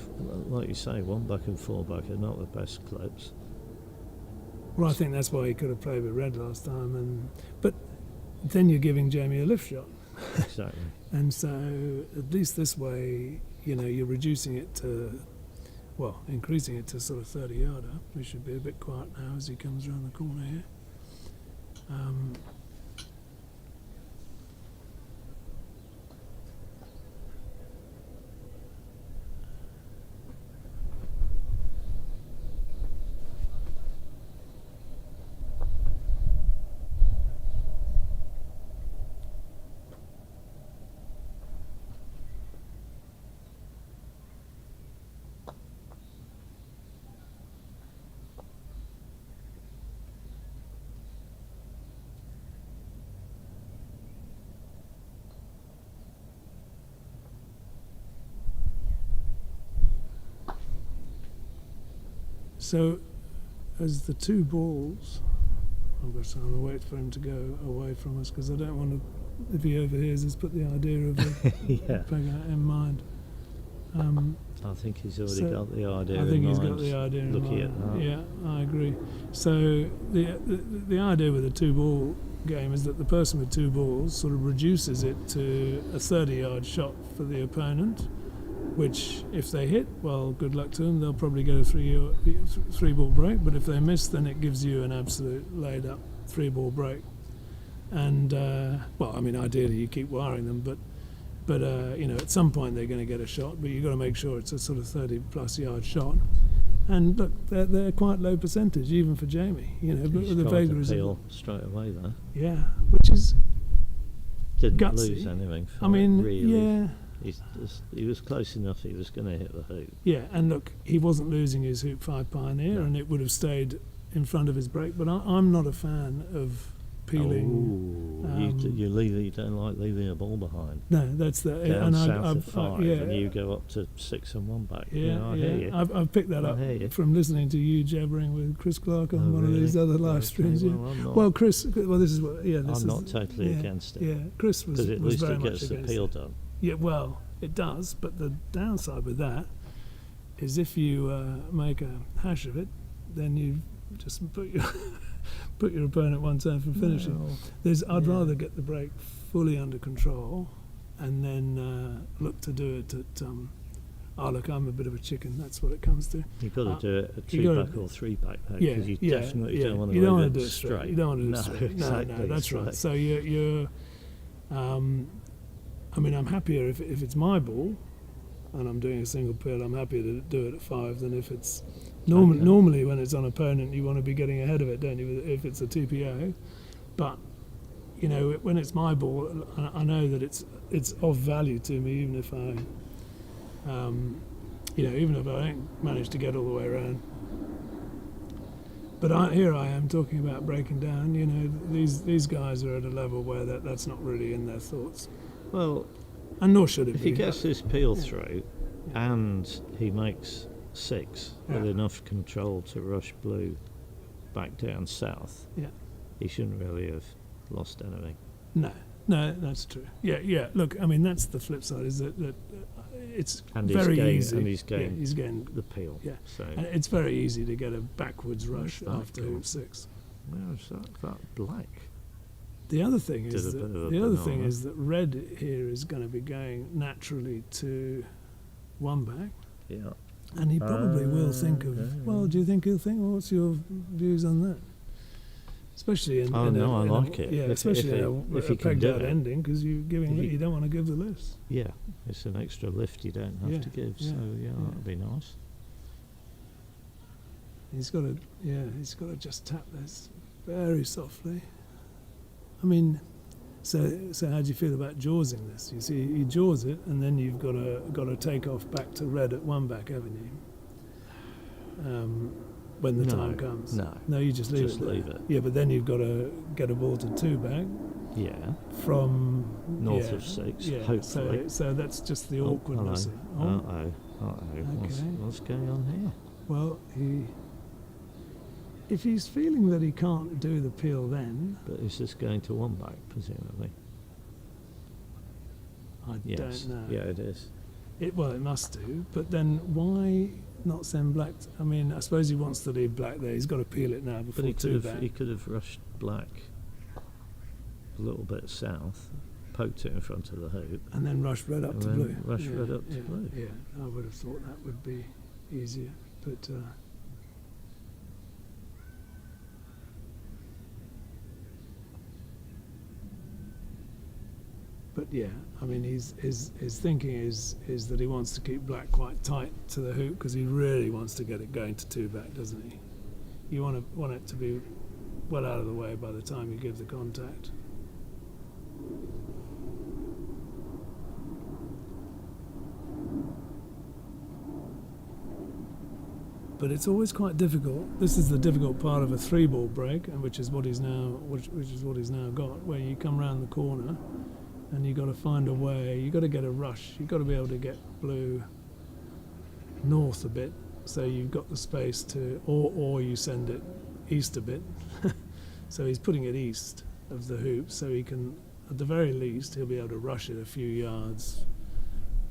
like you say, 1 back and 4 back are not the best clips? Well, I think that's why he could have played with red last time, but then you're giving Jamie a lift shot. Exactly. And so at least this way, you're reducing it to, increasing it to sort of 30-yarder. We should be a bit quiet now as he comes around the corner here. So, as the two balls, I'm going to wait for him to go away from us because I don't want to, if he overhears us, put the idea of Yeah. playing that in mind. I think he's already So, got the idea I think in he's mind. got the idea in Looking mind. at that. Yeah, I agree. So the idea with a two ball game is that the person with two balls sort of reduces it to a 30-yard shot for the opponent, which if they hit, well, good luck to them. They'll probably get a three-ball break. But if they miss, then it gives you an absolute laid-up three-ball break. And well, I mean, ideally you keep wiring them, but you know, at some point they're going to get a shot. But you've got to make sure it's a sort of 30-plus yard shot. And look, they're quite low percentage, even for Jamie. You know, but He's the tried to vagaries of peel straight away there. yeah, which is Didn't gutsy. lose anything. I mean, really. yeah. He was close enough. He was going to hit the hoop. Yeah, and look, he wasn't losing his Hoop 5 Pioneer, No. and it would have stayed in front of his break. But I'm not a fan of peeling. You don't like leaving a ball behind. No, that's the Down and south of 5, yeah, and you go up to 6 and 1 back. yeah, I hear you. I've picked that I up hear you. from listening to you jabbering with Chris Clark on Oh, one of these really? other live Okay, streams. Yeah. well, I'm not, Well, Chris, well, this is what. Yeah, this I'm is, not totally yeah, against it. Yeah, Chris was Because at was least very it much gets the against peel it. done. Yeah, well, it does, but the downside with that is if you make a hash of it, then you just put your put your opponent one turn from finishing. No. I'd Yeah. rather get the break fully under control and then look to do it at. Look, I'm a bit of a chicken. That's what it comes to. You've got to do it at you 2 gotta- back or 3 back, though, Yeah, because you yeah, definitely yeah. don't want to You don't leave want it to do it straight. You don't want to do it No, straight. exactly, No, that's right. right. So you're I mean, I'm happier if it's my ball and I'm doing a single peel. I'm happier to do it at 5 than if it's Okay. normally when it's on opponent. You want to be getting ahead of it, don't you? If it's a TPO, but you know, when it's my ball, I know that it's of value to me, even if I, you know, even if I don't manage to get all the way around. But here I am talking about breaking down. You know, these guys are at a level where that's not really in their thoughts, Well, and nor should it if be. he gets this peel Yeah. through and he makes 6 with Yeah. enough control to rush blue back down south, Yeah. he shouldn't really have lost anything. No, that's true. Yeah. Look, I mean, that's the flip side. Is that it's And he's very gained- easy. and he's gained he's gained. The peel. Yeah. So, And it's very easy to get a backwards rush that after gone? hoop 6. where's that black? The other thing Did is a bit of a the other thing banana. is that red here is going to be going naturally to 1 back, Yeah. and he probably will think of. okay. Well, do you think he'll think? Well, what's your views on that? Especially in. Oh, in no, I in like it. Yeah, If especially if a he can pegged do out it. ending because you If he- don't want to give the list. Yeah, it's an extra lift you don't have Yeah, to give, yeah, so yeah, yeah. that'd be nice. He's got to just tap this very softly. I mean, so how do you feel about jawsing this? You see, you jaws it, and then you've got to take off back to red at 1 back, haven't you? When the No, time comes. no, you just leave just it there. leave it. Yeah, but then you've got to get a ball to 2 back Yeah, from north yeah, of 6, Yeah, hopefully. so that's just the Oh, awkwardness. hello. Oh, Uh-oh. Okay. What's going on here? well, if he's feeling that he can't do the peel, then But is this going to 1 back, presumably? I Yes. don't know. Yeah, it is. It must do. But then why not send black? I mean, I suppose he wants to leave black there. He's got to peel it now But before he 2 could have, back. he could have rushed black a little bit south, poked it in front of the hoop, And then rush red up and to then blue. rush red up to yeah, blue. Yeah, I would have thought that would be easier. But yeah, I mean, his thinking is that he wants to keep black quite tight to the hoop because he really wants to get it going to 2 back, doesn't he? You want it to be well out of the way by the time you give the contact. But it's always quite difficult. This is the difficult part of a 3-ball break, and which is what he's now got, where you come round the corner and you've got to find a way. You've got to get a rush. You've got to be able to get blue north a bit so you've got the space to, or you send it east a bit. So he's putting it east of the hoop, so he can, at the very least, he'll be able to rush it a few yards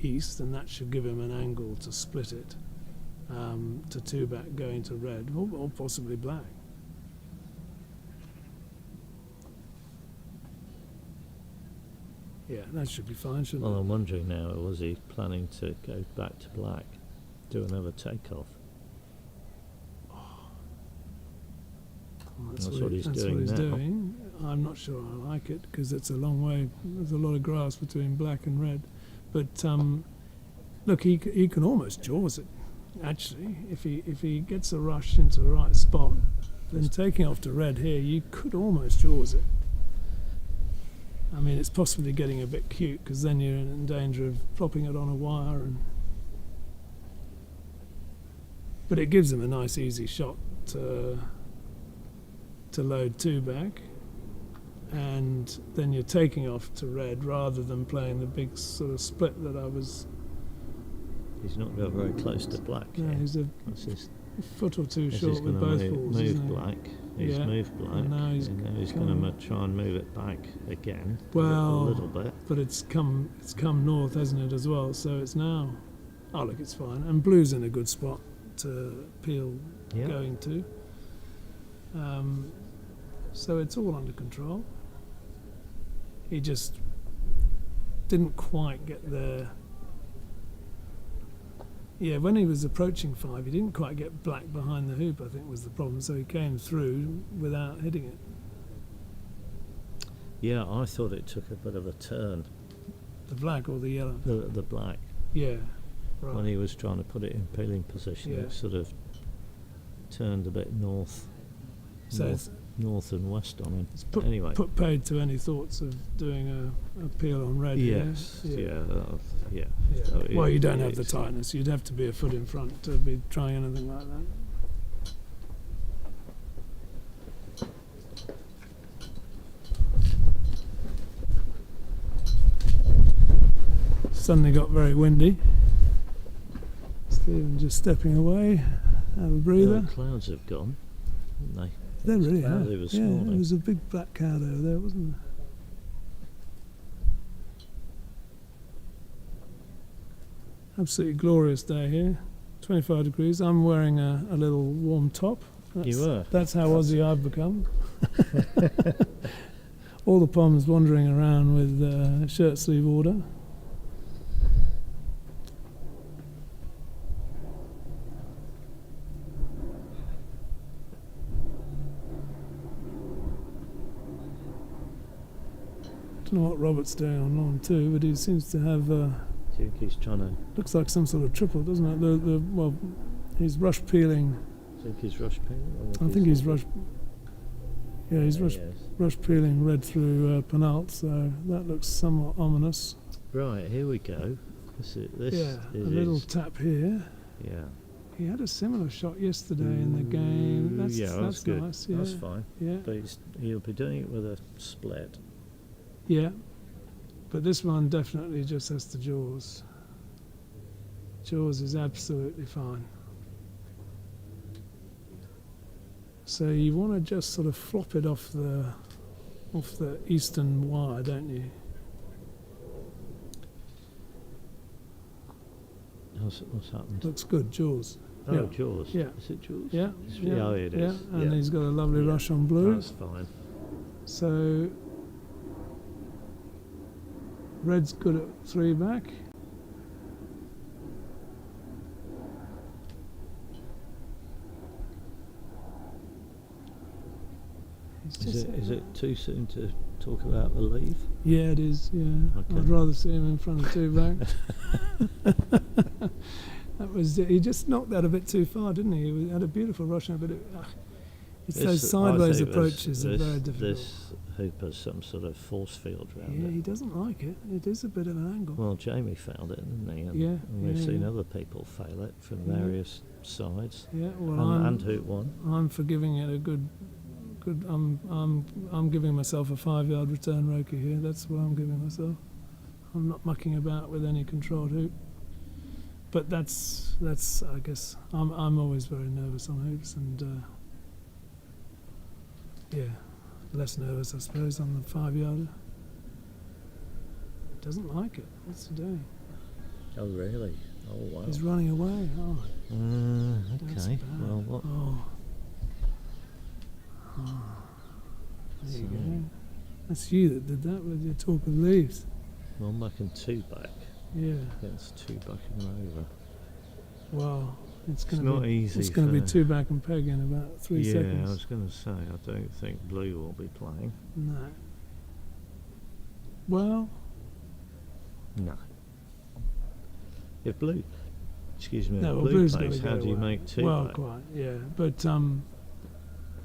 east, and that should give him an angle to split it to two back going to red, or possibly black. Yeah, that should be fine, shouldn't Well, it? I'm wondering now, was he planning to go back to black, do another takeoff? Well, That's what he's that's doing what he's now. doing. I'm not sure I like it because it's a long way. There's a lot of grass between black and red. But look, he can almost jaws it. Actually, if he gets a rush into the right spot, then taking off to red here, you could almost jaws it. I mean, it's possibly getting a bit cute because then you're in danger of flopping it on a wire. But it gives him a nice, easy shot to load two back, and then you're taking off to red rather than playing the big sort of split that I was. He's not got very close to black. Yeah, here. he's a That's his, foot or two this short is with going both to balls. move isn't he? black. He's Yeah, moved black. and now he's going to try and move it back again. Well, a little bit. But it's come north, hasn't it, as well? So it's now. Oh, look, it's fine. And blue's in a good spot to peel Yeah. going to. So it's all under control. He just didn't quite get there. Yeah, when he was approaching 5, he didn't quite get black behind the hoop, I think was the problem. So he came through without hitting it. Yeah, I thought it took a bit of a turn. The black or the yellow? The black. Yeah, right. When he was trying to put it in peeling position, Yeah. it sort of turned a bit north. So north, north and west on him. it's put, Anyway. put paid to any thoughts of doing a peel on red. Yes. Yeah. Yeah. Yeah. So Well, you don't yeah, have the it's- tightness. You'd have to be a foot in front to be trying anything like that. Suddenly got very windy. Stephen just stepping away. Have a breather. The clouds have gone, haven't they? They really It's have. cloudy this Yeah, morning. there was a big black cloud over there, wasn't there? Absolutely glorious day here. 25 degrees. I'm wearing a little warm top. You were. That's how Aussie I've become. All the Poms wandering around with shirt sleeve order. Don't know what Robert's doing on lawn 2, but he seems to have Do you think he's trying to? looks like some sort of triple, doesn't it? Well, he's rush peeling. Do you think he's rush peeling? I think he's rush. Yeah, he's Yeah, rush he is. rush peeling red through Penalt, so that looks somewhat ominous. Right, here we go. This Yeah, is a little tap here. yeah. He had a similar shot yesterday in the game. That's that's good. nice. Yeah, That's fine. yeah, But he'll be doing it with a split. yeah. But this one definitely just has to jaws. Jaws is absolutely fine. So you want to just sort of flop it off the eastern wire, don't you? What's happened? Looks good, jaws. Oh, yeah. Jaws. Yeah. Is it Jaws? Yeah, yeah, Oh, it yeah. is. And Yeah. he's got a lovely Yeah. rush on blue. That's fine. So red's good at 3 back. Is it too soon to talk about the leave? Yeah, it is. Yeah, Okay. I'd rather see him in front of 2 back. That was. He just knocked that a bit too far, didn't he? He had a beautiful rush on it, but it's those This- I sideways think approaches are this- very difficult. This hoop has some sort of force field around Yeah, it. he doesn't like it. It is a bit of an angle. Well, Jamie found it, didn't he? And, Yeah, and we've yeah, seen yeah. other people fail it from Yeah. various sides. Yeah, well, And hoop one. I'm for giving it a good. I'm giving myself a 5-yard return Roki here. That's what I'm giving myself. I'm not mucking about with any controlled hoop. but that's I guess I'm always very nervous on hoops, and yeah, less nervous I suppose on the 5-yarder. Doesn't like it. What's he doing? Oh, really? Oh, wow. He's running away. Oh, that's Okay. bad. Well, what? Oh. There you So- go. That's you that did that with your talk of leaves. Well, I'm making 2 back Yeah. against 2 back and over. Well, it's It's going to not be easy. it's going to be for- 2 back and peg in about 3 yeah, seconds. I was going to say, I don't think blue will be playing. No. Well, No. If blue, excuse me, no. if Well, blue blue's plays, going to how go do you away. make 2 Well, back? quite. Yeah, but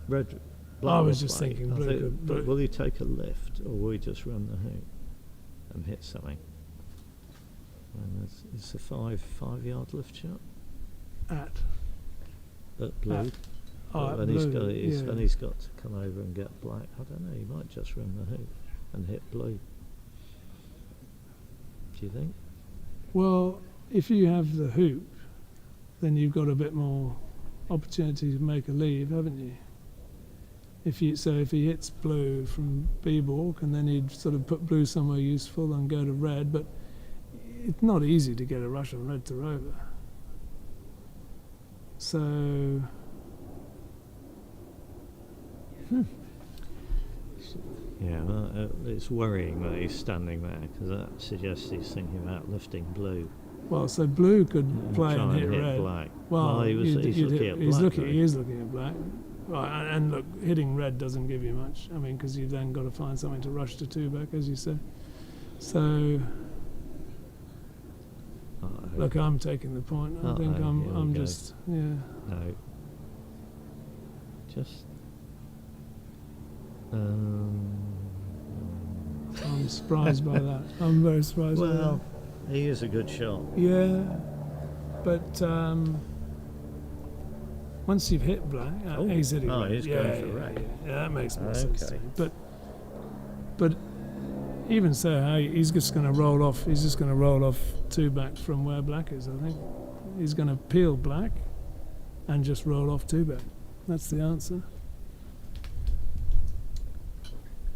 Red, I black was will just play. thinking I blue think- could- but blue- will he take a lift, or will he just run the hoop and hit something? And it's a 5-yard lift shot at at blue. at But then he's blue, got yeah. then he's got to come over and get black. I don't know. He might just run the hoop and hit blue. Do you think? Well, if you have the hoop, then you've got a bit more opportunity to make a leave, haven't you? If he hits blue from B-balk, and then he'd sort of put blue somewhere useful and go to red, but it's not easy to get a rush on red to rover. So Yeah, well, it's worrying that he's standing there, because that suggests he's thinking about lifting blue. so blue could And play try and hit hit red. black. Well, he's you'd looking hit- at black. though. he is looking at black. Right, and look, hitting red doesn't give you much. I mean, because you've then got to find something to rush to 2 back, as you say. So, Uh-oh. look, I'm taking the point. I think Uh-oh, here we I'm go. just, yeah. No. Just. I'm surprised by that. I'm very surprised by that. Well, he is a good shot. Yeah, but once you've hit black, Oh. he's hitting Oh, red. he's yeah, going for yeah, red. Yeah, that makes more sense. to Okay. me. But even so, he's just going to roll off. He's just going to roll off 2 back from where black is. I think he's going to peel black and just roll off 2 back. That's the answer.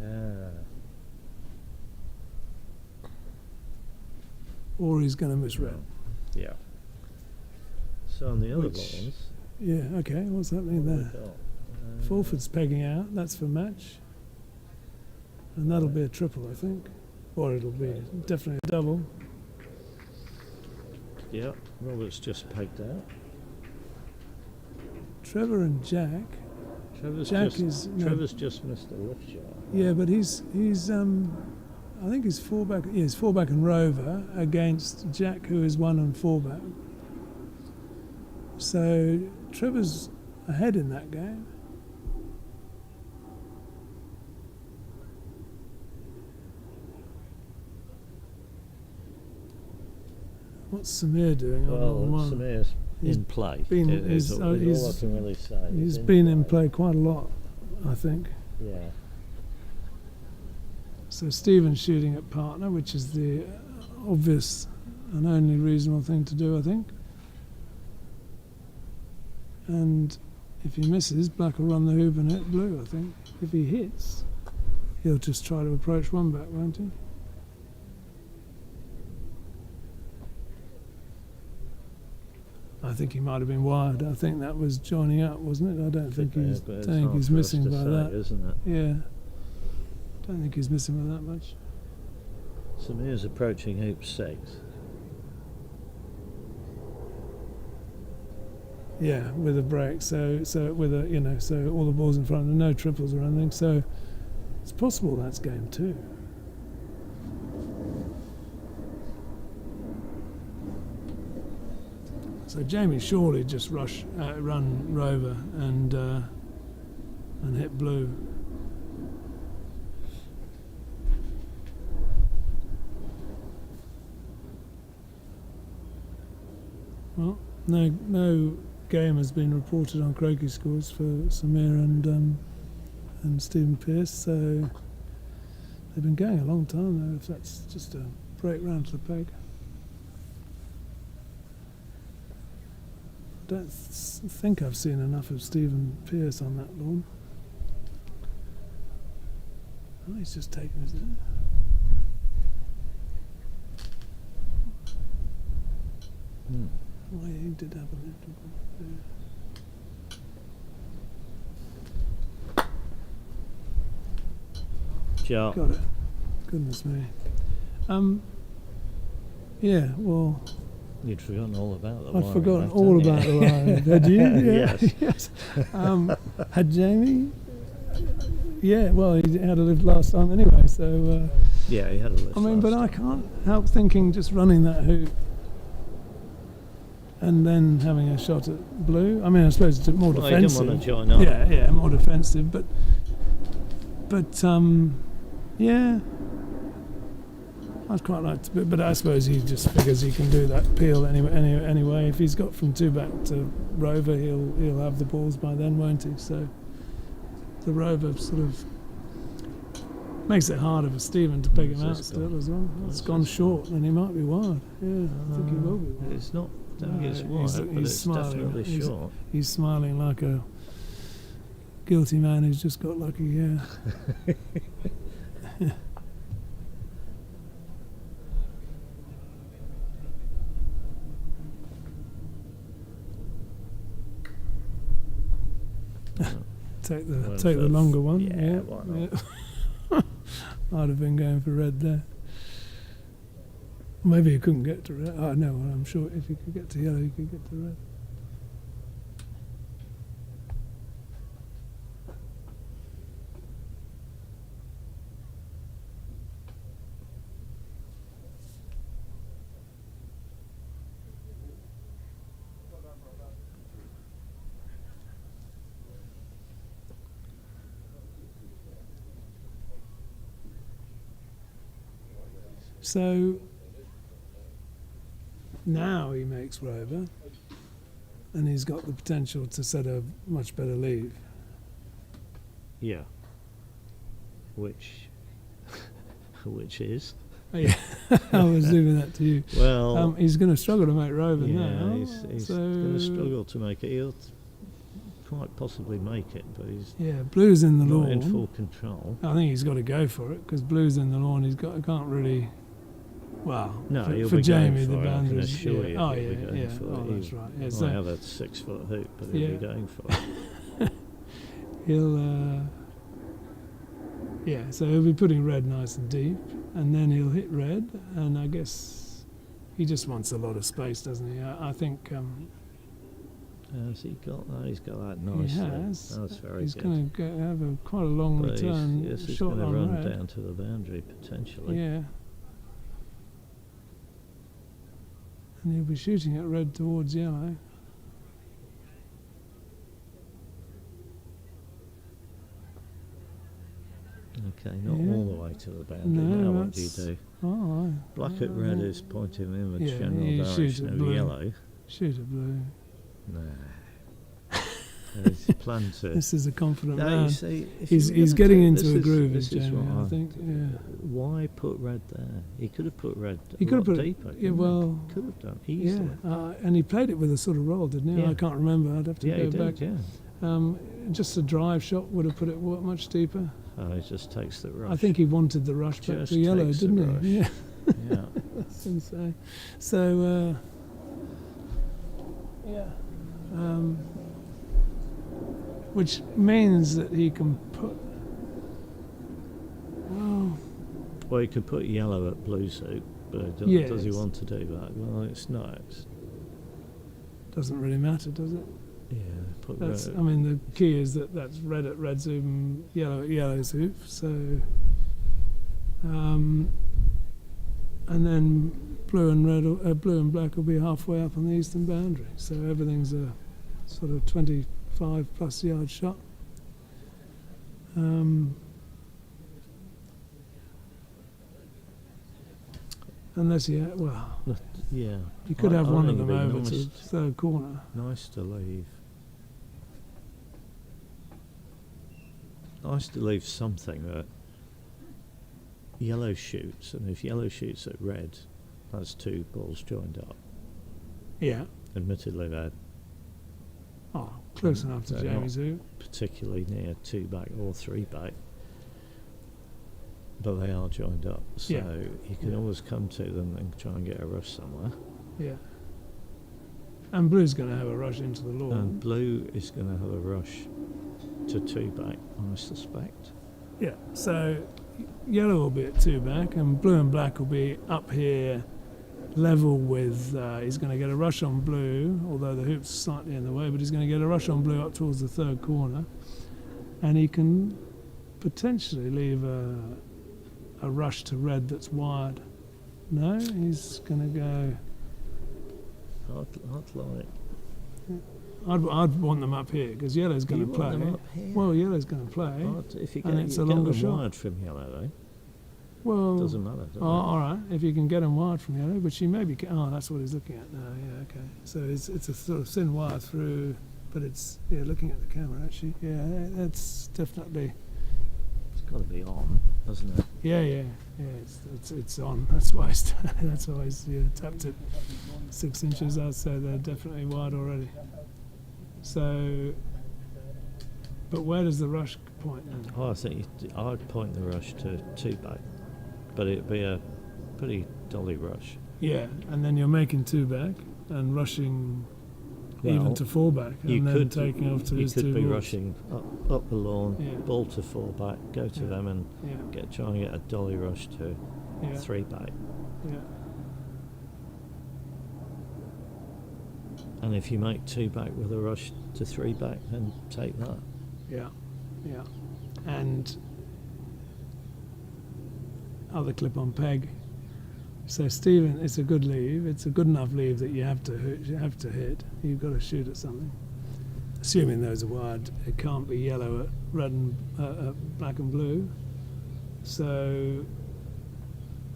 Yeah. Or he's going to miss red. Yeah. So on the other Which- balls, Yeah. Okay. What's happening what have there? we got? Fulford's pegging out. That's for match. And that'll be a triple, I think. Or it'll be definitely a double. Yeah, Robert's just pegged out. Trevor and Jack. Trevor's Jack is no, Trevor's just missed a lift shot. yeah, but he's I think he's 4 back. Yeah, he's 4 back and rover against Jack, who is 1 and 4 back. So Trevor's ahead in that game. What's Samir doing on Well, one? Samir's He's in play. been- is he's- all, is all I he's- can really say. He's been in play quite a lot, I think. Yeah. So Stephen's shooting at partner, which is the obvious and only reasonable thing to do, I think. And if he misses, black will run the hoop and hit blue, I think. If he hits, he'll just try to approach 1 back, won't he? I think he might have been wired. I think that was joining up, wasn't it? I don't think Yeah, he's, but it's don't think hard he's for us missing to by say, that. isn't it? Yeah. Don't think he's missing by that much. Samir's approaching hoop 6. Yeah, with a break. So with a so all the balls in front, and no triples or anything. So it's possible that's game 2. So Jamie surely just run rover and hit blue. Well, no game has been reported on Croquet scores for Samir and Stephen Pearce, so they've been going a long time though, if that's just a break round to the peg. don't think I've seen enough of Stephen Pearce on that lawn. Oh, he's just taken his... Oh, yeah, he did have a little bit. Sharp. Got it. Goodness me. Yeah, well, You'd forgotten all about the I'd wiring, forgotten hadn't all you? about the wiring. Had you? Yeah. Yes. Yes. Had Jamie? Yeah, well, he had a lift last time anyway, so... Yeah, he had a lift. I mean, but I last time. can't help thinking just running that hoop and then having a shot at blue. I mean, I suppose it's more Well, he didn't defensive. want to join up. Yeah, more defensive, but yeah, I'd quite like to, but I suppose he just figures he can do that peel anyway. If he's got from 2 back to Rover, he'll have the balls by then, won't he? So the Rover sort of makes it harder for Stephen to peg him out still as well. It's gone short, and he might be wide. Yeah, I think he will be wide. It's not. Don't think it's wide, but it's definitely short. He's smiling like a guilty man who's just got lucky. Yeah. Take the longer one. Yeah, why not? Yeah. I'd have been going for red there. Maybe he couldn't get to red. Oh no, well, I'm sure if he could get to yellow, he could get to red. So now he makes Rover, and he's got the potential to set a much better lead. Yeah. Which is? Oh, yeah, I was leaving that to you. Well, He's going to struggle to make Rover yeah, now. he's so going to struggle to make it. He'll quite possibly make it, but he's yeah, Blue's in the not lawn. in full control. I think he's got to go for it because Blue's in the lawn. Can't really. Well, No, for, he'll for be Jamie, going the for it, I can boundaries. assure you Oh he'll be yeah, going yeah. for Oh, it. that's right. Yeah, He so might have a 6 foot hoop, but he'll be Yeah. going for it. he'll. Yeah, so he'll be putting red nice and deep, and then he'll hit red, and I guess he just wants a lot of space, doesn't he? I think Has he got that? He's got that he nicely. has. That's very He's good. going to have quite a long But return he's shot going to on run red. down to the boundary potentially. Yeah. And he'll be shooting at red towards yellow. Okay, not Yeah. all the way to the boundary. No, Now what do you that's- do? Oh, aye. Black at red is pointing in the Yeah, general you shoot direction at of blue. yellow. Shoot at blue. No. There's plan to. This is a confident No, man. you see, if He's you were gonna getting do- into this a is- groove, this is Jamie, what I think. Yeah. Why put red there? He could have put red He a could have lot put it- deeper. yeah, couldn't he? well, could have done Yeah, easily. and he played it with a sort of roll, didn't he? Yeah. I can't remember. I'd have to Yeah, go he back. did. Yeah. Just a drive shot would have put it much deeper. He just takes the rush. I think he wanted the rush back Just to yellow, takes the didn't rush. he? Yeah, Yeah. that's insane. So, yeah. Which means that he can put. Well, Well, he could put yellow at blue suit, but does he Yes. want to do that? Well, it's not. It's, doesn't really matter, does it? yeah, put That's. red. I mean, the key is that's red at red soup and yellow at yellow soup. So, and then blue and black will be halfway up on the eastern boundary. So everything's a sort of 25+ yard shot. Unless you, Yeah. you could have I one of think them it'd be over to nice- the third corner. Nice to leave. Nice to leave something that yellow shoots, and if yellow shoots at red, that's 2 balls joined up. Yeah. Admittedly, they're Close enough to They're Jamie's not hoop. particularly near 2 back or 3 back, but they are joined up, so Yeah. you can always come to them and try and get a rush somewhere. Yeah. And Blue's going to have a rush into the lawn. And Blue is going to have a rush to 2 back, I suspect. Yeah, so yellow will be at 2 back, and blue and black will be up here level with, he's going to get a rush on blue, although the hoop's slightly in the way, but he's going to get a rush on blue up towards the 3rd corner, and he can potentially leave a rush to red that's wide. No, he's going to go... I'd like. I'd want them up here, because yellow's going You to want play. them up here? Well, yellow's going to play. If you and get, it's you a get longer them shot. wide from yellow, though, Well, doesn't matter. Does all right, if you can get him wide from yellow, which he maybe can. Oh, that's what he's looking at now. Yeah, okay. So it's a sort of thin wire through, but it's looking at the camera actually. Yeah, that's definitely. It's got to be on, doesn't it? Yeah. It's on. That's why he's tapped it 6 inches out. So they're definitely wide already. So, but where does the rush point then? Oh, I think I'd point the rush to 2 back, but it'd be a pretty dolly rush. Yeah, and then you're making 2 back and rushing Well, even to 4 back, you and then could- taking off to You his could 2 be balls. rushing up the lawn, Yeah. ball to 4 back, go to Yeah. them and Yeah, try and get a dolly rush to yeah, 3 back. yeah. And if you make 2 back with a rush to 3 back, then take that. Yeah. And other clip on peg. So Stephen, it's a good leave. It's a good enough leave that you have to hit. You've got to shoot at something. Assuming those are wide, it can't be yellow at red and black and blue. So,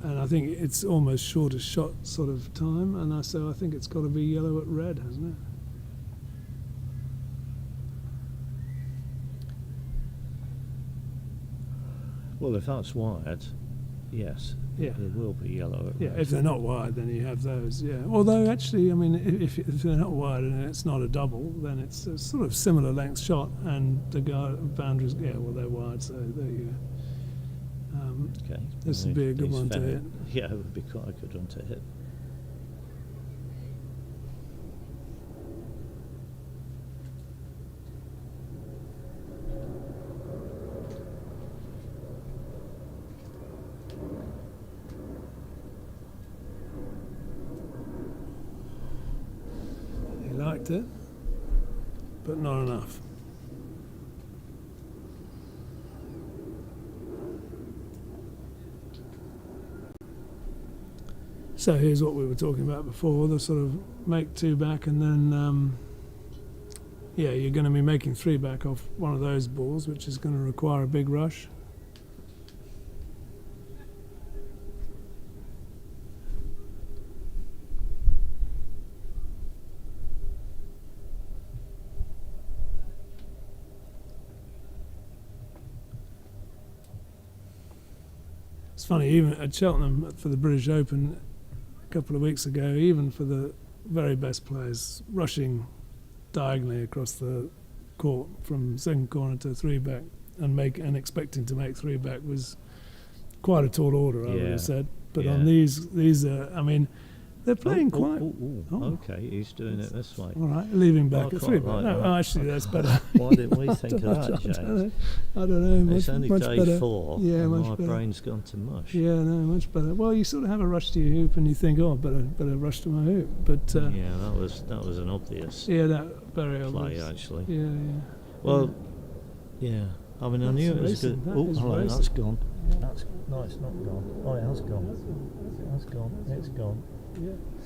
and I think it's almost shortest shot sort of time. And so I think it's got to be yellow at red, hasn't it? Well, if that's wide, yes, Yeah. it will be yellow at Yeah, red. if they're not wide, then you have those. Yeah. Although actually, I mean, if they're not wide and it's not a double, then it's a sort of similar length shot, and the boundaries. Yeah, well, they're wide, so there you go. Okay. This And would be a if good he's one to fair- hit. Yeah, it would be quite a good one to hit. He liked it, but not enough. So here's what we were talking about before: the sort of make 2 back, and then you're going to be making 3 back off one of those balls, which is going to require a big rush. It's funny, even at Cheltenham for the British Open a couple of weeks ago, even for the very best players, rushing diagonally across the court from second corner to 3 back and expecting to make 3 back was quite a tall order, I would Yeah. have said. But Yeah. on these are, I mean, they're playing quite. Oh. Okay, he's doing it this way. All right, leaving back I at quite 3 back. like No, that. actually, that's better. Why didn't we think of that, James? I don't know. It's Much, only much day better. 4, Yeah, and much my better. brain's gone to mush. Yeah, no, much better. Well, you sort of have a rush to your hoop, and you think, oh, better rush to my hoop. But Yeah, that was an obvious yeah, that very play, obvious. actually. Yeah. Well, yeah. I mean, I That's knew it was racing, good. that Oh, is hello, racing. that's gone. That's no, it's not gone. Oh, it has gone. That's gone. It's gone.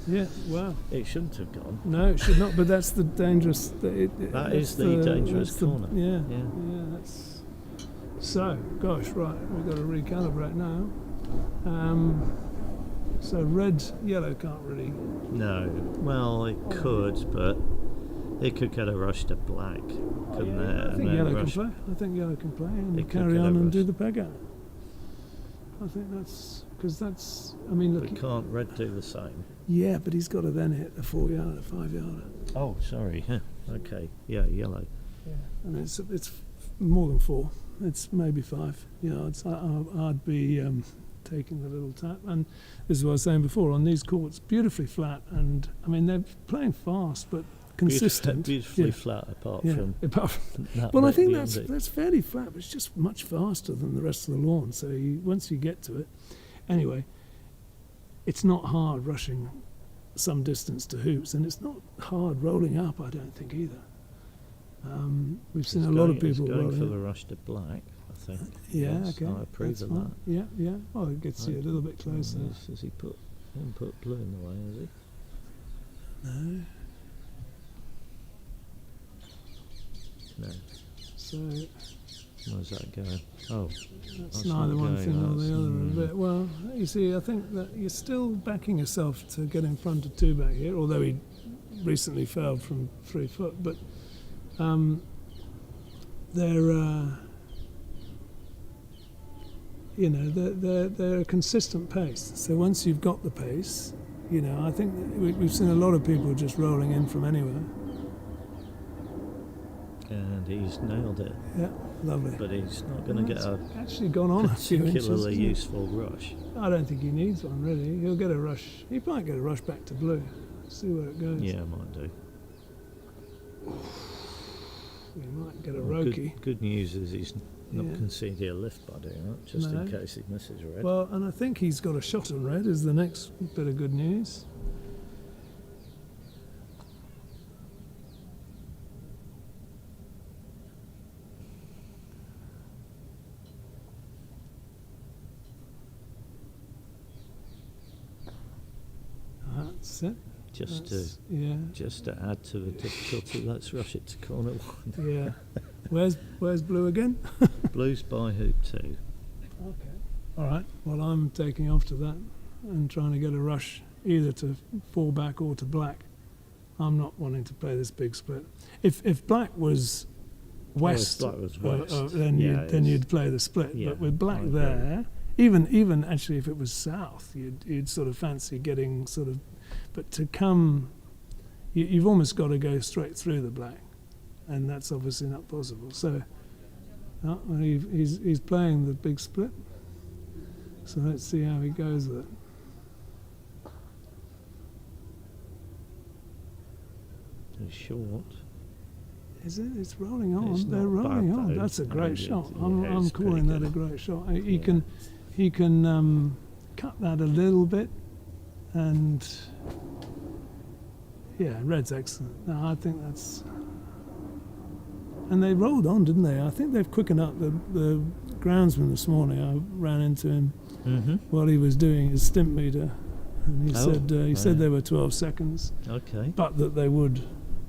Yeah. Wow. It shouldn't have gone. No, it should not. But that's the dangerous. That is that's the dangerous that's the- corner. Yeah. Yeah. Yeah. That's. So, gosh, right. We've got to recalibrate now. So red, yellow can't really. No. Well, it could, but it could get a rush to black, couldn't it? I And think then yellow can rush- play. I think yellow can play, and you It could carry get a on and rush. do the peg out. I think that's because that's. I mean, look. But can't red do the same? Yeah, but he's got to then hit a 4 yarder, 5 yarder. Oh, sorry. Yeah. Okay, yeah, yellow. Yeah, and it's more than 4. It's maybe 5 yards. I'd be taking the little tap. And this is what I was saying before, on these courts, beautifully flat, and I mean they're playing fast but consistent. Beautifully flat apart from that. Well, I bit think beyond that's fairly flat, but it's just much faster than the rest of the lawn. So once you get to it, anyway, it's not hard rushing some distance to hoops, and it's not hard rolling up, I don't think either. We've seen a lot of people going for rolling the rush to black, I think. Yeah, Yes, okay. I approve that's of fine. that. Yeah, yeah. Well, it gets you a little bit closer. Has he put blue in the way, has he? No. No. So Where's that going? Oh, that's that's neither not one going, thing nor that's- the other a bit. Well, you see, I think that you're still backing yourself to get in front of 2 back here, although he recently failed from 3 foot. But they're they're a consistent pace. So once you've got the pace, I think that we've seen a lot of people just rolling in from anywhere. and he's nailed it. Yeah, lovely. But he's not going to get a actually gone on a few inches. particularly Isn't it? useful rush. I don't think he needs one really. He'll get a rush. He might get a rush back to blue. See where it goes. Yeah, might do. He might get a Well, Roki. good news is he's not Yeah. conceding a lift by doing that, just No. in case he misses red. Well, and I think he's got a shot on red. Is the next bit of good news. That's it. Just to add to the difficulty, let's rush it to corner 1. Yeah. Where's blue again? Blue's by hoop 2. Okay. All right. Well, I'm taking off to that and trying to get a rush either to 4 back or to black. I'm not wanting to play this big split. If black was west, black was west. then Yeah, you'd play the split. yeah, But with black I agree. there, even actually if it was south, you'd sort of fancy getting sort of. But to come, you've almost got to go straight through the black, and that's obviously not possible. So he's playing the big split. So let's see how he goes with it. He's short. Is it? It's rolling on. It's They're not rolling bad, on. though. That's a No, great it's- shot. yeah, I'm it's calling pretty that a good. great shot. Yeah. He can cut that a little bit, and yeah, red's excellent. No, I think that's. And they rolled on, didn't they? I think they've quickened up. The groundsman this morning, I ran into him Mm-hmm. while he was doing his stimp meter, and he said yeah. they were 12 seconds, Okay. but that they would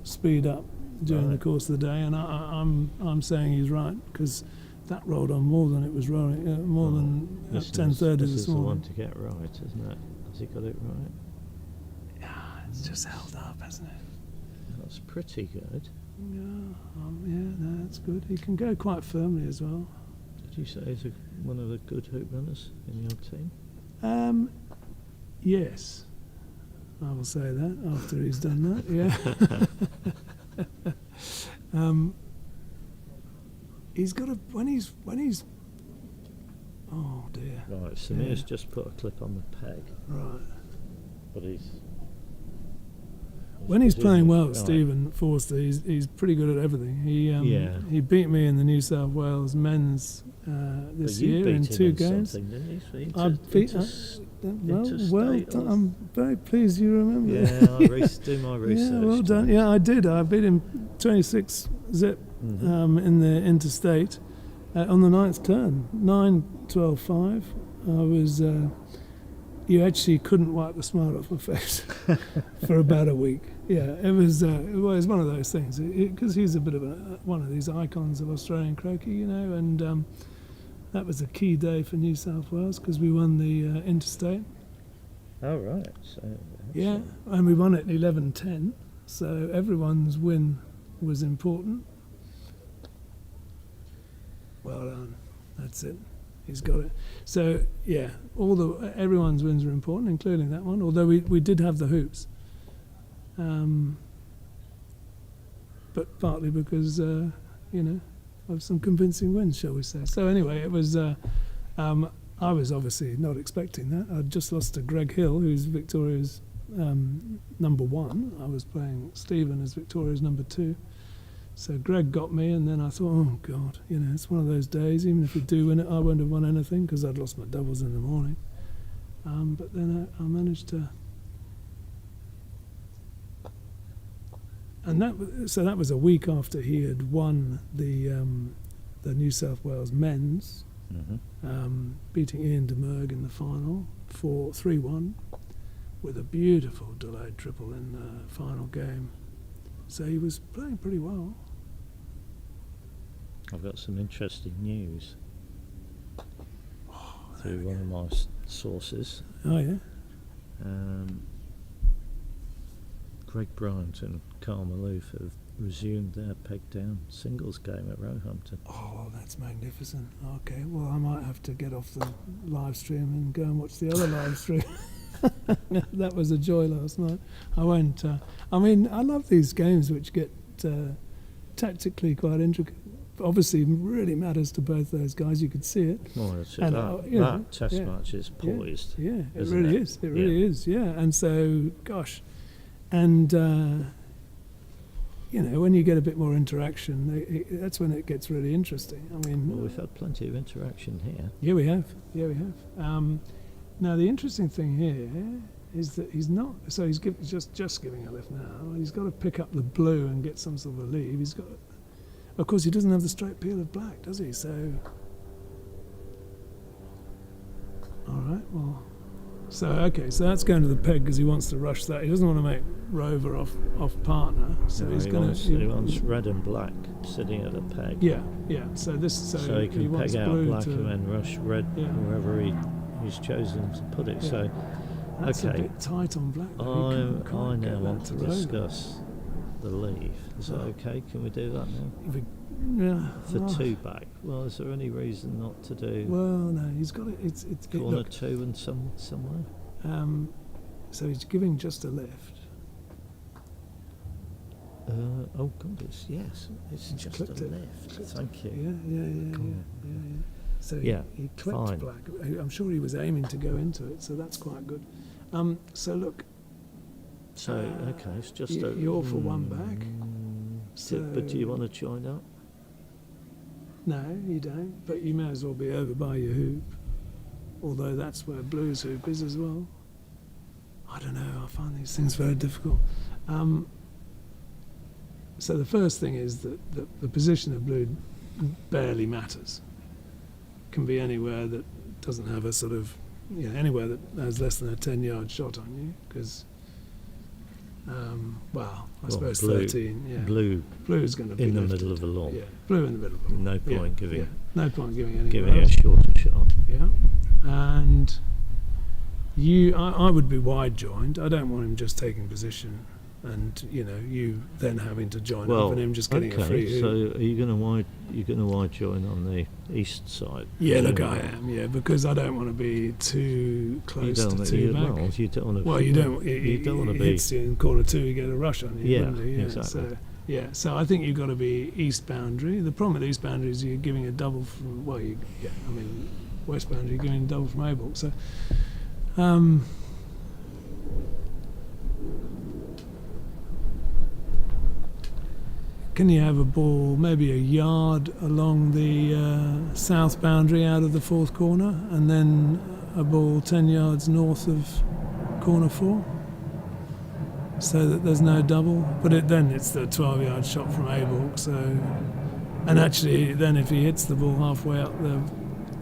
speed up during the course of the day. And I'm saying he's right, because that rolled on more than it was rolling, more than at 10:30 This this is the one morning. to get right, isn't it? Has he got it right? Yeah, it's just held up, hasn't it? That's pretty good. No, that's good. He can go quite firmly as well. Did you say he's one of the good hoop runners in your team? Yes, I will say that after he's done that. Yeah. He's got a when he's. Oh dear. Right, Samir's Yeah. just put a clip on the peg, Right. but he's When he's playing well, right. Stephen Forster, he's pretty good at everything. He beat me in the New South Wales men's this But you year beat in him 2 in games. something, didn't you? I beat. Well interstate done. or- I'm very pleased you remember. Yeah, I do my research. Yeah, well done. Tom. Yeah, I did. I beat him 26 zip Mhm. in the interstate on the 9th turn. 9-12-5. I was. You actually couldn't wipe the smile off my face for about a week. Yeah, it was one of those things because he's a bit of one of these icons of Australian croquet, and that was a key day for New South Wales because we won the interstate. Oh right. So Yeah, and we won it 11-10, so everyone's win was important. Well done. That's it. He's got it. So yeah, everyone's wins are important, including that one. Although we did have the hoops. but partly because you know, of some convincing wins, shall we say. So anyway, it was. I was obviously not expecting that. I'd just lost to Greg Hill, who's Victoria's number 1. I was playing Stephen as Victoria's number 2. So Greg got me, and then I thought, oh God, you know, it's one of those days. Even if we do win it, I won't have won anything because I'd lost my doubles in the morning. But then I managed to, and that was a week after he had won the New South Wales men's, beating Ian de Merg in the final 3-1 with a beautiful delayed triple in the final game. So he was playing pretty well. I've got some interesting news through one of my sources. Oh yeah. Greg Bryant and Carl Maloof have resumed their peg down singles game at Roehampton. Oh, that's magnificent. Okay, well I might have to get off the live stream and go and watch the other live stream. That was a joy last night. I won't. I mean, I love these games which get tactically quite intricate. Obviously, really matters to both those guys. You could see it. Well, that's it. And, that test match is poised. Yeah, it isn't really it? is. It really is. Yeah, and so, gosh, and you know, when you get a bit more interaction, that's when it gets really interesting. I mean, Well, we've had plenty of interaction here. yeah, we have. Yeah, we have. Now, the interesting thing here is that he's not. So he's just giving a lift now. He's got to pick up the blue and get some sort of a lead. He's got. Of course, he doesn't have the straight peel of black, does he? So, all right. Well, so that's going to the peg because he wants to rush that. He doesn't want to make Rover off partner. So No, he's he going wants, to. he wants red and black sitting at a peg. Yeah. So So he can wants peg out blue black to, and then rush red wherever he's chosen to put it. Yeah. So, That's okay. a bit tight on black. though. He can't I quite get now want that to Rover. discuss the leave. Is that okay? Can we do that now? If we- Yeah. For oh, 2 back. Well, is there any reason not to do Well, no, he's got it. It's corner look, 2 and somewhere? so he's giving just a lift. Oh God, it's just a clicked it. lift. Thank you. Yeah. Cool. So Yeah, he clicked fine. black. I'm sure he was aiming to go into it, so that's quite good. So look, So okay, it's just you're for 1 back. But do you want to join up? No, you don't. But you may as well be over by your hoop. Although that's where blue's hoop is as well. I don't know. I find these things very difficult. So the first thing is that the position of blue barely matters. Can be anywhere that doesn't have a sort of, anywhere that has less than a 10-yard shot on you. Because, I suppose blue, 13. Yeah, Blue blue's going to be in the lifted. middle of the lawn. Yeah, blue in the middle of the lawn. No point giving No point giving any. giving a shorter shot. Yeah, and I would be wide joined. I don't want him just taking position, and you then having to join up and him just getting a free hoop. So are you going to wide join on the east side? Yeah, look, I am. Yeah, because I don't want to be too close to 2 back. Well, you don't want to. Well, you don't. You don't want to be. Hits you in corner 2, you get a rush on you. Yeah, wouldn't you? exactly. So I think you've got to be east boundary. The problem with east boundary is you're giving a double from. West boundary you're giving a double from A-ball. So. Can you have a ball maybe a yard along the south boundary out of the 4th corner and then a ball 10 yards north of corner 4 so that there's no double? But then it's the 12-yard shot from A-ball. So, and actually then if he hits the ball halfway up the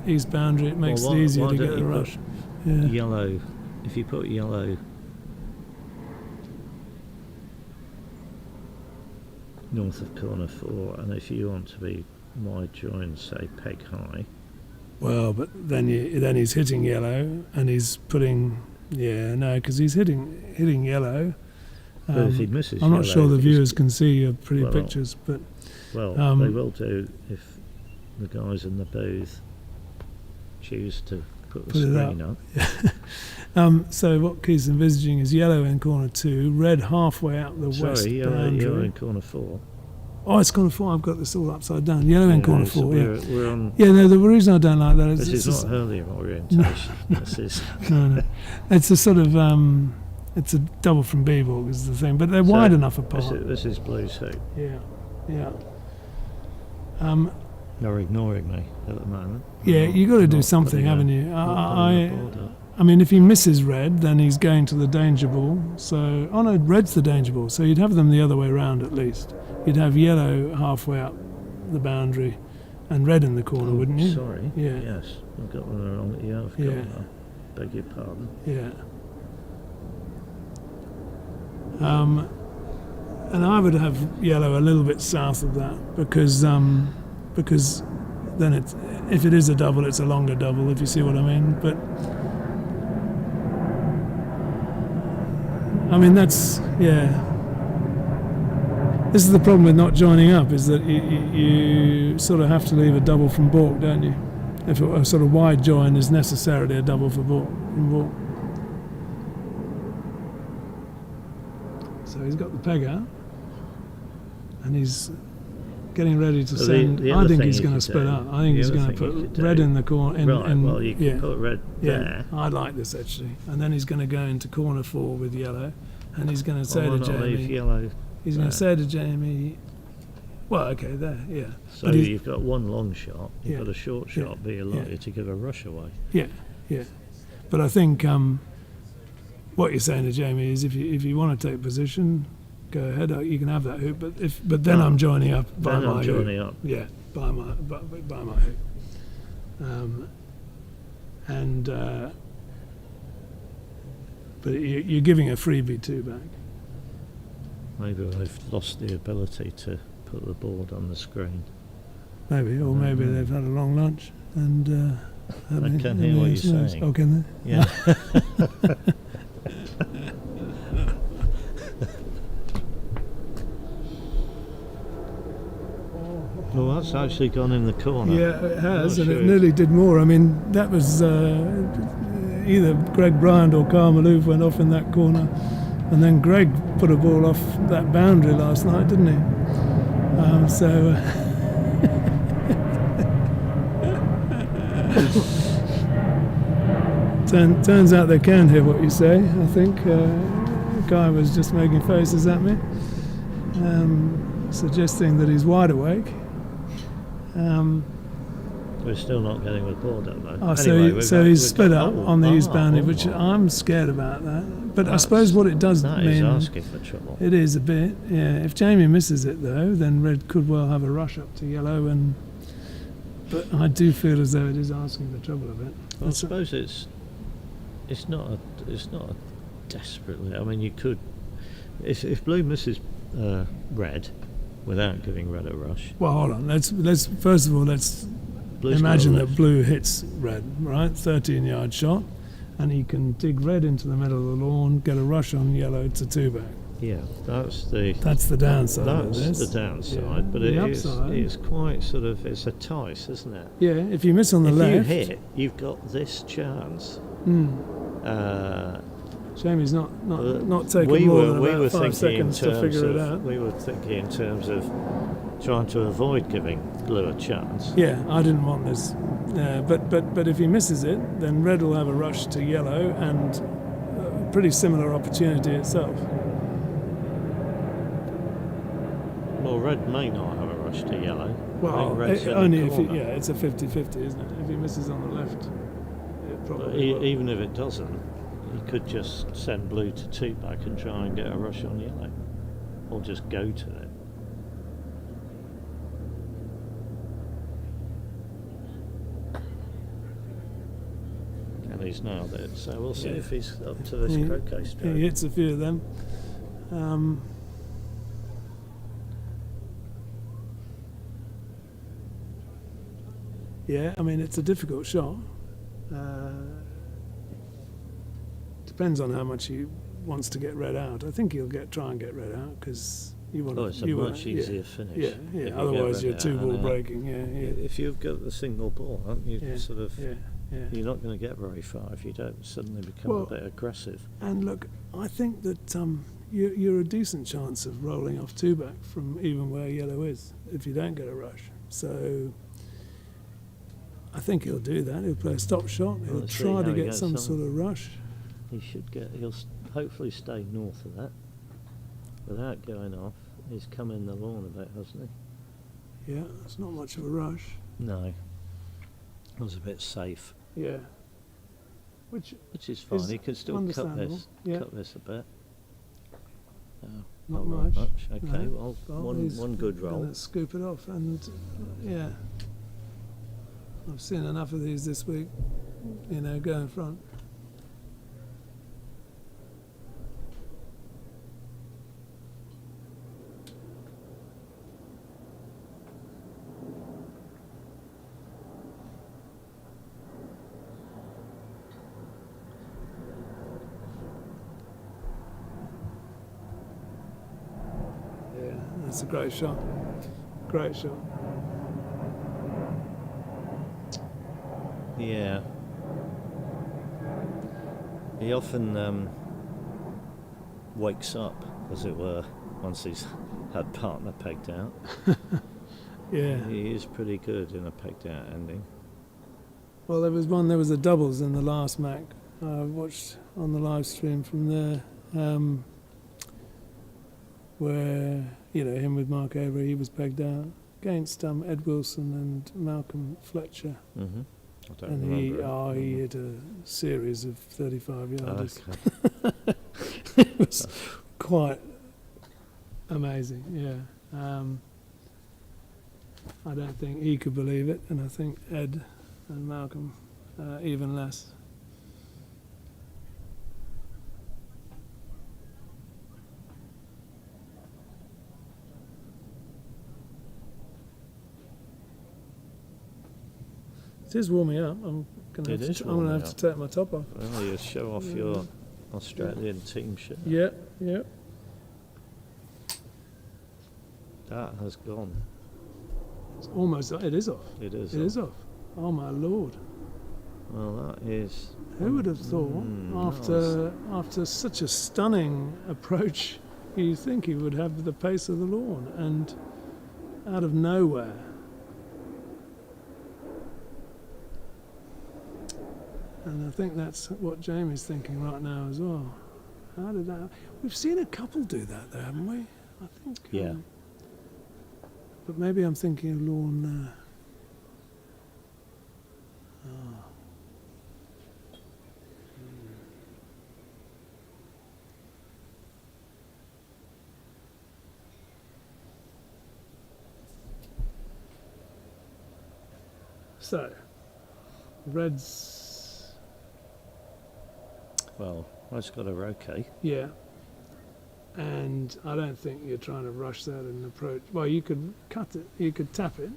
east boundary, it makes it easier to get the rush. Yellow, if you put yellow north of corner 4, and if you want to be wide join, say peg high. Well, but then he's hitting yellow, and he's putting because he's hitting yellow. But if he misses, I'm not yellow, sure the viewers can see your pretty well, pictures, but well, they will do if the guys in the booth choose to put the screen up. So what Keith's envisaging is yellow in corner 2, red halfway out the west Sorry, boundary. yellow in corner 4. oh, it's corner 4. I've got this all upside down. Yellow in corner 4. Yeah. We're on. Yeah. No, the reason I don't like that is This it's is not Hurlingham orientation. This is. no. It's a sort of it's a double from B-ball is the thing, but they're wide enough apart. This is Blue's hoop. Yeah. They're ignoring me at the moment. Yeah, you got to do something, haven't you? I mean, if he misses red, then he's going to the danger ball. So, oh no, red's the danger ball. So you'd have them the other way round at least. You'd have yellow halfway up the boundary, and red in the corner, wouldn't you? Sorry. Yeah. Yes, I've got one wrong. Yeah, I've got Yeah. one. Beg your pardon. Yeah. And I would have yellow a little bit south of that because then it's, if it is a double, it's a longer double, if you see what I mean. But I mean, that's, yeah. This is the problem with not joining up, is that you sort of have to leave a double from baulk, don't you? If a sort of wide join is necessarily a double for baulk, from baulk. So he's got the peg out, and he's getting ready to send. The I other think thing he's you going to could split do- up. I think the he's other going to thing you put could red do- in the corner. Right, well, you yeah. can put red Yeah, there. I like this actually. And then he's going to go into corner 4 with yellow, and he's going to say Why to not leave Jamie. yellow? He's going there? to say to Jamie, well, okay, there, yeah. So But he's- you've got one long shot, you've Yeah, got a short yeah, shot, but you're yeah. likely to give a rush away. Yeah. But I think what you're saying to Jamie is if you want to take position, go ahead. You can have that hoop. But then No. I'm joining up by Then my I'm hoop. joining up. Yeah, by my hoop. But you're giving a freebie 2 back. Maybe I've lost the ability to put the board on the screen. Maybe, or maybe know. they've had a long lunch and. I can hear what you're saying. Oh, can they? Yeah. Well, that's actually gone in the corner. Yeah, it has, Oh, and it sure. nearly did more. I mean, that was either Greg Bryant or Carl Maloof went off in that corner, and then Greg put a ball off that boundary last night, didn't he? Turns out they can hear what you say. I think the guy was just making faces at me, suggesting that he's wide awake. We're still not getting the board up though. Oh, Anyway, so he's split up on the east boundary, which oh. I'm scared about that. But I suppose what it does That mean, is asking for trouble. it is a bit. Yeah, if Jamie misses it though, then red could well have a rush up to yellow, but I do feel as though it is asking for trouble a bit. Well, I suppose it's not a desperately. I mean, you could if blue misses red without giving red a rush. Well, hold on. Let's first of all Blue's imagine got a that blue hits red, right? 13-yard shot, and he can dig red into the middle of the lawn, get a rush on yellow to 2 back. Yeah, that's the downside of this. That's the downside, Yeah. but The it is upside- it's quite sort of it's a tice, isn't it? Yeah, if you miss on the If left, you hit, you've got this chance. Jamie's not taking we more were than we about were 5 thinking in seconds to terms figure of it out. we were thinking in terms of trying to avoid giving blue a chance. Yeah, I didn't want this. But if he misses it, then red will have a rush to yellow and a pretty similar opportunity itself. Well, red may not have a rush to yellow. I Well, think red's in the only if corner. it's a 50-50, isn't it? If he misses on the left, it But probably will. even if it doesn't, you could just send blue to 2 back and try and get a rush on yellow, or just go to it. And he's nailed it, so we'll see Yeah. if he's up to this croquet He stroke. hits a few of them. Yeah, I mean, it's a difficult shot. Depends on how much he wants to get red out. I think he'll try and get red out because you want Oh, it's a you much want, easier finish. Yeah, if yeah. you get Otherwise, red you're out. 2 ball And, breaking. Yeah. If you've got the single ball, aren't you? Yeah, Sort of, yeah. you're not going to get very far if you don't suddenly become Well, a bit aggressive. And look, I think that you're a decent chance of rolling off 2-back from even where yellow is if you don't get a rush. So I think he'll do that. He'll play a stop shot. He'll Let's see try how to he get goes some on. sort of rush. He should get. He'll hopefully stay north of that without going off. He's come in the lawn a bit, hasn't Yeah, it's not much of a rush. he? No. It was a bit safe, Yeah. Which which is fine. Is He could still cut understandable, this. yeah. Cut this a bit. not very much. Okay, No. well, he's one good roll. gonna scoop it off, and yeah, I've seen enough of these this week. Go in front. Yeah, that's a great shot. Great shot. Yeah. He often wakes up, as it were, once he's had partner pegged out. Yeah. He is pretty good in a pegged out ending. Well, there was a doubles in the last Mac. I watched on the live stream from there, where, him with Mark Avery, he was pegged out against Ed Wilson and Malcolm Fletcher. Mm-hmm. I don't And remember. he hit a series of 35 yarders. Okay. It was quite amazing, yeah. I don't think he could believe it, and I think Ed and Malcolm even less. It is warming up. I'm gonna It have is to, I'm gonna warming have up. to take my top off. Well, you show off your Australian team shirt. Yeah, yeah. That has gone. It's almost. It is off. It is. It is off. Oh my lord! Well, that is. Who would have thought after such a stunning approach, you think he would have the pace of the lawn, and out of nowhere. And I think that's what Jamie's thinking right now as well. How did that? We've seen a couple do that, though, haven't we? I think. Yeah. But maybe I'm thinking of lawn. So, Reds, Well, Red's got a Roquet. yeah. And I don't think you're trying to rush that and approach. Well, you could cut it, you could tap it.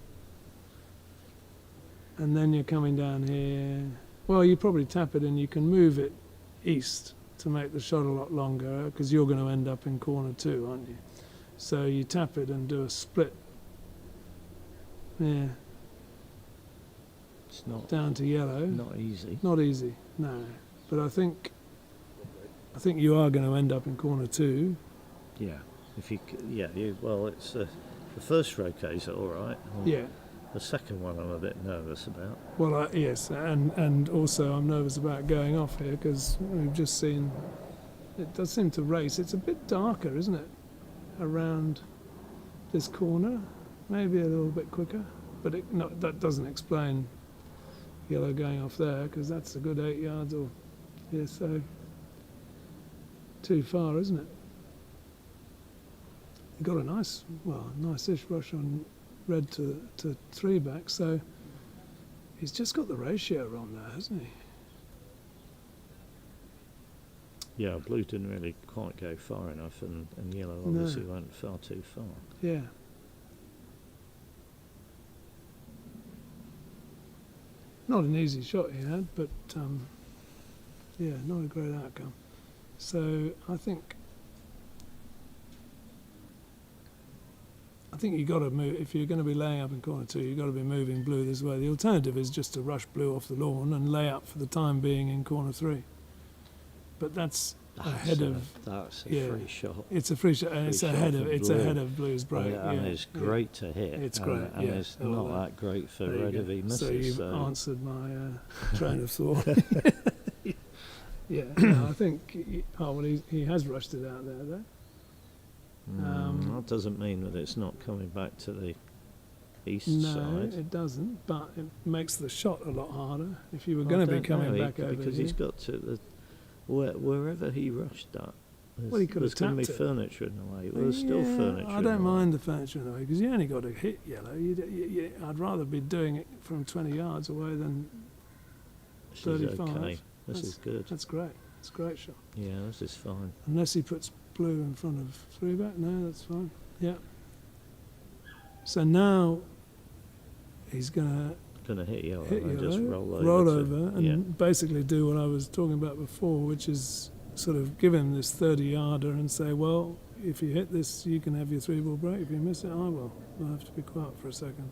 And then you're coming down here. Well, you probably tap it and you can move it east to make the shot a lot longer, because you're going to end up in corner 2, aren't you? So you tap it and do a split. Yeah, It's not down to yellow. not easy. Not easy, no. But I think you are going to end up in corner 2. Yeah. If you well, it's the first Roquets are all right. Yeah. The second one I'm a bit nervous about. Well, yes, and also I'm nervous about going off here, because we've just seen it does seem to race. It's a bit darker, isn't it, around this corner? Maybe a little bit quicker, but that doesn't explain yellow going off there, because that's a good 8 yards or so. Too far, isn't it? He got a nice-ish rush on Red to 3-back, so he's just got the ratio wrong there, hasn't he? Yeah, blue didn't really quite go far enough, and yellow obviously went far too far. Yeah. Not an easy shot he had, but yeah, not a great outcome. So I think you got to move. If you're going to be laying up in corner 2, you've got to be moving blue this way. The alternative is just to rush blue off the lawn and lay up for the time being in corner 3. but that's That's ahead of. That's a yeah. free shot. It's a free shot, and it's Free shot ahead from of it's Blue. ahead of Blue's break. And yeah, it's yeah. great to hit. It's and, great, and yeah. it's Oh, not well, that great for There you red go. if he misses. So you've so answered my train of thought. Yeah, no, I think. He has rushed it out there though. that doesn't mean that it's not coming back to the east No, side. it doesn't. But it makes the shot a lot harder. If you were I going to be don't coming know, back over because here. he's got to wherever he rushed that. Well, he could have there's going to be tapped it. furniture in the way. Well, there's still Yeah, furniture. I in don't the way. mind the furniture in the way because you only got to hit yellow. I'd rather be doing it from 20 yards away than. This is 35. okay. This is good. That's great. It's a great shot. Yeah, this is fine. Unless he puts blue in front of three back, no, that's fine. Yeah. So now he's going Going to hit yellow to hit and yellow, just roll over. and yeah. basically do what I was talking about before, which is sort of give him this 30-yarder and say, well, if you hit this, you can have your three-ball break. If you miss it, I will. I'll have to be quiet for a second.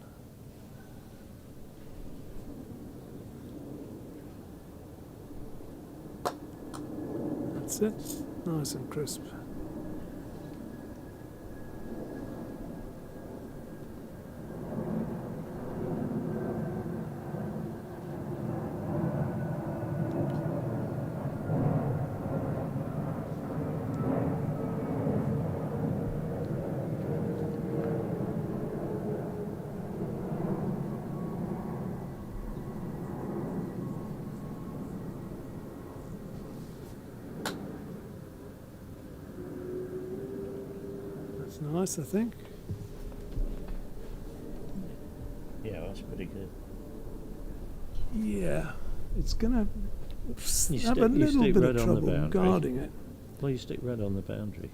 That's it. Nice and crisp. That's nice, I think. Yeah, that's pretty good. Yeah, it's gonna You have stick- a you little stick bit red of on the trouble boundary. guarding it. Well, you stick red on the boundary.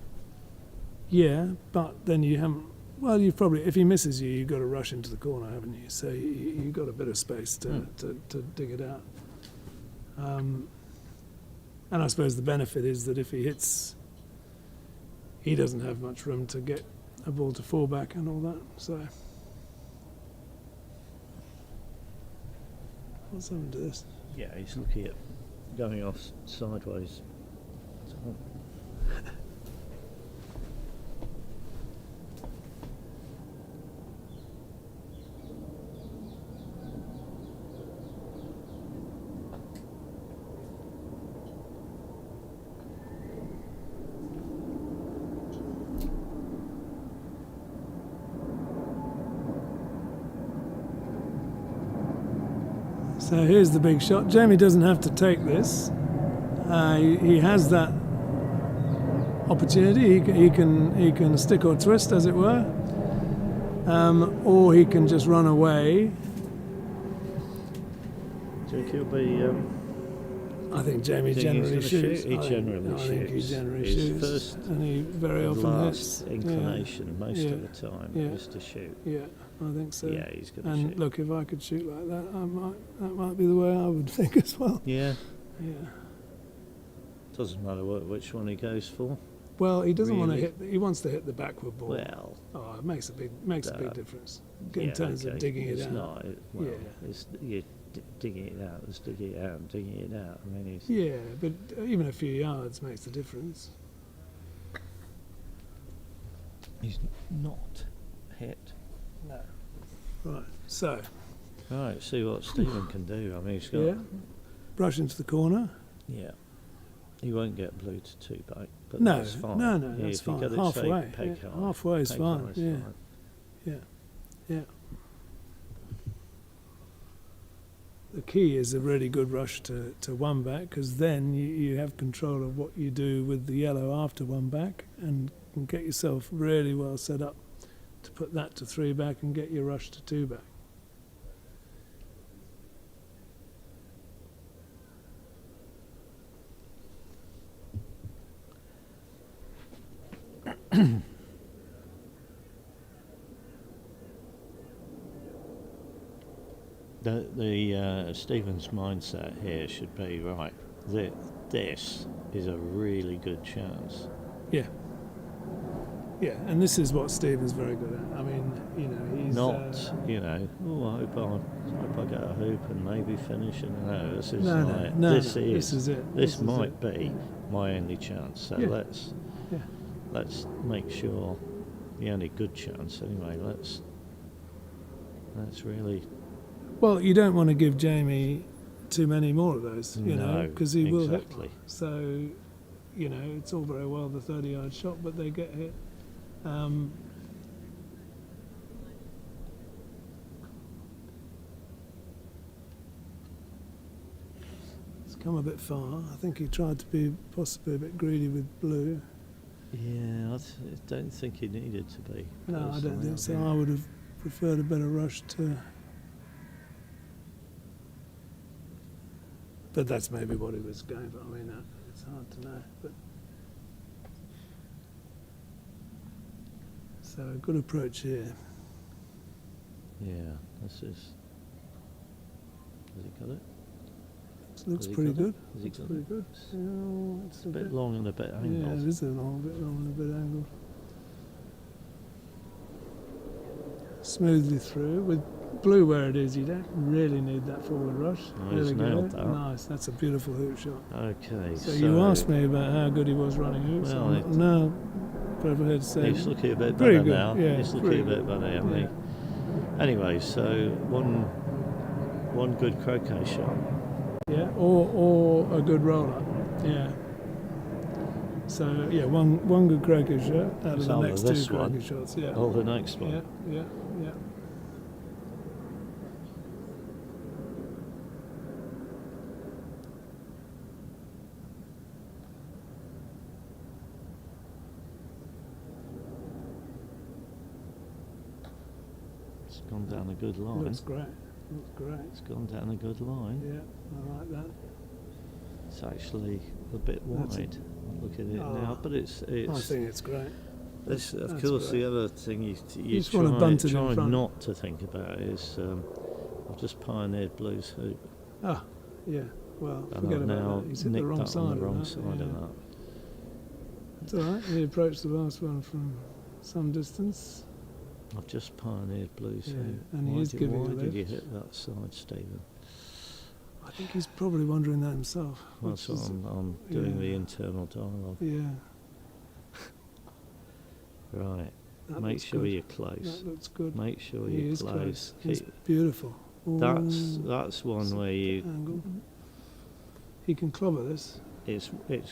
Yeah, but then you haven't. Well, you've probably, if he misses you, you've got to rush into the corner, haven't you? So you've got a bit of space to dig it out. And I suppose the benefit is that if he hits, he doesn't have much room to get a ball to fall back and all that. So what's happened to this? Yeah, he's looking at going off sideways. So here's the big shot. Jamie doesn't have to take this. He has that opportunity. He can stick or twist, as it were, or he can just run away. Do you think he'll be? I think Jamie Do you think he's generally gonna shoots. shoot? He I think- generally I think he shoots. generally His shoots, first and he very often hits. last inclination most Yeah. of the time Yeah. is to shoot. Yeah, I think so. Yeah, he's going to And shoot. look, if I could shoot like that, that might be the way I would think as well. Yeah, Yeah. doesn't matter which one he goes for. Well, he doesn't want to Really? hit. He wants to hit the backward ball. Well, Oh, it makes a big difference in yeah, terms okay. of digging it it's out. Not, well, Yeah. it's you're digging it out. It's digging it out and digging it out. I mean, he's, Yeah, but even a few yards makes a difference. he's not hit. No. Right. So, Right, see what Stephen can do. I mean, he's got. yeah, brush into the corner. Yeah. He won't get blue to two back, but No, that's fine. no, Yeah, that's if you fine. get it, Halfway, say, peg yeah, high. halfway is Peg fine, high is yeah. fine. Yeah. The key is a really good rush to one back, because then you have control of what you do with the yellow after one back and can get yourself really well set up to put that to three back and get your rush to two back. The Stephen's mindset here should be right. This is a really good chance. Yeah. Yeah, and this is what Steve is very good at. I mean, you know, he's Not, you know, I hope I get a hoop and maybe finish. And no, this is this is it. This might be my only chance. So Yeah. let's make sure the only good chance anyway. Let's really. Well, you don't want to give Jamie too many more of those, you know, No, because he will hit. exactly. So, you know, it's all very well the 30-yard shot, but they get hit. It's come a bit far. I think he tried to be possibly a bit greedy with blue. Yeah, I don't think he needed to be. No, I don't personally. think so. I would have preferred a better rush to. But that's maybe what he was going for. I mean, it's hard to know. But so a good approach here. Yeah, this is. Has he got it? Looks Has he pretty got it? good. Has he Looks got pretty it? good. Yeah, It's a bit long and a bit Yeah, angled. it is a bit long and a bit angled. Smoothly through. With blue where it is, you don't really need that forward rush. Oh, There he's we go. nailed that. Nice, that's a beautiful hoop shot. Okay, So you asked me about how good he was running hoops. Well, I'm now prepared to say he's looking a bit pretty better good, now. yeah, He's looking pretty a bit good. better, hasn't Yeah. he? Anyway, so one good croquet shot. Yeah, or a good roll up. Yeah. So yeah, one good croquet shot out of It's the either next this two one croquet shots. Yeah. or the next one. Yeah. It's gone down a good line. Looks great. Looks great. It's gone down a good line. Yeah, I like that. It's actually a bit That's wide. Look at it Oh, now, but it's. I think it's great. This, of That's course, great. the other thing you just wanna bunt it in try front. not to think about is I've just pioneered Blue's hoop, Ah, yeah. Well, and forget I've about now that. He's hit nicked the wrong that side. on the of wrong that, side yeah. of that. It's all right. He approached the last one from some distance. I've just pioneered Blue's Yeah, hoop. and he Why is did, giving why a did you lift. hit that side, Stephen? I think he's probably wondering that himself. Well, which that's what is- I'm doing the yeah. internal dialogue. Yeah. Right. That Make looks sure good. you're close. That looks good. Make sure He you're is close. He's Keep- beautiful. That's one where you. Angle. He can clobber this. It's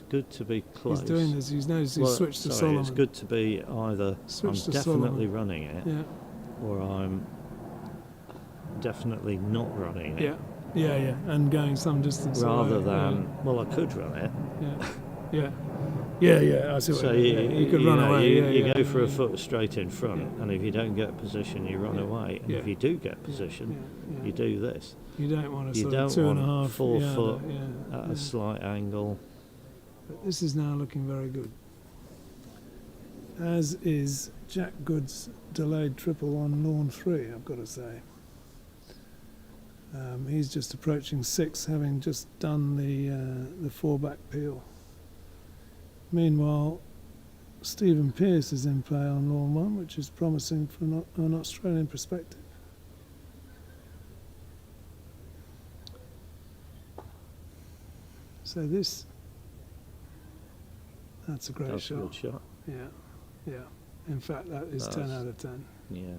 good to be close. He's doing this. He's noticed he's Well, switched to sorry, Solomon. It's good to be either Switch I'm to definitely Solomon. running it, Yeah. or I'm definitely not running it. Yeah, and going some distance Rather away. than, well, I could run it. Yeah. I see what So you mean. You could you run know, away. you go for a yeah. foot straight in front, and if you don't get position, you run Yeah. away. And Yeah. if you do get position, Yeah. you do this. You don't want to You sort don't of 2.5 want 4 yard, foot yeah, at yeah. a slight angle. But this is now looking very good. As is Jack Good's delayed triple on lawn 3, I've got to say. He's just approaching 6, having just done the 4-back peel. Meanwhile, Stephen Pearce is in play on lawn 1, which is promising from an Australian perspective. So that's a great That's a shot. good shot. Yeah. In fact, that is 10 That's- out of 10. Yeah.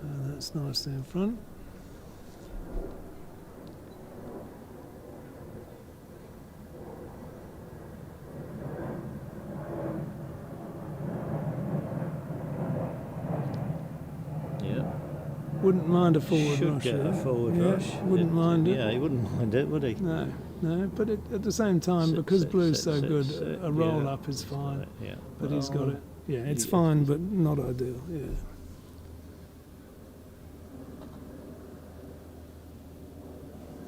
And that's nicely in front. Yeah. Wouldn't mind a forward Should rush. get a here. forward Yeah, rush. Wouldn't mind it. Yeah, he wouldn't mind it, would he? No, but at the same time, Sit, because sit, Blue's sit, so sit, good, sit, a roll yeah. up is fine. Yeah. But he's got Well, it. Yeah, it's yeah. fine, but not ideal. Yeah.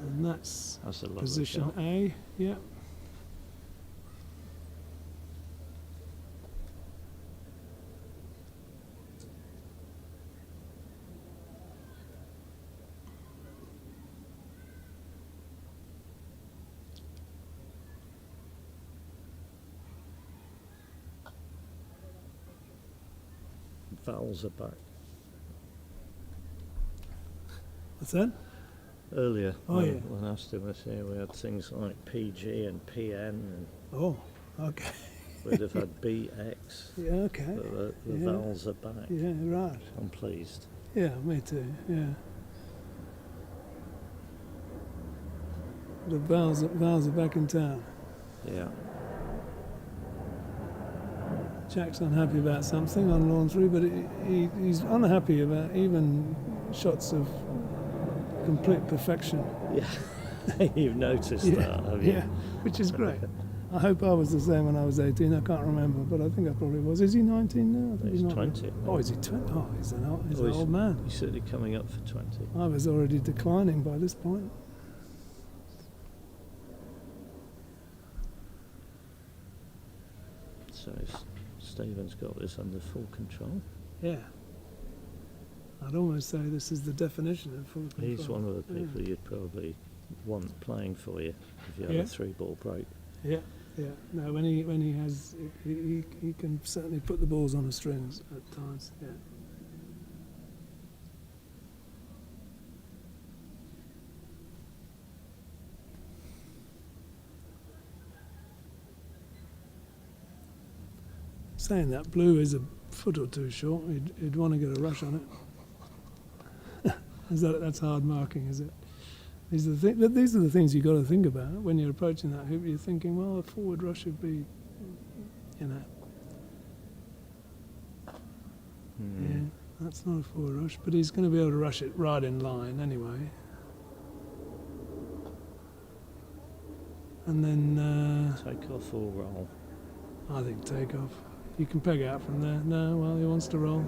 And that's That's a lovely position shot. A. Yeah. vowels are back. What's that? Earlier, Oh, when, yeah. when Aston was here, we had things like PG and PN, and Oh, okay. we'd have had BX. Yeah, okay. But the Yeah. vowels are back. Yeah, right. I'm pleased. Yeah, me too. Yeah. The vowels are back in town. Yeah. Jack's unhappy about something on lawn 3, but he's unhappy about even shots of complete perfection. Yeah. You've noticed Yeah, that, have you? yeah, which is great. I hope I was the same when I was 18. I can't remember, but I think I probably was. Is he 19 now? I think He's not. 20. Oh, is he 20? Oh, he's an old, Oh, old man. He's certainly coming up for 20. I was already declining by this point. So Stephen's got this under full control. Yeah. I'd almost say this is the definition of full control. He's one of the people you'd probably want playing for you if you had Yeah. a 3-ball break. Yeah, yeah. No, when he has, he can certainly put the balls on the strings at times. Yeah. Saying that, blue is a foot or two short. He'd want to get a rush on it. That's hard marking, is it? These are the things you've got to think about when you're approaching that hoop. You're thinking, well, a forward rush would be, you know. Yeah, that's not a forward rush, but he's going to be able to rush it right in line anyway. And then Take off or roll. I think take off. You can peg out from there. No, well, he wants to roll.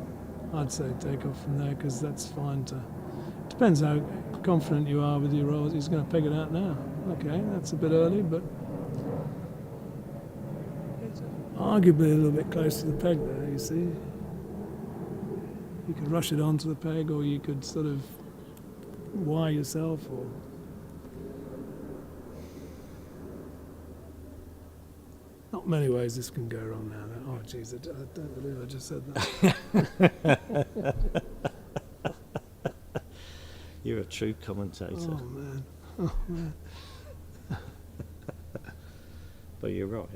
I'd say take off from there because that's fine to... Depends how confident you are with your rolls. He's going to peg it out now. Okay, that's a bit early, but arguably a little bit close to the peg there, you see. You could rush it onto the peg, or you could sort of wire yourself, or... Not many ways this can go wrong now. Oh, jeez, I don't believe I just said that. You're a true commentator. Oh, man. Oh, man. But you're right.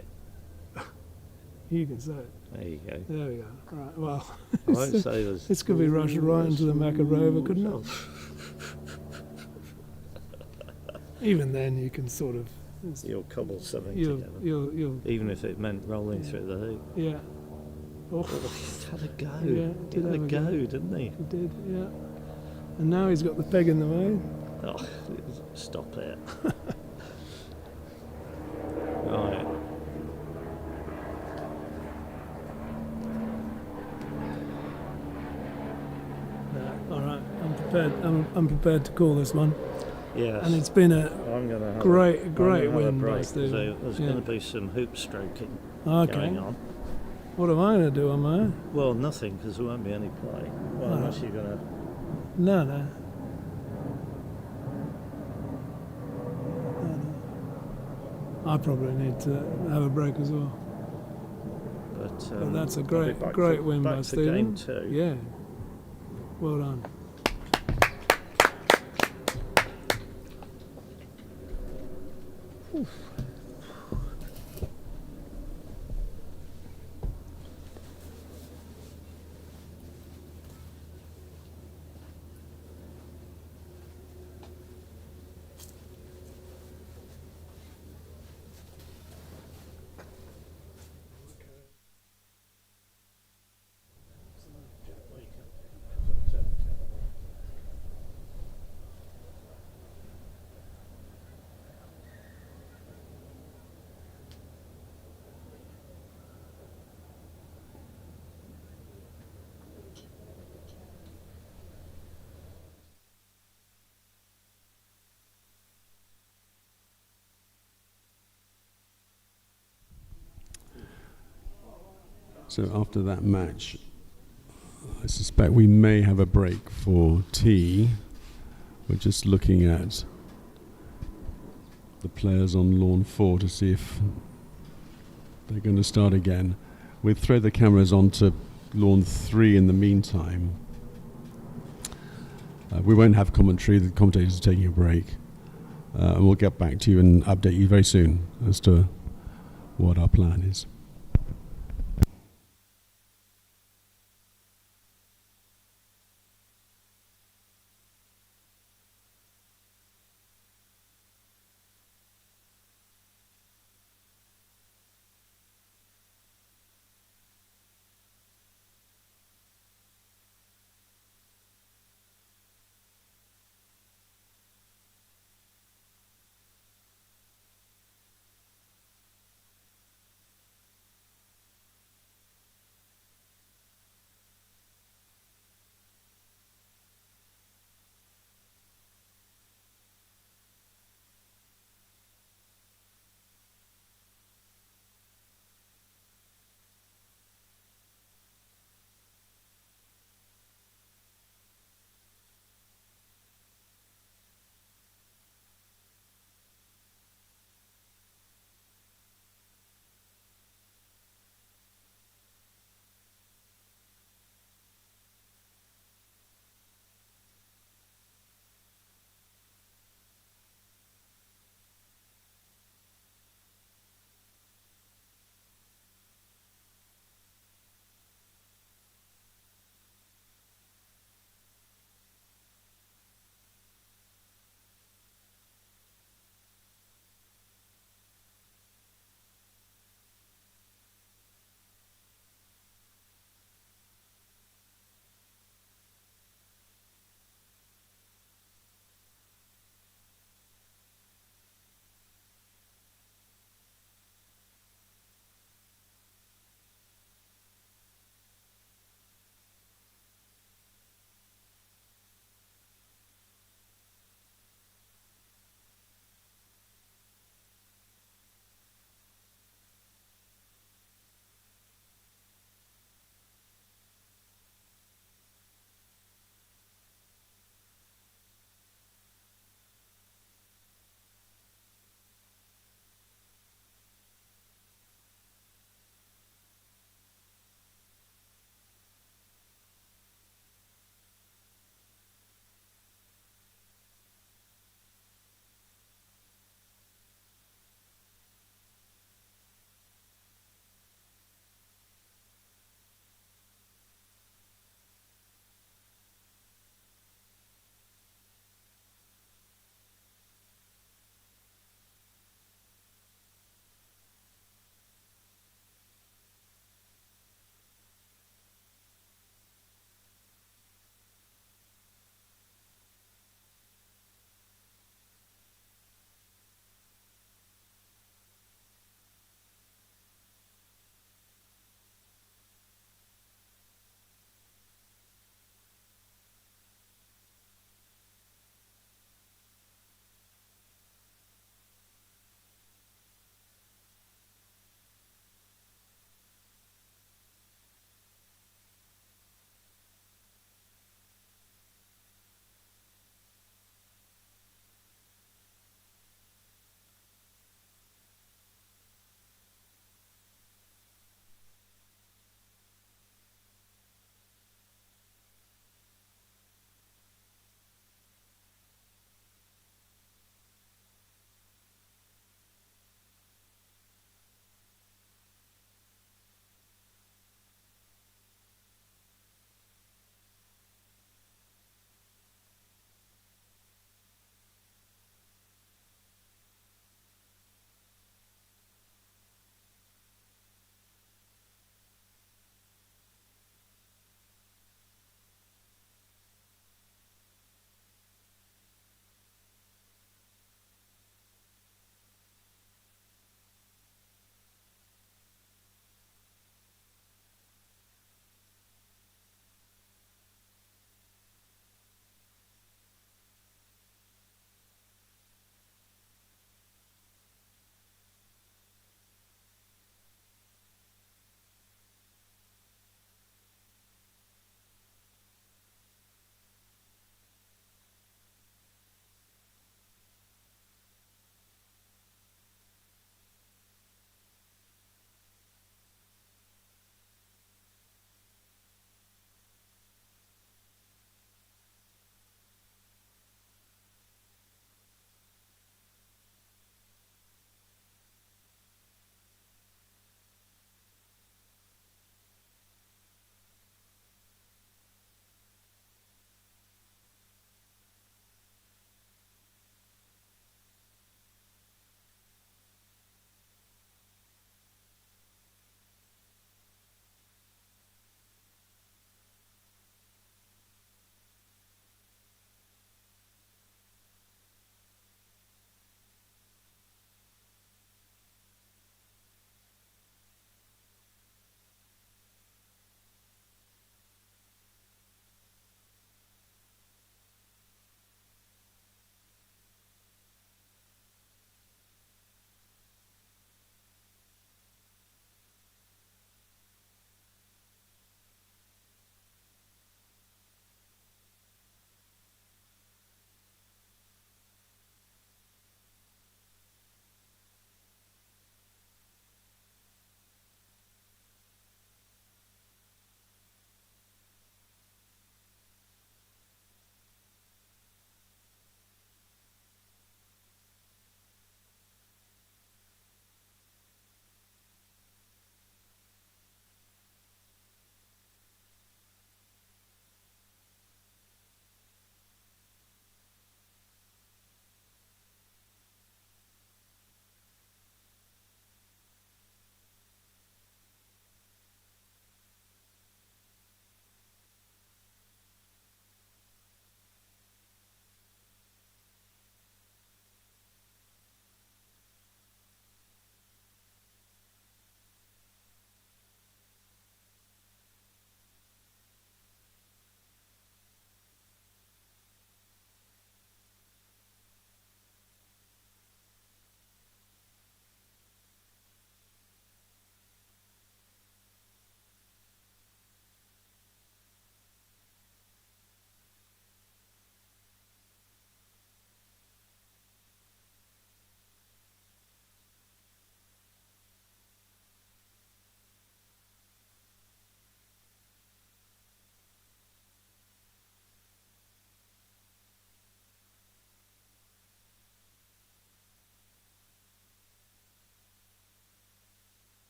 You can say it. There you go. There we go. Right, well, I won't say there's... this could be rushed right into the MacRobertson, couldn't it? Even then, you can sort of... You'll cobble something You'll, together. you'll, Even if it meant rolling Yeah. through the hoop. yeah. Oh, He's had a go. Yeah, He had a go, didn't he? he did, yeah. And now he's got the peg in the way. Oh, stop it. Right. No, all right, I'm prepared. I'm prepared to call this one. Yes. And it's been a I'm going to have great I'm win gonna have a by break. Stephen. There's Yeah. going to be some hoop stroking Okay. going on. What am I going to do, am I? Well, nothing, because there won't be any play. Well, Oh. unless you're going to... No, no. No, no. I probably need to have a break as well. But that's a I'll be great, back great for, win back by for Stephen. game 2. Yeah. Well done. Oof. So after that match, I suspect we may have a break for tea. We're just looking at the players on lawn 4 to see if they're going to start again. We'll throw the cameras onto lawn 3 in the meantime. We won't have commentary. The commentators are taking a break. And we'll get back to you and update you very soon as to what our plan is.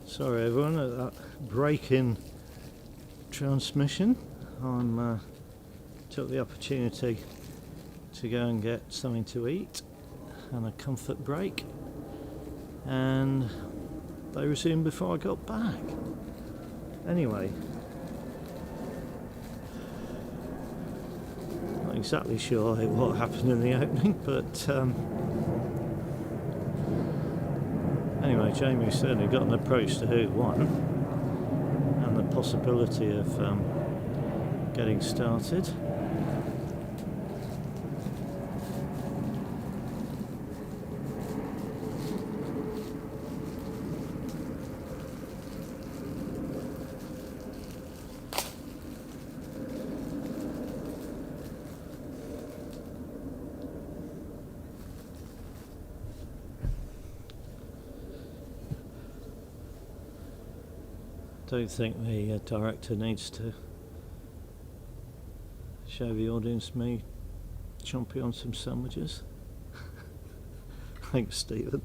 Sorry everyone, at that break in transmission, I took the opportunity to go and get something to eat and a comfort break, and they resumed before I got back. Anyway, not exactly sure what happened in the opening, but anyway, Jamie certainly got an approach to who won and the possibility of getting started. Don't think the director needs to show the audience me chomping on some sandwiches. Thanks, Stephen.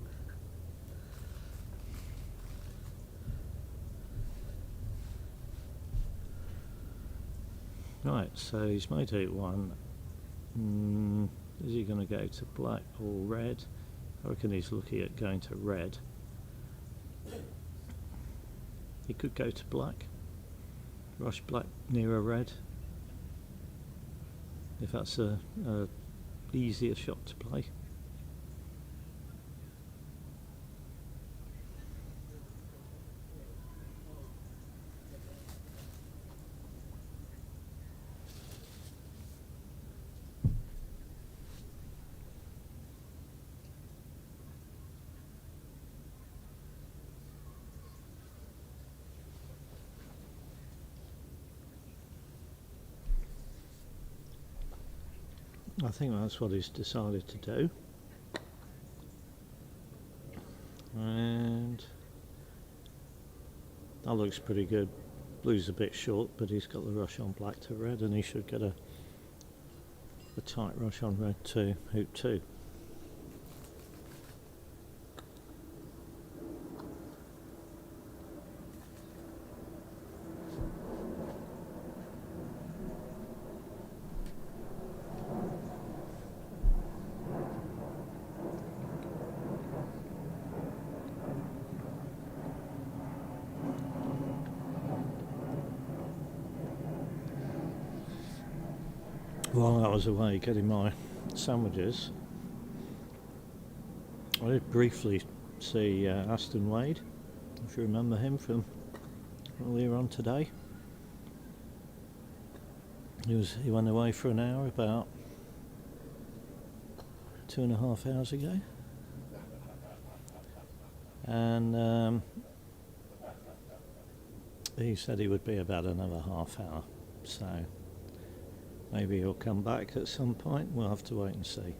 Right, so he's made 8-1. Is he going to go to black or red? I reckon he's looking at going to red. He could go to black, rush black near a red, if that's a easier shot to play. I think that's what he's decided to do, and that looks pretty good. Blue's a bit short, but he's got the rush on black to red, and he should get a tight rush on red to hoop 2. While I was away getting my sandwiches, I did briefly see Aston Wade, if you remember him from earlier on today. He went away for an hour about 2.5 hours ago, and he said he would be about another half hour, so maybe he'll come back at some point. We'll have to wait and see.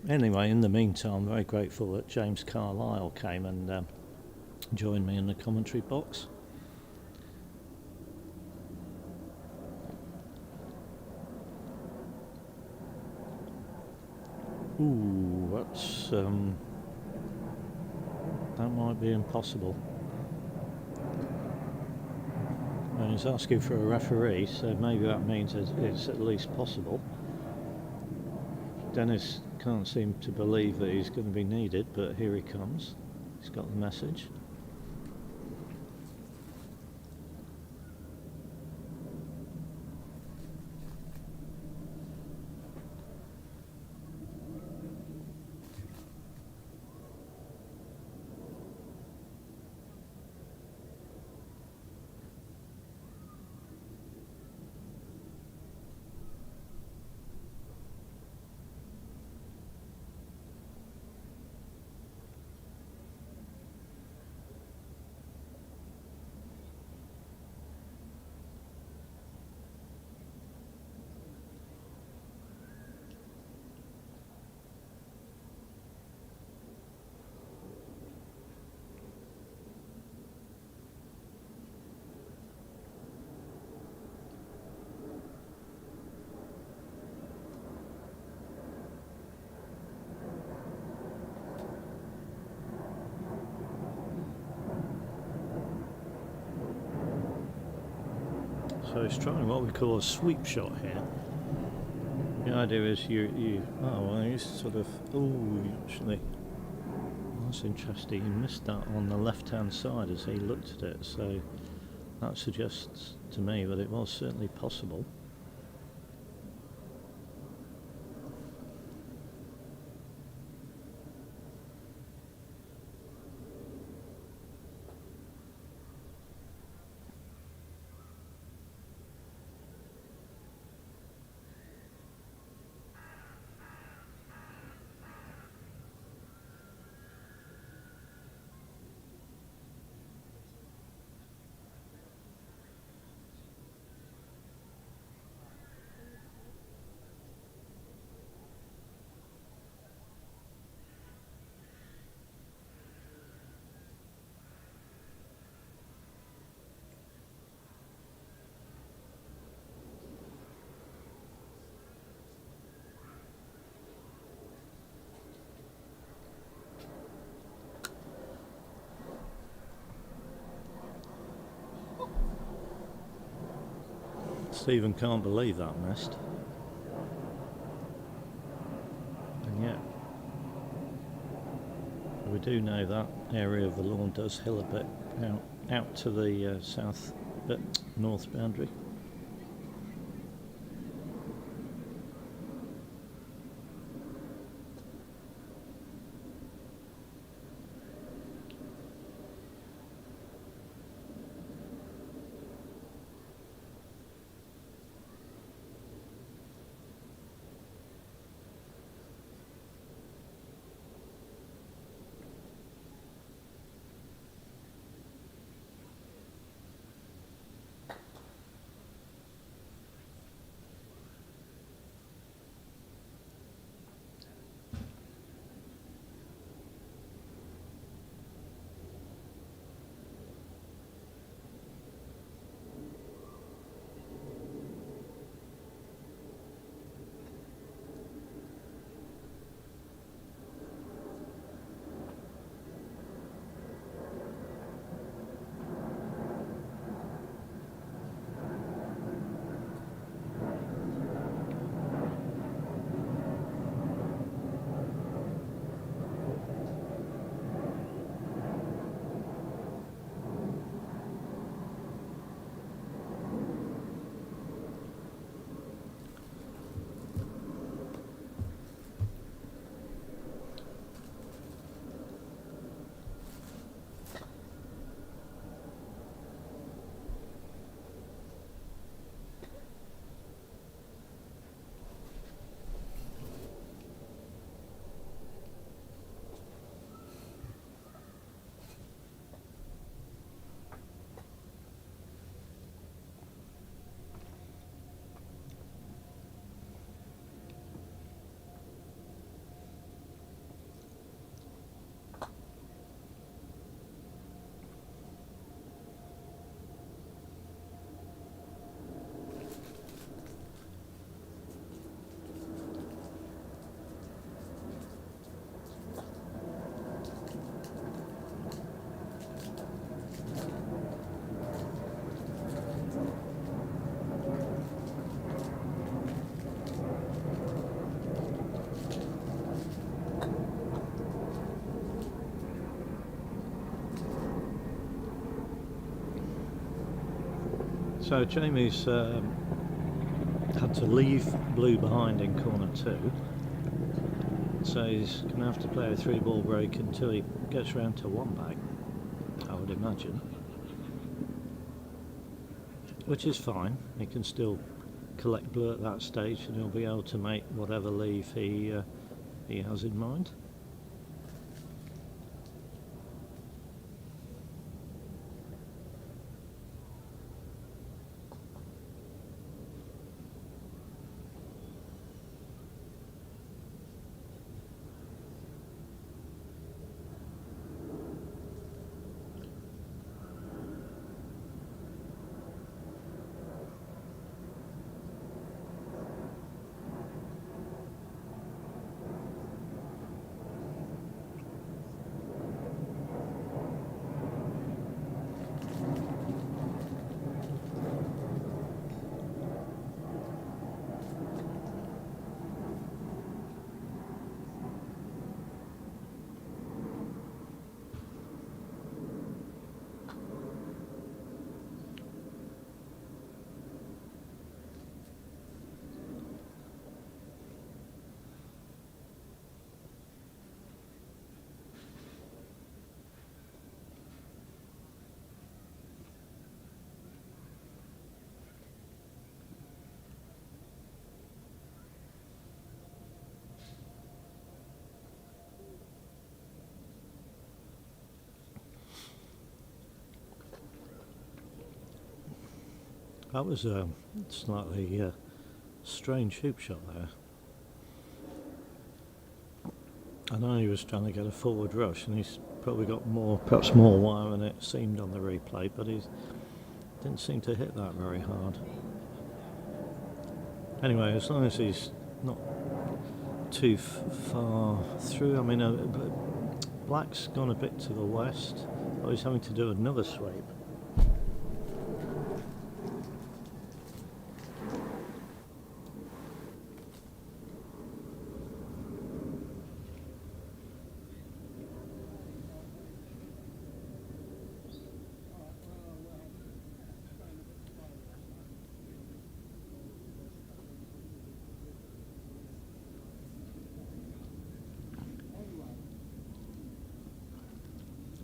Anyway, in the meantime, I'm very grateful that James Carlisle came and joined me in the commentary box. Ooh, that's that might be impossible. And he's asking for a referee, so maybe that means it's at least possible. Dennis can't seem to believe that he's going to be needed, but here he comes. He's got the message. So he's trying what we call a sweep shot here. The idea is he's sort of, actually, that's interesting. He missed that on the left-hand side as he looked at it. So that suggests to me that it was certainly possible. Stephen can't believe that missed. And yet, we do know that area of the lawn does hill a bit out to the south, north boundary. So Jamie's had to leave blue behind in corner 2, so he's going to have to play a 3-ball break until he gets round to 1 back, I would imagine, which is fine. He can still collect blue at that stage and he'll be able to make whatever leave he has in mind. That was a slightly strange hoop shot there. I know he was trying to get a forward rush, and he's probably got perhaps more wire than it seemed on the replay, but he didn't seem to hit that very hard. Anyway, as long as he's not too far through, I mean, Black's gone a bit to the west, but he's having to do another sweep.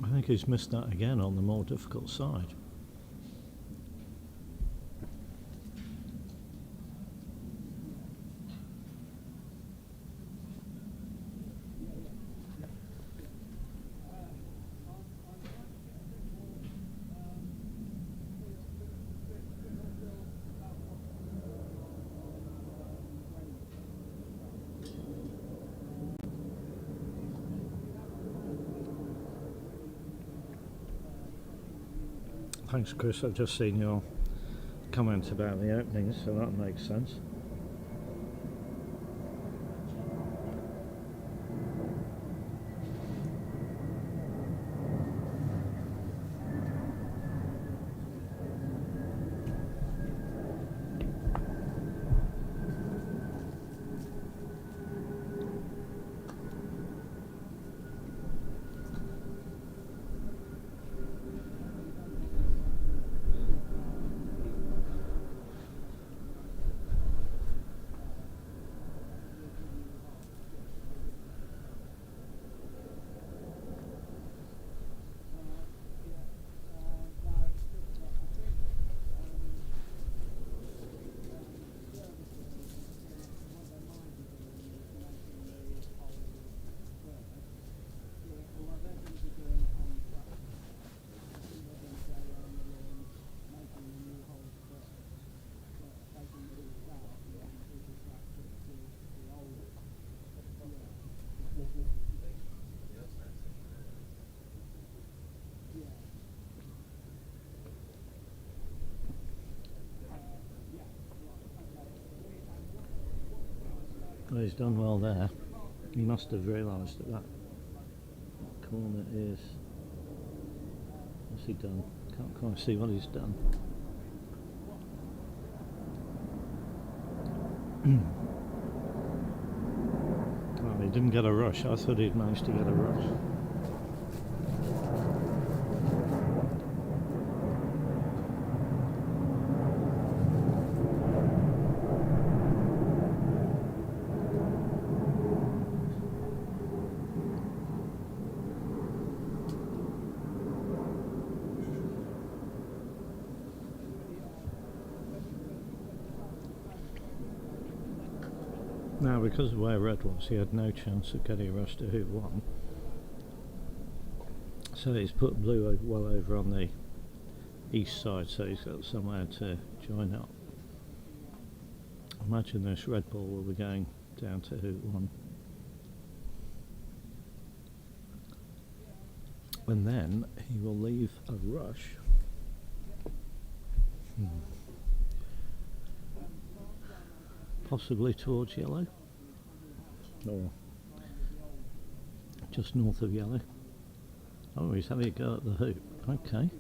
I think he's missed that again on the more difficult side. Thanks, Chris. I've just seen your comment about the openings, so that makes sense. Well, he's done well there. He must have realised that corner is... What's he done? Can't quite see what he's done. Well, he didn't get a rush. I thought he'd managed to get a rush. Now, because of where red was, he had no chance of getting a rush to hoop one. So he's put blue well over on the east side, so he's got somewhere to join up. Imagine this red ball will be going down to hoop one. And then he will leave a rush. Possibly towards yellow, or just north of yellow. Oh, he's having a go at the hoop. Okay.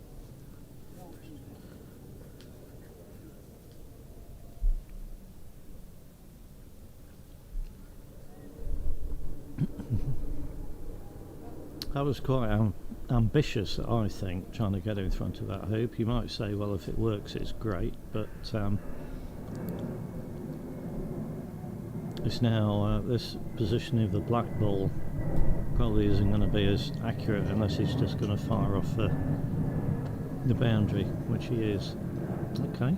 That was quite ambitious, I think, trying to get in front of that hoop. You might say, well, if it works, it's great, but it's now this position of the black ball probably isn't going to be as accurate unless he's just going to fire off the boundary, which he is. Okay.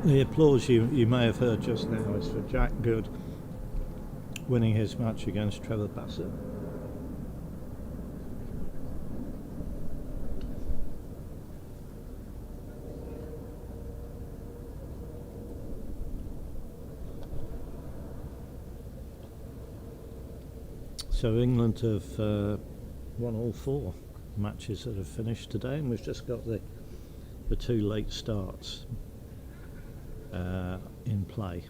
The applause you may have heard just now is for Jack Good winning his match against Trevor Bassett. So England have won all 4 matches that have finished today, and we've just got the 2 late starts in play.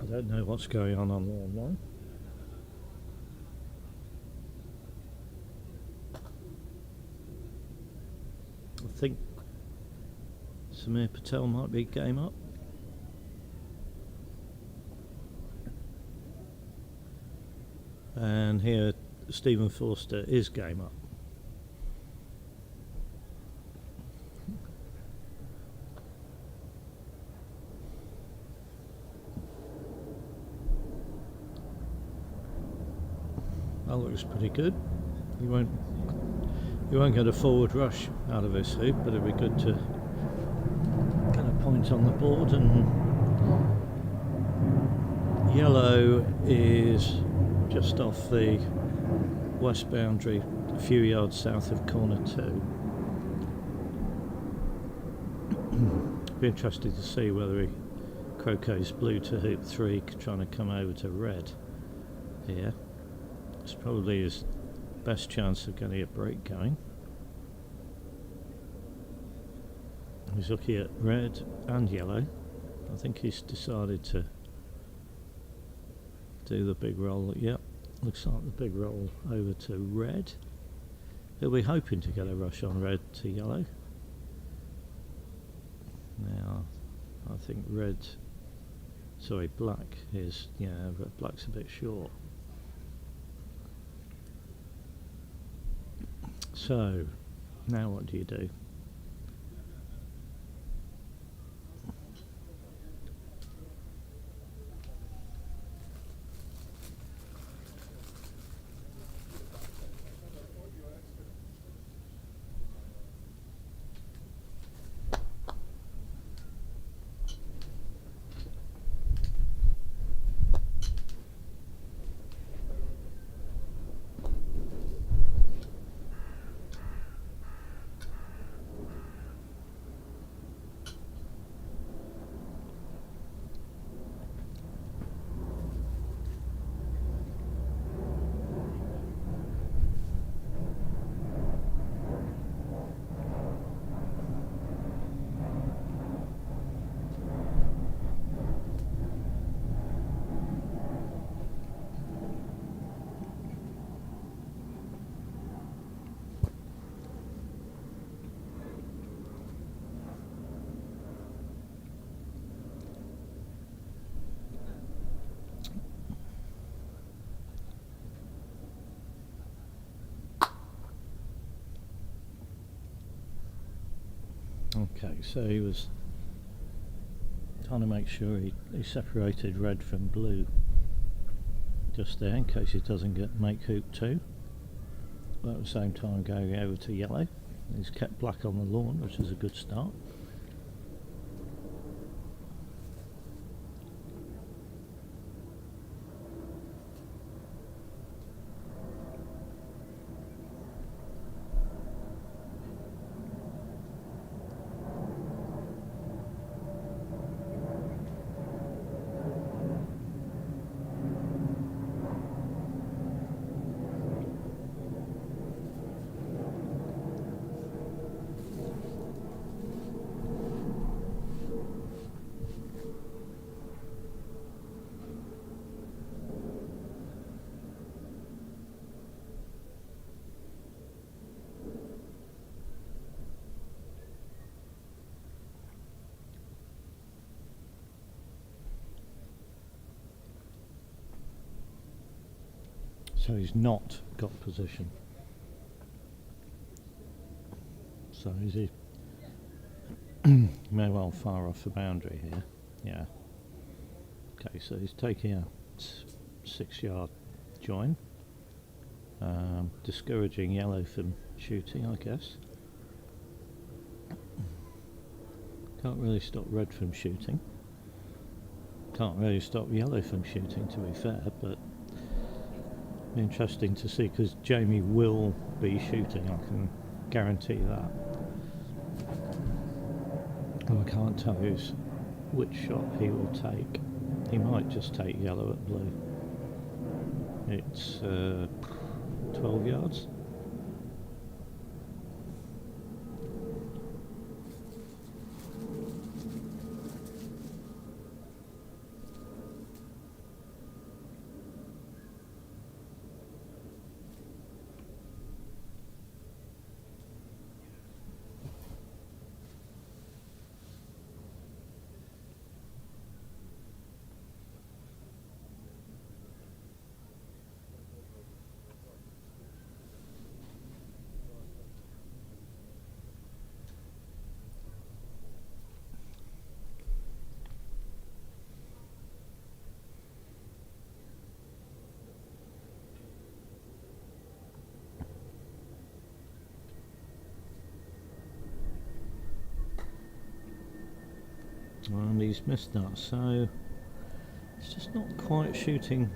I don't know what's going on Lawn 1. I think Samir Patel might be game up. And here Stephen Forster is game up. That looks pretty good. You won't get a forward rush out of this hoop, but it'd be good to get a point on the board. And yellow is just off the west boundary, a few yards south of corner 2. Be interested to see whether he croquets blue to hoop 3, trying to come over to red here. It's probably his best chance of getting a break going. He's looking at red and yellow. I think he's decided to do the big roll. Yep, looks like the big roll over to red. He'll be hoping to get a rush on red to yellow. Now, I think black is, but black's a bit short. So, now what do you do? Okay, so he was trying to make sure he separated red from blue just there in case he doesn't make hoop 2. But at the same time going over to yellow. He's kept black on the lawn, which is a good start. So he's not got position. So is he may well fire off the boundary here. Yeah. Okay, so he's taking a 6-yard join. Discouraging yellow from shooting, I guess. Can't really stop red from shooting. Can't really stop yellow from shooting, to be fair, but interesting to see, because Jamie will be shooting, I can guarantee that. And I can't tell you which shot he will take. He might just take yellow at blue. It's 12 yards. And he's missed that, so it's just not quite shooting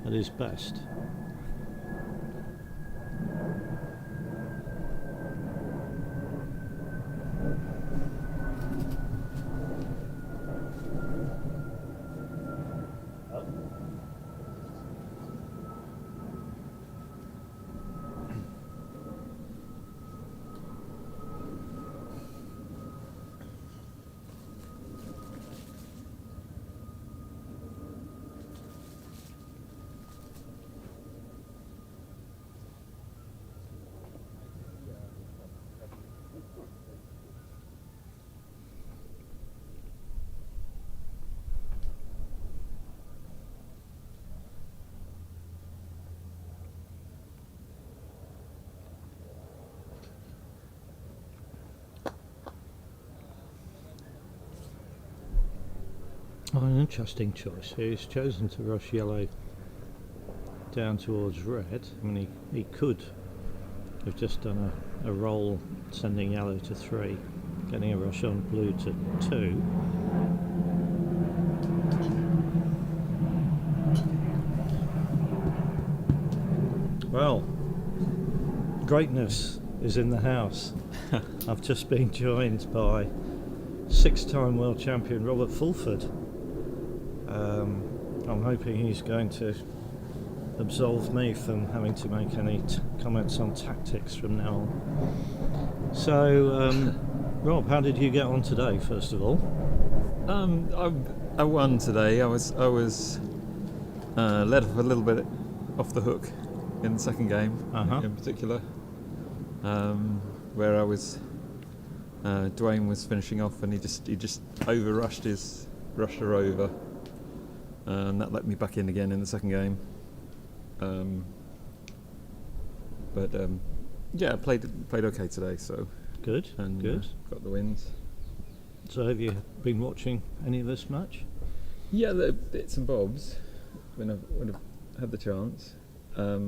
at his best. Oh, an interesting choice. He's chosen to rush yellow down towards red. I mean, he could have just done a roll, sending yellow to 3, getting a rush on blue to 2. Well, greatness is in the house. I've just been joined by 6-time world champion Robert Fulford. I'm hoping he's going to absolve me from having to make any comments on tactics from now on. So, Rob, how did you get on today, first of all? I won today. I was led off a little bit off the hook in the second game, in particular, where I was. Dwayne was finishing off, and he just rushed her over, and that let me back in again in the second game. Yeah, played okay today. So good, and good. Got the wins. So have you been watching any of this match? Yeah, the bits and bobs when I would have had the chance. I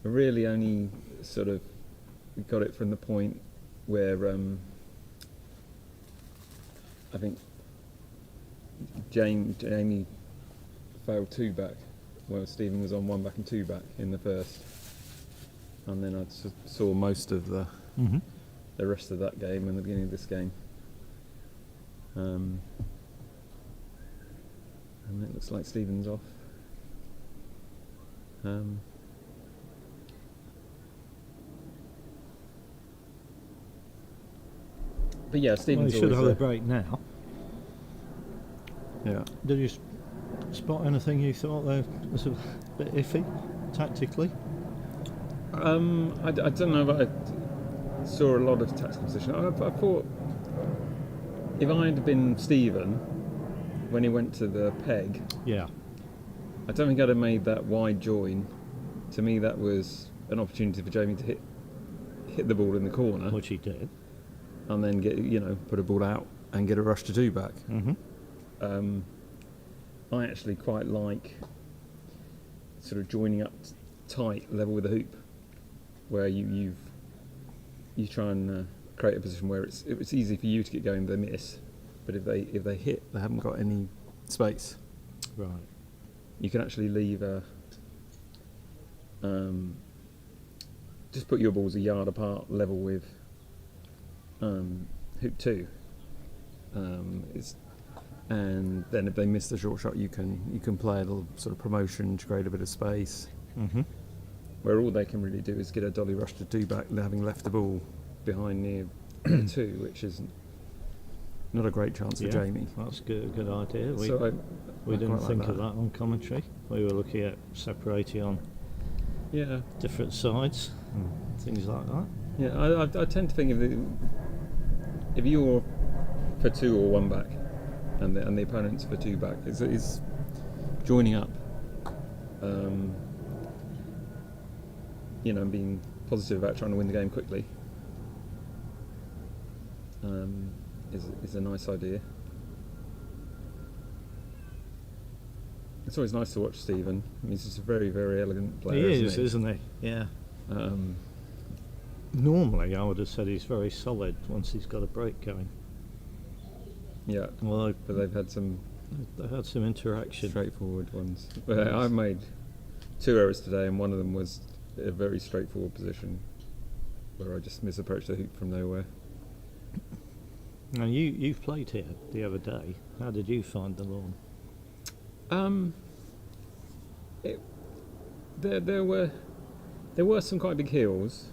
really only sort of got it from the point where I think Jamie failed 2 back, while Stephen was on 1 back and 2 back in the first, and then I saw most of the rest of that game and the beginning of this game. And it looks like Stephen's off. But yeah, Stephen's well, you should always have a break now. Yeah. Did you spot anything you thought was a bit iffy tactically? I don't know, but I saw a lot of tactical position. I thought if I had been Stephen when he went to the peg, yeah, I don't think I'd have made that wide join. To me, that was an opportunity for Jamie to hit the ball in the corner, which he did, and then put a ball out and get a rush to 2 back. I actually quite like sort of joining up tight, level with the hoop, where you try and create a position where it's easy for you to get going, they miss, but if they hit, they haven't got any space. Right. You can actually leave just put your balls a yard apart, level with hoop 2. And then if they miss the short shot, you can play a little sort of promotion to create a bit of space. Mm-hmm. Where all they can really do is get a dolly rush to 2 back, having left the ball behind near 2, which is not a great chance for Jamie. That's a good idea. We I didn't quite think like of that on commentary. We were looking at separating on different sides and things like that. Yeah, I tend to think if you're for 2 or 1 back, and the opponent's for 2 back, is joining up, and being positive about trying to win the game quickly, is a nice idea. It's always nice to watch Stephen. I mean, he's just a very, very elegant player. He is, isn't he? Yeah. Normally, I would have said he's very solid once he's got a break going. Yeah. Well, but they've had some interaction. Straightforward ones. I made 2 errors today, and one of them was a very straightforward position where I just misapproached the hoop from nowhere. Now you've played here the other day. How did you find the lawn? There were some quite big hills.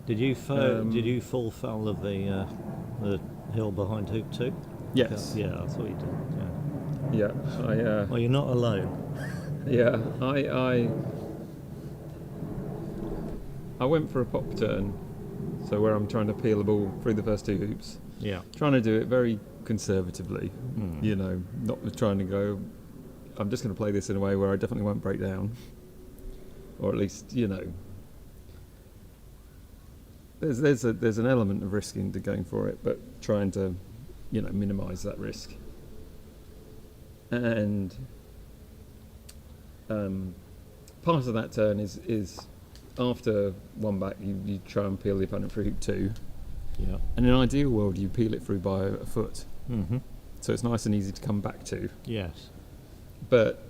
Did you fall foul of the hill behind hoop 2? Yes. Yeah, I thought you did. Yeah. Well, you're not alone. Yeah. I went for a pop turn, so where I'm trying to peel the ball through the first 2 hoops. Yeah. Trying to do it very conservatively. Not trying to go, I'm just going to play this in a way where I definitely won't break down, or at least there's an element of risk into going for it, but trying to minimise that risk. And part of that turn is after 1 back, you try and peel the opponent through hoop 2. Yeah. And in an ideal world, you peel it through by a foot. Mm-hmm. So it's nice and easy to come back to. Yes. But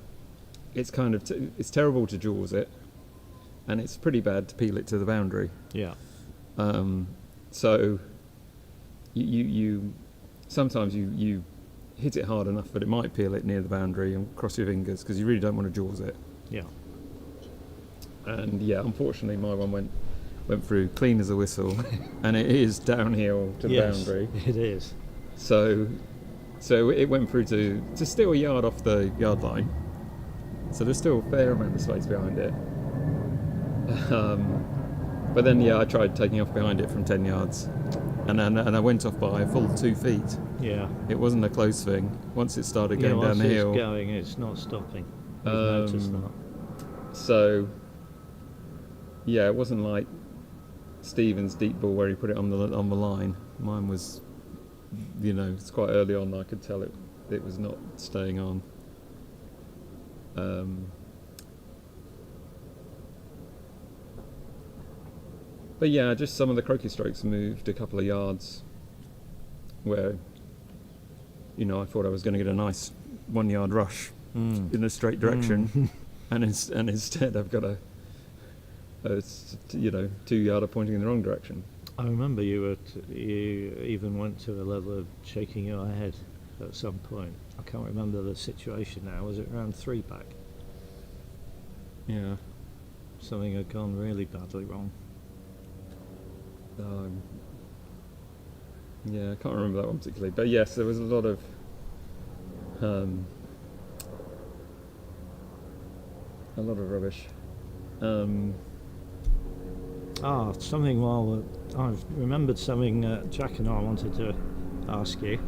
it's kind of it's terrible to jaws it, and it's pretty bad to peel it to the boundary. Yeah. So you sometimes you hit it hard enough that it might peel it near the boundary and cross your fingers because you really don't want to jaws it. Yeah. And unfortunately my one went through clean as a whistle, and it is downhill to the boundary. It is. So it went through to still a yard off the yard line. So there's still a fair amount of space behind it. But then I tried taking off behind it from 10 yards, and I went off by a full 2 feet. Yeah. It wasn't a close thing. Once it started going down the hill, it's going, it's not stopping. I've noticed that. So it wasn't like Stephen's deep ball where he put it on the line. Mine was, it's quite early on. I could tell it was not staying on. But just some of the croquet strokes moved a couple of yards where, I thought I was going to get a nice 1 yard rush in a straight direction, and instead I've got a 2 yarder pointing in the wrong direction. I remember you even went to a level of shaking your head at some point. I can't remember the situation now. Was it around 3 back? Yeah. Something had gone really badly wrong. I can't remember that one particularly, but yes, there was a lot of rubbish. Something I've remembered something Jack and I wanted to ask you.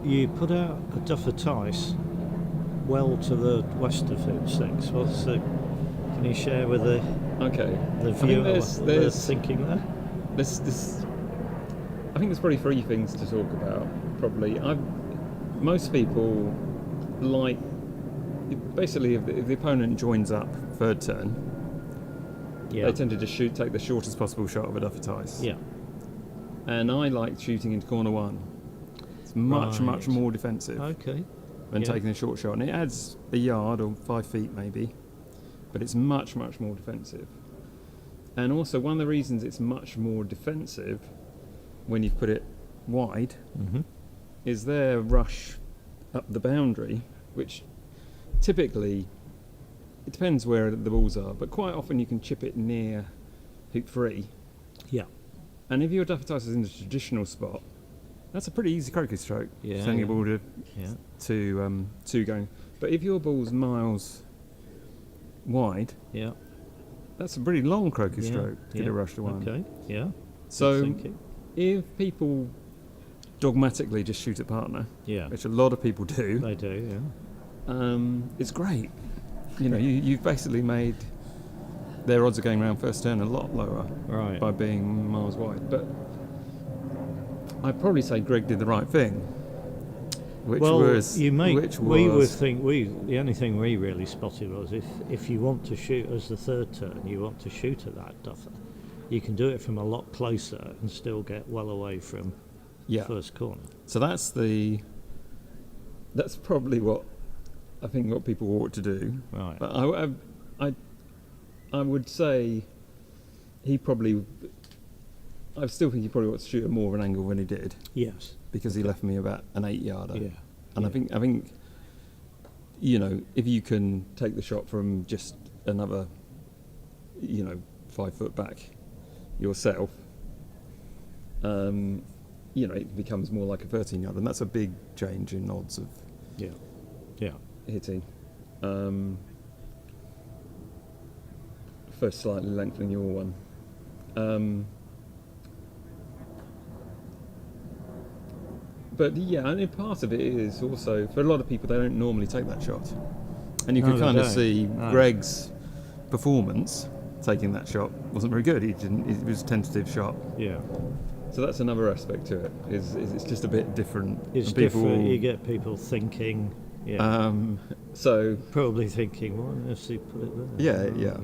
You put out a duff of ice well to the west of hoop 6. Can you share with the viewer what they're thinking there? I think there's probably 3 things to talk about. Probably, most people like basically, if the opponent joins up third turn, Yeah. they tend to just take the shortest possible shot of a duffer dice. Yeah. And I like shooting into corner one. It's much Right. more defensive Okay. than Yeah. taking a short shot, and it adds a yard or 5 feet maybe, but it's much more defensive. And also, one of the reasons it's much more defensive when you put it wide Mm-hmm. is their rush up the boundary, which typically, it depends where the balls are, but quite often you can chip it near hoop 3. Yeah. And if your duffer dice is in the traditional spot, that's a pretty easy croquet stroke. Yeah, Sending yeah. a ball to Yeah. two going. But if your ball's miles wide, Yeah. that's a pretty long croquet Yeah, stroke to get yeah, a rush to one. Okay. Yeah. Good So thinking. if people dogmatically just shoot at partner, Yeah. which a lot of people do, They do. it's great. You know, you've basically made their odds of going around first turn a lot lower Yeah. Right. by being miles wide. But I'd probably say Greg did the right thing. Which well, was you make. which we would was think the only thing we really spotted was if you want to shoot as the third turn, you want to shoot at that duffer, you can do it from a lot closer and still get well away from yeah. first corner. So that's probably what I think what people ought to do. Right. But I would say he probably. I still think he probably ought to shoot at more of an angle than he did, Yes. because he left me about an 8-yarder. Yeah. And yeah. I think, you know, if you can take the shot from just another, 5 foot back yourself, it becomes more like a 13-yard, and that's a big change in odds of Yeah. Yeah. hitting. First, slightly lengthening your one. But yeah, I mean, part of it is also, for a lot of people, they don't normally take that shot. And you No, can they kind of don't. see No. Greg's performance taking that shot wasn't very good. It was a tentative shot. Yeah. So that's another aspect to it, is it's just a bit different. It's And people, different. You get people thinking. Yeah. So, Probably thinking, why does he put it there? yeah.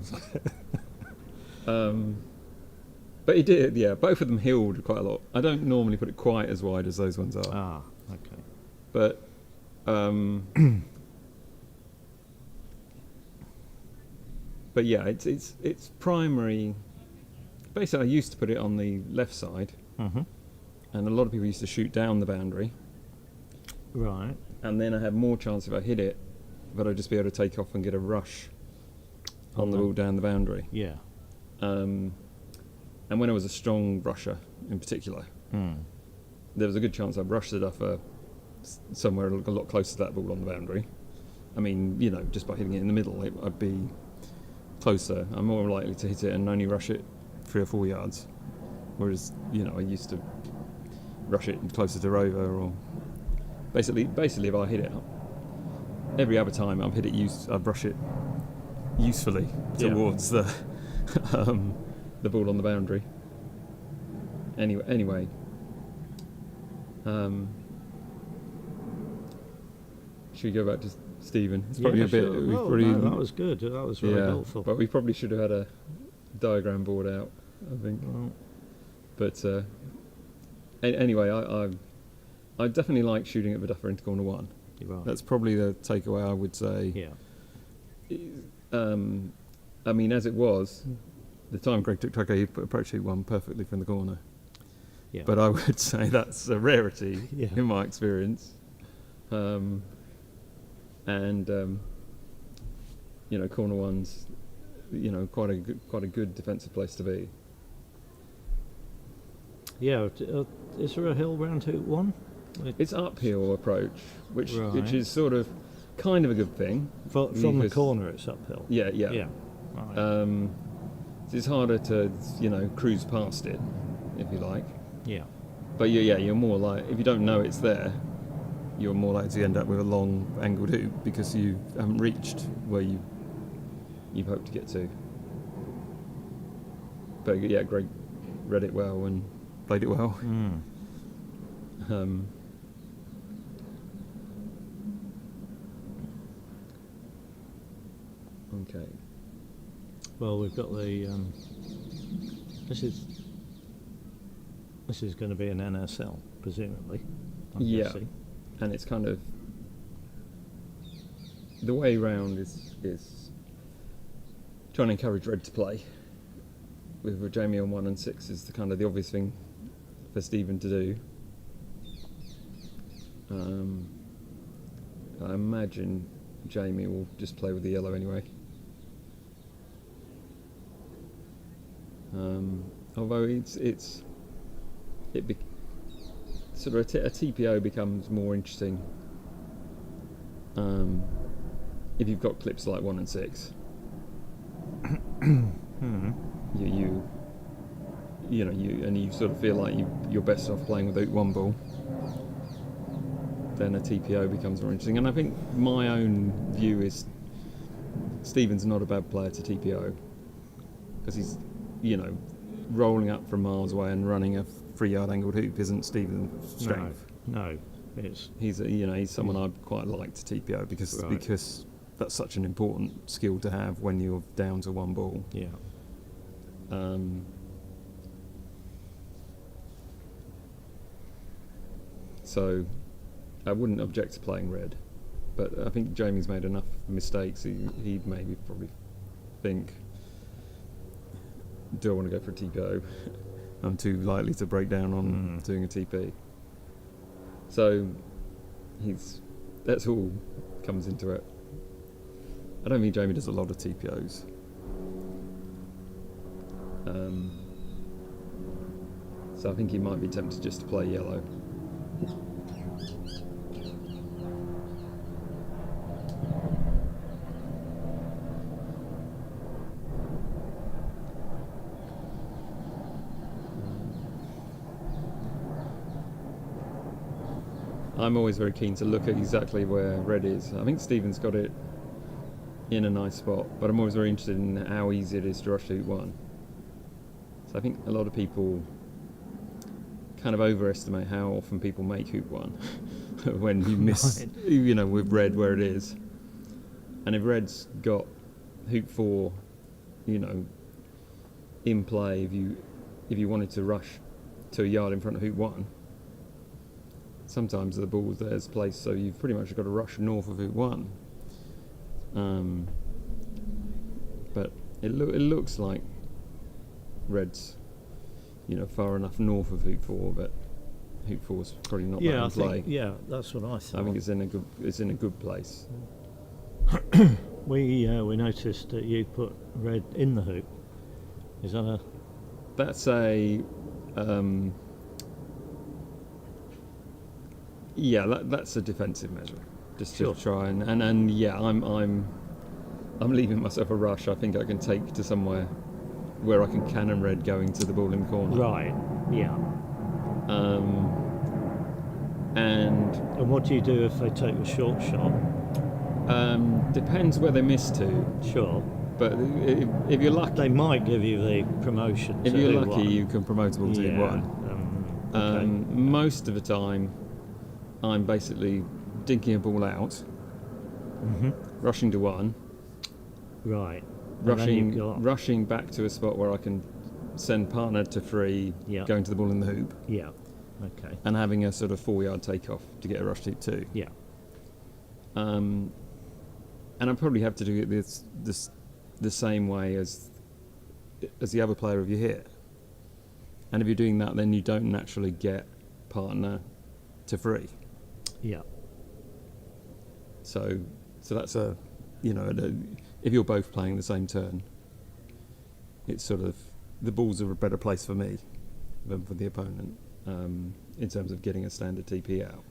But he did, yeah. Both of them heeled quite a lot. I don't normally put it quite as wide as those ones are. Ah. Okay. But but yeah, it's primary. Basically, I used to put it on the left side, Mm-hmm. and a lot of people used to shoot down the boundary, Right. and then I had more chance if I hit it, but I'd just be able to take off and get a rush on the Okay. ball down the boundary. Yeah. And when I was a strong rusher, in particular, there was a good chance I'd rush the duffer somewhere a lot closer to that ball on the boundary. I mean, just by hitting it in the middle, I'd be closer. I'm more likely to hit it and only rush it 3 or 4 yards. Whereas, I used to rush it closer to rover, or basically if I hit it, every other time I've hit it, I'd brush it usefully Yeah. towards the the ball on the boundary. Anyway. Should we go back to Stephen? It's probably Yeah, a bit. sure. We've Oh, probably, no, that was good. That was very helpful. but we probably should have had a diagram board out, I think. Well, But anyway, I definitely like shooting at the duffer into corner one. right. That's probably the takeaway I would say. Yeah. I mean, as it was, the time Greg took Croquet, he approached hoop one perfectly from the corner. Yeah. But I would say that's a rarity Yeah. in my experience. Corner one's, quite a good defensive place to be. Yeah. Is there a hill round hoop one? It's uphill approach, which Right. is sort of kind of a good thing. From the because- corner, it's uphill. Yeah. Yeah. Right. It's harder to cruise past it, if you like. yeah. But you're more like, if you don't know it's there, you're more likely to end up with a long angled hoop because you haven't reached where you've hoped to get to. But yeah, Greg read it well and played it well. Okay. Well, we've got the. This is going to be an NSL, presumably. I'm Yeah. guessing. And it's kind of the way round is trying to encourage red to play. With Jamie on 1 and 6 is the obvious thing for Stephen to do. I imagine Jamie will just play with the yellow anyway. Although a TPO becomes more interesting if you've got clips like 1 and 6. You sort of feel like you're best off playing with 1 ball. Then a TPO becomes more interesting. And I think my own view is Stephen's not a bad player to TPO because he's, rolling up from miles away and running a 3-yard angled hoop isn't Stephen's strength. No, it's He's someone I'd quite like to TPO because that's such an important skill to have when you're down to 1 ball. yeah. So I wouldn't object to playing red, but I think Jamie's made enough mistakes. He'd maybe probably think, do I want to go for a TPO? I'm too likely to break down on doing a TP. So that's all comes into it. I don't think Jamie does a lot of TPOs. So I think he might be tempted just to play yellow. I'm always very keen to look at exactly where red is. I think Stephen's got it in a nice spot, but I'm always very interested in how easy it is to rush to hoop 1. So I think a lot of people kind of overestimate how often people make hoop 1 when you miss, with red where it is. And if red's got hoop 4, in play, if you wanted to rush to a yard in front of hoop 1, sometimes the ball there's placed, so you've pretty much got to rush north of hoop 1. But it looks like red's, far enough north of hoop 4, but hoop 4's probably not that in play. That's what I thought. I think it's in a good place. We noticed that you put red in the hoop. Is that a? That's a. That's a defensive measure, just to try and I'm leaving myself a rush. I think I can take to somewhere where I can cannon red going to the ball in the corner. Right. Yeah. And what do you do if they take a short shot? Depends where they miss to. Sure. But if you're lucky, they might give you the promotion. If you're lucky, you can promote a ball to 1. Okay. Most of the time, I'm basically dinking a ball out, rushing to 1, right, rushing back to a spot where I can send partner to 3, going to the ball in the hoop. Yeah. Okay. And having a sort of 4-yard takeoff to get a rush to hoop 2. Yeah. And I probably have to do it the same way as the other player of your hit. And if you're doing that, then you don't naturally get partner to 3. Yeah. So that's if you're both playing the same turn, it's sort of the balls are a better place for me than for the opponent in terms of getting a standard TP out.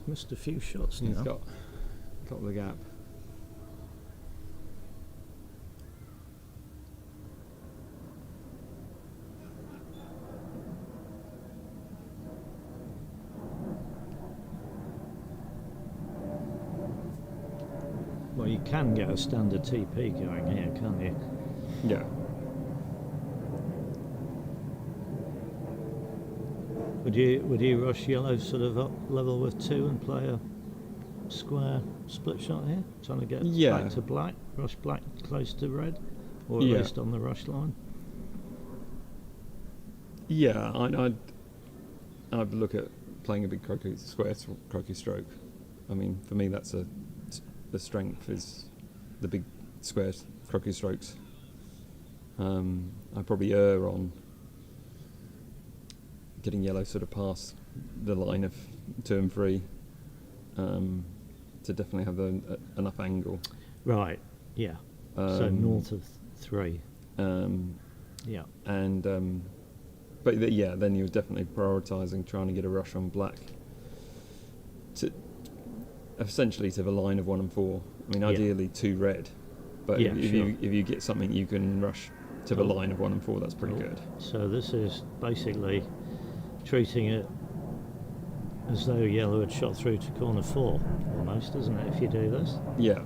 Missed a few shots now. He's got the gap. Well, you can get a standard TP going here, can't you? Yeah. Would you rush yellow sort of up level with 2 and play a square split shot here, trying to get back to black, rush black close to red, or at least on the rush line? Yeah, I'd look at playing a big square croquet stroke. I mean, for me, that's the strength is the big square croquet strokes. I probably err on getting yellow sort of past the line of turn 3 to definitely have enough angle. Right. Yeah. So north of 3. Yeah. And but then you're definitely prioritising trying to get a rush on black to essentially to the line of 1 and 4. I mean, ideally 2 red, but if you get something you can rush to the line of 1 and 4, that's pretty good. So this is basically treating it as though yellow had shot through to corner 4, almost, isn't it, if you do this? Yeah.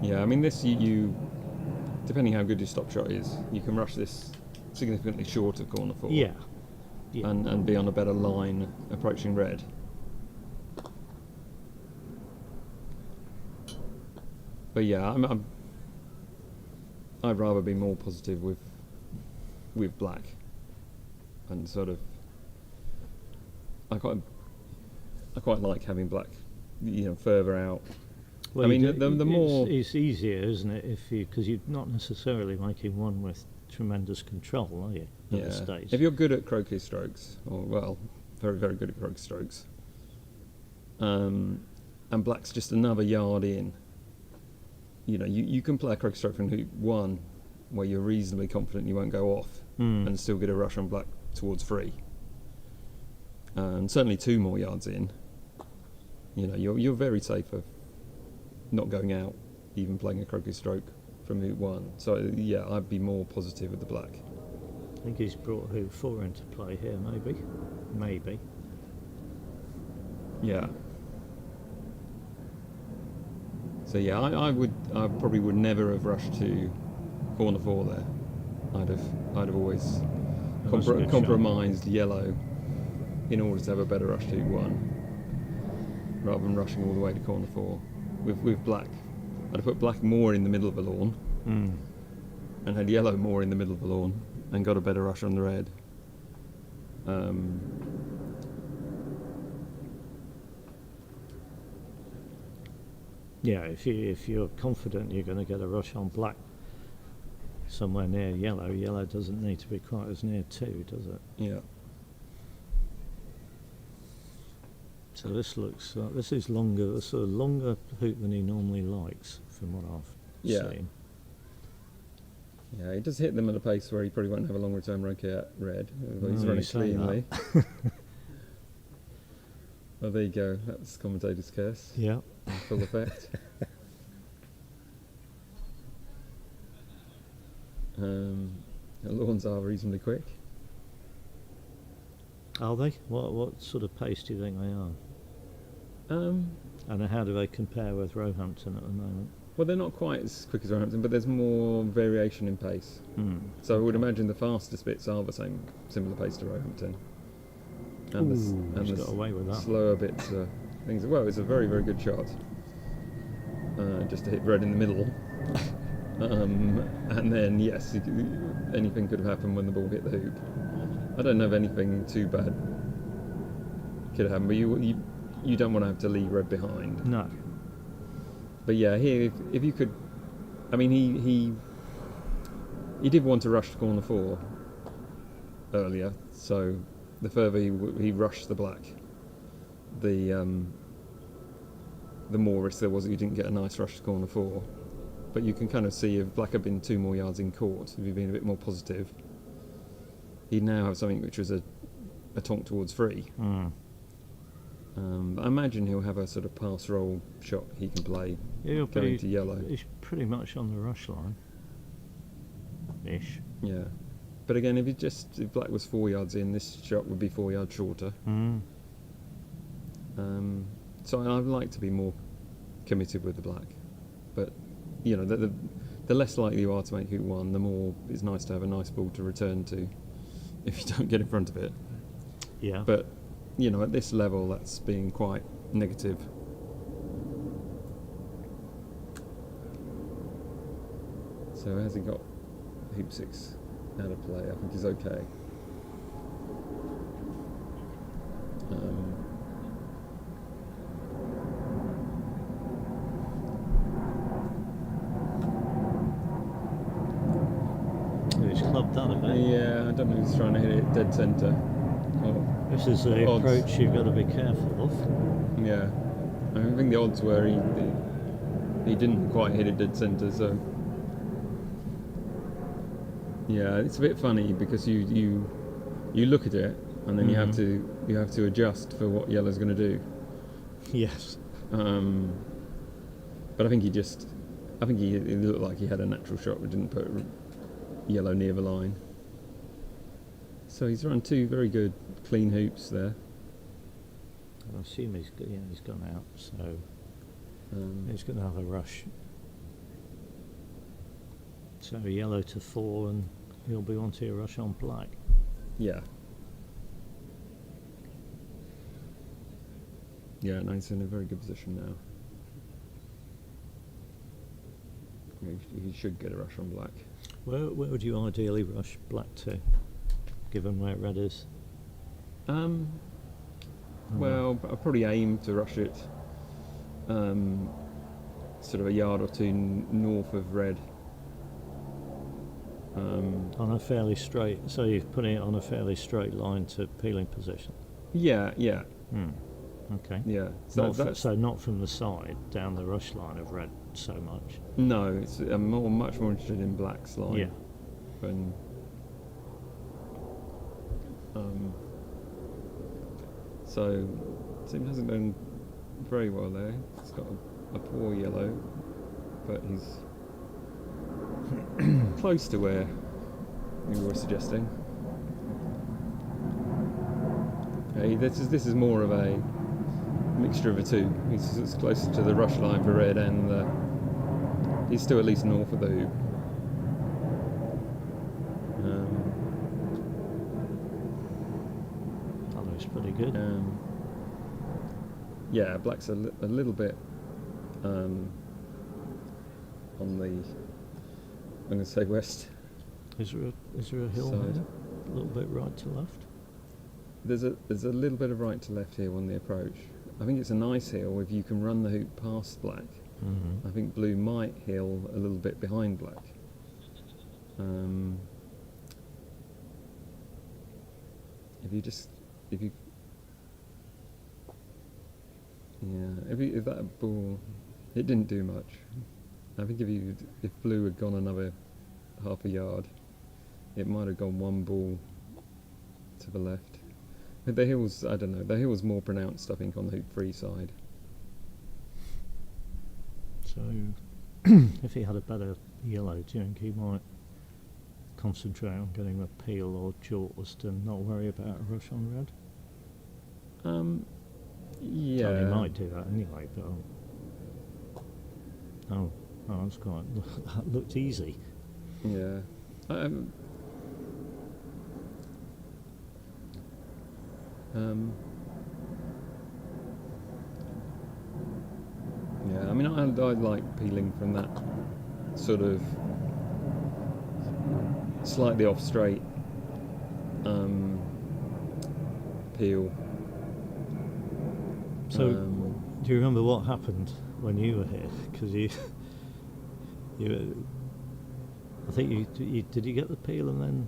Yeah, I mean, this, you depending how good your stop shot is, you can rush this significantly short of corner 4. Yeah. And be on a better line approaching red. But yeah, I'd rather be more positive with black, and sort of I quite like having black, further out. Well, I mean, the more it's easier, isn't it, because you're not necessarily making one with tremendous control, are you? At this stage. If you're good at croquet strokes, or very very good at croquet strokes, and black's just another yard in. You can play a croquet stroke from hoop 1 where you're reasonably confident you won't go off and still get a rush on black towards 3. And certainly 2 more yards in, you're very safe of not going out, even playing a croquet stroke from hoop 1. So yeah, I'd be more positive with the black. I think he's brought hoop 4 into play here, maybe. Yeah. So yeah, I probably would never have rushed to corner 4 there. I'd have always compromised yellow in order to have a better rush to 1, rather than rushing all the way to corner 4. With black, I'd have put black more in the middle of the lawn, and had yellow more in the middle of the lawn, and got a better rush on the red. Yeah, if you're confident you're going to get a rush on black somewhere near yellow doesn't need to be quite as near 2, does it? Yeah. So this is longer, a sort of longer hoop than he normally likes, from what I've seen. Yeah, he does hit them at a pace where he probably won't have a long return roquet at red. He's running cleanly. Oh, there you go. That's commentator's curse. Yeah. In full effect. The lawns are reasonably quick. Are they? What sort of pace do you think they are? And how do they compare with Roehampton at the moment? Well, they're not quite as quick as Roehampton, but there's more variation in pace. So I would imagine the fastest bits are the similar pace to Roehampton. And he's got away with that. Slower bits are things. Well, it's a very very good shot. Just to hit red in the middle. And then yes, anything could have happened when the ball hit the hoop. I don't know if anything too bad could happen, but you don't want to have to leave red behind. No. But yeah, here if you could, I mean he did want to rush to corner 4 earlier, so the further he rushed the black, the more risk there was that you didn't get a nice rush to corner 4. But you can kind of see if black had been 2 more yards in court, if he'd been a bit more positive, he'd now have something which was a tonk towards 3. I imagine he'll have a sort of pass roll shot he can play going to yellow. He's pretty much on the rush line. Ish. Yeah. But again, if black was 4 yards in, this shot would be 4 yards shorter. So I'd like to be more committed with the black. But, the less likely you are to make hoop 1, the more it's nice to have a nice ball to return to if you don't get in front of it. Yeah. But you know, at this level, that's being quite negative. So has he got hoop 6 out of play? I think he's okay. He's clubbed that a bit. Yeah, I don't know if he's trying to hit it dead centre. This is the Odds. approach you've got to be careful of. Yeah, I think the odds were he didn't quite hit it dead centre, so yeah, it's a bit funny because you look at it and then you have to adjust for what yellow's going to do. Yes. But I think he it looked like he had a natural shot but didn't put yellow near the line. So he's run 2 very good clean hoops there. I assume he's gone out, so he's going to have a rush. So yellow to 4, and he'll be wanting a rush on black. Yeah. Yeah, no, he's in a very good position now. He should get a rush on black. Where would you ideally rush black to, given where red is? Well, I'll probably aim to rush it sort of a yard or 2 north of red. On a fairly straight, so you're putting it on a fairly straight line to peeling position. Yeah. Okay. Yeah. So not from the side down the rush line of red so much. No, I'm much more interested in black's line. Yeah. When, so Tim hasn't done very well there. He's got a poor yellow, but he's close to where you were suggesting. Okay, this is more of a mixture of the two. He's closer to the rush line for red, and he's still at least north of the hoop. That looks pretty good. Yeah, black's a little bit on the, I'm going to say west. Is there a hill side. here? A little bit right to left? There's a little bit of right to left here on the approach. I think it's a nice hill if you can run the hoop past black. Mm-hmm. I think blue might hill a little bit behind black. If that ball, it didn't do much. I think if blue had gone another half a yard, it might have gone 1 ball to the left. But the hill's, I don't know, the hill's more pronounced, I think, on the hoop 3 side. So if he had a better yellow, do you think he might concentrate on getting a peel or jaws and not worry about a rush on red? Yeah. Well, he might do that anyway, but that's quite. That looked easy. Yeah. Yeah, I mean, I like peeling from that sort of slightly off straight peel. So, do you remember what happened when you were here? Because I think you did you get the peel and then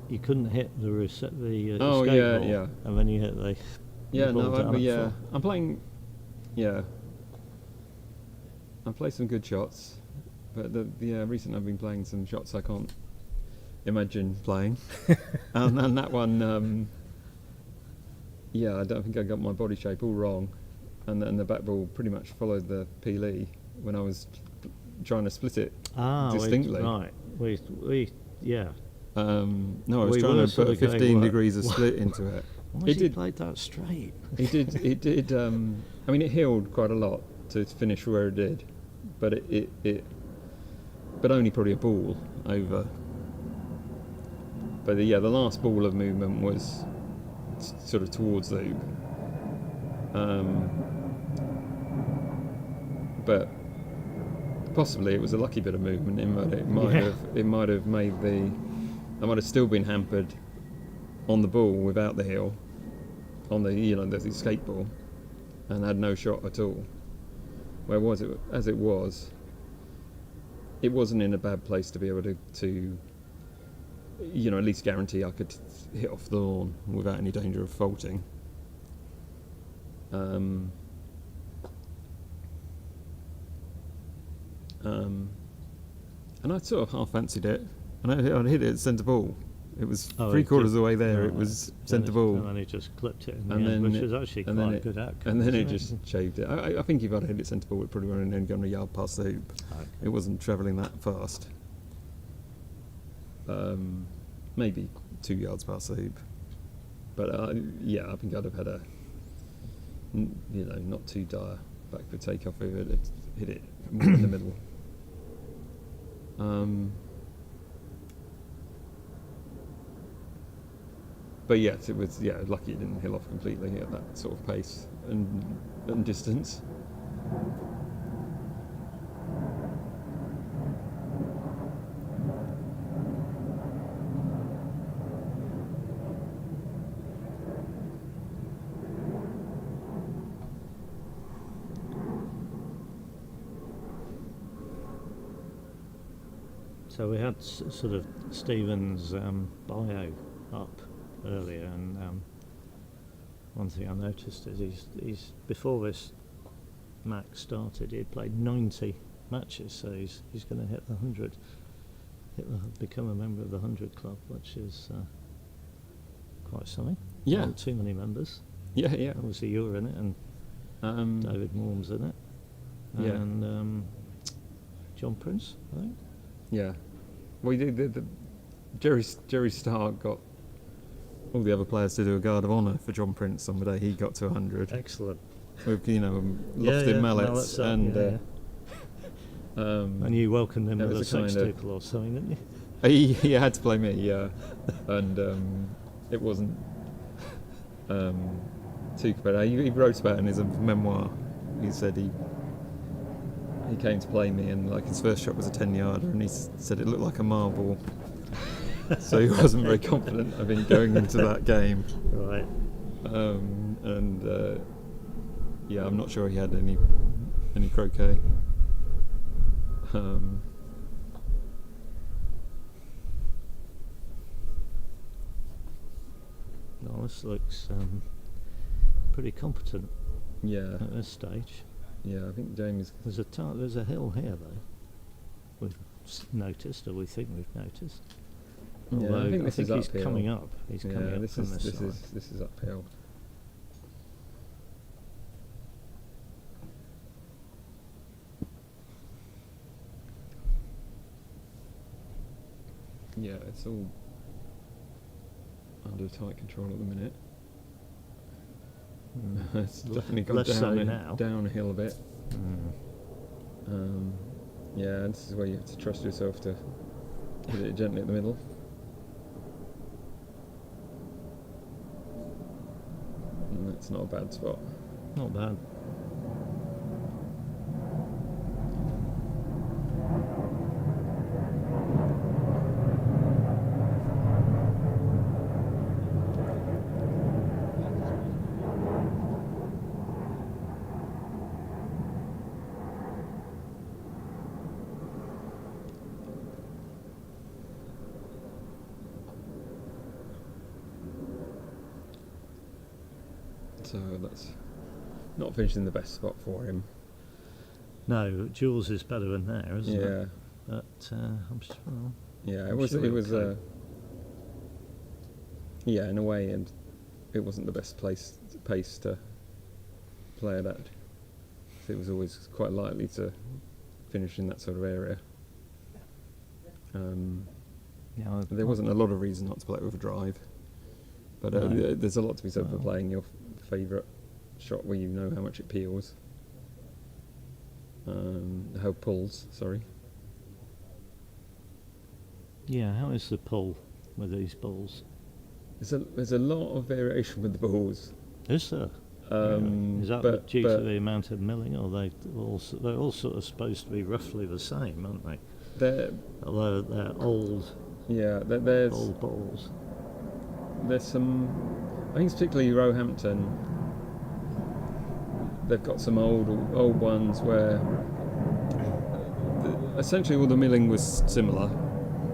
you couldn't hit the escape ball, yeah. and then you hit the ball down at foot. I'm playing. Yeah, I play some good shots, but recently I've been playing some shots I can't imagine playing, and that one. Yeah, I don't think I got my body shape all wrong, and the back ball pretty much followed the peelee when I was trying to split it distinctly. Right, yeah. No, I was trying to put 15 degrees of split into it. Why has he played that straight? It did. I mean, it healed quite a lot to finish where it did, but but only probably a ball over But the last ball of movement was sort of towards the hoop. But possibly it was a lucky bit of movement. It might have made the. I might have still been hampered on the ball without the heel, on the the escape ball, and had no shot at all. Where was it? As it was, it wasn't in a bad place to be able to at least guarantee I could hit off the lawn without any danger of faulting. And I sort of half fancied it, and I hit it at centre ball. It was 3/4 of the way there. It was centre ball, and then he just clipped it, which was actually quite a good outcome. And then it just shaved it. I think if I'd hit it centre ball, it probably would have gone a yard past the hoop. Okay. It wasn't travelling that fast. Maybe 2 yards past the hoop. But I think I'd have had a not too dire backward takeoff if it had hit it more in the middle. But yes, it was lucky it didn't hill off completely at that sort of pace and distance. So we had sort of Stephen's bio up earlier, and one thing I noticed is he's before this match started, he had played 90 matches, so he's going to hit the 100, become a member of the 100 Club, which is quite something. Yeah. Not too many members. Yeah. Obviously you're in it, and David Morm's in it, and John Prince, I think. Yeah. Well, Jerry Stark got all the other players to do a guard of honour for John Prince on the day he got to 100. Excellent. With lofted mallets and and you welcomed him with a sextuple or something, didn't you? He had to play me, and it wasn't too competitive. He wrote about it in his memoir. He said he came to play me, and his first shot was a 10-yarder, and he said it looked like a marble. So he wasn't very confident of him going into that game. Right. I'm not sure he had any croquet. No, this looks pretty competent. Yeah. At this stage. Yeah, I think James. There's a hill here though. We've noticed, or we think we've noticed. Although I think he's uphill. coming up. He's coming up this from is this side. This is uphill. Yeah, it's all under tight control at the minute. It's definitely gone Less so down now. downhill a bit. This is where you have to trust yourself to hit it gently at the middle. And that's not a bad spot. Not bad. So that's not finishing the best spot for him. No, Jules is better than there, isn't it? Yeah. But I'm sure. Yeah, I'm sure it was it'll in a way, and it wasn't the best pace to play it at. It was always quite likely to finish in that sort of area. There wasn't a lot of reason not to play it with a drive, but there's a lot to be said for playing your favourite shot where you know how much it peels, how it pulls. Sorry. Yeah, how is the pull? with these balls? There's a lot of variation with the balls. Is there? Is that due to the amount of milling, or they're all sort of supposed to be roughly the same, aren't they? Although they're old. Yeah, there's old balls. There's some. I think it's particularly Roehampton. They've got some old ones where essentially all the milling was similar.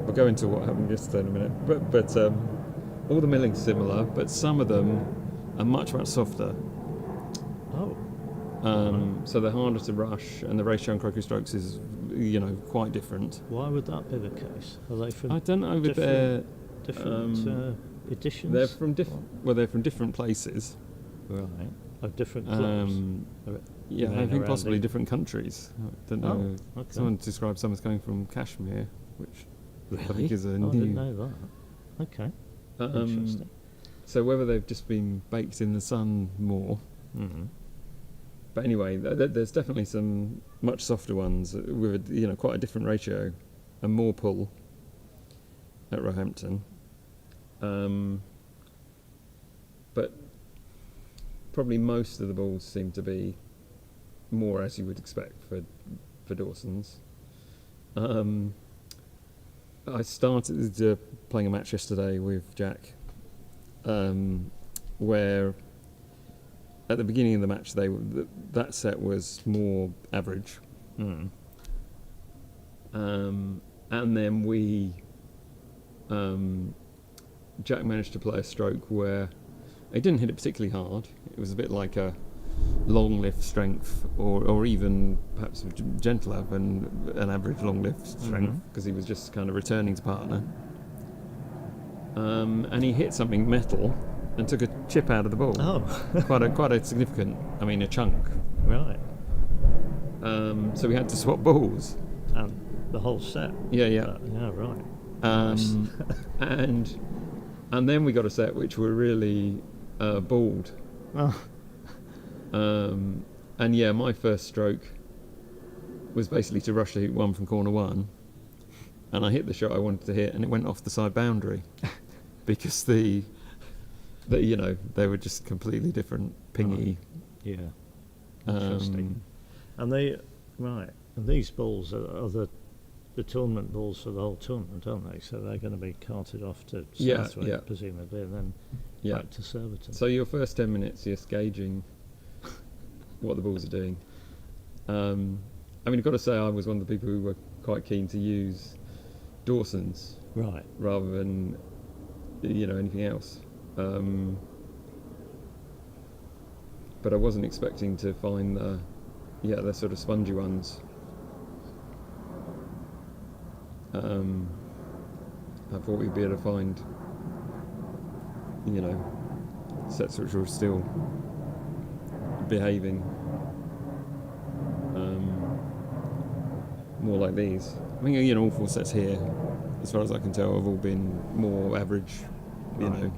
We'll go into what happened yesterday in a minute, but all the milling's similar, but some of them are much softer. Oh. So they're harder to rush, and the ratio on croquet strokes is, quite different. Why would that be the case? Are they from? I don't know. Different editions. They're from different places. Right. Of different clubs. Yeah, I think possibly different countries. I don't know. Oh, okay. Someone described some as coming from Kashmir, which really? I think is a new. I didn't know that. Okay. Interesting. So whether they've just been baked in the sun more. Mm-hmm. But anyway, there's definitely some much softer ones with quite a different ratio and more pull at Roehampton. But probably most of the balls seem to be more as you would expect for Dawson's. I started playing a match yesterday with Jack, where at the beginning of the match that set was more average, and then Jack managed to play a stroke where he didn't hit it particularly hard. It was a bit like a long lift strength, or even perhaps gentler than an average long lift strength, because he was just kind of returning to partner. And he hit something metal and took a chip out of the ball. Oh. quite a significant, a chunk. Right. So we had to swap balls. And the whole set. Yeah. Yeah, right. Nice. and then we got a set which were really bald. Oh. And yeah, my first stroke was basically to rush to hit one from corner one, and I hit the shot I wanted to hit, and it went off the side boundary because they were just completely different, pingy. Yeah. Interesting. And these balls are the tournament balls for the whole tournament, aren't they? So they're going to be carted off to Southwick, presumably, and then back to Surbiton. So your first 10 minutes, you're gauging what the balls are doing. I've got to say, I was one of the people who were quite keen to use Dawson's, right, rather than anything else. But I wasn't expecting to find the sort of spongy ones. I thought we'd be able to find, sets which were still behaving more like these. All four sets here, as far as I can tell, have all been more average, Right.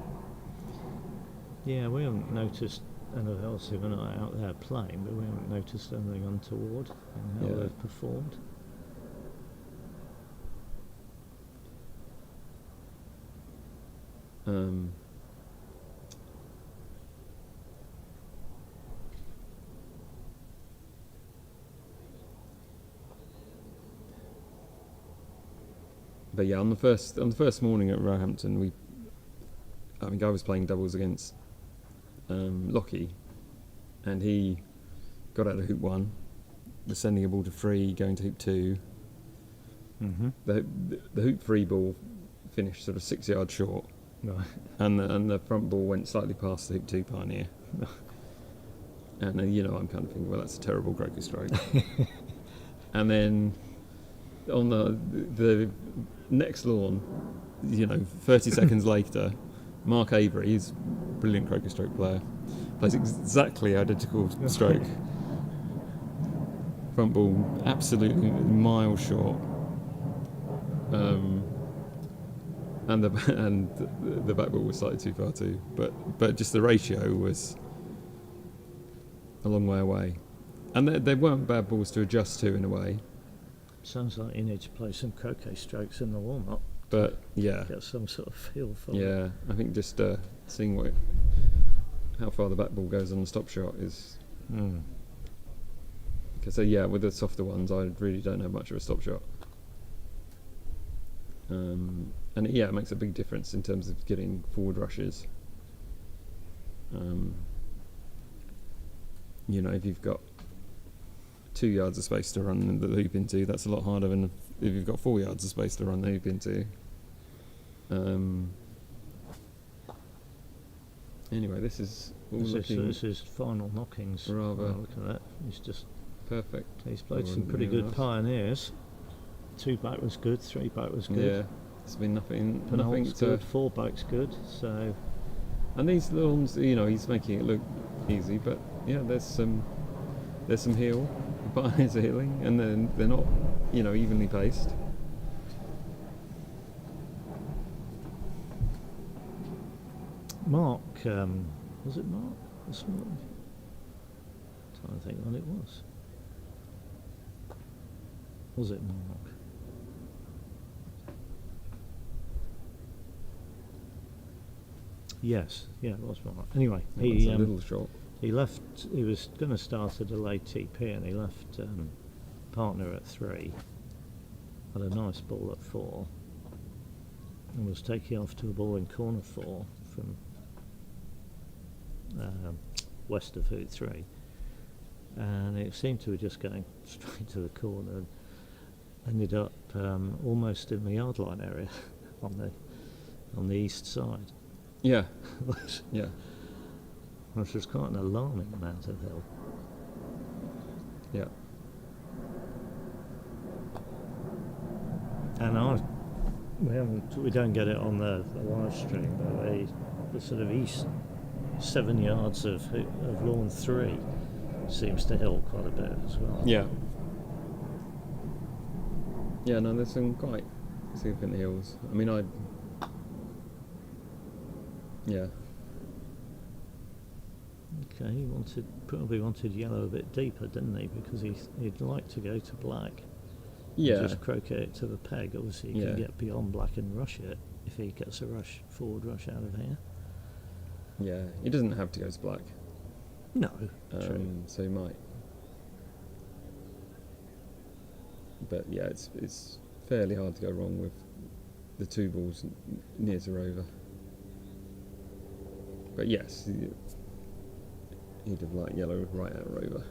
Yeah, we haven't noticed, and obviously we're not out there playing, but we haven't noticed anything untoward in how they've performed. But yeah, on the first morning at Roehampton, I was playing doubles against Lockie, and he got out of hoop 1, was sending a ball to 3, going to hoop 2. Mm-hmm. The hoop 3 ball finished sort of 6 yards short, Right. and the front ball went slightly past the hoop 2 pioneer. And I'm kind of thinking, well, that's a terrible croquet stroke. And then on the next lawn, 30 seconds later, Mark Avery, he's a brilliant croquet stroke player, plays exactly identical stroke. Front ball absolutely miles short, and the back ball was slightly too far too. But just the ratio was a long way away, and they weren't bad balls to adjust to in a way. Sounds like you need to play some croquet strokes in the warm-up But yeah, get some sort of feel for it. yeah, I think just seeing how far the back ball goes on the stop shot is. Because yeah, with the softer ones, I really don't have much of a stop shot. And yeah, it makes a big difference in terms of getting forward rushes. You know, if you've got 2 yards of space to run the loop into, that's a lot harder than if you've got 4 yards of space to run the loop into. Anyway, this is all looking This is final knockings. rather Look at that. He's just perfect. he's played Or some pretty near good enough. pioneers. 2 back was good, 3 back was good. Yeah, it's been nothing Penalt's to. good, 4 back's good. So And these lawns, you know, he's making it look easy, but yeah, there's some heel. The pioneers are healing, and then they're not, you know, evenly paced. Mark, was it Mark? This morning? Trying to think when it was. Was it Mark? Yes, yeah, it was Mark. Anyway, That's he a little short. he left. He was going to start a delayed TP, and he left partner at 3. Had a nice ball at 4, and was taking off to a ball in corner 4 from west of hoop 3, and it seemed to be just going straight to the corner, and ended up almost in the yard line area on the east side. Yeah, yeah. Which was quite an alarming amount of hill. Yeah. And we don't get it on the live stream, but the sort of east 7 yards of lawn 3 seems to hill quite a bit as well. Yeah. Yeah, no, there's some quite significant hills. I mean, yeah. Okay, he probably wanted yellow a bit deeper, didn't he? Because he'd like to go to black. Yeah. Just croquet it to the peg. Obviously, he Yeah. can get beyond black and rush it if he gets a forward rush out of here. Yeah, he doesn't have to go to black. No, true. So he might. But yeah, it's fairly hard to go wrong with the 2 balls near to rover. But yes, he'd have liked yellow right out rover.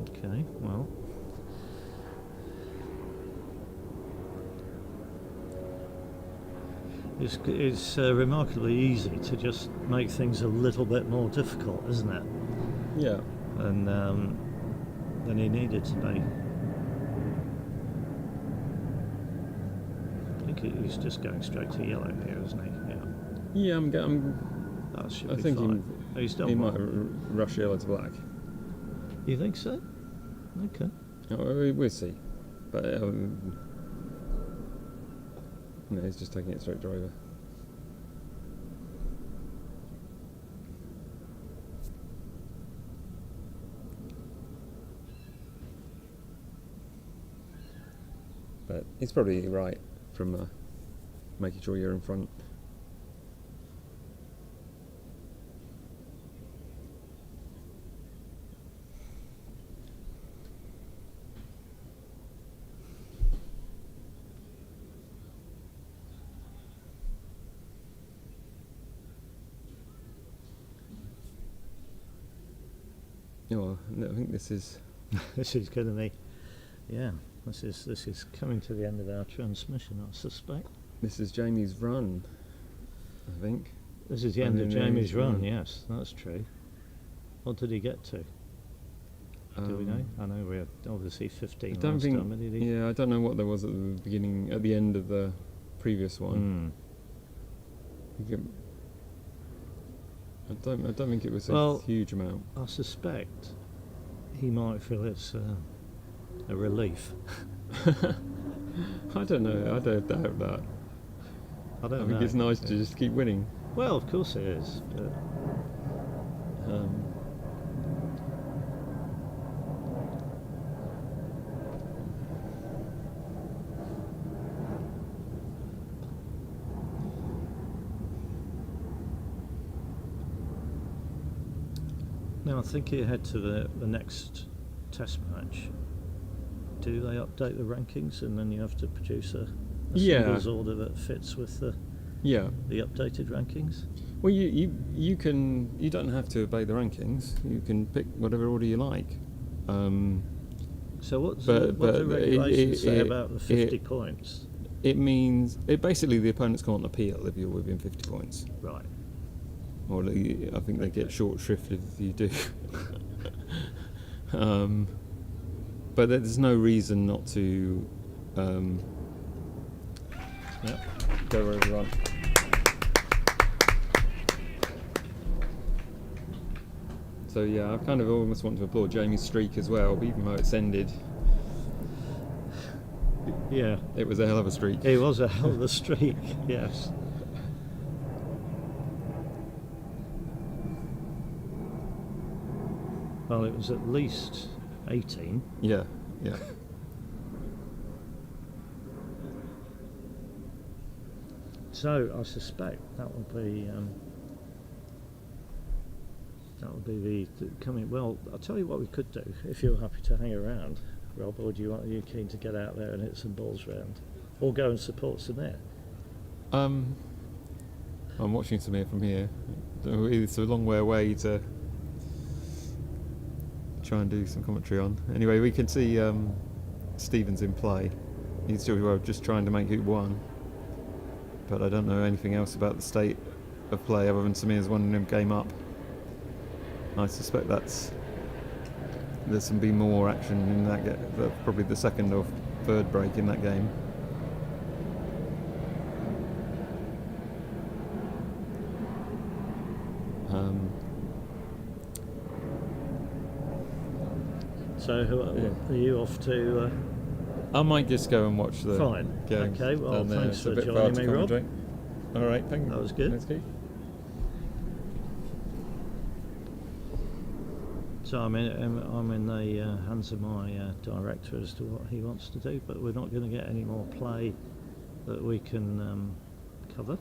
Okay, well. It's remarkably easy to just make things a little bit more difficult, isn't it? Yeah. And than he needed to be. I think he's just going straight to yellow here, isn't he? Yeah. Yeah, That should I be think fine. He's done he well. might rush yellow to black. You think so? Okay. Oh, we'll see. But no, he's just taking it straight to rover. But he's probably right from making sure you're in front. Oh, no, I think this is. This is going to be, yeah. This is coming to the end of our transmission, I suspect. This is Jamie's run, I think. This is the end of Jamie's run. Yes, that's true. What did he get to? Do we know? I know we had obviously 15 I don't last think. time. Did he? Yeah, I don't know what there was at the beginning, at the end of the previous one. I don't think it was a huge amount. I suspect he might feel it's a relief. I don't know. I don't doubt that. I don't I know. think it's nice to just keep winning. Well, of course it is. But Now, I think you head to the next test match. Do they update the rankings, and then you have to produce a Yeah. singles order that fits with the updated rankings? Well, you don't have to obey the rankings. You can pick whatever order you like. So what but do regulations say it- about the 50 points? It means basically the opponents can't appeal if you're within 50 points. Right. Or I think they get short shrift if you do. But there's no reason not to go where everyone. So yeah, I kind of almost want to applaud Jamie's streak as well, even though it's ended. Yeah. It was a hell of a streak. It was a hell of a streak, yes. Well, it was at least 18. Yeah. So I suspect that will be the coming. Well, I'll tell you what we could do if you're happy to hang around, Rob. Or are you keen to get out there and hit some balls round, or go and support Samir? I'm watching Samir from here. It's a long way away to try and do some commentary on. Anyway, we can see Stevens in play. He's still just trying to make Hoop 1. But I don't know anything else about the state of play other than Samir's one game up. I suspect there's some be more action in that game, probably the second or third break in that game. So are you off to? I might just go and watch the Fine. game. Okay. Well, down there. thanks It's a for bit far joining to me, Rob. concentrate. All right, thank you. That was good. Thanks, Keith. So I'm in the hands of my director as to what he wants to do, but we're not going to get any more play that we can cover.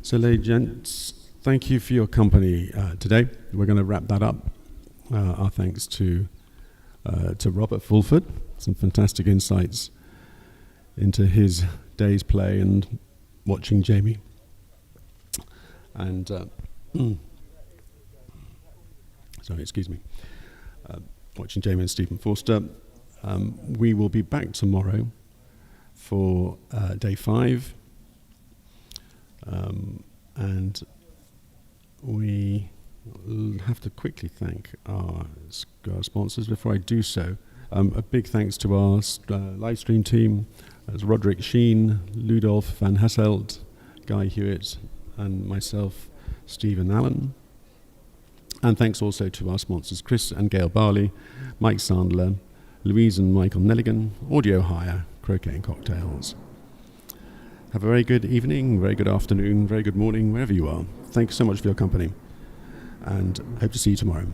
So, ladies and gents, thank you for your company today. We're going to wrap that up. Our thanks to Robert Fulford, some fantastic insights into his day's play and watching Jamie. And watching Jamie and Stephen Forster. We will be back tomorrow for day 5. And we have to quickly thank our sponsors. Before I do so, a big thanks to our live stream team, as Roderick Sheen, Ludolf van Hasselt, Guy Hewitt, and myself, Stephen Allen. And thanks also to our sponsors, Chris and Gail Barley, Mike Sandler, Louise and Michael Nelligan, Audio Hire, Croquet and Cocktails. Have a very good evening, very good afternoon, very good morning, wherever you are. Thank you so much for your company, and hope to see you tomorrow.